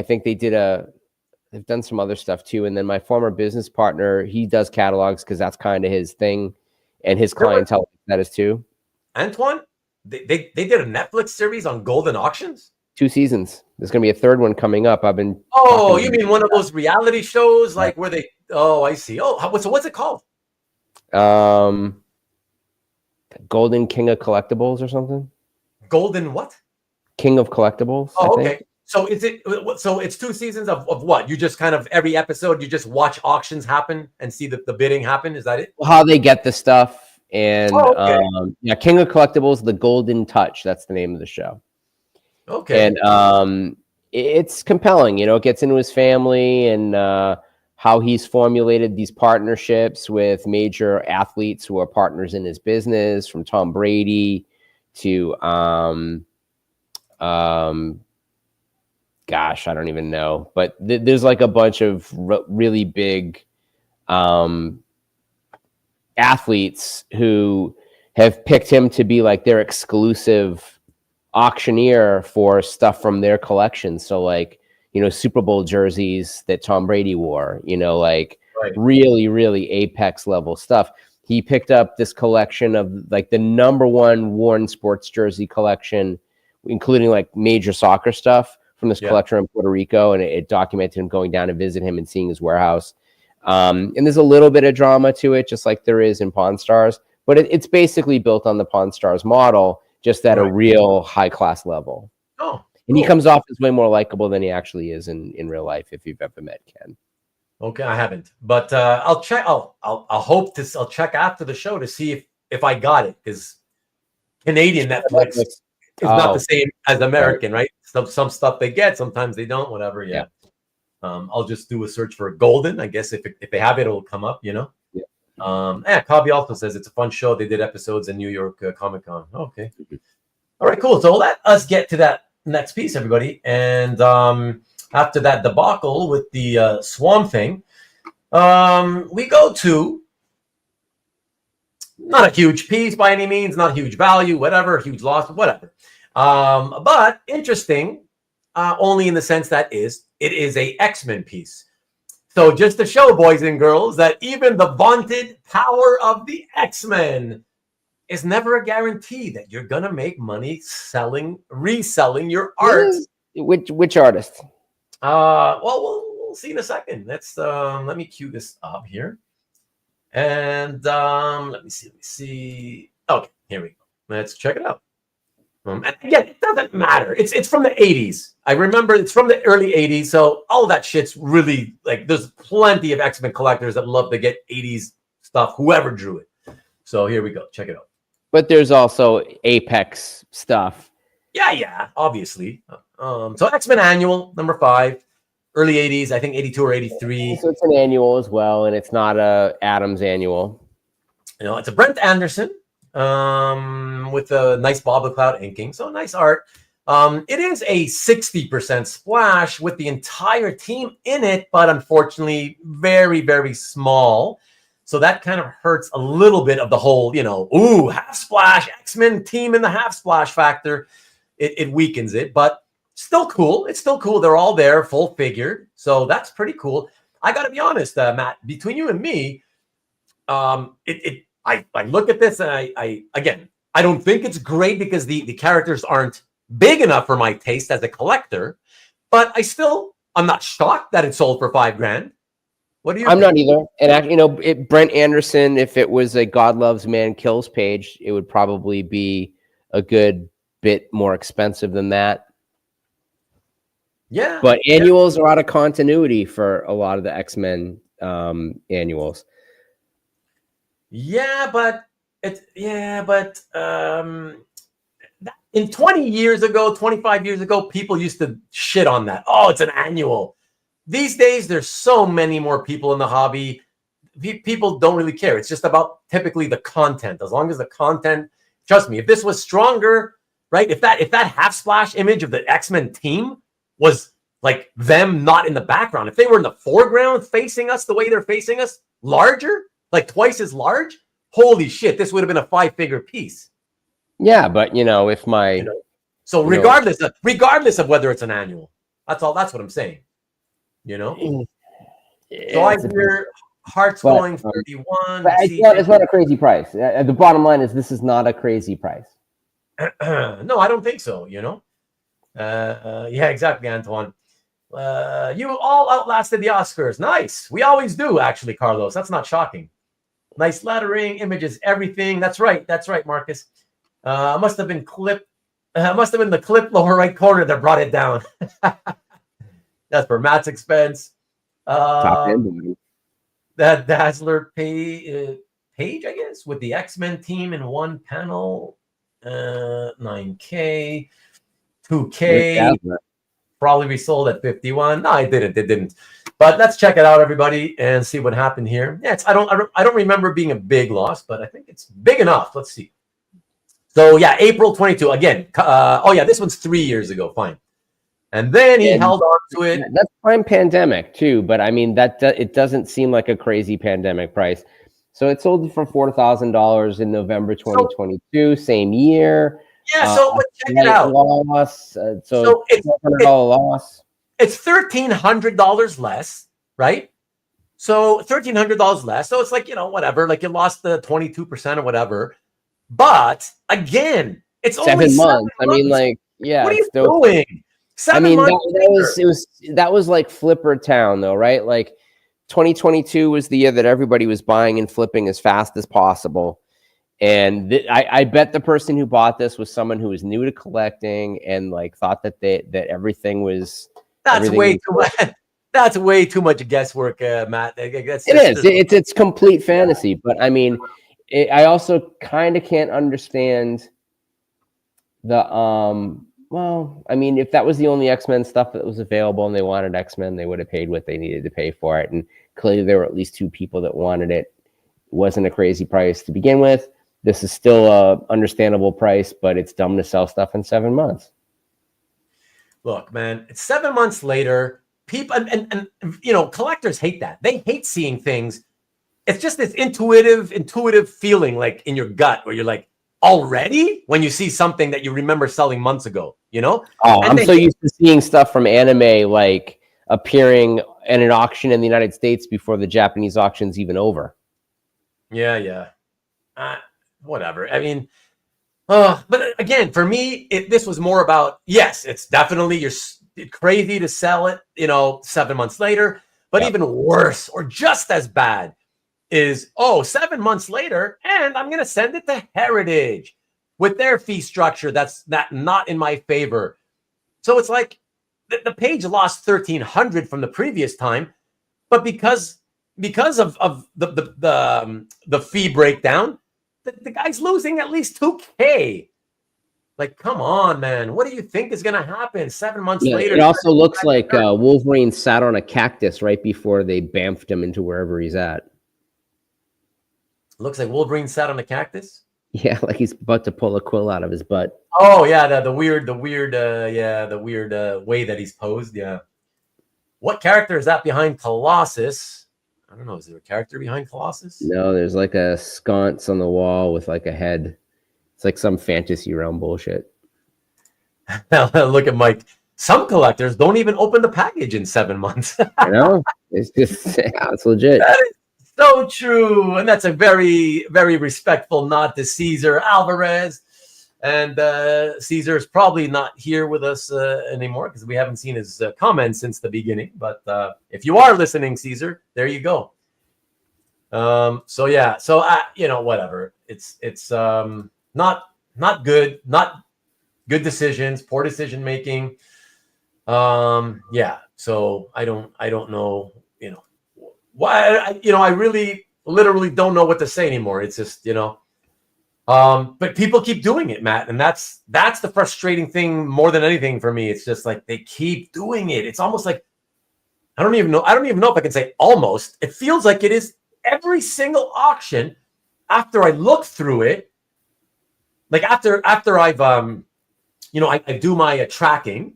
think they've done some other stuff too. And then my former business partner, he does catalogs because that's kind of his thing. And his clientele that is too. Antoine, they did a Netflix series on golden auctions? 2 seasons. There's going to be a 3rd one coming up. I've been. Oh, you mean one of those reality shows like where they. Oh, I see. Oh, so what's it called? Golden King of Collectibles or something. Golden what? King of Collectibles. Oh, okay. So is it? So it's 2 seasons of what? You just kind of every episode you just watch auctions happen and see the bidding happen. Is that it? How they get the stuff and King of Collectibles, The Golden Touch. That's the name of the show. Okay. And it's compelling. It gets into his family and how he's formulated these partnerships with major athletes who are partners in his business, from Tom Brady to gosh, I don't even know. But there's like a bunch of really big athletes who have picked him to be like their exclusive auctioneer for stuff from their collection. So like, Super Bowl jerseys that Tom Brady wore, really, really apex level stuff. He picked up this collection of like the #1 worn sports jersey collection, including like major soccer stuff from this collector in Puerto Rico. And it documented him going down to visit him and seeing his warehouse. And there's a little bit of drama to it, just like there is in Pawn Stars, but it's basically built on the Pawn Stars model, just at a real high class level. Oh. And he comes off as way more likable than he actually is in real life. If you've ever met Ken. Okay, I haven't, but I'll check. I'll check after the show to see if I got it, because Canadian Netflix is not the same as American, right? Some stuff they get, sometimes they don't. Whatever. Yeah. I'll just do a search for Golden. I guess if they have it, it'll come up. Yeah. Kabi also says it's a fun show. They did episodes in New York Comic Con. Okay. All right. Cool. So let us get to that next piece, everybody, and after that debacle with the Swamp Thing, we go to not a huge piece by any means, not huge value, whatever, huge loss, whatever, but interesting, only in the sense that it is a X-Men piece. So just to show, boys and girls, that even the vaunted power of the X-Men is never a guarantee that you're gonna make money reselling your art. Which artist? Well, we'll see in a second. Let me cue this up here, and let me see. Okay, here we go. Let's check it out. And again, it doesn't matter. It's from the 80s. I remember it's from the early 80s, so all that shit's really like. There's plenty of X-Men collectors that love to get 80s stuff. Whoever drew it. So here we go. Check it out. But there's also Apex stuff. Yeah, obviously. So X-Men Annual, number 5, early 80s, I think 82 or 83. So it's an annual as well, and it's not a Adams annual. It's a Brent Anderson with a nice Bob McLeod inking. So nice art. It is a 60% splash with the entire team in it, but unfortunately very, very small. So that kind of hurts a little bit of the whole, half splash, X-Men team in the half splash factor. It weakens it, but still cool. It's still cool. They're all there, full figured. So that's pretty cool. I got to be honest, Matt, between you and me, I look at this and I don't think it's great because the characters aren't big enough for my taste as a collector, but I'm not shocked that it sold for $5,000. What do you? I'm not either. And actually, Brent Anderson, if it was a God Loves Man Kills page, it would probably be a good bit more expensive than that. Yeah. But annuals are out of continuity for a lot of the X-Men annuals. Yeah, but in 20 years ago, 25 years ago, people used to shit on that. Oh, it's an annual. These days, there's so many more people in the hobby. People don't really care. It's just about typically the content. As long as the content, trust me, if this was stronger, right? If that half splash image of the X-Men team was like them not in the background, if they were in the foreground facing us the way they're facing us, larger, like twice as large, holy shit, this would have been a 5-figure piece. Yeah, but if my so regardless of whether it's an annual, that's what I'm saying. So I hear Hearts going 31. It's not a crazy price. The bottom line is this is not a crazy price. No, I don't think so. Yeah, exactly, Antoine. You all outlasted the Oscars. Nice. We always do, actually, Carlos. That's not shocking. Nice lettering, images, everything. That's right, Marcus. Must have been the clip lower right corner that brought it down. That's for Matt's expense. That Dazzler page, I guess, with the X-Men team in one panel. 9K, 2K. Probably resold at 51. No, it didn't. But let's check it out, everybody, and see what happened here. Yeah, I don't remember being a big loss, but I think it's big enough. Let's see. So yeah, April 22. Again, this one's 3 years ago. Fine. And then he held on to it. That's prime pandemic too, but I mean it doesn't seem like a crazy pandemic price. So it sold for $4,000 in November 2022, same year. Yeah, but check it out. Loss, so it's $100 loss. It's $1,300 less, right? So $1,300 less. So it's like, whatever. Like you lost the 22% or whatever. But again, it's 7 only 7 months. I mean, like, yeah. What are you doing? 7 months. That was like Flipper Town, though, right? Like 2022 was the year that everybody was buying and flipping as fast as possible. And I bet the person who bought this was someone who was new to collecting and like thought that everything was. That's way too much. That's way too much guesswork, Matt. It's complete fantasy, but I mean, I also kind of can't understand the Well, I mean, if that was the only X-Men stuff that was available and they wanted X-Men, they would have paid what they needed to pay for it. And clearly there were at least 2 people that wanted it. It wasn't a crazy price to begin with. This is still a understandable price, but it's dumb to sell stuff in 7 months. Look, man, it's 7 months later. People and collectors hate that. They hate seeing things. It's just this intuitive feeling like in your gut where you're like, already when you see something that you remember selling months ago, Oh, I'm so used to seeing stuff from anime like appearing in an auction in the United States before the Japanese auction's even over. Yeah. Whatever. I mean, but again, for me, this was more about, yes, it's definitely you're crazy to sell it, 7 months later, but even worse or just as bad is 7 months later, and I'm going to send it to Heritage with their fee structure. That's not in my favor. So it's like the page lost 1,300 from the previous time, but because of the fee breakdown, the guy's losing at least 2K. Like, come on, man. What do you think is going to happen 7 months later? It also looks like Wolverine sat on a cactus right before they bamfed him into wherever he's at. Looks like Wolverine sat on a cactus? Yeah, like he's about to pull a quill out of his butt. Oh, yeah, the weird way that he's posed, yeah. What character is that behind Colossus? I don't know. Is there a character behind Colossus? No, there's like a sconce on the wall with like a head. It's like some fantasy realm bullshit. Look at Mike. Some collectors don't even open the package in 7 months. You know? It's just, it's legit. That is so true. And that's a very, very respectful nod to Cesar Alvarez. And Cesar is probably not here with us anymore because we haven't seen his comments since the beginning. But if you are listening, Cesar, there you go. So yeah, so whatever. It's not good, not good decisions, poor decision making. Yeah. So I don't know, why, I really literally don't know what to say anymore. It's just, but people keep doing it, Matt. And that's the frustrating thing more than anything for me. It's just like, they keep doing it. It's almost like, I don't even know if I can say almost. It feels like it is every single auction after I look through it. Like after I've, I do my tracking,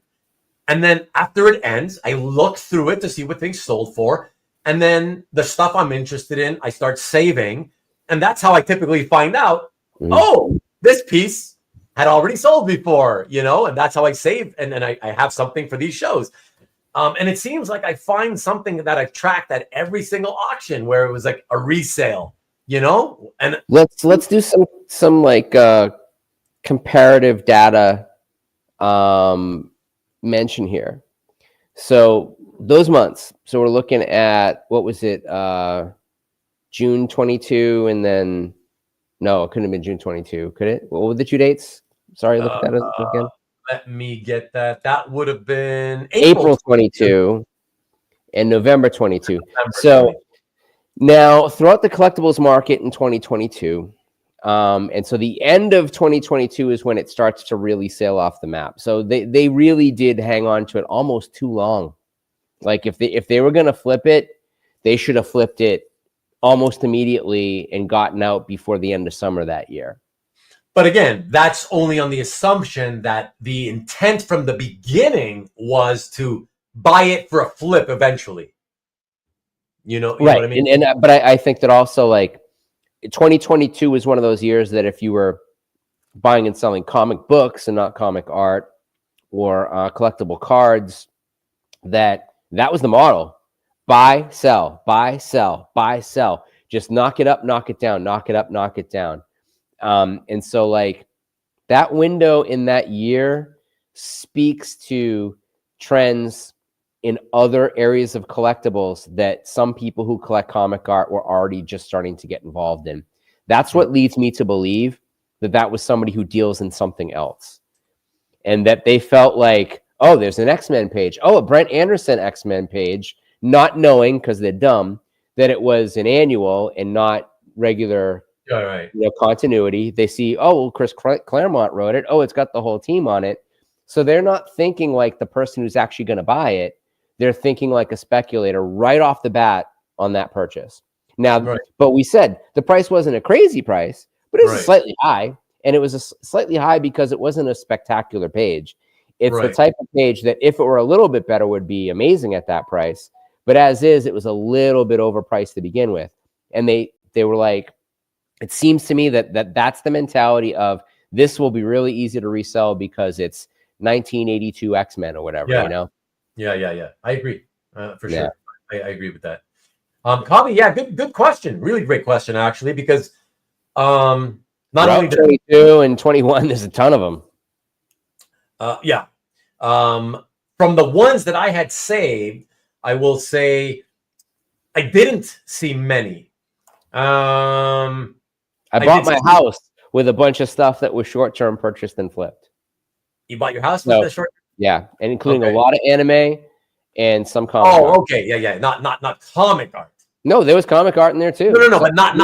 and then after it ends, I look through it to see what things sold for. And then the stuff I'm interested in, I start saving. And that's how I typically find out, oh, this piece had already sold before, and that's how I save. And then I have something for these shows. And it seems like I find something that I've tracked at every single auction where it was like a resale, and let's do some like comparative data mention here. So those months. So we're looking at, what was it? June 22, and then no, it couldn't have been June 22. Could it? What were the 2 dates? Sorry, look at that again. Let me get that. That would have been April 22 and November 22. So now throughout the collectibles market in 2022, and so the end of 2022 is when it starts to really sail off the map. So they really did hang on to it almost too long. Like if they were going to flip it, they should have flipped it almost immediately and gotten out before the end of summer that year. But again, that's only on the assumption that the intent from the beginning was to buy it for a flip eventually. You know what I mean? But I think that also, like, 2022 was one of those years that if you were buying and selling comic books and not comic art or collectible cards, that was the model. Buy, sell, buy, sell, buy, sell. Just knock it up, knock it down, knock it up, knock it down. And so, like, that window in that year speaks to trends in other areas of collectibles that some people who collect comic art were already just starting to get involved in. That's what leads me to believe that was somebody who deals in something else. And that they felt like, oh, there's an X-Men page. Oh, a Brent Anderson X-Men page, not knowing, because they're dumb, that it was an annual and not regular continuity. They see, oh, well, Chris Claremont wrote it. Oh, it's got the whole team on it. So they're not thinking like the person who's actually going to buy it. They're thinking like a speculator right off the bat on that purchase. Now, but we said the price wasn't a crazy price, but it was slightly high. And it was slightly high because it wasn't a spectacular page. It's the type of page that if it were a little bit better would be amazing at that price. But as is, it was a little bit overpriced to begin with. And they were like, it seems to me that's the mentality of this will be really easy to resell because it's 1982 X-Men or whatever, you know? Yeah. I agree for sure. I agree with that. Kobe, good question. Really great question, actually, because not only 22 and 21, there's a ton of them. From the ones that I had saved, I will say I didn't see many. I bought my house with a bunch of stuff that was short-term purchased and flipped. You bought your house with the short? Yeah, and including a lot of anime and some comic art. Okay, yeah. Not comic art. No, there was comic art in there too. No, but not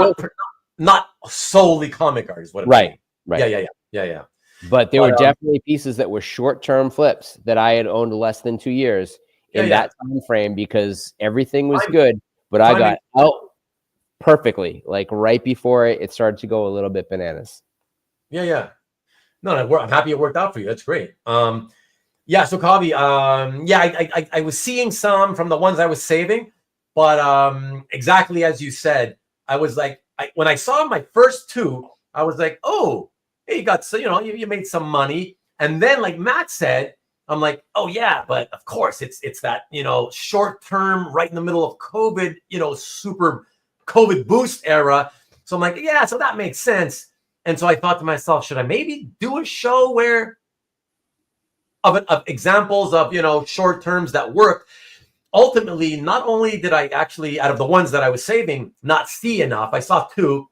not solely comic art is what I'm Right. saying. Right. Yeah. But there were definitely pieces that were short-term flips that I had owned less than 2 years in that time frame because everything was good, but I got out perfectly, like right before it started to go a little bit bananas. Yeah. No, I'm happy it worked out for you. That's great. Yeah, so Kavi, I was seeing some from the ones I was saving, but exactly as you said, I was like, when I saw my first two, I was like, oh, hey, you got, so you made some money, and then like Matt said, I'm like, oh yeah, but of course it's that short term, right in the middle of COVID, super COVID boost era. So I'm like, yeah, so that makes sense. And so I thought to myself, should I maybe do a show where of examples of short terms that worked? Ultimately, not only did I actually, out of the ones that I was saving, not see enough, I saw two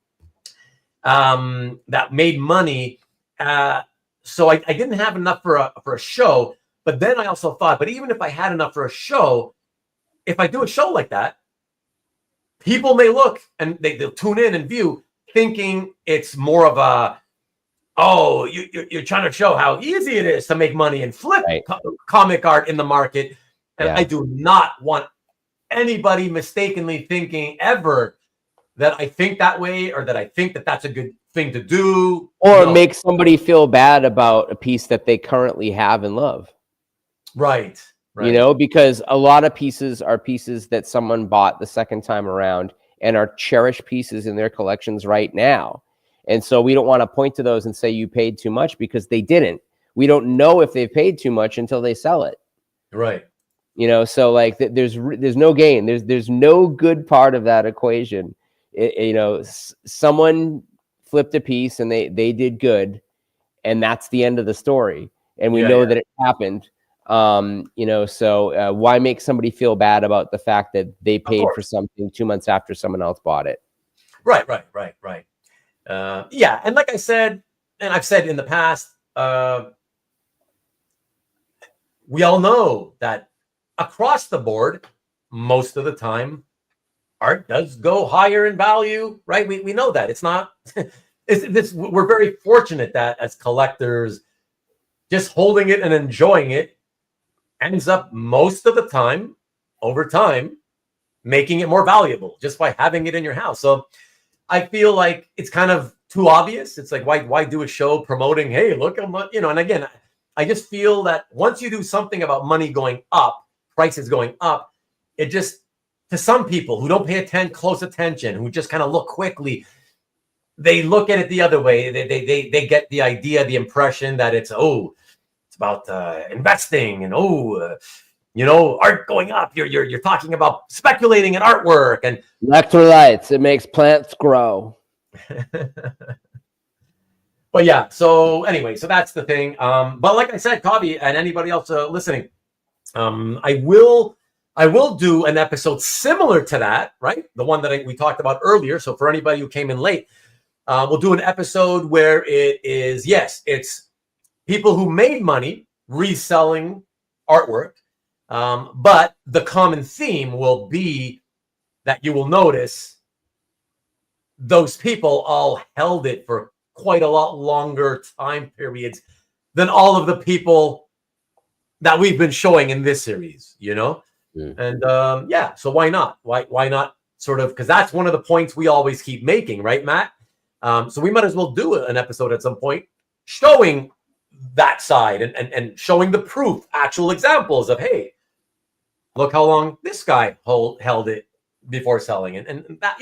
that made money. So I didn't have enough for a show. But then I also thought, but even if I had enough for a show, if I do a show like that, people may look and they'll tune in and view, thinking it's more of a, oh, you're trying to show how easy it is to make money and flip comic art in the market. And I do not want anybody mistakenly thinking ever that I think that way or that I think that that's a good thing to do. Or make somebody feel bad about a piece that they currently have and love. Right. Because a lot of pieces are pieces that someone bought the second time around and are cherished pieces in their collections right now. And so we don't want to point to those and say you paid too much because they didn't. We don't know if they paid too much until they sell it. Right. So like there's no gain. There's no good part of that equation. Someone flipped a piece and they did good, and that's the end of the story. And we know that it happened. So why make somebody feel bad about the fact that they paid for something 2 months after someone else bought it? Right. And like I said, and I've said in the past, we all know that across the board, most of the time, art does go higher in value, right? We know that. It's not, we're very fortunate that as collectors, just holding it and enjoying it ends up most of the time, over time, making it more valuable just by having it in your house. So I feel like it's kind of too obvious. It's like, why do a show promoting, hey, look, and again, I just feel that once you do something about money going up, prices going up, it just, to some people who don't pay close attention, who just kind of look quickly, they look at it the other way. They get the idea, the impression that it's about investing and art going up. You're talking about speculating in artwork and electrolytes. It makes plants grow. But yeah, so anyway, so that's the thing. But like I said, Kavi, and anybody else listening, I will do an episode similar to that, right? The one that we talked about earlier. So for anybody who came in late, we'll do an episode where it's people who made money reselling artwork. But the common theme will be that you will notice those people all held it for quite a lot longer time periods than all of the people that we've been showing in this series, And so why not? Why not sort of, because that's one of the points we always keep making, right, Matt? So we might as well do an episode at some point showing that side and showing the proof, actual examples of, hey, look how long this guy held it before selling it. And that,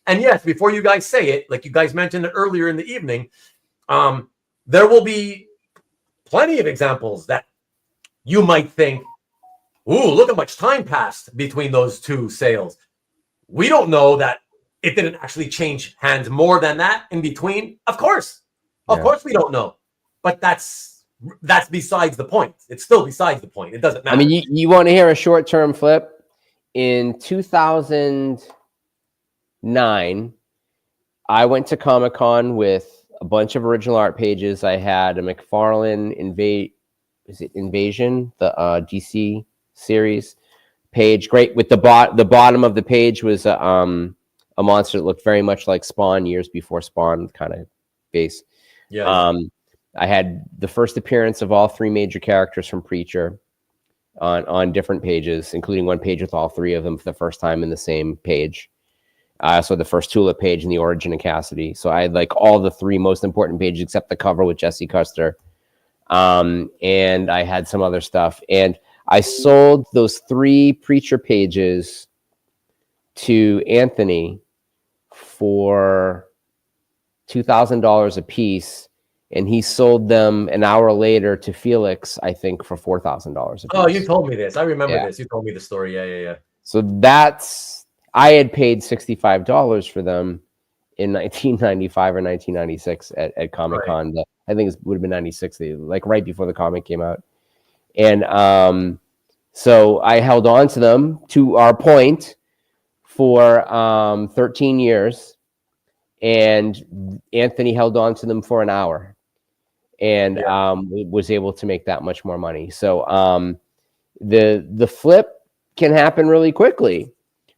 and yes, before you guys say it, like you guys mentioned it earlier in the evening, there will be plenty of examples that you might think, ooh, look how much time passed between those two sales. We don't know that it didn't actually change hands more than that in between. Of course we don't know. But that's besides the point. It's still besides the point. It doesn't matter. I mean, you want to hear a short-term flip? In 2009, I went to Comic-Con with a bunch of original art pages. I had a McFarlane Invasion, the DC series page. Great. With the bottom of the page was a monster that looked very much like Spawn years before Spawn kind of base. Yeah. I had the first appearance of all three major characters from Preacher on different pages, including one page with all three of them for the first time in the same page. So the first Tulip page and the Origin of Cassidy. So I had like all the three most important pages except the cover with Jesse Custer. And I had some other stuff. And I sold those three Preacher pages to Anthony for $2,000 a piece. And he sold them an hour later to Felix, I think, for $4,000 a piece. Oh, you told me this. I remember this. You told me the story. Yeah. So I had paid $65 for them in 1995 or 1996 at Comic-Con. Right. I think it would have been 96, like right before the comic came out. And so I held on to them, to our point, for 13 years. And Anthony held on to them for an hour. And was able to make that much more money. So the flip can happen really quickly,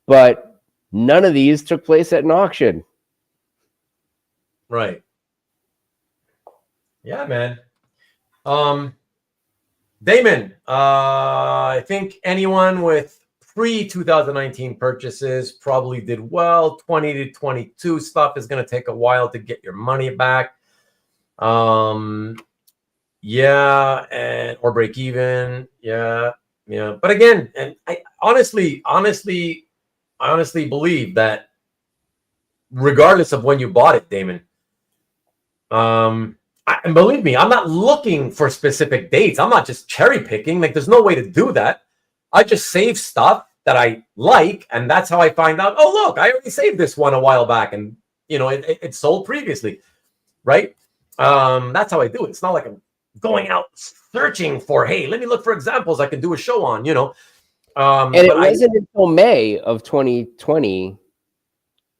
but none of these took place at an auction. Right. Yeah, man. Damon, I think anyone with pre-2019 purchases probably did well. 20 to 22 stuff is going to take a while to get your money back. Or break even. Yeah. But again, and I honestly believe that regardless of when you bought it, Damon, and believe me, I'm not looking for specific dates. I'm not just cherry picking. Like, there's no way to do that. I just save stuff that I like, and that's how I find out, oh, look, I already saved this one a while back, and it sold previously, right? That's how I do it. It's not like I'm going out searching for, hey, let me look for examples I can do a show on, and it wasn't until May of 2020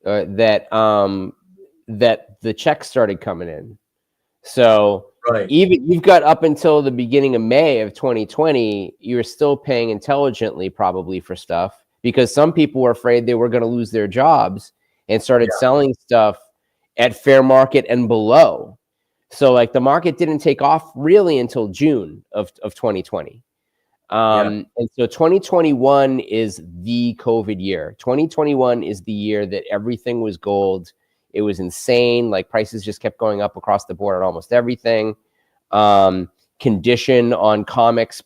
that the checks started coming in. So even you've got up until the beginning of May of 2020, you were still paying intelligently probably for stuff, because some people were afraid they were going to lose their jobs and started selling stuff at fair market and below. So like the market didn't take off really until June of 2020. And so 2021 is the COVID year. 2021 is the year that everything was gold. It was insane. Like prices just kept going up across the board on almost everything. Condition on comics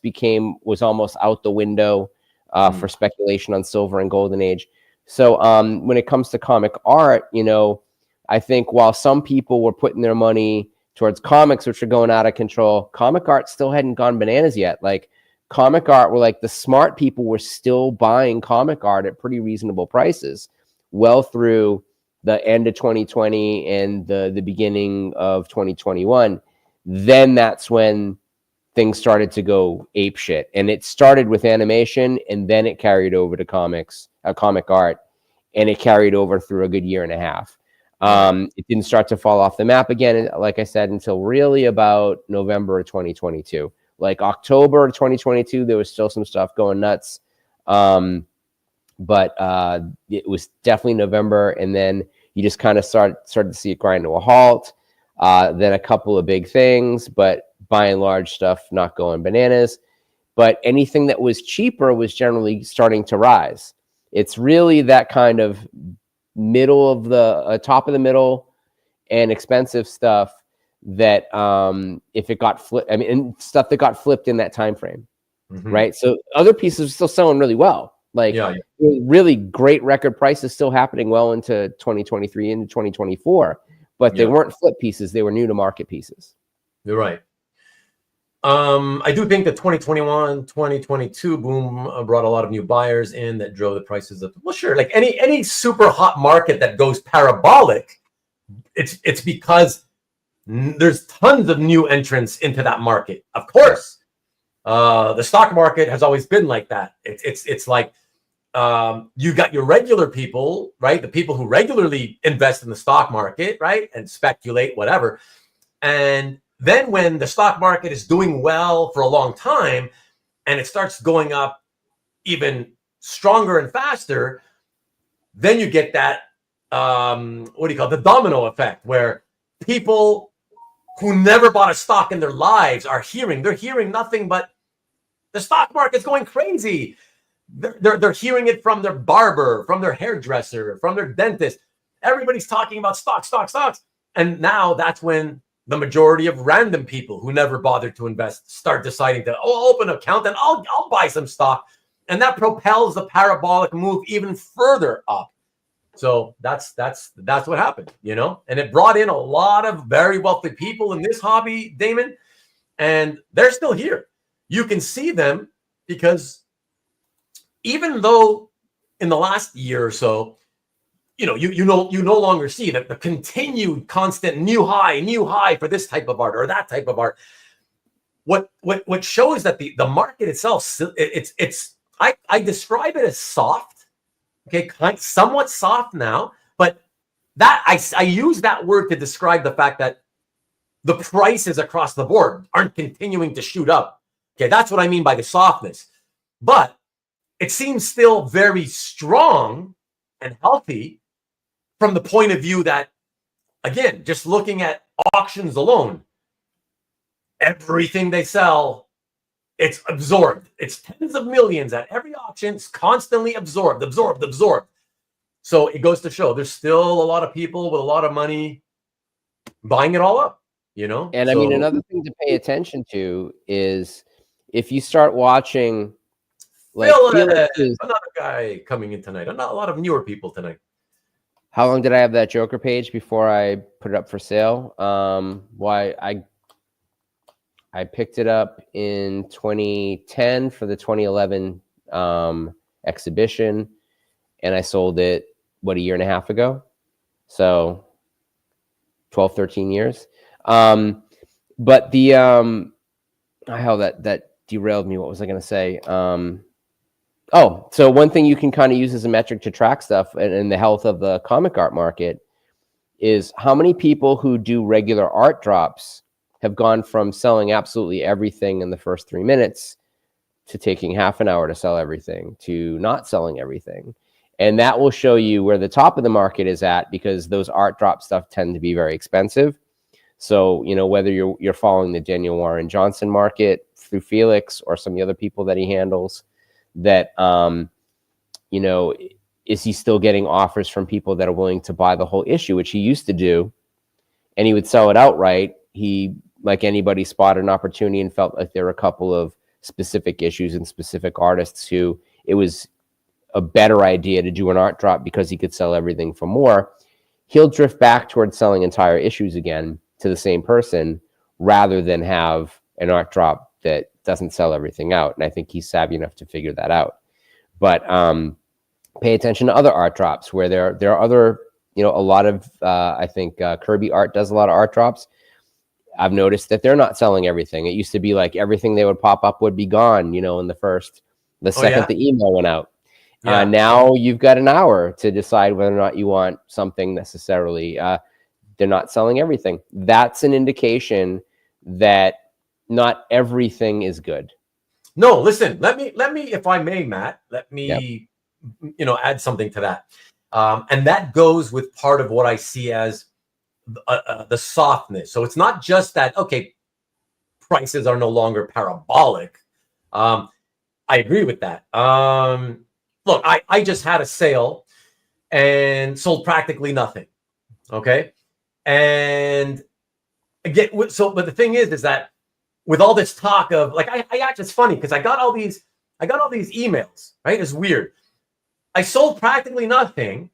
was almost out the window for speculation on silver and golden age. So when it comes to comic art, I think while some people were putting their money towards comics, which are going out of control, comic art still hadn't gone bananas yet. Like comic art were like the smart people were still buying comic art at pretty reasonable prices well through the end of 2020 and the beginning of 2021. Then that's when things started to go ape shit. And it started with animation, and then it carried over to comic art, and it carried over through a good year and a half. It didn't start to fall off the map again, like I said, until really about November of 2022. Like October of 2022, there was still some stuff going nuts. But it was definitely November, and then you just kind of started to see it grind to a halt. Then a couple of big things, but by and large stuff not going bananas. But anything that was cheaper was generally starting to rise. It's really that kind of middle of the top of the middle and expensive stuff that if it got flipped, and stuff that got flipped in that time frame, right? So other pieces are still selling really well. Like really great record prices still happening well into 2023 into 2024, but they weren't flip pieces. They were new to market pieces. You're right. I do think the 2021, 2022 boom brought a lot of new buyers in that drove the prices up. Well, sure. Like any super hot market that goes parabolic, it's because there's tons of new entrants into that market. Of course, the stock market has always been like that. It's like you got your regular people, right? The people who regularly invest in the stock market, right? And speculate, whatever. And then when the stock market is doing well for a long time and it starts going up even stronger and faster, then you get that what do you call it? The domino effect, where people who never bought a stock in their lives are hearing. They're hearing nothing but the stock market's going crazy. They're hearing it from their barber, from their hairdresser, from their dentist. Everybody's talking about stocks. And now that's when the majority of random people who never bothered to invest start deciding to, open an account and I'll buy some stock. And that propels the parabolic move even further up. So that's what happened, and it brought in a lot of very wealthy people in this hobby, Damon, and they're still here. You can see them because even though in the last year or so, you no longer see the continued constant new high for this type of art or that type of art. What shows that the market itself, I describe it as soft. Okay, somewhat soft now, but that I use that word to describe the fact that the prices across the board aren't continuing to shoot up. Okay, that's what I mean by the softness. But it seems still very strong and healthy from the point of view that, again, just looking at auctions alone, everything they sell, it's absorbed. It's tens of millions at every auction. It's constantly absorbed. So it goes to show there's still a lot of people with a lot of money buying it all up, And I mean, another thing to pay attention to is if you start watching, like, another guy coming in tonight. Not a lot of newer people tonight. How long did I have that Joker page before I put it up for sale? I picked it up in 2010 for the 2011 exhibition, and I sold it, a year and a half ago? So 12, 13 years. But the that derailed me. What was I going to say? So one thing you can kind of use as a metric to track stuff and the health of the comic art market is how many people who do regular art drops have gone from selling absolutely everything in the first 3 minutes to taking half an hour to sell everything to not selling everything. And that will show you where the top of the market is at, because those art drop stuff tend to be very expensive. So, whether you're following the Daniel Warren Johnson market through Felix or some of the other people that he handles, that, is he still getting offers from people that are willing to buy the whole issue, which he used to do, and he would sell it outright. He, like anybody, spotted an opportunity and felt like there were a couple of specific issues and specific artists who it was a better idea to do an art drop because he could sell everything for more. He'll drift back towards selling entire issues again to the same person rather than have an art drop that doesn't sell everything out. And I think he's savvy enough to figure that out. But pay attention to other art drops where there are other, a lot of, I think Kirby Art does a lot of art drops. I've noticed that they're not selling everything. It used to be like everything they would pop up would be gone, in the second the email went out. Yeah. Now you've got an hour to decide whether or not you want something necessarily. They're not selling everything. That's an indication that not everything is good. No, listen, let me, if I may, Matt, let me, add something to that. And that goes with part of what I see as the softness. So it's not just that, okay, prices are no longer parabolic. I agree with that. Look, I just had a sale and sold practically nothing. Okay. And again, but the thing is that with all this talk of like, I actually, it's funny because I got all these emails, right? It's weird. I sold practically nothing.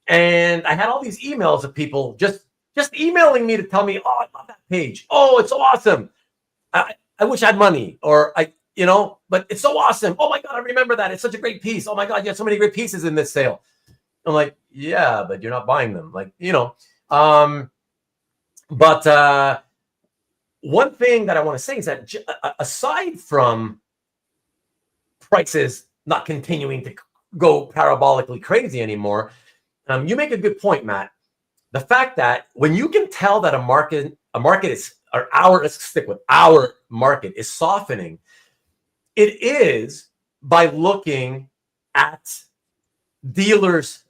And I had all these emails of people just emailing me to tell me, oh, I love that page. Oh, it's so awesome. I wish I had money, or but it's so awesome. Oh my God, I remember that. It's such a great piece. Oh my God, you had so many great pieces in this sale. I'm like, yeah, but you're not buying them. Like, but one thing that I want to say is that aside from prices not continuing to go parabolically crazy anymore, you make a good point, Matt. The fact that when you can tell that a market is, or let's stick with our market is softening, it is by looking at dealers'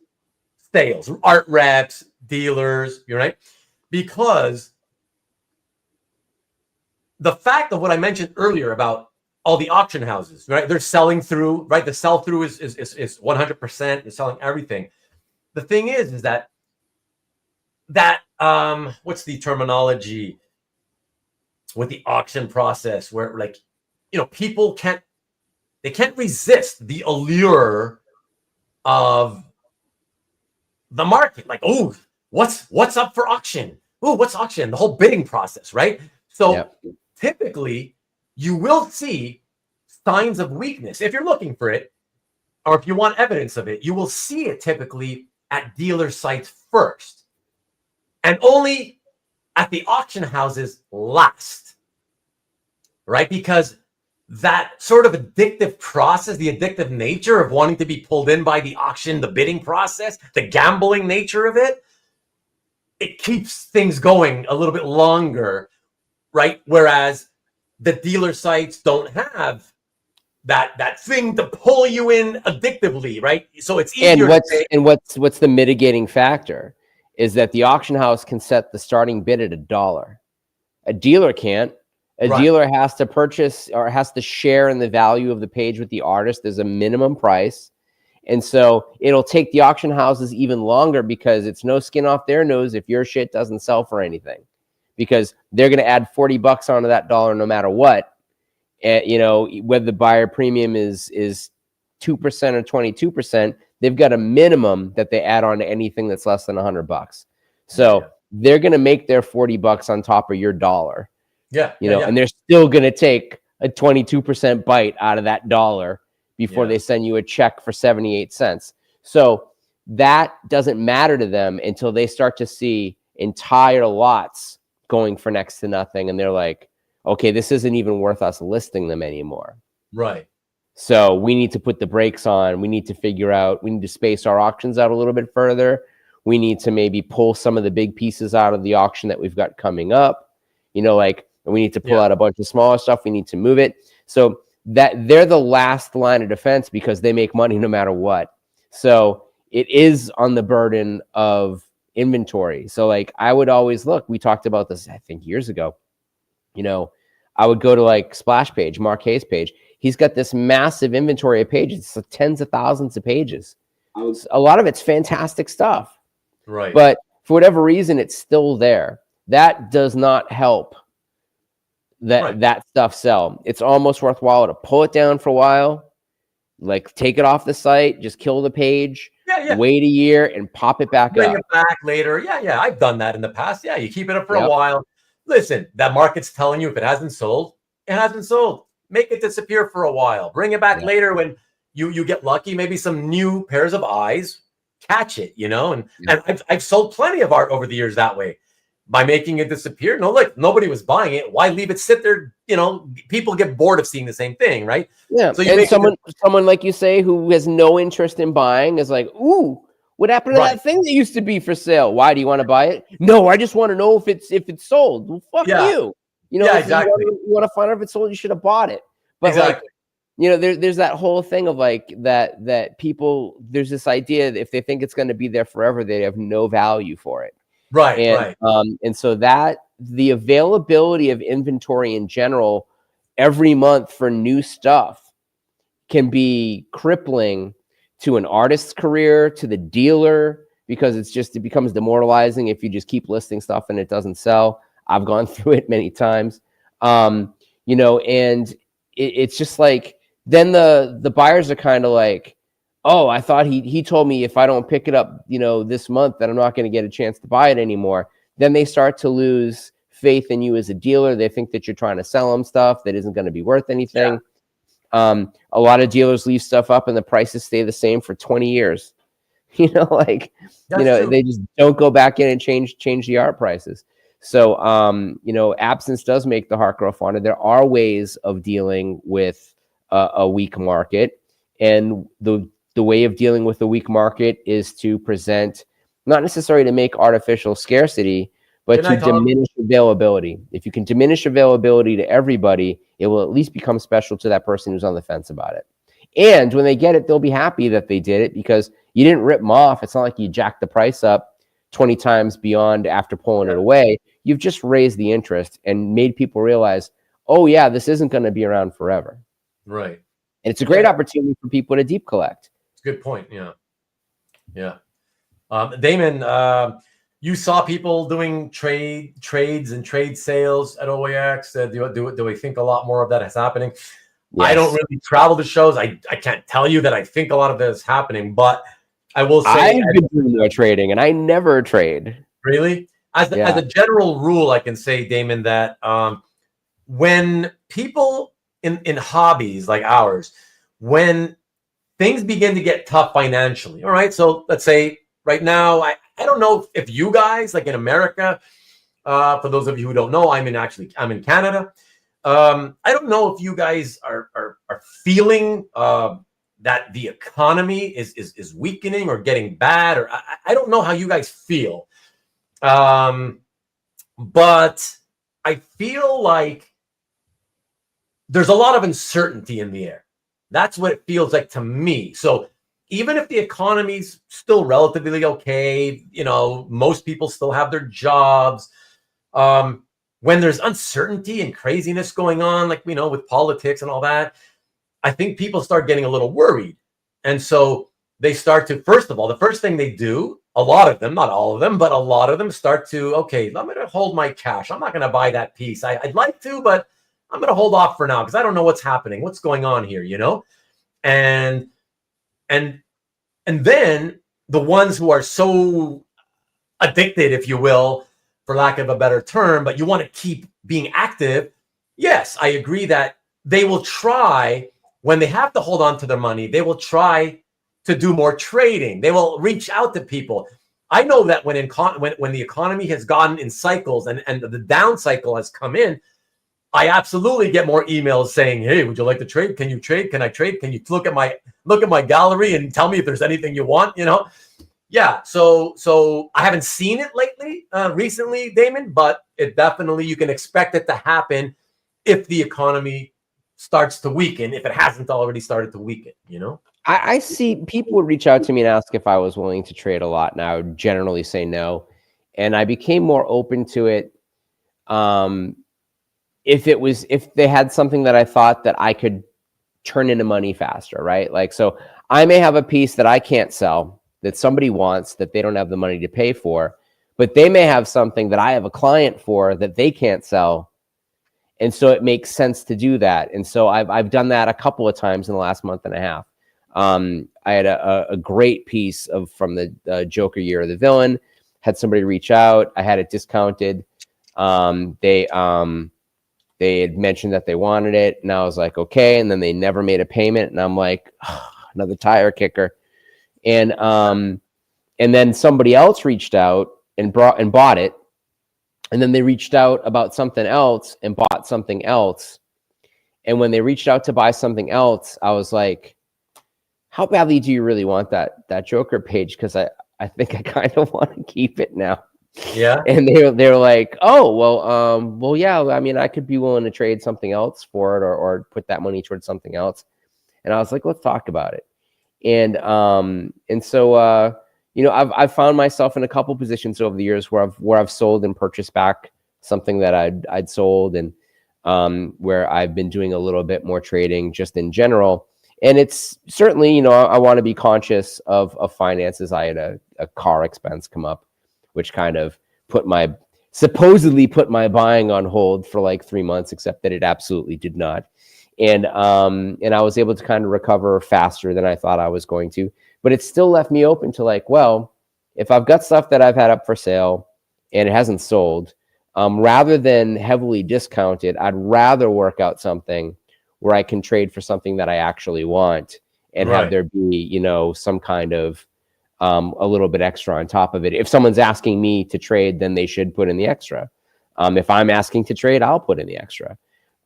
sales, art reps, dealers, you're right, because the fact of what I mentioned earlier about all the auction houses, right? They're selling through, right? The sell through is 100%. They're selling everything. The thing is that what's the terminology with the auction process where, like, people can't resist the allure of the market. Like, oh, what's up for auction? Oh, what's auction? The whole bidding process, right? So typically you will see signs of weakness. If you're looking for it, or if you want evidence of it, you will see it typically at dealer sites first, and only at the auction houses last, right? Because that sort of addictive process, the addictive nature of wanting to be pulled in by the auction, the bidding process, the gambling nature of it, it keeps things going a little bit longer, right? Whereas the dealer sites don't have that thing to pull you in addictively, right? So it's easier. What's the mitigating factor is that the auction house can set the starting bid at $1. A dealer can't. A dealer has to purchase or has to share in the value of the page with the artist. There's a minimum price. And so it'll take the auction houses even longer because it's no skin off their nose if your shit doesn't sell for anything, because they're going to add $40 onto that dollar no matter what. Whether the buyer premium is 2% or 22%, they've got a minimum that they add on to anything that's less than $100. So they're going to make their $40 on top of your dollar. And they're still going to take a 22% bite out of that dollar before they send you a check for 78 cents. So that doesn't matter to them until they start to see entire lots going for next to nothing. And they're like, okay, this isn't even worth us listing them anymore. Right. So we need to put the brakes on. We need to space our auctions out a little bit further. We need to maybe pull some of the big pieces out of the auction that we've got coming up. We need to pull out a bunch of smaller stuff. We need to move it. So that they're the last line of defense because they make money no matter what. So it is on the burden of inventory. So like I would always look, we talked about this, I think years ago, I would go to like Splash Page, Mark Hayes' page. He's got this massive inventory of pages. It's like tens of thousands of pages. A lot of it's fantastic stuff. Right. But for whatever reason, it's still there. That does not help that stuff sell. It's almost worthwhile to pull it down for a while, like take it off the site, just kill the page, wait a year and pop it back up. Bring it back later. Yeah. I've done that in the past. Yeah, you keep it up for a while. Listen, that market's telling you if it hasn't sold, it hasn't sold. Make it disappear for a while. Bring it back later when you get lucky. Maybe some new pairs of eyes catch it, And I've sold plenty of art over the years that way. By making it disappear. No, like nobody was buying it. Why leave it sit there? People get bored of seeing the same thing, right? Yeah. So someone like you say who has no interest in buying is like, ooh, what happened to that thing that used to be for sale? Why do you want to buy it? No, I just want to know if it's sold. Well, fuck you. Exactly. You want to find out if it's sold, you should have bought it. But there's that whole thing of like that people, there's this idea that if they think it's going to be there forever, they have no value for it. Right. And so that the availability of inventory in general every month for new stuff can be crippling to an artist's career, to the dealer, because it becomes demoralizing if you just keep listing stuff and it doesn't sell. I've gone through it many times. And it's just like, then the buyers are kind of like, oh, I thought he told me if I don't pick it up, this month, that I'm not going to get a chance to buy it anymore. Then they start to lose faith in you as a dealer. They think that you're trying to sell them stuff that isn't going to be worth anything. A lot of dealers leave stuff up and the prices stay the same for 20 years. They just don't go back in and change the art prices. So, absence does make the heart grow fonder. There are ways of dealing with a weak market, and the way of dealing with the weak market is to present, not necessarily to make artificial scarcity, but to diminish availability. If you can diminish availability to everybody, it will at least become special to that person who's on the fence about it. And when they get it, they'll be happy that they did it because you didn't rip them off. It's not like you jacked the price up 20 times beyond after pulling it away. You've just raised the interest and made people realize, oh yeah, this isn't going to be around forever. Right. And it's a great opportunity for people to deep collect. Good point. Yeah. Damon, you saw people doing trades and trade sales at OAX. Do we think a lot more of that is happening? Yes. I don't really travel to shows. I can't tell you that I think a lot of that is happening, but I will say I've been doing more trading, and I never trade. Really? As a general rule, I can say, Damon, that when people in hobbies like ours, when things begin to get tough financially, all right? So let's say right now, I don't know if you guys, like in America, for those of you who don't know, I'm in Canada. I don't know if you guys are feeling that the economy is weakening or getting bad, or I don't know how you guys feel. But I feel like there's a lot of uncertainty in the air. That's what it feels like to me. So even if the economy's still relatively okay, most people still have their jobs. When there's uncertainty and craziness going on, like, with politics and all that, I think people start getting a little worried. And so they start to, first of all, the first thing they do, a lot of them, not all of them, but a lot of them start to, okay, I'm going to hold my cash. I'm not going to buy that piece. I'd like to, but I'm going to hold off for now because I don't know what's happening, what's going on here, And then the ones who are so addicted, if you will, for lack of a better term, but you want to keep being active. Yes, I agree that they will try, when they have to hold on to their money, they will try to do more trading. They will reach out to people. I know that when the economy has gone in cycles and the down cycle has come in, I absolutely get more emails saying, "Hey, would you like to trade? Can you trade? Can I trade? Can you look at my gallery and tell me if there's anything you want?" Yeah. So I haven't seen it recently, Damon, but it definitely, you can expect it to happen if the economy starts to weaken, if it hasn't already started to weaken, I see people would reach out to me and ask if I was willing to trade a lot, and I would generally say no. And I became more open to it. If they had something that I thought that I could turn into money faster, right? Like, so I may have a piece that I can't sell that somebody wants that they don't have the money to pay for, but they may have something that I have a client for that they can't sell. And so it makes sense to do that. And so I've done that a couple of times in the last month and a half. I had a great piece from the Joker year of the villain, had somebody reach out. I had it discounted. They had mentioned that they wanted it, and I was like, okay. And then they never made a payment, and I'm like, oh, another tire kicker. And then somebody else reached out and bought it, and then they reached out about something else and bought something else. And when they reached out to buy something else, I was like, how badly do you really want that Joker page? Because I think I kind of want to keep it now. Yeah. And they're like, oh, well, yeah, I mean, I could be willing to trade something else for it or put that money towards something else. And I was like, let's talk about it. And so I've found myself in a couple positions over the years where I've sold and purchased back something that I'd sold, and where I've been doing a little bit more trading just in general. And it's certainly, I want to be conscious of finances. I had a car expense come up, which kind of supposedly put my buying on hold for like 3 months, except that it absolutely did not. And I was able to kind of recover faster than I thought I was going to, but it still left me open to like, well, if I've got stuff that I've had up for sale and it hasn't sold, rather than heavily discount it, I'd rather work out something where I can trade for something that I actually want and have there be, some kind of a little bit extra on top of it. If someone's asking me to trade, then they should put in the extra. If I'm asking to trade, I'll put in the extra.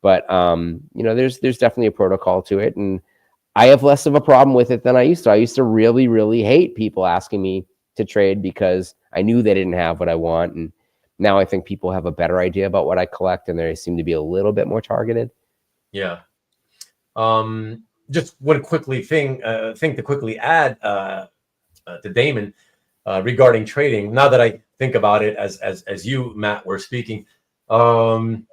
But there's definitely a protocol to it, and I have less of a problem with it than I used to. I used to really, really hate people asking me to trade because I knew they didn't have what I want, and now I think people have a better idea about what I collect, and they seem to be a little bit more targeted. Yeah. just one quickly thing to quickly add to Damon regarding trading. Now that I think about it, as you, Matt, were speaking, I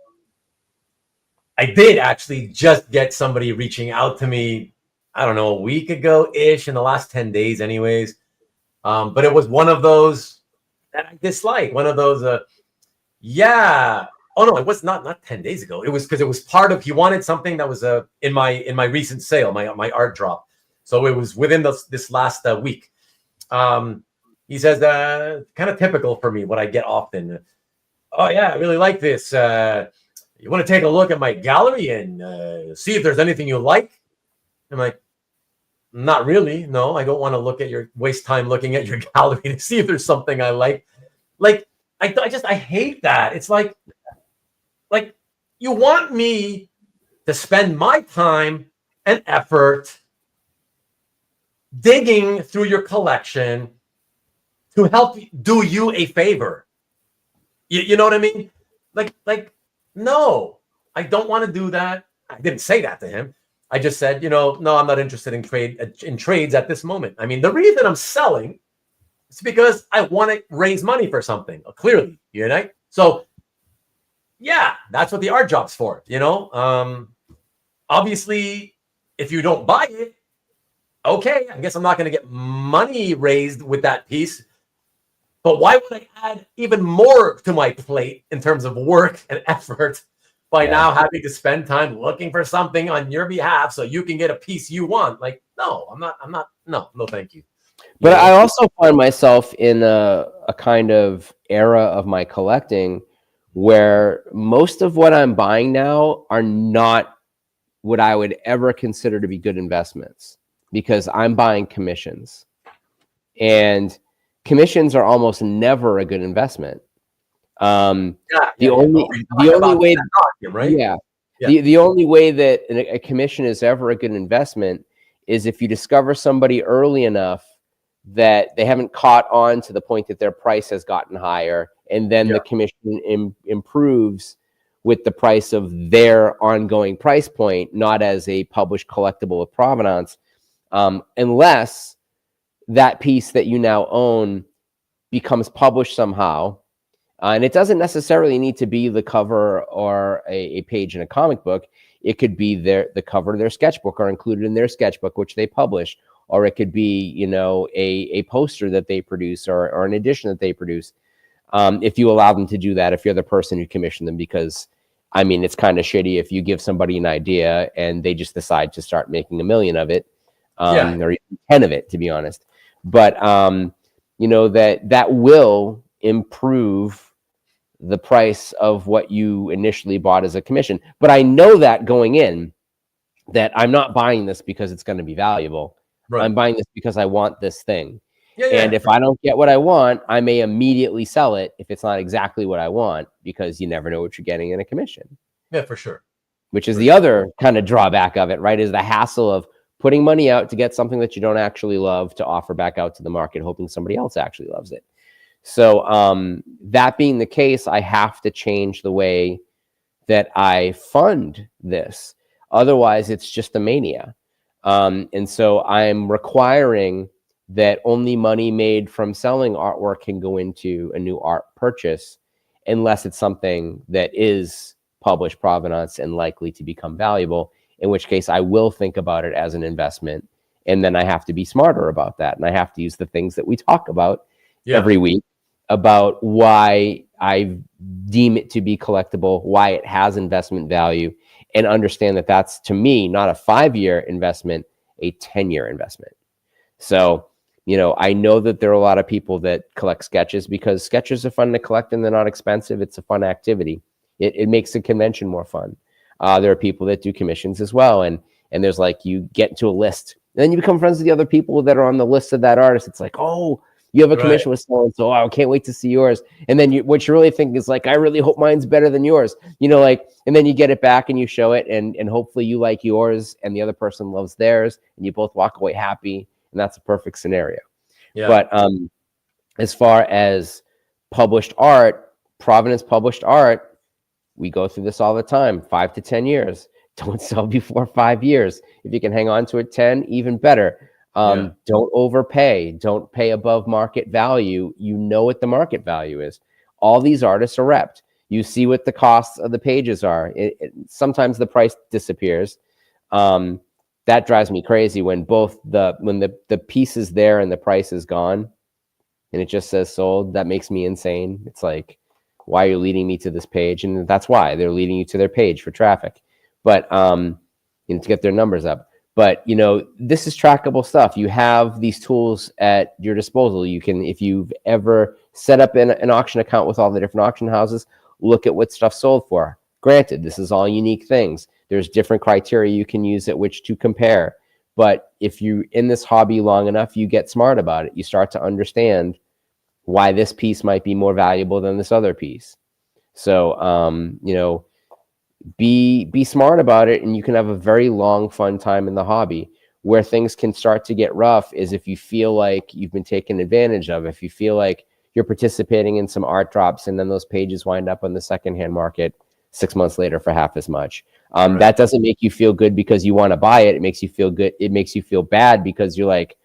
did actually just get somebody reaching out to me, I don't know, a week ago ish, in the last 10 days anyways. But it was one of those that I dislike. One of those, yeah. Oh no, it was not 10 days ago. It was because it was part of, he wanted something that was in my recent sale, my art drop. So it was within this last week. He says, kind of typical for me, what I get often. Oh yeah, I really like this. You want to take a look at my gallery and see if there's anything you like? I'm like, not really. No, I don't want to waste time looking at your gallery to see if there's something I like. Like, I hate that. It's like you want me to spend my time and effort digging through your collection to help do you a favor. You know what I mean? Like, no, I don't want to do that. I didn't say that to him. I just said, no, I'm not interested in trades at this moment. I mean, the reason I'm selling is because I want to raise money for something. Clearly, So, yeah, that's what the art job's for. Obviously, if you don't buy it, okay, I guess I'm not going to get money raised with that piece. But why would I add even more to my plate in terms of work and effort by now having to spend time looking for something on your behalf so you can get a piece you want? Like, no, I'm not. No, thank you. But I also find myself in a kind of era of my collecting where most of what I'm buying now are not what I would ever consider to be good investments, because I'm buying commissions, and commissions are almost never a good investment. The only way, right? The only way that a commission is ever a good investment is if you discover somebody early enough that they haven't caught on to the point that their price has gotten higher, and then the commission improves with the price of their ongoing price point, not as a published collectible of provenance, unless that piece that you now own becomes published somehow. And it doesn't necessarily need to be the cover or a page in a comic book. It could be the cover of their sketchbook or included in their sketchbook, which they publish. Or it could be, a poster that they produce or an edition that they produce. If you allow them to do that, if you're the person who commissioned them, because, I mean, it's kind of shitty if you give somebody an idea and they just decide to start making 1 million of it, or even 10 of it, to be honest. But, that will improve the price of what you initially bought as a commission. But I know that going in, that I'm not buying this because it's going to be valuable. Right. I'm buying this because I want this thing. And if I don't get what I want, I may immediately sell it if it's not exactly what I want, because you never know what you're getting in a commission. Yeah, for sure. Which is the other kind of drawback of it, right? Is the hassle of putting money out to get something that you don't actually love to offer back out to the market, hoping somebody else actually loves it. So that being the case, I have to change the way that I fund this. Otherwise, it's just a mania. And so I'm requiring that only money made from selling artwork can go into a new art purchase, unless it's something that is published provenance and likely to become valuable, in which case I will think about it as an investment. And then I have to be smarter about that. And I have to use the things that we talk about every week about why I deem it to be collectible, why it has investment value, and understand that that's, to me, not a 5-year investment, a 10-year investment. So, I know that there are a lot of people that collect sketches because sketches are fun to collect and they're not expensive. It's a fun activity. It makes the convention more fun. There are people that do commissions as well. And there's you get into a list, and then you become friends with the other people that are on the list of that artist. It's like, oh, you have a commission with so-and-so. I can't wait to see yours. And then what you really think is I really hope mine's better than yours. And then you get it back and you show it, and hopefully you like yours and the other person loves theirs, and you both walk away happy. And that's a perfect scenario. Yeah. But as far as published art, provenance published art, we go through this all the time, 5 to 10 years. don't sell before 5 years. If you can hang on to it 10, even better. Don't overpay. Don't pay above market value. You know what the market value is. All these artists are repped. You see what the costs of the pages are. Sometimes the price disappears. That drives me crazy when the piece is there and the price is gone and it just says sold. That makes me insane. It's like, why are you leading me to this page? And that's why they're leading you to their page for traffic, but to get their numbers up. But this is trackable stuff. You have these tools at your disposal. You can, if you've ever set up an auction account with all the different auction houses, look at what stuff sold for. Granted, this is all unique things. There's different criteria you can use at which to compare. But if you're in this hobby long enough, you get smart about it. You start to understand why this piece might be more valuable than this other piece. So, be smart about it, and you can have a very long, fun time in the hobby. Where things can start to get rough is if you feel like you've been taken advantage of, if you feel like you're participating in some art drops and then those pages wind up on the secondhand market 6 months later for half as much. Right. That doesn't make you feel good because you want to buy it. It makes you feel good. It makes you feel bad because you're like,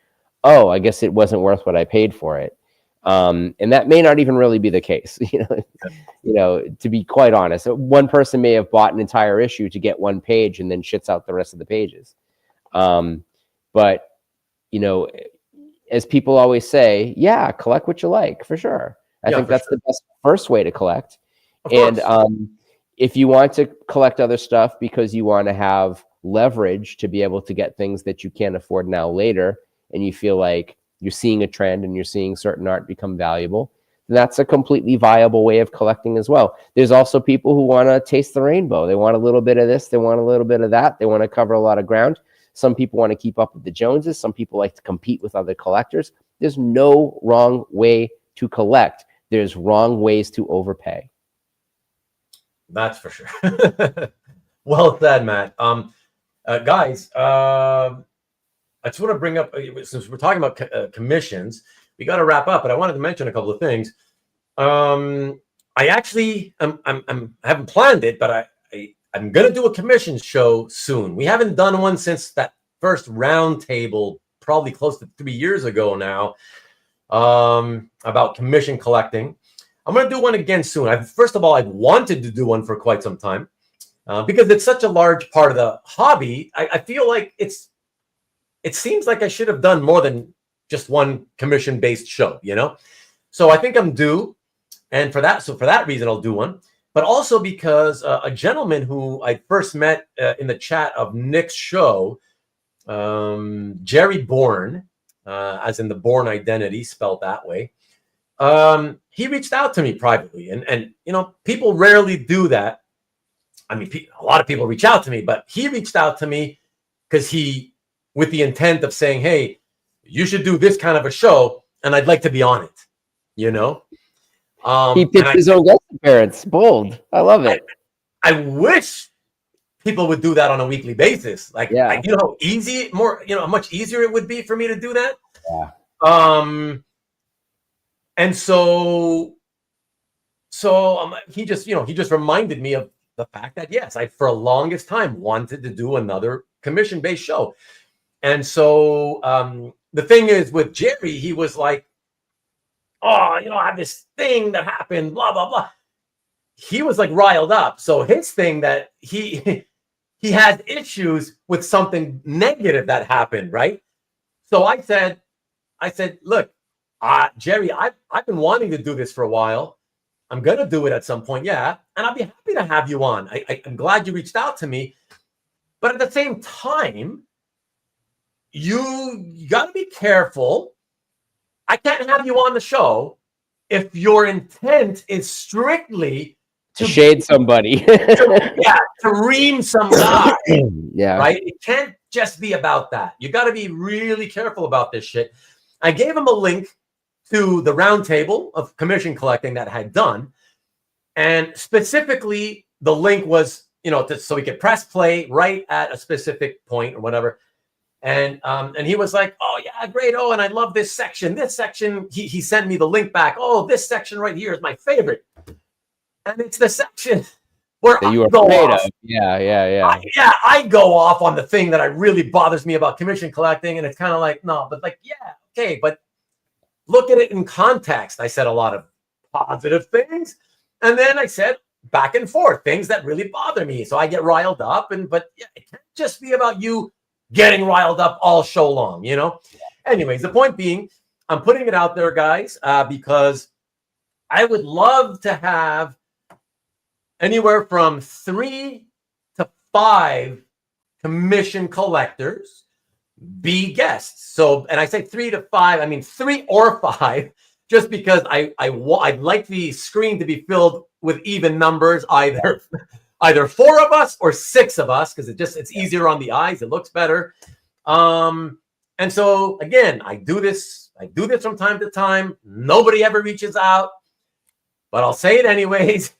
oh, I guess it wasn't worth what I paid for it. And that may not even really be the case. To be quite honest, one person may have bought an entire issue to get one page and then shits out the rest of the pages. But as people always say, yeah, collect what you like, for sure. I think that's the best first way to collect. And if you want to collect other stuff because you want to have leverage to be able to get things that you can't afford now later, and you feel like you're seeing a trend and you're seeing certain art become valuable, that's a completely viable way of collecting as well. There's also people who want to taste the rainbow. They want a little bit of this. They want a little bit of that. They want to cover a lot of ground. Some people want to keep up with the Joneses. Some people like to compete with other collectors. There's no wrong way to collect. There's wrong ways to overpay. That's for sure. Well said, Matt. Guys, I just want to bring up, since we're talking about commissions, we got to wrap up, but I wanted to mention a couple of things. I actually, I haven't planned it, but I'm going to do a commission show soon. We haven't done one since that first round table, probably close to 3 years ago now, about commission collecting. I'm going to do one again soon. First of all, I've wanted to do one for quite some time because it's such a large part of the hobby. I feel like it seems like I should have done more than just one commission-based show, So I think I'm due, and for that reason, I'll do one. But also because a gentleman who I first met in the chat of Nick's show, Jerry Bourne, as in the Bourne identity, spelled that way, he reached out to me privately, and people rarely do that. I mean, a lot of people reach out to me, but he reached out to me because with the intent of saying, hey, you should do this kind of a show, and I'd like to be on it, He pitched his own guest appearance. Bold. I love it. I wish people would do that on a weekly basis. How how much easier it would be for me to do that. Yeah. And so he just reminded me of the fact that, yes, I, for the longest time, wanted to do another commission-based show. And so the thing is with Jerry, he was like, oh, I have this thing that happened, blah, blah, blah. He was like riled up. So his thing that he had issues with something negative that happened, right? So I said, look, Jerry, I've been wanting to do this for a while. I'm going to do it at some point, yeah. And I'll be happy to have you on. I'm glad you reached out to me. But at the same time, you got to be careful. I can't have you on the show if your intent is strictly to shade somebody. to ream some guy. Yeah. Right? It can't just be about that. You got to be really careful about this shit. I gave him a link to the roundtable of commission collecting that I had done. And specifically, the link was, so we could press play right at a specific point or whatever. And he was like, oh, yeah, great. Oh, and I love this section. This section, he sent me the link back. Oh, this section right here is my favorite. And it's the section where that you I were go afraid off. of. Yeah. I go off on the thing that really bothers me about commission collecting, and it's kind of like, no, but like, yeah, okay, but look at it in context. I said a lot of positive things, and then I said back and forth things that really bother me. So I get riled up, but yeah, it can't just be about you getting riled up all show long, you know? Anyways, the point being, I'm putting it out there, guys, because I would love to have anywhere from 3 to 5 commission collectors be guests. So, and I say 3 to 5, I mean 3 or 5, just because I'd like the screen to be filled with even numbers, either 4 of us or 6 of us, because it's easier on the eyes, it looks better. And so again, I do this from time to time. Nobody ever reaches out, but I'll say it anyways.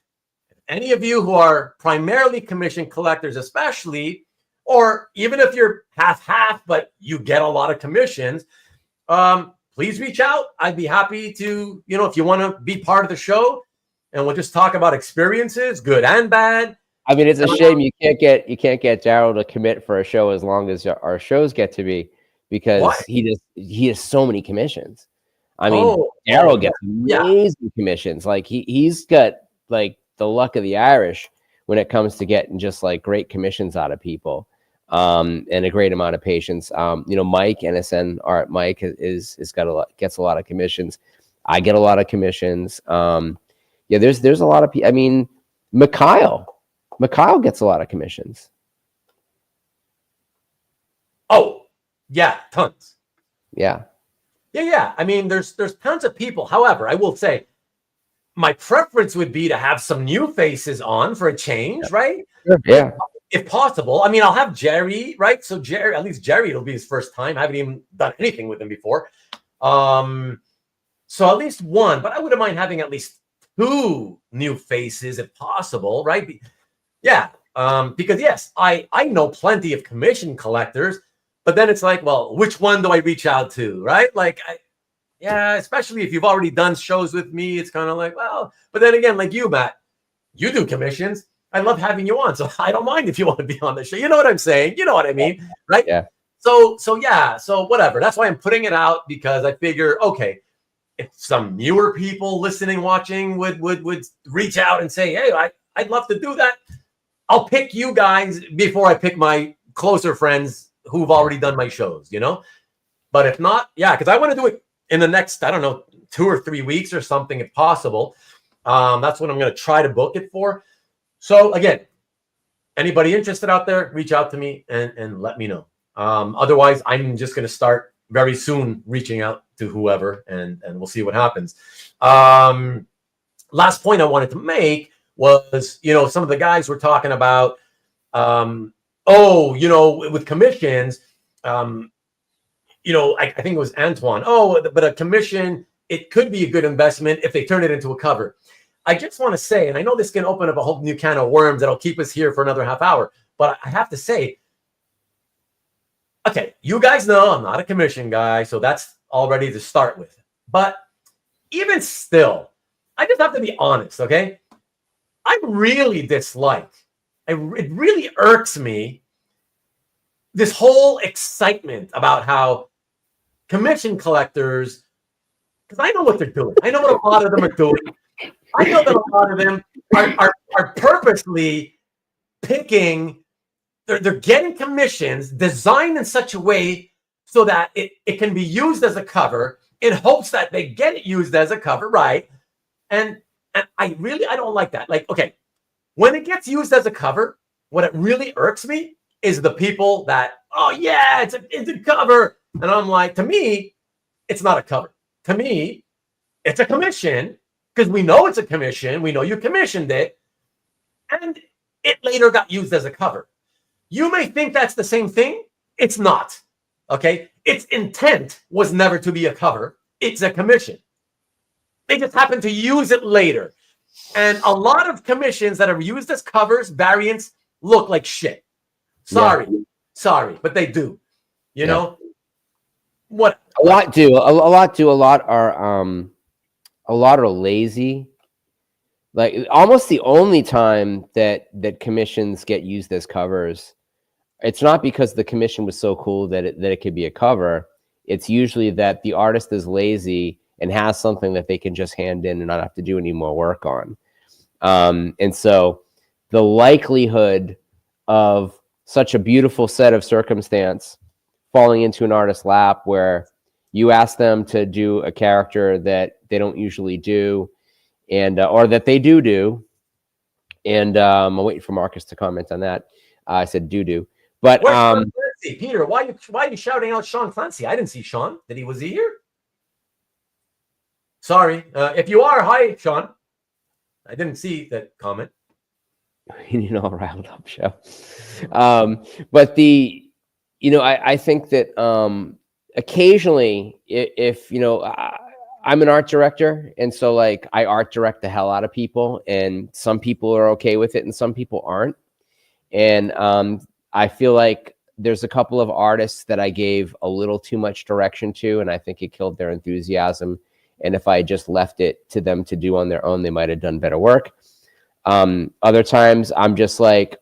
Any of you who are primarily commission collectors, especially, or even if you're half, but you get a lot of commissions, please reach out. I'd be happy to, if you want to be part of the show, and we'll just talk about experiences, good and bad. I mean, it's a shame you can't get Daryl to commit for a show as long as our shows get to be, because he has so many commissions. I mean, Daryl gets amazing commissions. Like he's got like the luck of the Irish when it comes to getting just like great commissions out of people, and a great amount of patience. Mike NSN Art Mike gets a lot of commissions. I get a lot of commissions. There's a lot of people. I mean, Mikhail gets a lot of commissions. Oh, yeah, tons. Yeah. I mean, there's tons of people. However, I will say my preference would be to have some new faces on for a change, right? Yeah. If possible. I mean, I'll have Jerry, right? So at least Jerry, it'll be his first time. I haven't even done anything with him before. So at least one, but I wouldn't mind having at least 2 new faces if possible, right? Yeah. Because yes, I know plenty of commission collectors, but then it's like, well, which one do I reach out to, right? Like, especially if you've already done shows with me, it's kind of like, well, but then again, like you, Matt, you do commissions. I love having you on, so I don't mind if you want to be on the show. You know what I'm saying? You know what I mean, right? Yeah. So whatever. That's why I'm putting it out, because I figure, okay, if some newer people listening, watching would reach out and say, hey, I'd love to do that, I'll pick you guys before I pick my closer friends who've already done my shows, But if not, because I want to do it in the next, I don't know, 2 or 3 weeks or something, if possible. That's what I'm going to try to book it for. So again, anybody interested out there, reach out to me and let me know. Otherwise, I'm just going to start very soon reaching out to whoever, and we'll see what happens. Last point I wanted to make was, some of the guys were talking about, with commissions, I think it was Antoine. But a commission, it could be a good investment if they turn it into a cover. I just want to say, and I know this can open up a whole new can of worms that'll keep us here for another half hour, but I have to say, okay, you guys know I'm not a commission guy, so that's already to start with. But even still, I just have to be honest, okay? I really dislike, it really irks me, this whole excitement about how commission collectors, because I know what they're doing. I know what a lot of them are doing. I know that a lot of them are purposely picking, they're getting commissions designed in such a way so that it can be used as a cover, in hopes that they get it used as a cover, right? And I don't like that. Like, okay, when it gets used as a cover, what it really irks me is the people that, it's a cover. And I'm like, to me, it's not a cover. To me, it's a commission, because we know it's a commission. We know you commissioned it, and it later got used as a cover. You may think that's the same thing. It's not. Okay? Its intent was never to be a cover. It's a commission. They just happened to use it later. And a lot of commissions that are used as covers, variants, look like shit. Sorry, but they do. You know what? A lot do. A lot are lazy. Like almost the only time that commissions get used as covers, it's not because the commission was so cool that it could be a cover. It's usually that the artist is lazy and has something that they can just hand in and not have to do any more work on. And so the likelihood of such a beautiful set of circumstance falling into an artist's lap where you ask them to do a character that they don't usually do, and or that they do, and I'm waiting for Marcus to comment on that. I said do, but Peter, why are you shouting out Sean Clancy? I didn't see Sean. Was he here? Sorry, if you are, hi Sean. I didn't see that comment. You know, riled up show. But I think that occasionally, if I'm an art director, and so like I art direct the hell out of people, and some people are okay with it and some people aren't. And I feel like there's a couple of artists that I gave a little too much direction to, and I think it killed their enthusiasm. And if I just left it to them to do on their own, they might have done better work. Other times I'm just like,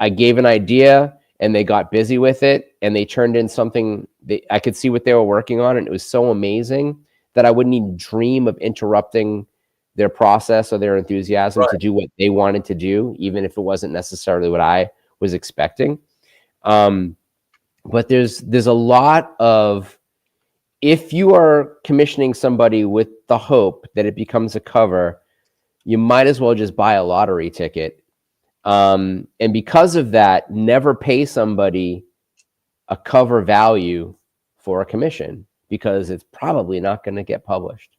I gave an idea and they got busy with it and they turned in something I could see what they were working on. And it was so amazing that I wouldn't even dream of interrupting their process or their enthusiasm to do what they wanted to do, even if it wasn't necessarily what I was expecting. But there's a lot of, if you are commissioning somebody with the hope that it becomes a cover, you might as well just buy a lottery ticket. And because of that, never pay somebody a cover value for a commission, because it's probably not going to get published.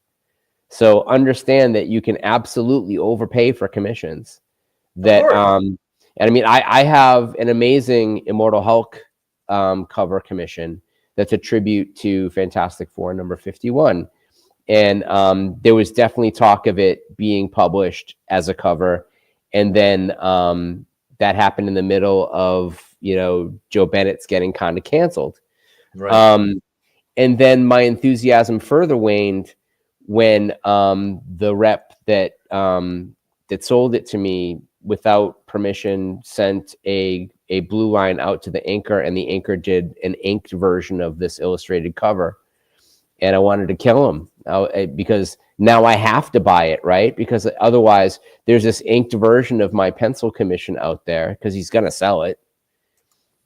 So understand that you can absolutely overpay for commissions. That and I mean, I have an amazing Immortal Hulk cover commission that's a tribute to Fantastic Four number 51. And there was definitely talk of it being published as a cover. And then that happened in the middle of, Joe Bennett's getting kind of canceled. Right. And then my enthusiasm further waned when the rep that sold it to me without permission sent a blue line out to the inker, and the inker did an inked version of this illustrated cover. And I wanted to kill him because now I have to buy it, right? Because otherwise there's this inked version of my pencil commission out there because he's going to sell it.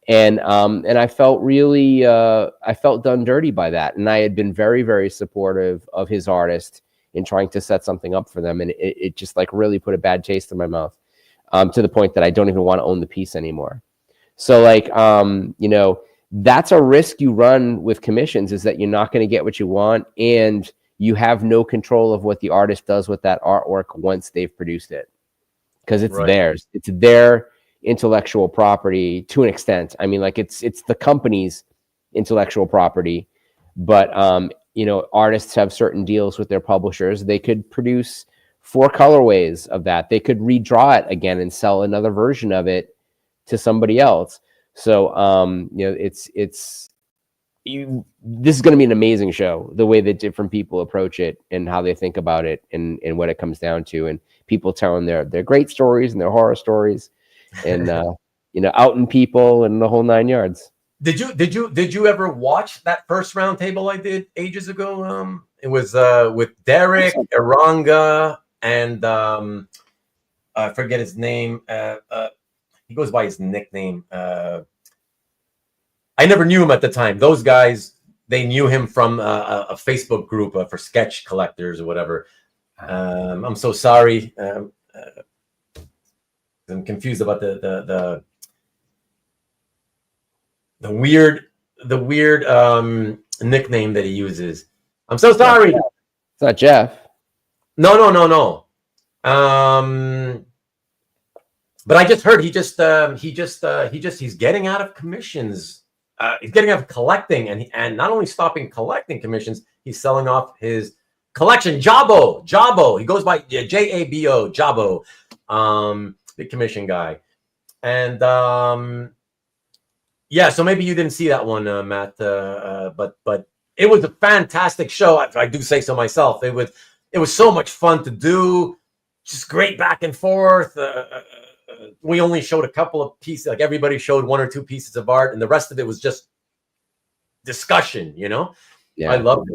And I felt really, I felt done dirty by that. And I had been very, very supportive of his artist in trying to set something up for them. And it just like really put a bad taste in my mouth, to the point that I don't even want to own the piece anymore. So like, that's a risk you run with commissions, is that you're not going to get what you want, and you have no control of what the artist does with that artwork once they've produced it, because it's theirs. It's their intellectual property to an extent. I mean, like it's the company's intellectual property, but artists have certain deals with their publishers. They could produce 4 colorways of that. They could redraw it again and sell another version of it to somebody else. So, this is going to be an amazing show, the way that different people approach it and how they think about it and what it comes down to, and people telling their great stories and their horror stories and, outing people and the whole 9 yards. Did you ever watch that first round table I did ages ago? It was with Derek, Eranga, and I forget his name. He goes by his nickname. I never knew him at the time. Those guys, they knew him from a Facebook group for sketch collectors or whatever. I'm so sorry. I'm confused about the weird nickname that he uses. I'm so sorry. It's not Jeff. No. But I just heard he's getting out of commissions. He's getting out of collecting, and not only stopping collecting commissions, he's selling off his collection. Jabo. He goes by Jabo. Jabo, the commission guy. And so maybe you didn't see that one, Matt. But it was a fantastic show. I do say so myself. It was so much fun to do. just great back and forth. We only showed a couple of pieces. Like everybody showed 1 or 2 pieces of art, and the rest of it was just discussion. Yeah. I loved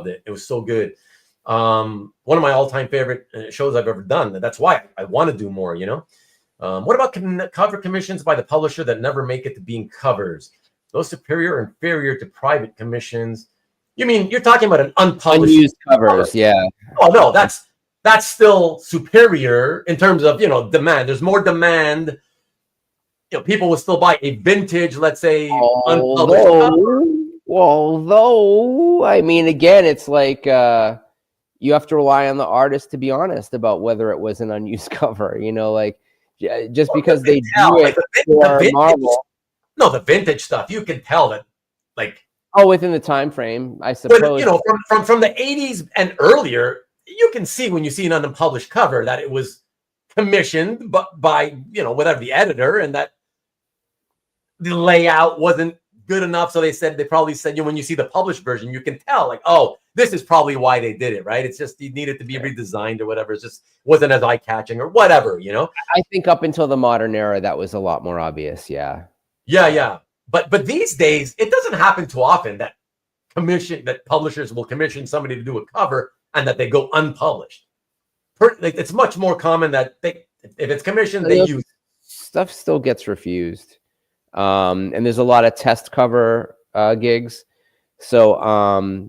it. It was so good. One of my all-time favorite shows I've ever done. That's why I want to do more. What about cover commissions by the publisher that never make it to being covers? Those superior or inferior to private commissions? You mean you're talking about an unused covers? Yeah. Oh no, that's still superior in terms of demand. There's more demand. People will still buy a vintage, let's say, unpublished cover. Although, I mean, again, it's like you have to rely on the artist to be honest about whether it was an unused cover. Just because they do it for Marvel. No, the vintage stuff, you can tell that, like. Oh, within the time frame, I suppose. But, from the 80s and earlier, you can see when you see an unpublished cover that it was commissioned by whatever the editor, and that the layout wasn't good enough. So they probably said, when you see the published version, you can tell like, oh, this is probably why they did it, right? It's just it needed to be redesigned or whatever. It just wasn't as eye-catching or whatever, I think up until the modern era, that was a lot more obvious. Yeah. Yeah. But these days, it doesn't happen too often that publishers will commission somebody to do a cover and that they go unpublished. It's much more common that if it's commissioned, they use stuff still gets refused. And there's a lot of test cover gigs. So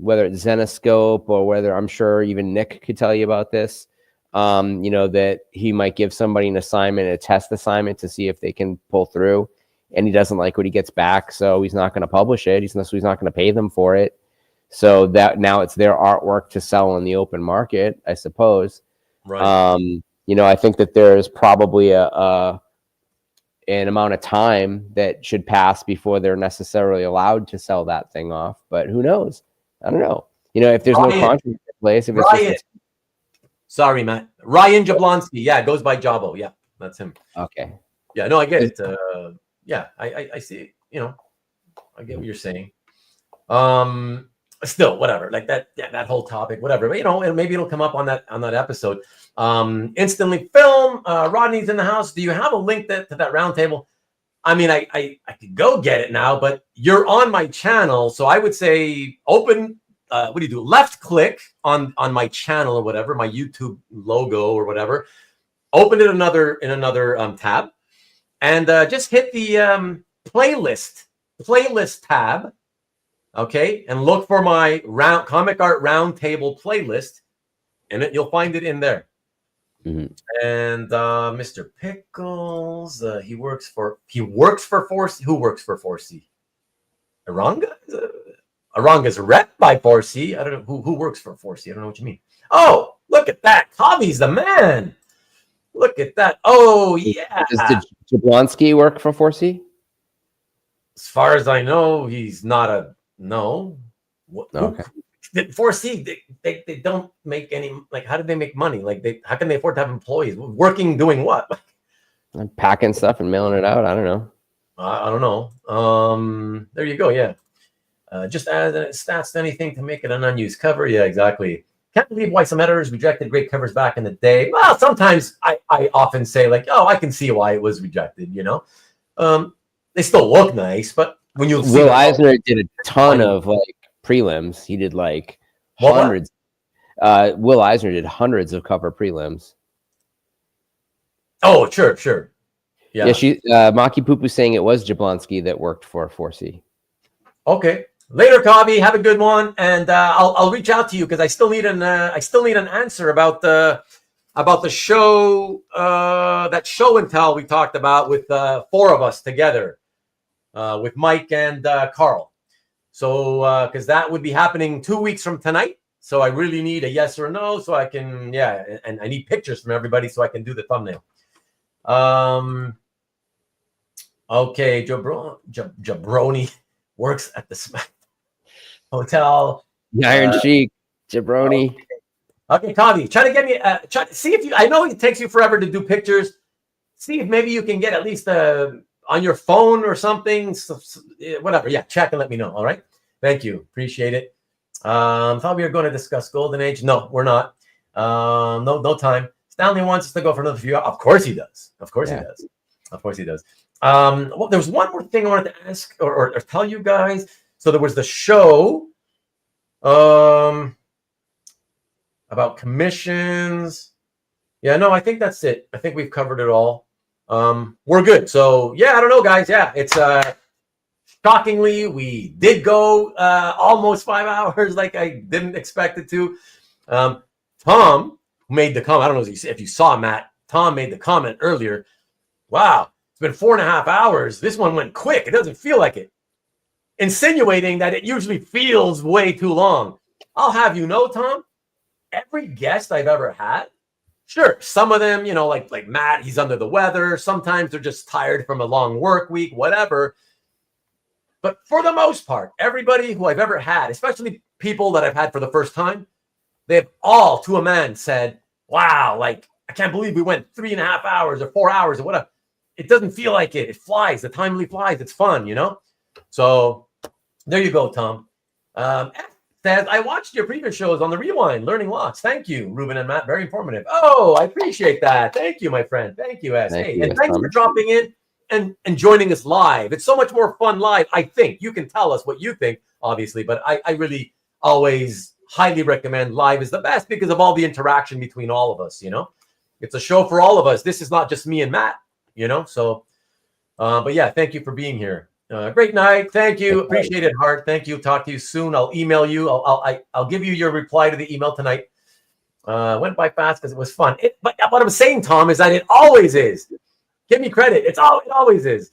whether it's Zenoscope or whether, I'm sure even Nick could tell you about this, that he might give somebody an assignment, a test assignment to see if they can pull through, and he doesn't like what he gets back, so he's not going to publish it. He's not going to pay them for it. So that now it's their artwork to sell on the open market, I suppose. Right. I think that there's probably an amount of time that should pass before they're necessarily allowed to sell that thing off. But who knows? I don't know. If there's no contract in place, if it's sorry, Matt. Ryan Jablonski. Yeah, it goes by Jabo. Yeah, that's him. Okay. Yeah, no, I get it. Yeah, I see. I get what you're saying. Still, whatever. Like that whole topic, whatever. But and maybe it'll come up on that episode. Instantly Film. Rodney's in the house. Do you have a link to that roundtable? I mean, I could go get it now, but you're on my channel, so I would say open. What do you do? Left click on my channel or whatever, my YouTube logo or whatever. Open it in another tab. And just hit the playlist tab, okay? And look for my comic art roundtable playlist, and you'll find it in there. Mm-hmm. And Mr. Pickles, he works for 4C. Who works for 4C? Aranga? Aranga's rep by 4C. I don't know who works for 4C. I don't know what you mean. Oh, look at that! Javi's the man. Look at that. Oh, yeah. Does Jablonski work for 4C? As far as I know, he's not no. Okay. 4C, they don't make any, like, how do they make money? Like, how can they afford to have employees? Working, doing what? I'm packing stuff and mailing it out. I don't know. I don't know. There you go. Yeah. Just add stats to anything to make it an unused cover. Yeah, exactly. Can't believe why some editors rejected great covers back in the day. Well, sometimes I often say like, oh, I can see why it was rejected. They still look nice, but when you Will Eisner did a ton of like prelims. He did like hundreds. Will Eisner did hundreds of cover prelims. Oh, sure. Yeah. Maki Pupu saying it was Jablonski that worked for 4C. Okay. Later, Kavi. Have a good one, and I'll reach out to you because I still need an answer about the show that show and tell we talked about with 4 of us together, with Mike and Carl. So because that would be happening 2 weeks from tonight. So I really need a yes or no so I can and I need pictures from everybody so I can do the thumbnail. Okay, Jabroni works at the Smack Hotel. The Iron Sheik, Jabroni. Okay, Kavi, try to get me. See if you. I know it takes you forever to do pictures. See if maybe you can get at least on your phone or something. Whatever. Yeah, check and let me know. All right. Thank you. Appreciate it. Thought we were going to discuss Golden Age. No, we're not. No time. Stanley wants us to go for another few hours. Of course he does. Of course he does. Of course he does. Well, there was one more thing I wanted to ask or tell you guys. So there was the show about commissions. Yeah, no, I think that's it. I think we've covered it all. We're good. So yeah, I don't know, guys. Yeah, it's shockingly, we did go almost 5 hours like I didn't expect it to. Tom made the comment. I don't know if you saw Matt. Tom made the comment earlier. Wow, it's been 4.5 hours. This one went quick. It doesn't feel like it. Insinuating that it usually feels way too long. I'll have you know, Tom, every guest I've ever had, sure, some of them, like Matt, he's under the weather. Sometimes they're just tired from a long work week, whatever. But for the most part, everybody who I've ever had, especially people that I've had for the first time, they've all, to a man, said, wow, like, I can't believe we went 3.5 hours or 4 hours or whatever. It doesn't feel like it. It flies. The time really flies. It's fun, So there you go, Tom. Says, I watched your previous shows on the Rewind, learning lots. Thank you, Ruben and Matt. Very informative. Oh, I appreciate that. Thank you, my friend. Thank you, S. Hey, and thanks for dropping in and joining us live. It's so much more fun live, I think. You can tell us what you think, obviously, but I really always highly recommend live is the best because of all the interaction between all of us, It's a show for all of us. This is not just me and Matt, So, but yeah, thank you for being here. Great night. Thank you. Appreciate it, Hart. Thank you. Talk to you soon. I'll email you. I'll give you your reply to the email tonight. Went by fast because it was fun. But what I'm saying, Tom, is that it always is. Give me credit. It always is.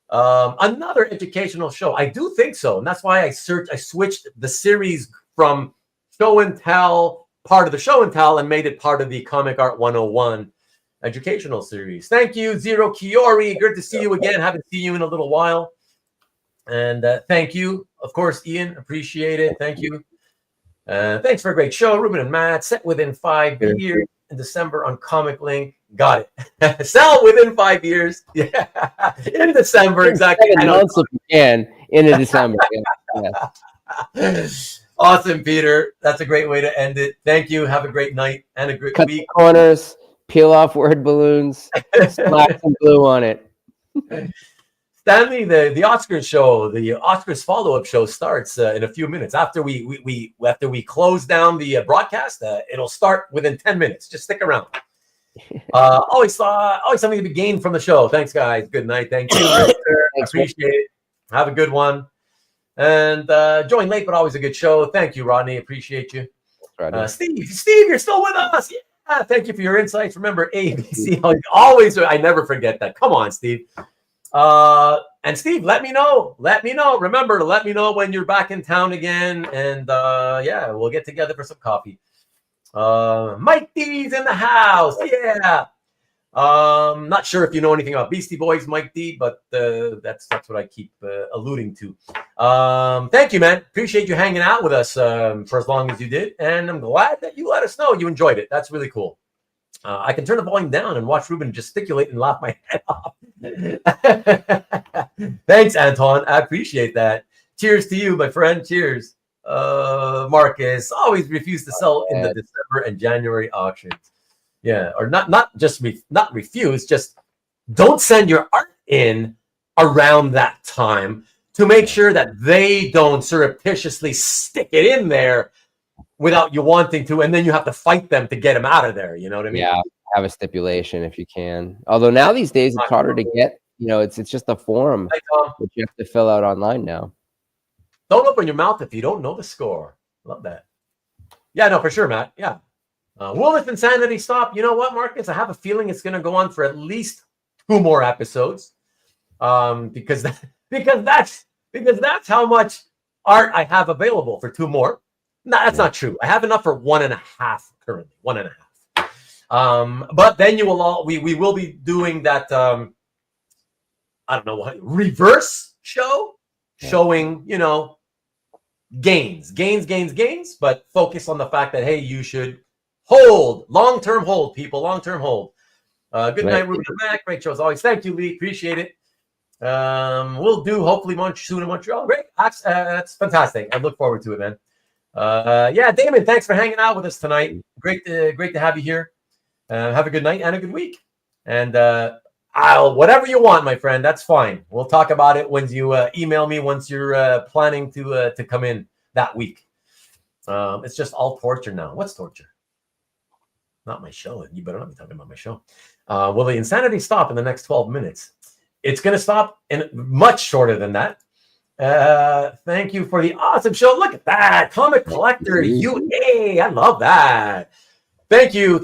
Another educational show. I do think so. And that's why I switched the series from show and tell, part of the show and tell, and made it part of the Comic Art 101 educational series. Thank you, Zero Kiori. Good to see you again. Haven't seen you in a little while. And thank you, of course, Ian. Appreciate it. Thank you. Thanks for a great show, Ruben and Matt. Set within 5 years in December on Comic Link. Got it. Sell within 5 years. Yeah, in December, exactly. 7 months if you can in December. Yeah. Awesome, Peter. That's a great way to end it. Thank you. Have a great night and a great Cut week. The corners, peel off word balloons, splash some glue on it. Stanley, the Oscars show, the Oscars follow-up show starts in a few minutes. After we close down the broadcast, it'll start within 10 minutes. Just stick around. Always something to be gained from the show. Thanks, guys. Good night. Thank you. Appreciate it. Have a good one. And join late, but always a good show. Thank you, Rodney. Appreciate you. Steve, you're still with us. Yeah. Thank you for your insights. Remember, ABC. Always. I never forget that. Come on, Steve. And Steve, let me know. Remember to let me know when you're back in town again. And yeah, we'll get together for some coffee. Mike D's in the house. Yeah. Not sure if you know anything about Beastie Boys, Mike D, but that's what I keep alluding to. Thank you, man. Appreciate you hanging out with us for as long as you did. And I'm glad that you let us know you enjoyed it. That's really cool. I can turn the volume down and watch Ruben gesticulate and laugh my head off. Thanks, Anton. I appreciate that. Cheers to you, my friend. Cheers. Marcus always refused to sell in the December and January auctions. Yeah, or not refuse, just don't send your art in around that time to make sure that they don't surreptitiously stick it in there without you wanting to, and then you have to fight them to get them out of there. You know what I mean? Yeah, have a stipulation if you can. Although now these days it's harder to get. It's just a form that you have to fill out online now. Don't open your mouth if you don't know the score. Love that. Yeah, no, for sure, Matt. Yeah. Will this insanity stop? You know what, Marcus? I have a feeling it's going to go on for at least 2 more episodes, because that's how much art I have available for 2 more. No, that's not true. I have enough for 1.5 currently. 1.5. But then we will be doing that. I don't know what reverse show, showing gains, but focus on the fact that hey, you should hold long-term hold, people, long-term hold. Good night, Ruben and Mac. Great show as always. Thank you, Lee. Appreciate it. We'll do hopefully soon in Montreal. Great. That's fantastic. I look forward to it, man. Yeah, Damon, thanks for hanging out with us tonight. Great to have you here. Have a good night and a good week. And I'll whatever you want, my friend. That's fine. We'll talk about it when you email me once you're planning to come in that week. It's just all torture now. What's torture? Not my show. You better not be talking about my show. Will the insanity stop in the next 12 minutes? It's going to stop in much shorter than that. Thank you for the awesome show. Look at that. Comic Collector UA. I love that. Thank you.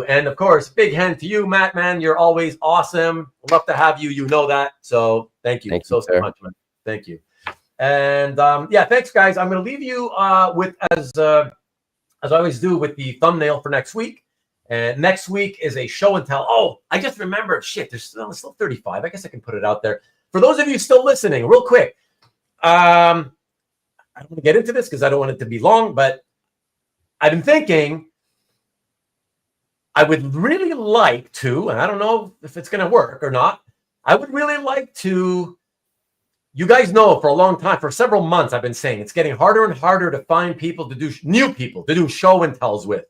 And of course, big hand to you, Matt, man. You're always awesome. Love to have you. You know that. So thank you so much, man. Thank you. And thanks, guys. I'm going to leave you with, as I always do, with the thumbnail for next week. And next week is a show and tell. Oh, I just remembered. Shit, there's still 35. I guess I can put it out there. For those of you still listening, real quick. I don't want to get into this because I don't want it to be long, but I've been thinking I would really like to, and I don't know if it's going to work or not. I would really like to. You guys know for a long time, for several months, I've been saying it's getting harder and harder to find people to do new people to do show and tells with.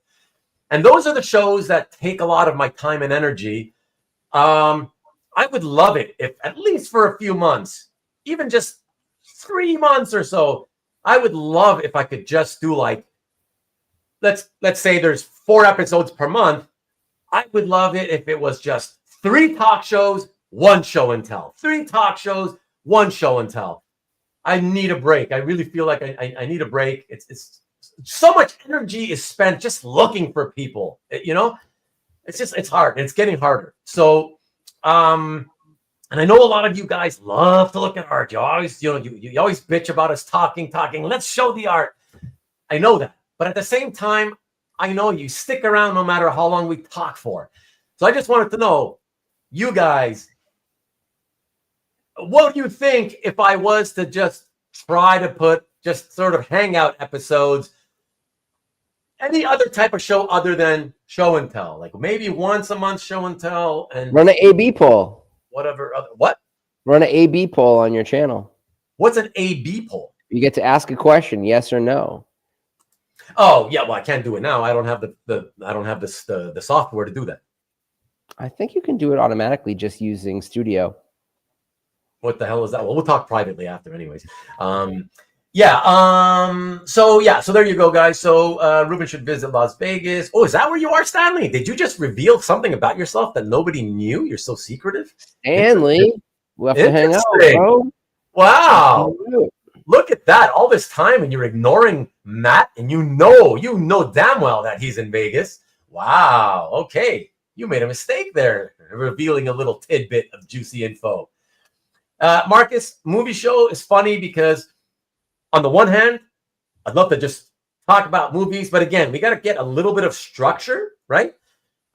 And those are the shows that take a lot of my time and energy. I would love it if at least for a few months, even just 3 months or so, I would love if I could just do like, let's say there's 4 episodes per month. I would love it if it was just 3 talk shows, 1 show and tell. 3 talk shows, 1 show and tell. I need a break. I really feel like I need a break. It's so much energy is spent just looking for people. It's hard. It's getting harder. So, and I know a lot of you guys love to look at art. You always, you always bitch about us talking. Let's show the art. I know that. But at the same time, I know you stick around no matter how long we talk for. So I just wanted to know, you guys, what do you think if I was to just try to put just sort of hangout episodes, any other type of show other than show and tell, like maybe once a month show and tell, and run an A/B poll. Whatever other what? Run an A/B poll on your channel. What's an A/B poll? You get to ask a question, yes or no. Oh yeah, well I can't do it now. I don't have the software to do that. I think you can do it automatically just using Studio. What the hell is that? Well, we'll talk privately after, anyways. So there you go, guys. So Ruben should visit Las Vegas. Oh, is that where you are, Stanley? Did you just reveal something about yourself that nobody knew? You're so secretive. Stanley, we'll have to hang out, bro. Wow. Look at that. All this time and you're ignoring Matt, and you know damn well that he's in Vegas. Wow. Okay. You made a mistake there, revealing a little tidbit of juicy info. Marcus, movie show is funny because on the one hand, I'd love to just talk about movies, but again, we got to get a little bit of structure, right?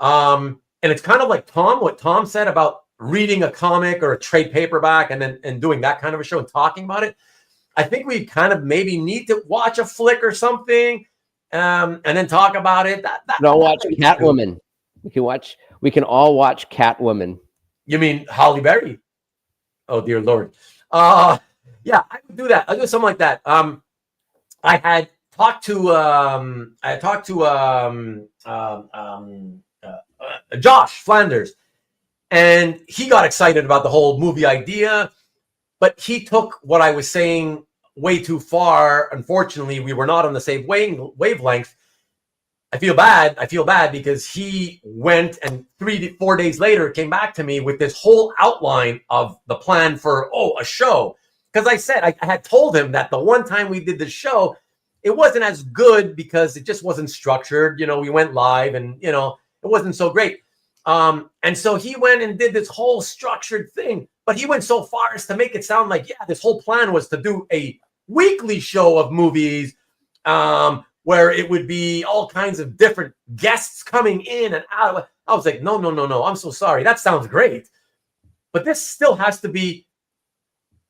And it's kind of like what Tom said about reading a comic or a trade paperback and doing that kind of a show and talking about it. I think we kind of maybe need to watch a flick or something, and then talk about it. Don't watch Catwoman. We can all watch Catwoman. You mean Halle Berry? Oh dear Lord. Yeah, I would do that. I'll do something like that. I had talked to Josh Flanders, and he got excited about the whole movie idea, but he took what I was saying way too far. Unfortunately, we were not on the same wavelength. I feel bad because he went and 3 to 4 days later came back to me with this whole outline of the plan for a show. Because I said I had told him that the one time we did the show, it wasn't as good because it just wasn't structured. We went live and it wasn't so great. And so he went and did this whole structured thing, but he went so far as to make it sound like, this whole plan was to do a weekly show of movies, where it would be all kinds of different guests coming in and out. I was like, no. I'm so sorry. That sounds great. But this still has to be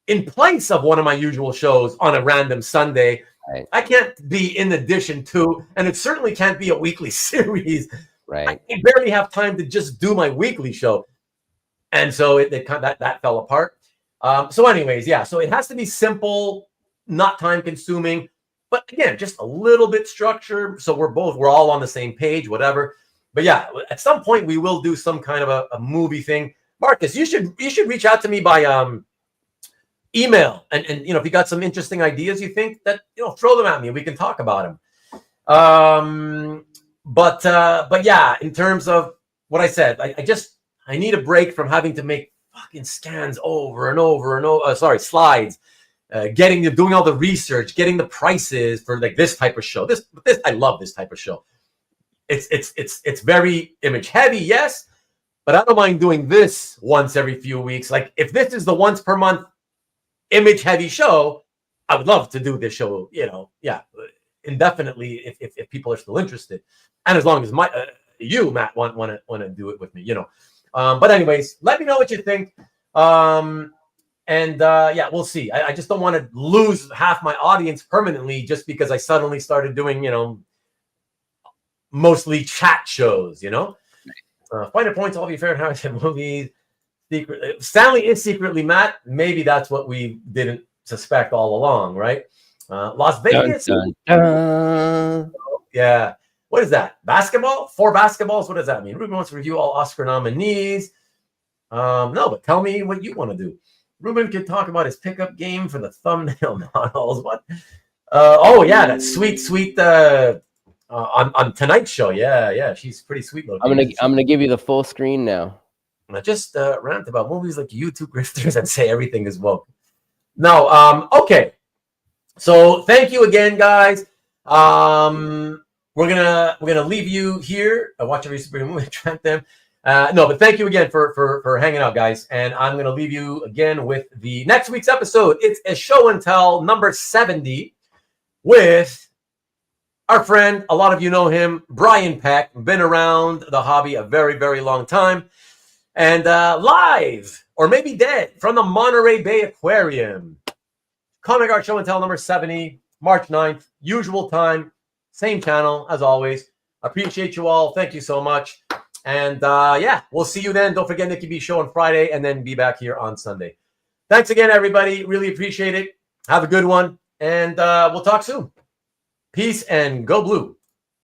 in place of one of my usual shows on a random Sunday. Right. I can't be in addition to, and it certainly can't be a weekly series. Right. I barely have time to just do my weekly show. And so that fell apart. So anyways, so it has to be simple, not time consuming. But again, just a little bit structure, so we're all on the same page, whatever. but yeah, at some point we will do some kind of a movie thing. Marcus, you should reach out to me by email, and if you got some interesting ideas you think that, throw them at me. We can talk about them. But yeah, in terms of what I said, I need a break from having to make fucking scans over and over and over. Slides. Doing all the research, getting the prices for like this type of show. This I love this type of show. It's very image heavy, yes, but I don't mind doing this once every few weeks. Like if this is the once per month image heavy show, I would love to do this show, indefinitely if people are still interested, and as long as you, Matt, want to do it with me, But anyways, let me know what you think. Yeah, we'll see. I just don't want to lose half my audience permanently just because I suddenly started doing, mostly chat shows, Finer points, all of you fair and movies. Stanley is secretly Matt. Maybe that's what we didn't suspect all along, right? Las Vegas. Dun, dun, dun. Yeah. What is that? Basketball? 4 basketballs? What does that mean? Ruben wants to review all Oscar nominees. No, but tell me what you want to do. Ruben could talk about his pickup game for the thumbnail models. What? That sweet on tonight's show. Yeah, she's pretty sweet looking. I'm gonna give you the full screen now. I just rant about movies like YouTube grifters and say everything is woke. No, okay. So thank you again, guys. We're gonna leave you here. Watch every superhero movie, track them. No, but thank you again for hanging out, guys. And I'm going to leave you again with the next week's episode. It's a show and tell number 70 with our friend, a lot of you know him, Brian Peck, been around the hobby a very, very long time. And live, or maybe dead, from the Monterey Bay Aquarium. Comic Art Show and Tell number 70, March 9th, usual time, same channel as always. Appreciate you all. Thank you so much. And we'll see you then. Don't forget Nikki B show on Friday and then be back here on Sunday. Thanks again, everybody. Really appreciate it. Have a good one. And we'll talk soon. Peace and go blue.